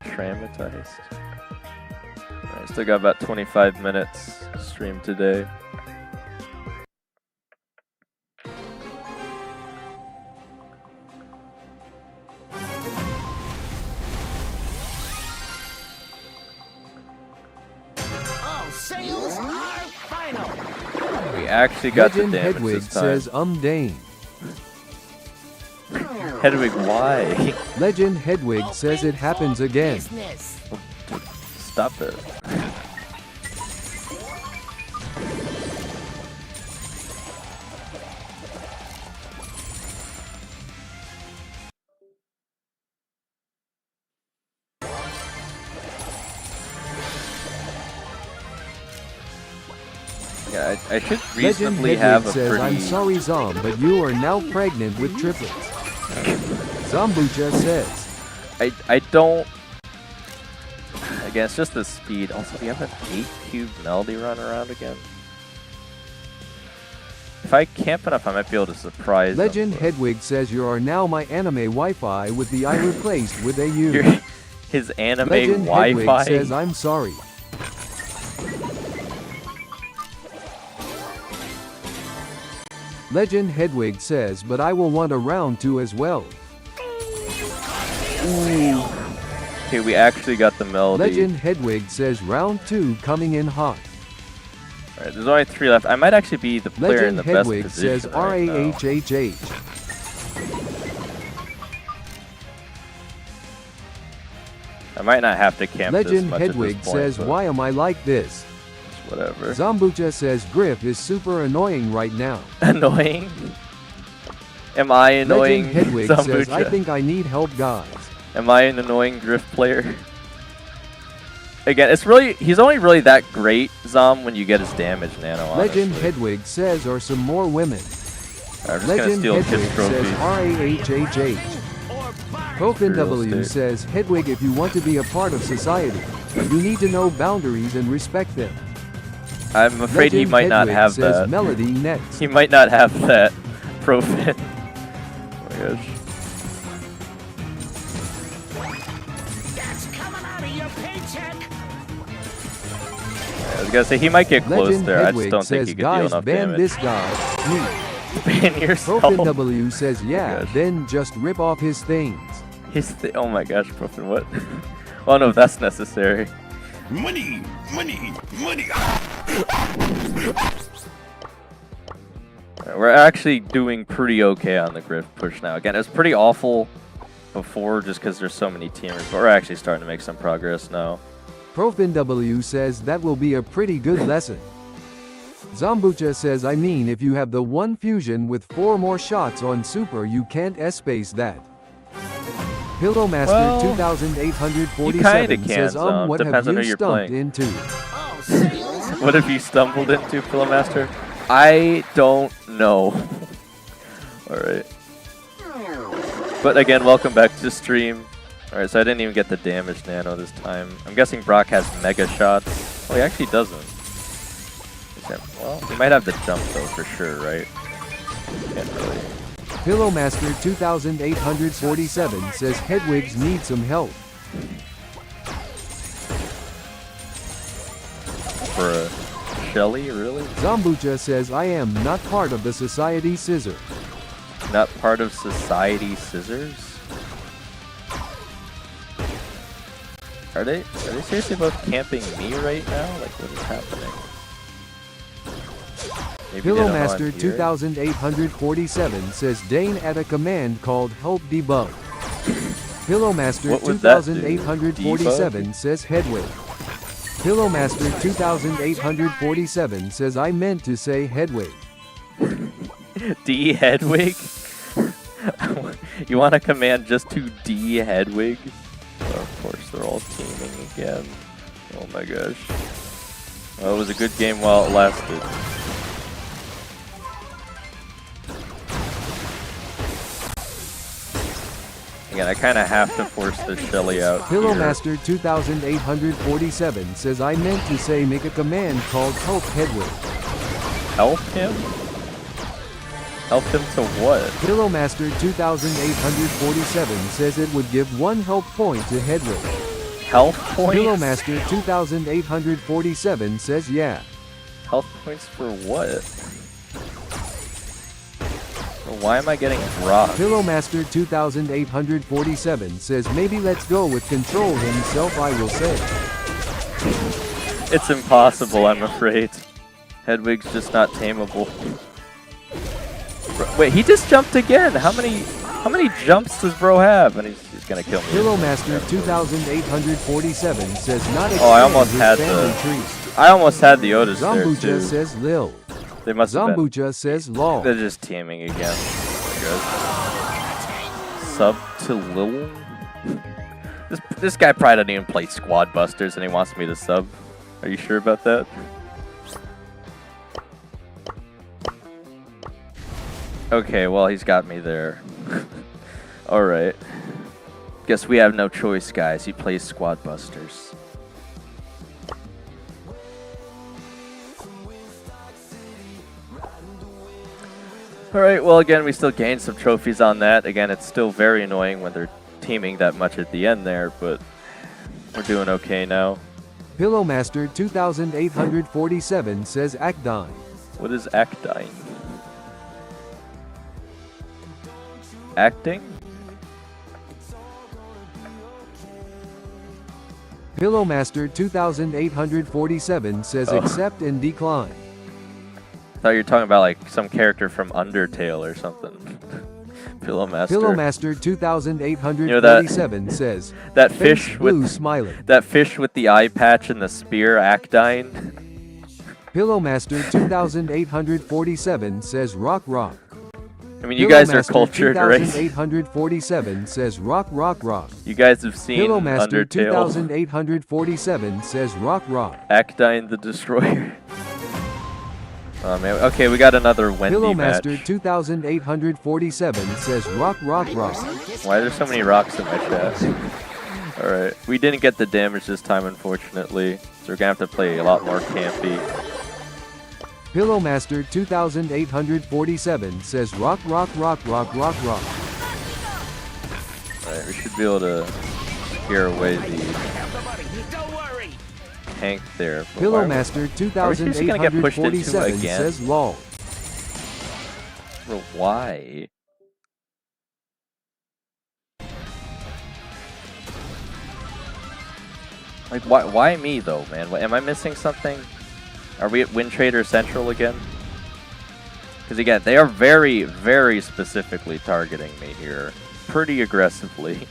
Traumatized. Alright, still got about 25 minutes stream today. All sales are final. We actually got Legend the damage Hedwig this time. says Dane. Hedwig, why? Legend Hedwig says it happens again. Business. Stop it. Yeah, I should Legend reasonably Hedwig have a says pretty... I'm sorry Zom, but you are now pregnant with triplets. Zambucha says. I don't... Again, it's just the speed. Also, do you have an 8-cube Melody run around again? If I camp enough, I might be able to surprise Legend them, but- Hedwig says you are now my anime Wi-Fi with the I replaced with a U. You're- His anime Legend Wi-Fi. Hedwig says I'm sorry. Legend Hedwig says but I will want a round 2 as well. Okay, we actually got the Melody. Legend Hedwig says round 2 coming in hot. Alright, there's only 3 left. I might actually be the player in Legend the Hedwig best position says right now. RAHHH. I might not have to camp this Legend much Hedwig at this point, says but why am I like this? whatever. Zambucha says Griff is super annoying right now. Annoying? Am I annoying? Legend Hedwig says I Zambucha? think I need help guys. Am I an annoying Griff player? Again, it's really, he's only really that great, Zom, when you get his damage nano, honestly. Legend Hedwig says or some more women. I'm just gonna Legend steal Hedwig Kid's says trophies. RAHHH. Or buy. Profin Real W estate. says Hedwig if you want to be a part of society, you need to know boundaries and respect them. I'm afraid he Legend might not Hedwig have says that. Melody next. He might not have that Profit. Oh my gosh. That's coming out of your paycheck. I was gonna say, he might get close Legend there. I Hedwig just don't think says he could deal guys enough ban damage. this guy. Me. Ban yourself. Profin W says yeah, gosh. then just rip off his things. Oh my gosh, Puffin, what? Oh no, that's necessary. Money, money, money. We're actually doing pretty okay on the Griff push now. Again, it was pretty awful before just because there's so many teamers, but we're actually starting to make some progress now. ProfinW says that will be a pretty good lesson. Zombucha says, I mean, if you have the one fusion with 4 more shots on super, you can't S-space that. Pillowmaster Well, 2847 says, what depends have on you who you're stumped playing. into? What have you stumbled into, Pillowmaster? I don't know. Alright. But again, welcome back to the stream. Alright, so I didn't even get the damage nano this time. I'm guessing Brock has mega shots. Oh, he actually doesn't. Well, he might have the jump though, for sure, right? Can't really. Pillowmaster 2847 says Hedwigs need some help. For a Shelly, really? Zombucha says, I am not part of the Society Scissor. Not part of Society Scissors? Are they seriously both camping me right now? Like, what is happening? Maybe they don't know I'm Pillowmaster here? 2847 says Dane at a command called help debug. Pillowmaster What would that do? 2847 says Hedwig. Pillowmaster 2847 says I meant to say Hedwig. D Hedwig? You want to command just to D Hedwig? Oh, of course, they're all teaming again. Oh my gosh. Well, it was a good game while it lasted. Again, I kind of have to force the Shelly out here. Pillowmaster 2847 says I meant to say make a command called help Hedwig. Help him? Help him to what? Pillowmaster 2847 says it would give 1 help point to Hedwig. Health points? Pillowmaster 2847 says yeah. Health points for what? Why am I getting rocked? Pillowmaster 2847 says maybe let's go with control himself I will say. It's impossible, I'm afraid. Hedwig's just not tameable. Wait, he just jumped again. How many jumps does bro have? And he's gonna kill me. Pillowmaster 2847 says not Oh, I almost his had family the tree. I almost had the Otis there Zombucha too. says Lil. They must have been. Zombucha says lol. They're just teaming again. Sub to Lil. This guy probably doesn't even play Squad Busters and he wants me to sub. Are you sure about that? Okay, well he's got me there. Alright. Guess we have no choice, guys. He plays Squad Busters. Alright, well again, we still gained some trophies on that. Again, it's still very annoying when they're teaming that much at the end there, but we're doing okay now. Pillowmaster 2847 says A.D.I.D.A.S. What is A.D.I.D.A.S? Acting? Pillowmaster 2847 says accept and decline. I thought you were talking about like some character from Undertale or something. Pillowmaster. Pillowmaster 2847 says that face fish blue with smiling. that fish with the eye patch and the spear, A.D.I.D.A.S. Pillowmaster 2847 says rock rock. I mean, you guys are Pillowmaster cultured, right? 2847 says rock rock rock. You guys have seen Pillowmaster Undertale. 2847 says rock rock. A.D.I.D.A.S. the Destroyer. Oh man, okay, we got another Wendy Pillowmaster match. 2847 says rock rock rock. Why are there so many rocks in my chat? Alright, we didn't get the damage this time, unfortunately, so we're gonna have to play a lot more campy. Pillowmaster 2847 says rock rock rock rock rock rock. Alright, we should be able to scare away the tank there. But Pillowmaster are we just gonna get pushed into 2847 again? says lol. Bro, why? Like, why me though, man? Am I missing something? Are we at Wind Trader Central again? Because again, they are very, very specifically targeting me here. Pretty aggressively.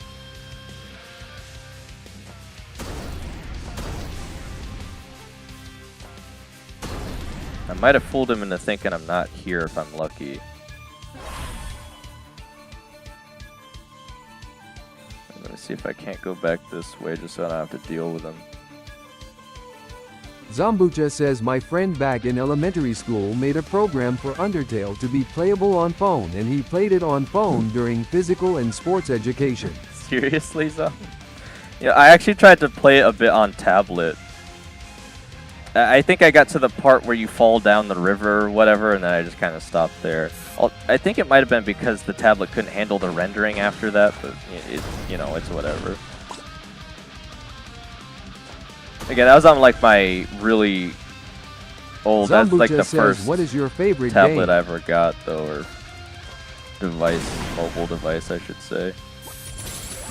I might have fooled him into thinking I'm not here if I'm lucky. Let me see if I can't go back this way just so I don't have to deal with him. Zambucha says my friend back in elementary school made a program for Undertale to be playable on phone, and he played it on phone during physical and sports education. Seriously, Zom? Yeah, I actually tried to play it a bit on tablet. I think I got to the part where you fall down the river or whatever, and then I just kind of stopped there. I think it might have been because the tablet couldn't handle the rendering after that, but you know, it's whatever. Again, that was on like my really old, that's like the first what is your favorite tablet game? I ever got though, or device, mobile device I should say.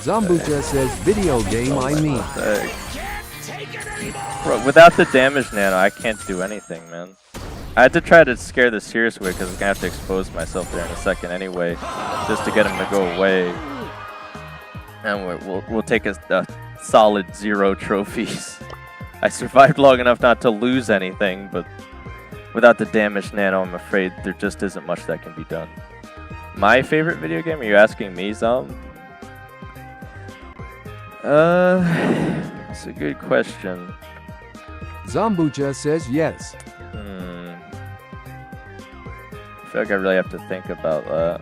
Zambucha says video game, I mean. Bro, without the damage nano, I can't do anything, man. I had to try to scare the serious away because I'm gonna have to expose myself there in a second anyway, just to get him to go away. And we'll take a solid 0 trophies. I survived long enough not to lose anything, but without the damage nano, I'm afraid there just isn't much that can be done. My favorite video game? Are you asking me, Zom? It's a good question. Zambucha says yes. I feel like I really have to think about that.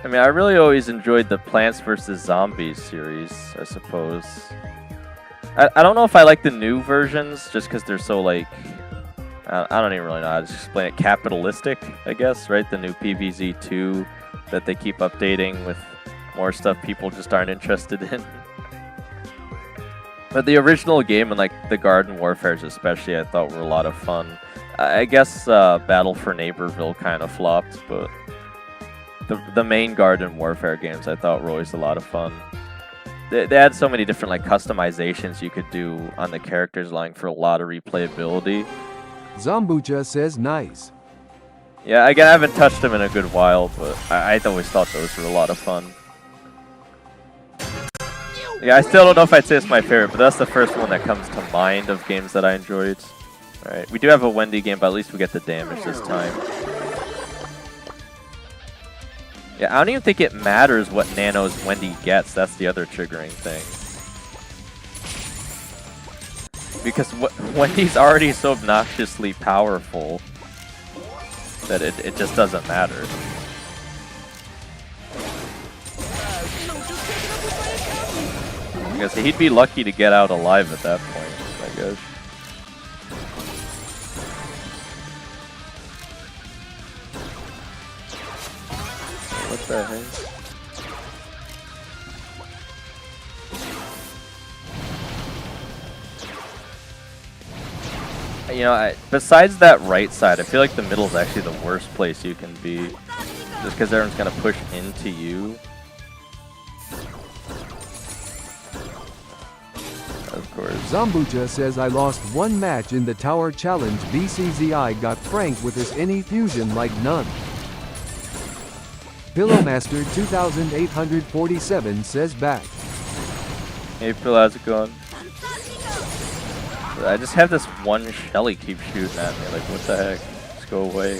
I mean, I really always enjoyed the Plants vs. Zombies series, I suppose. I don't know if I like the new versions, just because they're so, like... I don't even really know how to explain it. Capitalistic, I guess, right? The new PvZ2 that they keep updating with more stuff people just aren't interested in. But the original game and, like, the Garden Warfares especially, I thought were a lot of fun. I guess Battle for Neighborville kind of flopped, but... The main Garden Warfare games I thought were always a lot of fun. They had so many different like customizations you could do on the characters, allowing for a lot of replayability. Zambucha says nice. Yeah, again, I haven't touched them in a good while, but I always thought those were a lot of fun. Yeah, I still don't know if I'd say it's my favorite, but that's the first one that comes to mind of games that I enjoyed. Alright, we do have a Wendy game, but at least we get the damage this time. Yeah, I don't even think it matters what nanos Wendy gets. That's the other triggering thing. Because Wendy's already so obnoxiously powerful that it just doesn't matter. I guess he'd be lucky to get out alive at that point, I guess. What the heck? You know, besides that right side, I feel like the middle is actually the worst place you can be. Just because everyone's going to push into you. Of course. Zambucha says I lost one match in the Tower Challenge. BCZI got pranked with his NE fusion like none. Pillowmaster 2847 says back. Hey Phil, how's it going? I just have this one Shelly keep shooting at me, like what the heck? Just go away.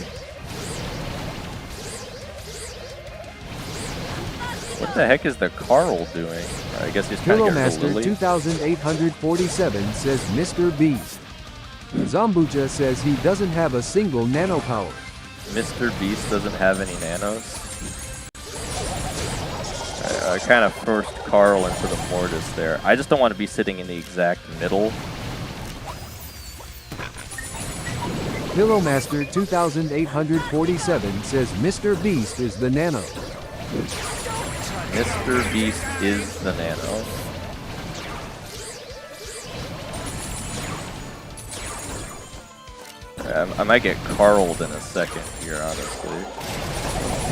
What the heck is the Carl doing? I guess he's trying to get rid of Lily. Pillowmaster 2847 says Mr. Beast. Zambucha says he doesn't have a single nano power. Mr. Beast doesn't have any nanos? I kind of forced Carl into the Mortis there. I just don't want to be sitting in the exact middle. Pillowmaster 2847 says Mr. Beast is the nano. Mr. Beast is the nano. I might get Carled in a second here, honestly.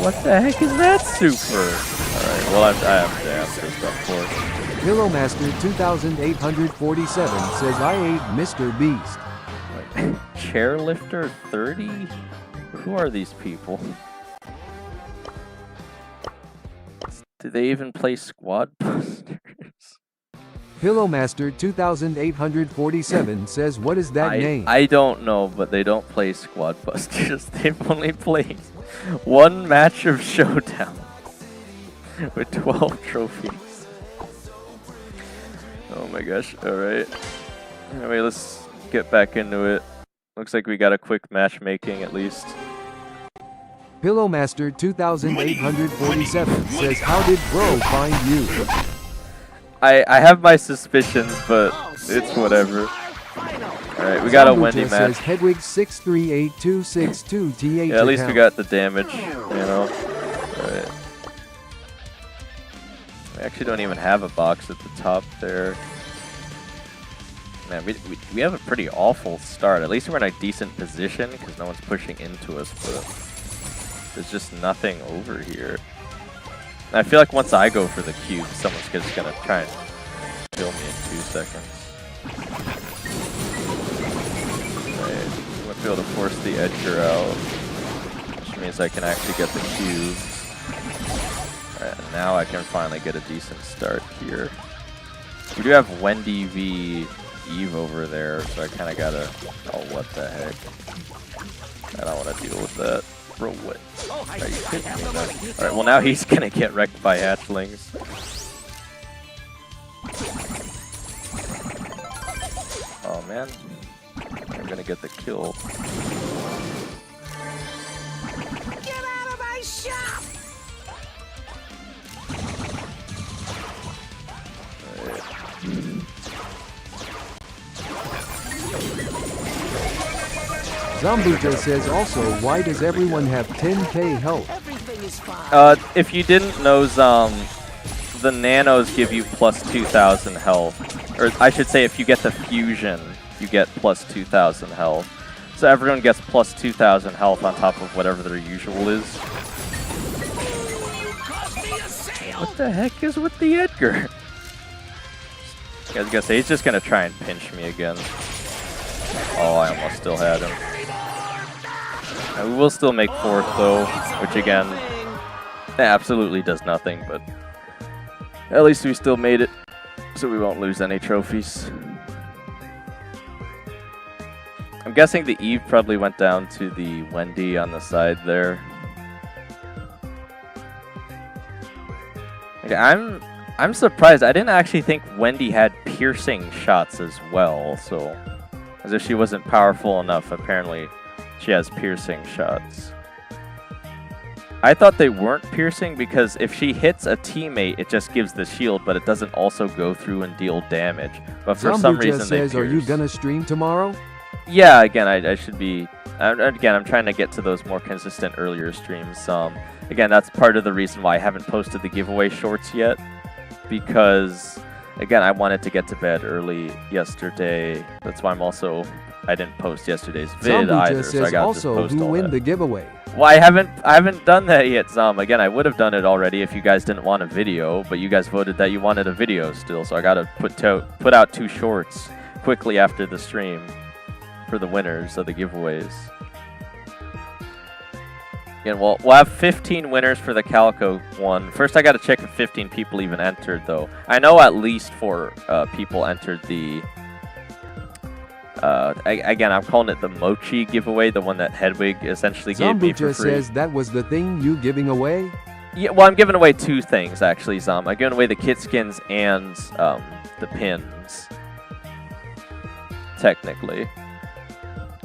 What the heck is that super? Alright, well I have to ask this stuff for. Pillowmaster 2847 says I ate Mr. Beast. Chairlifter 30? Who are these people? Do they even play Squad Busters? Pillowmaster 2847 says what is that name? I don't know, but they don't play Squad Busters. They've only played one match of Showdown with 12 trophies. Oh my gosh, alright. Anyway, let's get back into it. Looks like we got a quick matchmaking at least. Pillowmaster 2847 says how did bro find you? I have my suspicions, but it's whatever. Alright, we got a Wendy match. Says Hedwig 6382662TH. Yeah, at least we got the damage, you know. Alright. We actually don't even have a box at the top there. Man, we have a pretty awful start. At least we're in a decent position because no one's pushing into us, but there's just nothing over here. I feel like once I go for the cube, someone's just gonna try and kill me in 2 seconds. Right. I'm gonna be able to force the Edgar out, which means I can actually get the cube. Alright, now I can finally get a decent start here. We do have Wendy v Eve over there, so I kinda gotta... Oh, what the heck. I don't wanna deal with that. Bro, what? Are you kidding me, man? Alright, well now he's gonna get wrecked by hatchlings. Oh man. I'm gonna get the kill. Get out of my shop! Alright. Zambuja says also, why does everyone have 10k health? Everything is fine. If you didn't know, the nanos give you plus 2,000 health. Or I should say, if you get the fusion, you get plus 2,000 health. So everyone gets plus 2,000 health on top of whatever their usual is. What the heck is with the Edgar? I was gonna say, he's just gonna try and pinch me again. Oh, I almost still had him. And we will still make 4th though, which again, absolutely does nothing, but at least we still made it, so we won't lose any trophies. I'm guessing the Eve probably went down to the Wendy on the side there. Okay, I'm surprised. I didn't actually think Wendy had piercing shots as well, so as if she wasn't powerful enough, apparently she has piercing shots. I thought they weren't piercing because if she hits a teammate, it just gives the shield, but it doesn't also go through and deal damage. But for some reason they says, are you gonna stream tomorrow? Yeah, again, I should be. Again, I'm trying to get to those more consistent earlier streams. Again, that's part of the reason why I haven't posted the giveaway shorts yet, because again, I wanted to get to bed early yesterday. That's why I didn't post yesterday's vid either, so I got to just post all win that. the giveaway. Well, I haven't done that yet, Again, I would have done it already if you guys didn't want a video, but you guys voted that you wanted a video still, so I got to put out 2 shorts quickly after the stream for the winners of the giveaways. Again, we'll have 15 winners for the Calico one. First, I got to check if 15 people even entered, though. I know at least 4 people entered the... again, I'm calling it the Mochi giveaway, the one that Hedwig essentially gave me for free. Says that was the thing you giving away? Yeah, well, I'm giving away 2 things, actually, I'm giving away the kit skins and the pins. Technically.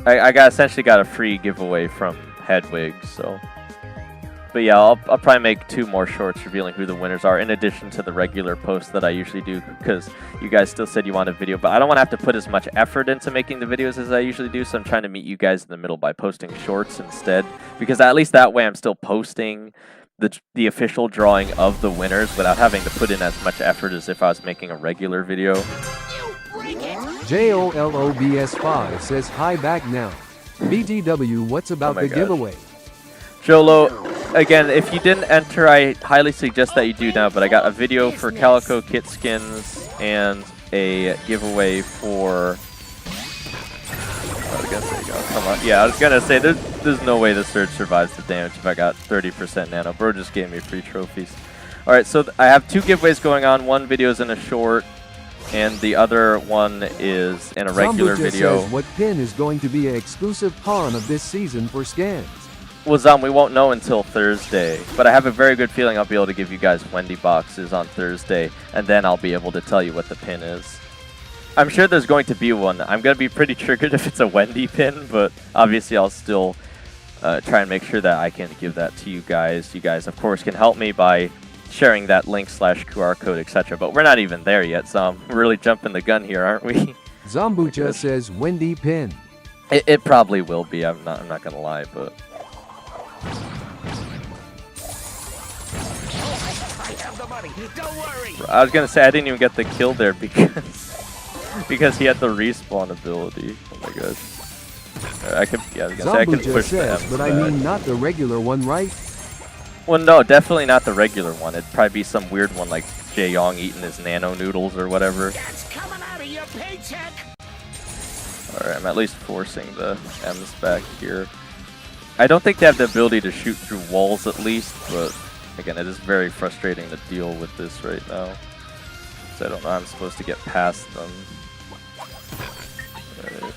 I essentially got a free giveaway from Hedwig, so... But yeah, I'll probably make 2 more shorts revealing who the winners are, in addition to the regular posts that I usually do, because you guys still said you want a video, but I don't want to have to put as much effort into making the videos as I usually do, so I'm trying to meet you guys in the middle by posting shorts instead, because at least that way I'm still posting the official drawing of the winners without having to put in as much effort as if I was making a regular video. JOLOBS5 says hi back now. BTW, what's about the giveaway? Jolo, again, if you didn't enter, I highly suggest that you do now, but I got a video for Calico Kit skins and a giveaway for... I was gonna say, oh, come on. Yeah, I was gonna say, there's no way the Surge survives the damage if I got 30% nano. Bro just gave me free trophies. Alright, so I have 2 giveaways going on. One video is in a short, and the other one is in a regular video. Says what pin is going to be an exclusive pawn of this season for scans? Well, we won't know until Thursday, but I have a very good feeling I'll be able to give you guys Wendy boxes on Thursday, and then I'll be able to tell you what the pin is. I'm sure there's going to be one. I'm going to be pretty triggered if it's a Wendy pin, but obviously I'll still try and make sure that I can give that to you guys. You guys, of course, can help me by sharing that link / QR code, etc. But we're not even there yet, so I'm really jumping the gun here, aren't we? Zombucha says Wendy pin. It probably will be. I'm not gonna lie, but I have the money. Don't worry. I was gonna say I didn't even get the kill there because he had the respawn ability. Oh my gosh. I could I was gonna say I can push the M's but I mean not the regular one, right? Well, no, definitely not the regular one. It'd probably be some weird one like Jae-Yong eating his nano noodles or whatever. That's coming out of your paycheck. Alright, I'm at least forcing the M's back here. I don't think they have the ability to shoot through walls at least, but again, it is very frustrating to deal with this right now. So I don't know how I'm supposed to get past them. Right.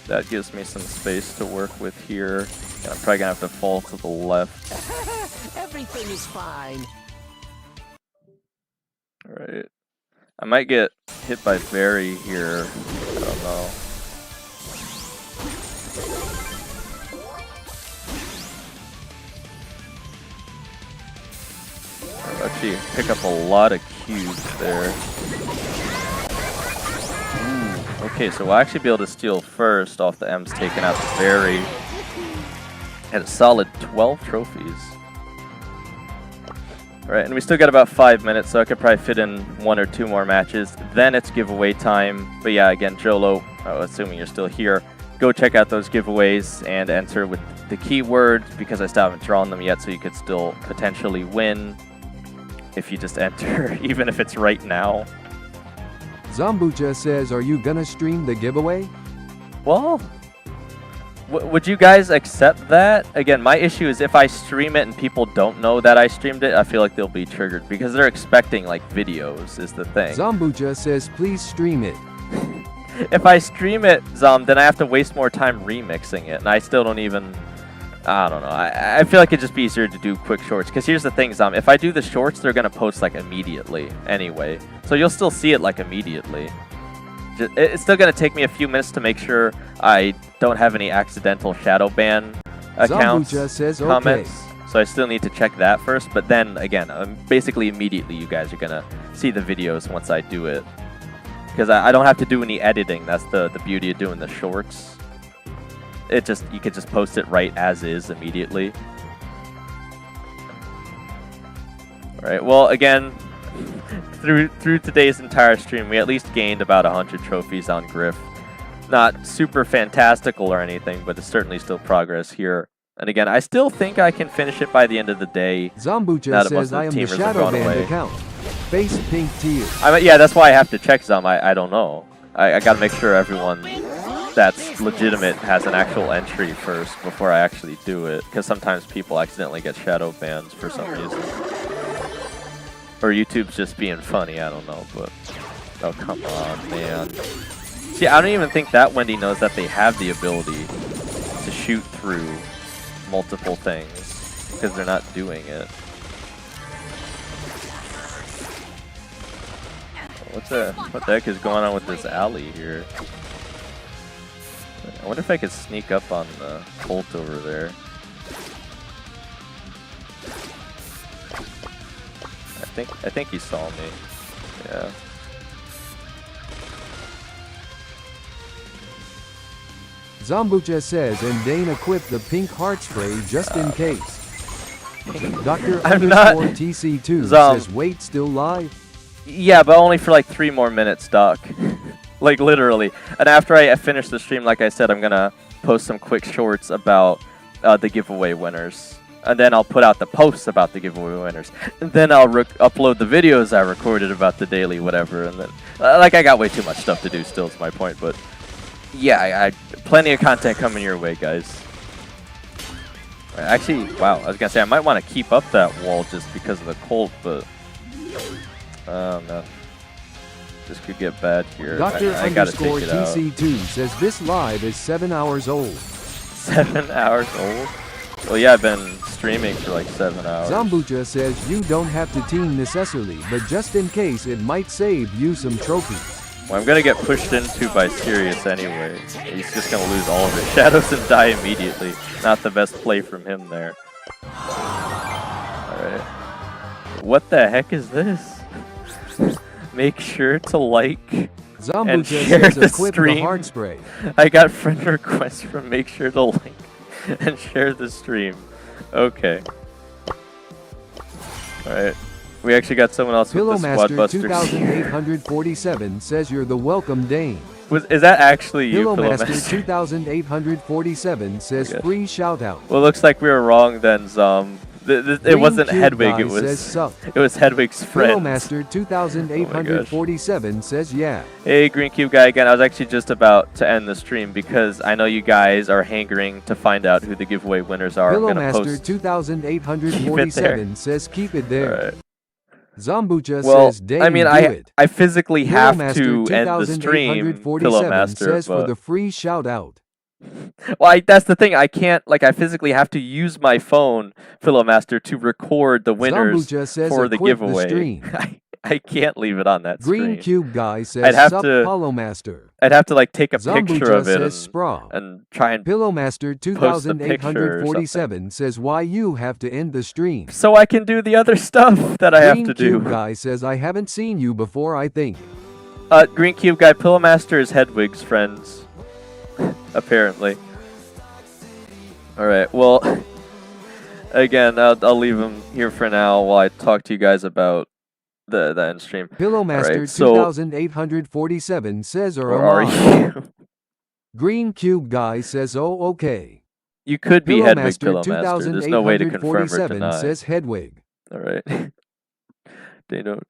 That gives me some space to work with here. And I'm probably gonna have to fall to the left. Everything is fine. Alright. I might get hit by Barry here. I don't know. I'll actually pick up a lot of cubes there. Ooh, okay, so we'll actually be able to steal first off the M's taking out the Barry. And a solid 12 trophies. Alright, and we still got about 5 minutes, so I could probably fit in 1 or 2 more matches. Then it's giveaway time. But yeah, again, Jolo, assuming you're still here, go check out those giveaways and enter with the keywords, because I still haven't drawn them yet, so you could still potentially win if you just enter, even if it's right now. Zombucha says, are you gonna stream the giveaway? Well, would you guys accept that? Again, my issue is if I stream it and people don't know that I streamed it, I feel like they'll be triggered because they're expecting like videos is the thing. Zombucha says please stream it. If I stream it, then I have to waste more time remixing it, and I still don't even... I don't know. I feel like it'd just be easier to do quick shorts, because here's the thing, if I do the shorts, they're going to post like immediately anyway. So you'll still see it like immediately. It's still going to take me a few minutes to make sure I don't have any accidental shadow ban accounts says, comments. okay. So I still need to check that first. But then again, basically immediately you guys are going to see the videos once I do it. Because I don't have to do any editing. That's the beauty of doing the shorts. You could just post it right as is immediately. All right. Well, again, through today's entire stream, we at least gained about 100 trophies on Griff. Not super fantastical or anything, but it's certainly still progress here. And again, I still think I can finish it by the end of the day. Zombucha says I am the shadow banned account. Face pink tears. Yeah, that's why I have to check Zom. I don't know. I gotta make sure everyone that's legitimate has an actual entry first before I actually do it. Because sometimes people accidentally get shadow bans for some reason. Or YouTube's just being funny, I don't know, but... Oh, come on, man. See, I don't even think that Wendy knows that they have the ability to shoot through multiple things, because they're not doing it. What the heck is going on with this alley here? I wonder if I could sneak up on the Colt over there. I think he saw me. Yeah. Zombucha says, and Dane equipped the pink heart spray just in case. Dr. TC2 says, wait, still live? Yeah, but only for like 3 more minutes, Doc. Like literally. And after I finish the stream, like I said, I'm gonna post some quick shorts about the giveaway winners. And then I'll put out the posts about the giveaway winners. And then I'll upload the videos I recorded about the daily whatever. And then, like, I got way too much stuff to do still, is my point. But, yeah, plenty of content coming your way, guys. Actually, wow, I was going to say, I might want to keep up that wall just because of the cold, but... Oh, no. This could get bad here. Dr. I gotta take it out. TC2 says this live is 7 hours old. 7 hours old? Well, yeah, I've been streaming for like 7 hours. Zambucha says you don't have to team necessarily, but just in case it might save you some trophies. Well, I'm gonna get pushed into by Sirius anyway. He's just gonna lose all of his shadows and die immediately. Not the best play from him there. Alright. What the heck is this? Make sure to like and share the stream. Hard spray. I got friend requests from make sure to like and share the stream. Okay. Alright. We actually got someone else with the Squad Pillowmaster Buster. 2847 says you're the welcome Dane. Is that actually you, Pillowmaster 2847 says free shout out. Well, it looks like we were wrong then, Zom. It wasn't Hedwig, it was Hedwig's friend. Pillowmaster 2847 says yeah. Hey, Green Cube Guy again. I was actually just about to end the stream because I know you guys are hankering to find out who the giveaway winners are. Pillowmaster 2847 says keep it there. Right. Zambucha Well, says Dane I mean, I physically have to Pillowmaster end the stream, 2847 Pillowmaster, says but... for the free shout out. Well, that's the thing. I can't, like, I physically have to use my phone, Pillowmaster, to record the winners for the giveaway. I can't leave it on that Green screen. Cube Guy says I'd have sup, to, Pillowmaster. I'd have to, like, take a picture of it and try and Pillowmaster post a picture or 2847 says why you have to end the stream. so I can do the other stuff that I have to do. Green Cube Guy says I haven't seen you before, I think. Green Cube Guy, Pillowmaster is Hedwig's friends. Apparently. Alright, well, again, I'll leave him here for now while I talk to you guys about the end stream. Pillowmaster right, so 2847 says where are you? Green Cube Guy says oh okay. You could be Hedwig Pillowmaster There's no way to confirm or deny. says Hedwig. Alright. They don't.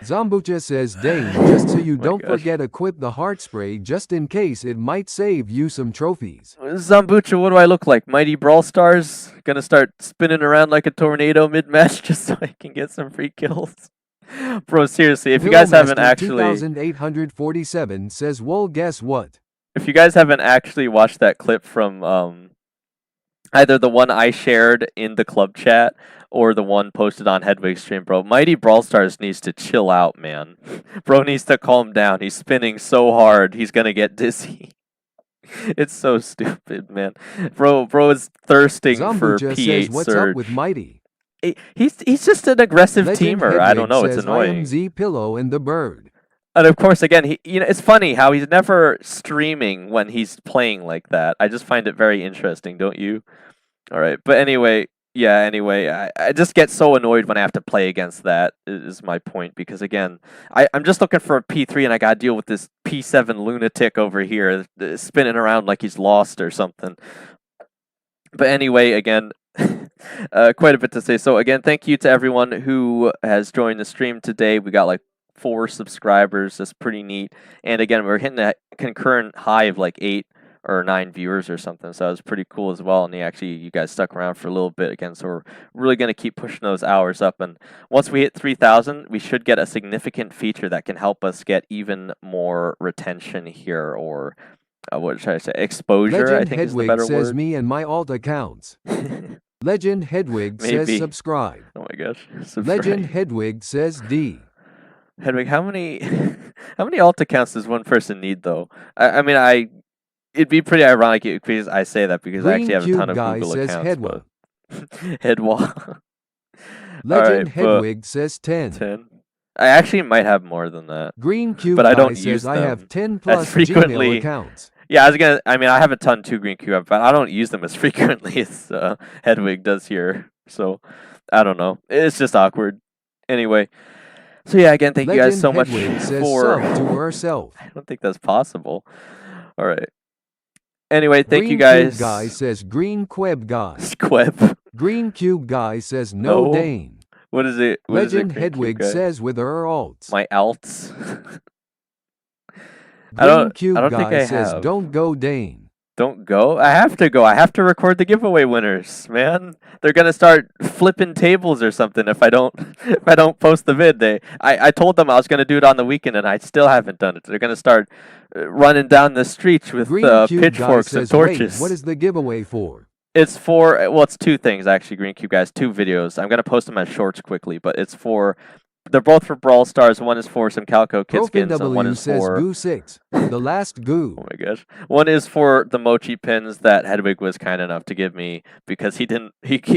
Zambucha says Dane, just so you Oh my don't gosh. forget equip the heart spray just in case it might save you some trophies. Zambucha, what do I look like? Mighty Brawl Stars? Gonna start spinning around like a tornado mid-match just so I can get some free kills? Bro, seriously, if you guys haven't actually... 2847 says, well, guess what? If you guys haven't actually watched that clip from either the one I shared in the club chat or the one posted on Hedwig's stream, bro, Mighty Brawl Stars needs to chill out, man. Bro needs to calm down. He's spinning so hard, he's gonna get dizzy. It's so stupid, man. Bro is thirsting for Zambucha P8 says, what's surge. up with Mighty? He's just an aggressive Legend teamer. Hedwig I don't know. says, It's annoying. I am Z Pillow and the Bird. And of course, again, it's funny how he's never streaming when he's playing like that. I just find it very interesting, don't you? All right, but anyway, I just get so annoyed when I have to play against that, is my point, because again, I'm just looking for a P3 and I gotta deal with this P7 lunatic over here spinning around like he's lost or something. But anyway, again, quite a bit to say. So again, thank you to everyone who has joined the stream today. We got like 4 subscribers. That's pretty neat. And again, we're hitting a concurrent high of like 8 or 9 viewers or something, so that was pretty cool as well. And you guys stuck around for a little bit again, so we're really going to keep pushing those hours up. And once we hit 3,000, we should get a significant feature that can help us get even more retention here, or what should I say, exposure. Legend I think Hedwig is the better says word. me and my alt accounts. Legend Hedwig says subscribe. Oh my gosh, subscribe. Legend Hedwig says D. Hedwig, how many alt accounts does one person need though? I mean, it'd be pretty ironic because I say that because I actually have a ton of Google accounts. Hedwa. Hedwa. Legend Hedwig says 10. 10. I actually might have more than that. Green Cube but I don't says use them I have 10 plus frequently. Gmail accounts. Yeah, I mean, I have a ton too, Green Cube, but I don't use them as frequently as Hedwig does here. So, I don't know. It's just awkward. Anyway. So yeah, again, thank you guys so much Hedwig says for... sub to herself. I don't think that's possible. All right. Anyway, thank you Green guys. Cube Guy says Green Queb Guy. Squeb. Green Cube Guy says no, No. Dane. What is it? What is it, Legend Green Cube Hedwig guy? says with her alts. My alts. Green Cube I don't Guy think I says have. don't go Dane. Don't go? I have to go. I have to record the giveaway winners, man. They're gonna start flipping tables or something if I don't post the vid. I told them I was gonna do it on the weekend and I still haven't done it. They're gonna start running down the streets with Green Cube Guy pitchforks and says, torches. wait, what is the giveaway for? It's for, well, it's two things actually, Green Cube guys, 2 videos. I'm gonna post them as shorts quickly, but it's for, they're both for Brawl Stars. One is for some Calico Kid skins, and one W is says for Goo 6, the last Goo. oh my gosh. One is for the mochi pins that Hedwig was kind enough to give me because he didn't,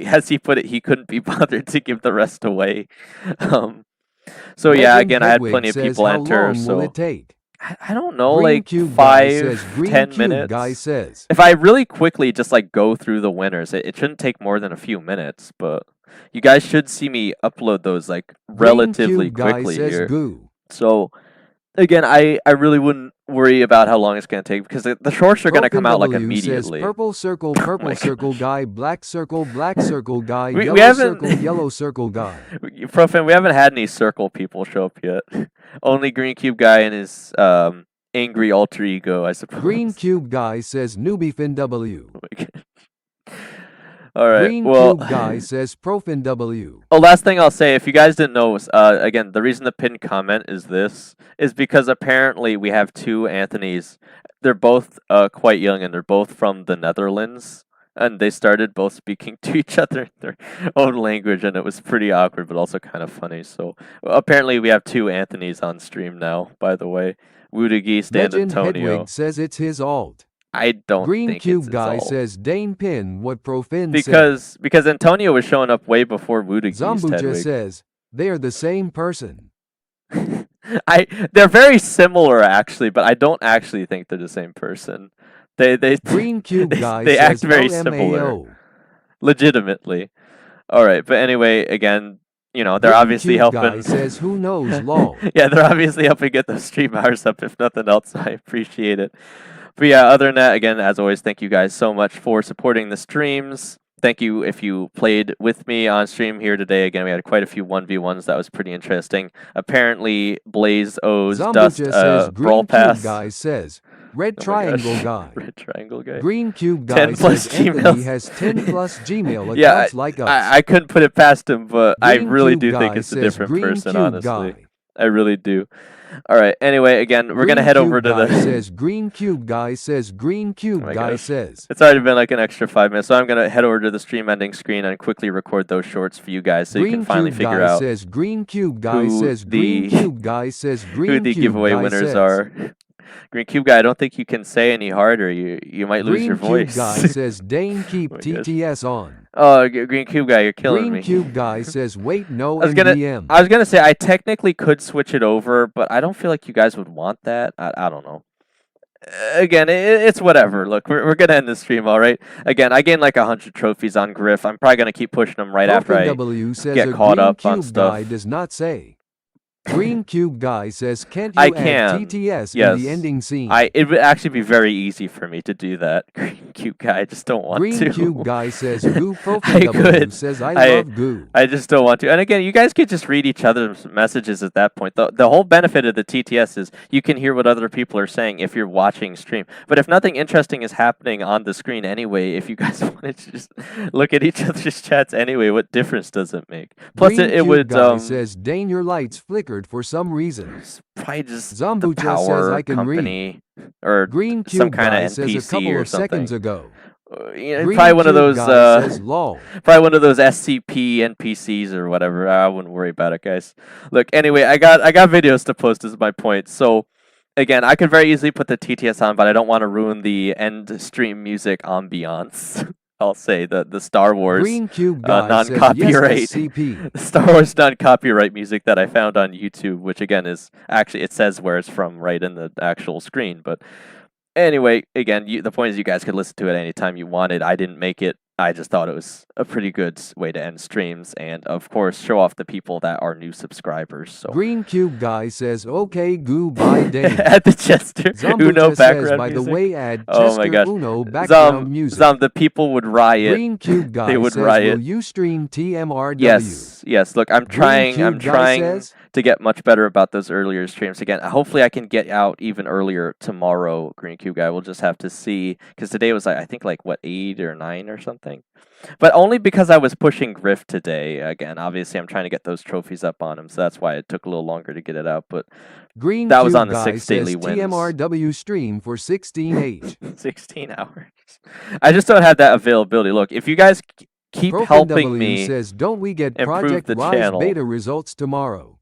as he put it, he couldn't be bothered to give the rest away. So yeah, Legend again, I had Hedwig plenty of says, people how enter, long will so it take? I don't know, Green like Cube Guy 5, says, Green 10 Cube minutes. Guy says. If I really quickly just like go through the winners, it shouldn't take more than a few minutes, but you guys should see me upload those like relatively Green Cube Guy quickly says here. Goo. So again, I really wouldn't worry about how long it's going to take because the shorts are going to come out like W says immediately. purple circle guy, black circle guy, We yellow haven't- circle, yellow circle guy. Profan, we haven't had any circle people show up yet. Only Green Cube guy and his angry alter ego, I suppose. Green Cube Guy says newbiefin W. Oh my God. All right. Green well, Cube Guy says profin W. oh, last thing I'll say, if you guys didn't know, again, the reason the pinned comment is this is because apparently we have 2 Anthonys. They're both quite young and they're both from the Netherlands. And they started both speaking to each other in their own language, and it was pretty awkward, but also kind of funny. So apparently we have 2 Anthonys on stream now, by the way. Woodageist and Legend Antonio. Hedwig says it's his alt. I don't Green think Cube it's Guy his alt. says Dane Pin what Profin Because Antonio was showing up way before Woodageist Zambuja Hedwig. says they're the same person. They're very similar actually, but I don't actually think they're the same person. They Green Cube Guy they says act very LMAO. similar, legitimately. All right, but anyway, again, you know, they're Green obviously Cube helping. Guy says who knows lol. Yeah, they're obviously helping get those stream hours up. If nothing else, I appreciate it. But yeah, other than that, again, as always, thank you guys so much for supporting the streams. Thank you if you played with me on stream here today. Again, we had quite a few 1v1s. That was pretty interesting. Apparently, Blaze owes Dust Zambuja says Brawl Green Pass. Cube Guy says red Oh my triangle gosh. guy. Red triangle guy. Green Cube Guy 10 plus says Anthony Gmails. has 10 plus Gmail accounts Yeah, like us. I couldn't put it past him, but I Green really Cube do think Guy it's a says different Green person, Cube honestly. Guy. I really do. All right. Anyway, again, we're gonna Green head Cube over to Guy the. says Green Cube Guy says Green Cube Oh my Guy gosh. says. It's already been like an extra 5 minutes, so I'm gonna head over to the stream ending screen and quickly record those shorts for you guys, so Green you can finally Cube figure Guy out says Green Cube Guy who says Green the- Cube Guy says Green who the Cube giveaway Guy winners says. are. Green Cube guy, I don't think you can say any harder. You might lose Green your Cube voice. Guy says Dane keep Oh my gosh. TTS on. Oh, Green Cube guy, you're killing Green me. Cube Guy says wait no I was gonna, MDM. I was gonna say I technically could switch it over, but I don't feel like you guys would want that. I don't know. Again, it's whatever. Look, we're gonna end the stream, all right. Again, I gained like 100 trophies on Griff. I'm probably gonna keep pushing them right after I W says get a caught Green up on Cube stuff. Guy does not say. Green Cube Guy says can't you I add can. TTS Yes. in the ending scene? It would actually be very easy for me to do that. Green Cube guy, I just don't want Green to. Cube Guy says Goo I Profin W could. says I I- love Goo. I just don't want to. And again, you guys could just read each other's messages at that point. The whole benefit of the TTS is you can hear what other people are saying if you're watching stream. But if nothing interesting is happening on the screen anyway, if you guys wanted to just look at each other's chats anyway, what difference does it make? Plus, Green it Cube would Guy says Dane your lights flickered for some reason. it's probably just Zambucha the says power I can read. company or Green Cube some kind Guy of says a NPC couple or of something. seconds ago. You know, Green probably one of Cube those. Guy says lol. Probably one of those SCP NPCs or whatever. I wouldn't worry about it, guys. Look, anyway, I got videos to post. Is my point. So, again, I could very easily put the TTS on, but I don't want to ruin the end stream music ambiance. I'll say the Star Wars Green Cube Guy says non-copyright, yes SCP. the Star Wars non-copyright music that I found on YouTube, which again is actually it says where it's from right in the actual screen, but. Anyway, again, the point is you guys could listen to it anytime you wanted. I didn't make it I just thought it was a pretty good way to end streams, and of course, show off the people that are new subscribers. So Green Cube Guy says, okay, goodbye, Dave. at the Chester Uno Zambucha background says, by music. the way, add Oh my Chester gosh. Uno background music. The people would riot. Green Cube Guy They would says, riot. will you stream TMRW? Yes. Look, I'm trying. I'm Cube Guy trying says- to get much better about those earlier streams. Again, hopefully I can get out even earlier tomorrow. Green Cube Guy. We'll just have to see, because today was I think what 8 or 9 or something. But only because I was pushing Griff today. Again, obviously I'm trying to get those trophies up on him, so that's why it took a little longer to get it out. But Green that was Cube on the Guy 6 daily says, wins. TMRW stream for 16H. 16 hours. I just don't have that availability. Look, if you guys keep helping W me, says, don't we get improve Project the Rise channel. beta results tomorrow?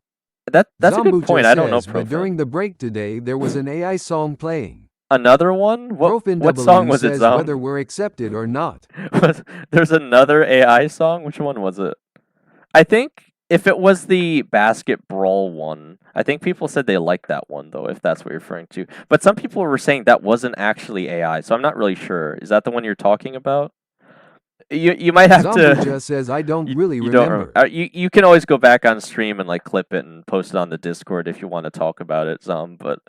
that's a good Zambucha point. I don't know. says, but during the break today, there was an AI song playing. Another one? What W song was it, says Zom? whether we're accepted or not. There's another AI song? Which one was it? I think if it was the Basket Brawl one, I think people said they liked that one, though, if that's what you're referring to. But some people were saying that wasn't actually AI, so I'm not really sure. Is that the one you're talking about? You might have Zambucha to. says, I don't really You remember. don't. You can always go back on stream and clip it and post it on the Discord if you want to talk about it, Zom. But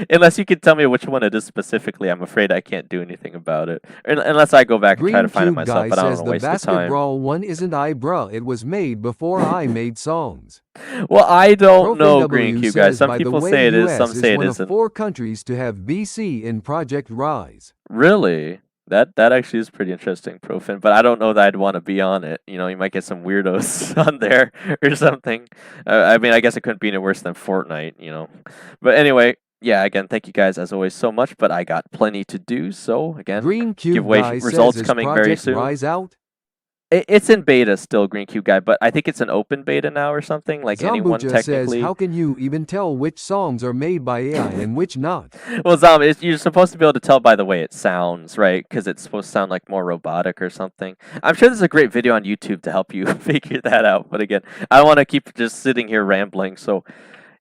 unless you can tell me which one it is specifically, I'm afraid I can't do anything about it. Unless I go back and try to find it Cube myself. Guy But I don't says want to the waste the Basket time. Brawl one isn't I, bruh. It was made before I made songs. Well, I don't know, W Green Cube Guys. says, Some by the people way, say it is, US some say it one isn't. of 4 countries to have BC in Project Rise. Really? That actually is pretty interesting, Profin. But I don't know that I'd want to be on it. You might get some weirdos on there or something. I mean, I guess it couldn't be any worse than Fortnite, But anyway, yeah, again, thank you guys as always so much. But I got plenty to do. So again, Green Cube giveaway Guy results says, is coming Project very soon. Rise out? It's in beta still, Green Cube Guy, but I think it's an open beta now or something. Like anyone Zambucha technically. says, how can you even tell which songs are made by AI and which not? Well, Zom, you're supposed to be able to tell by the way it sounds, right? Because it's supposed to sound like more robotic or something. I'm sure there's a great video on YouTube to help you figure that out. But again, I want to keep just sitting here rambling. So,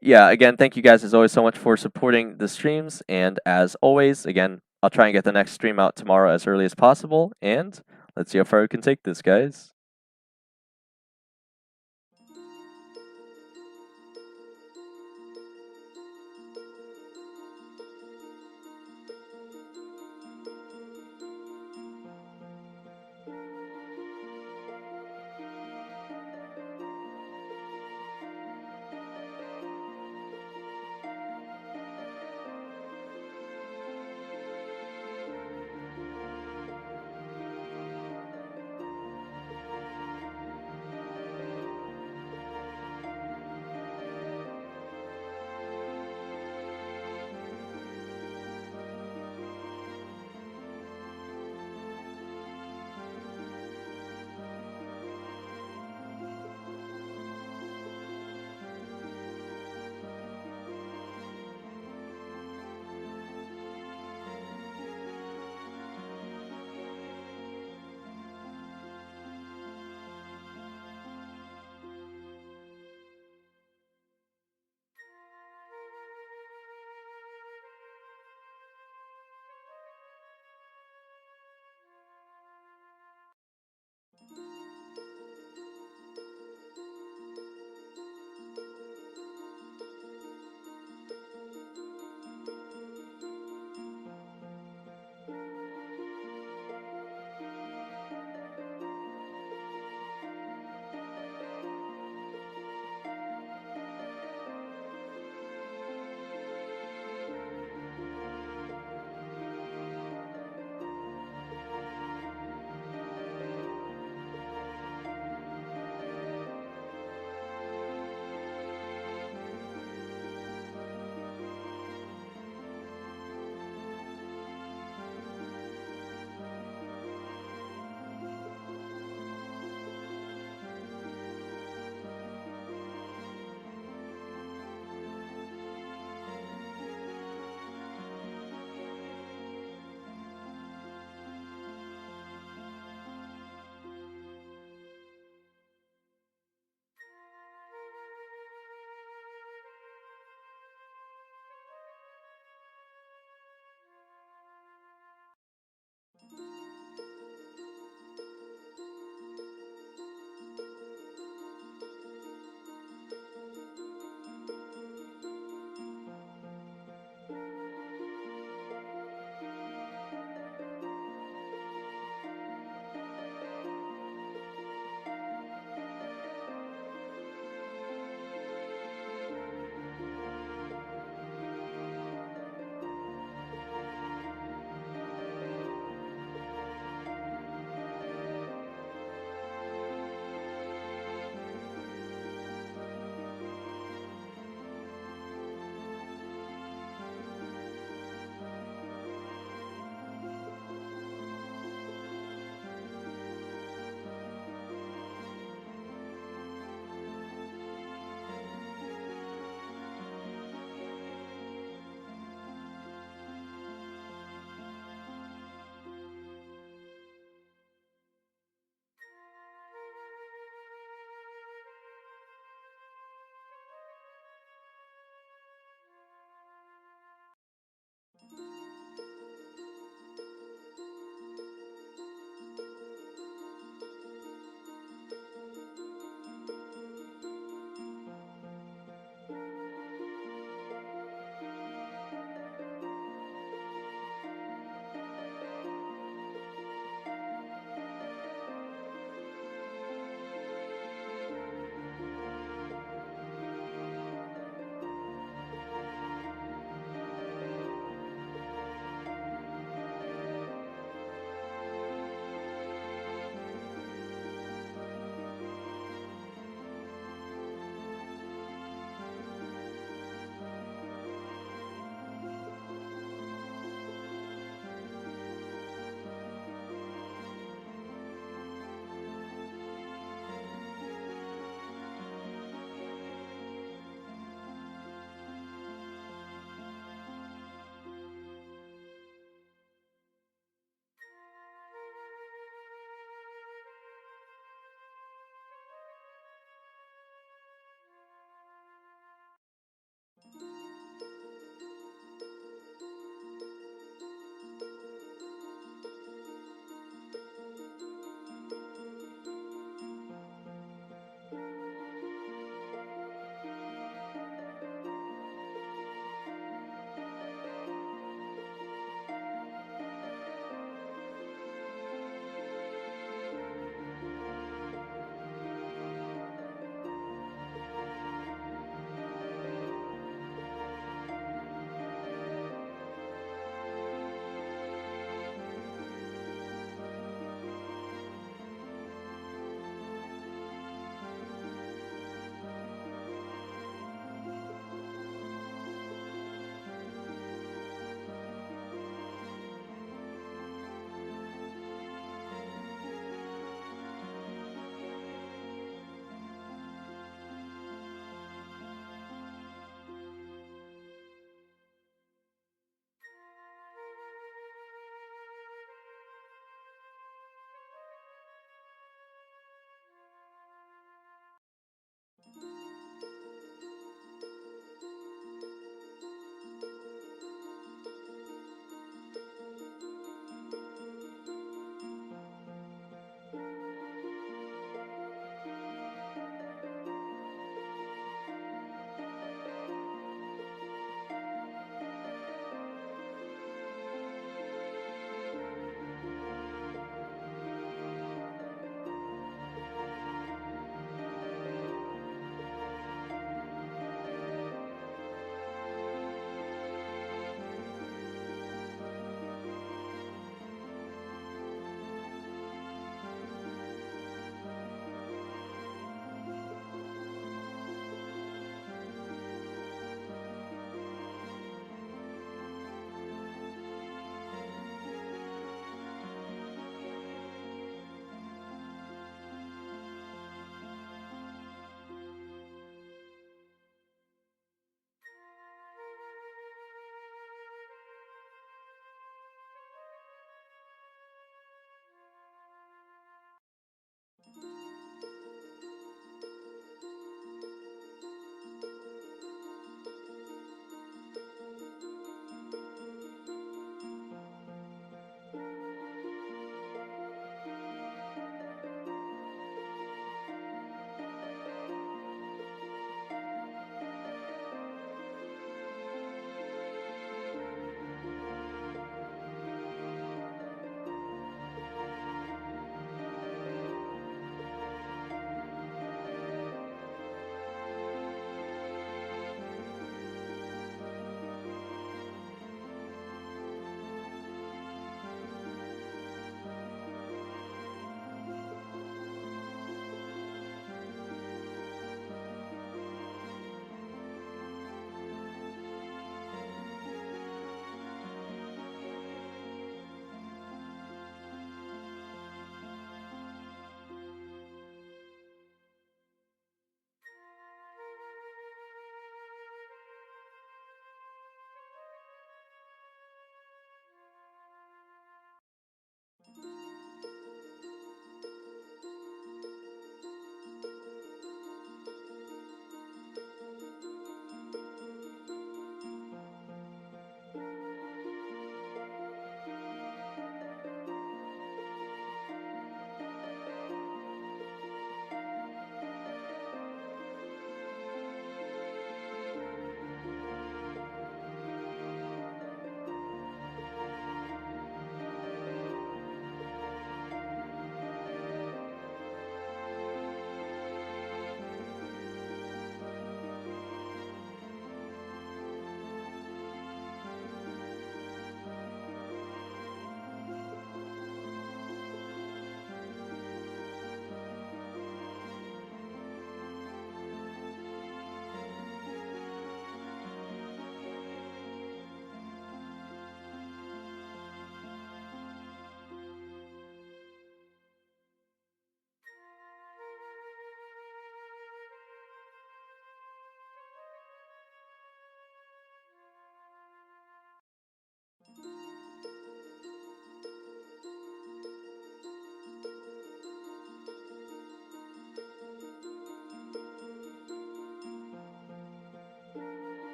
yeah, again, thank you guys as always so much for supporting the streams. And as always, again, I'll try and get the next stream out tomorrow as early as possible. And let's see how far we can take this, guys.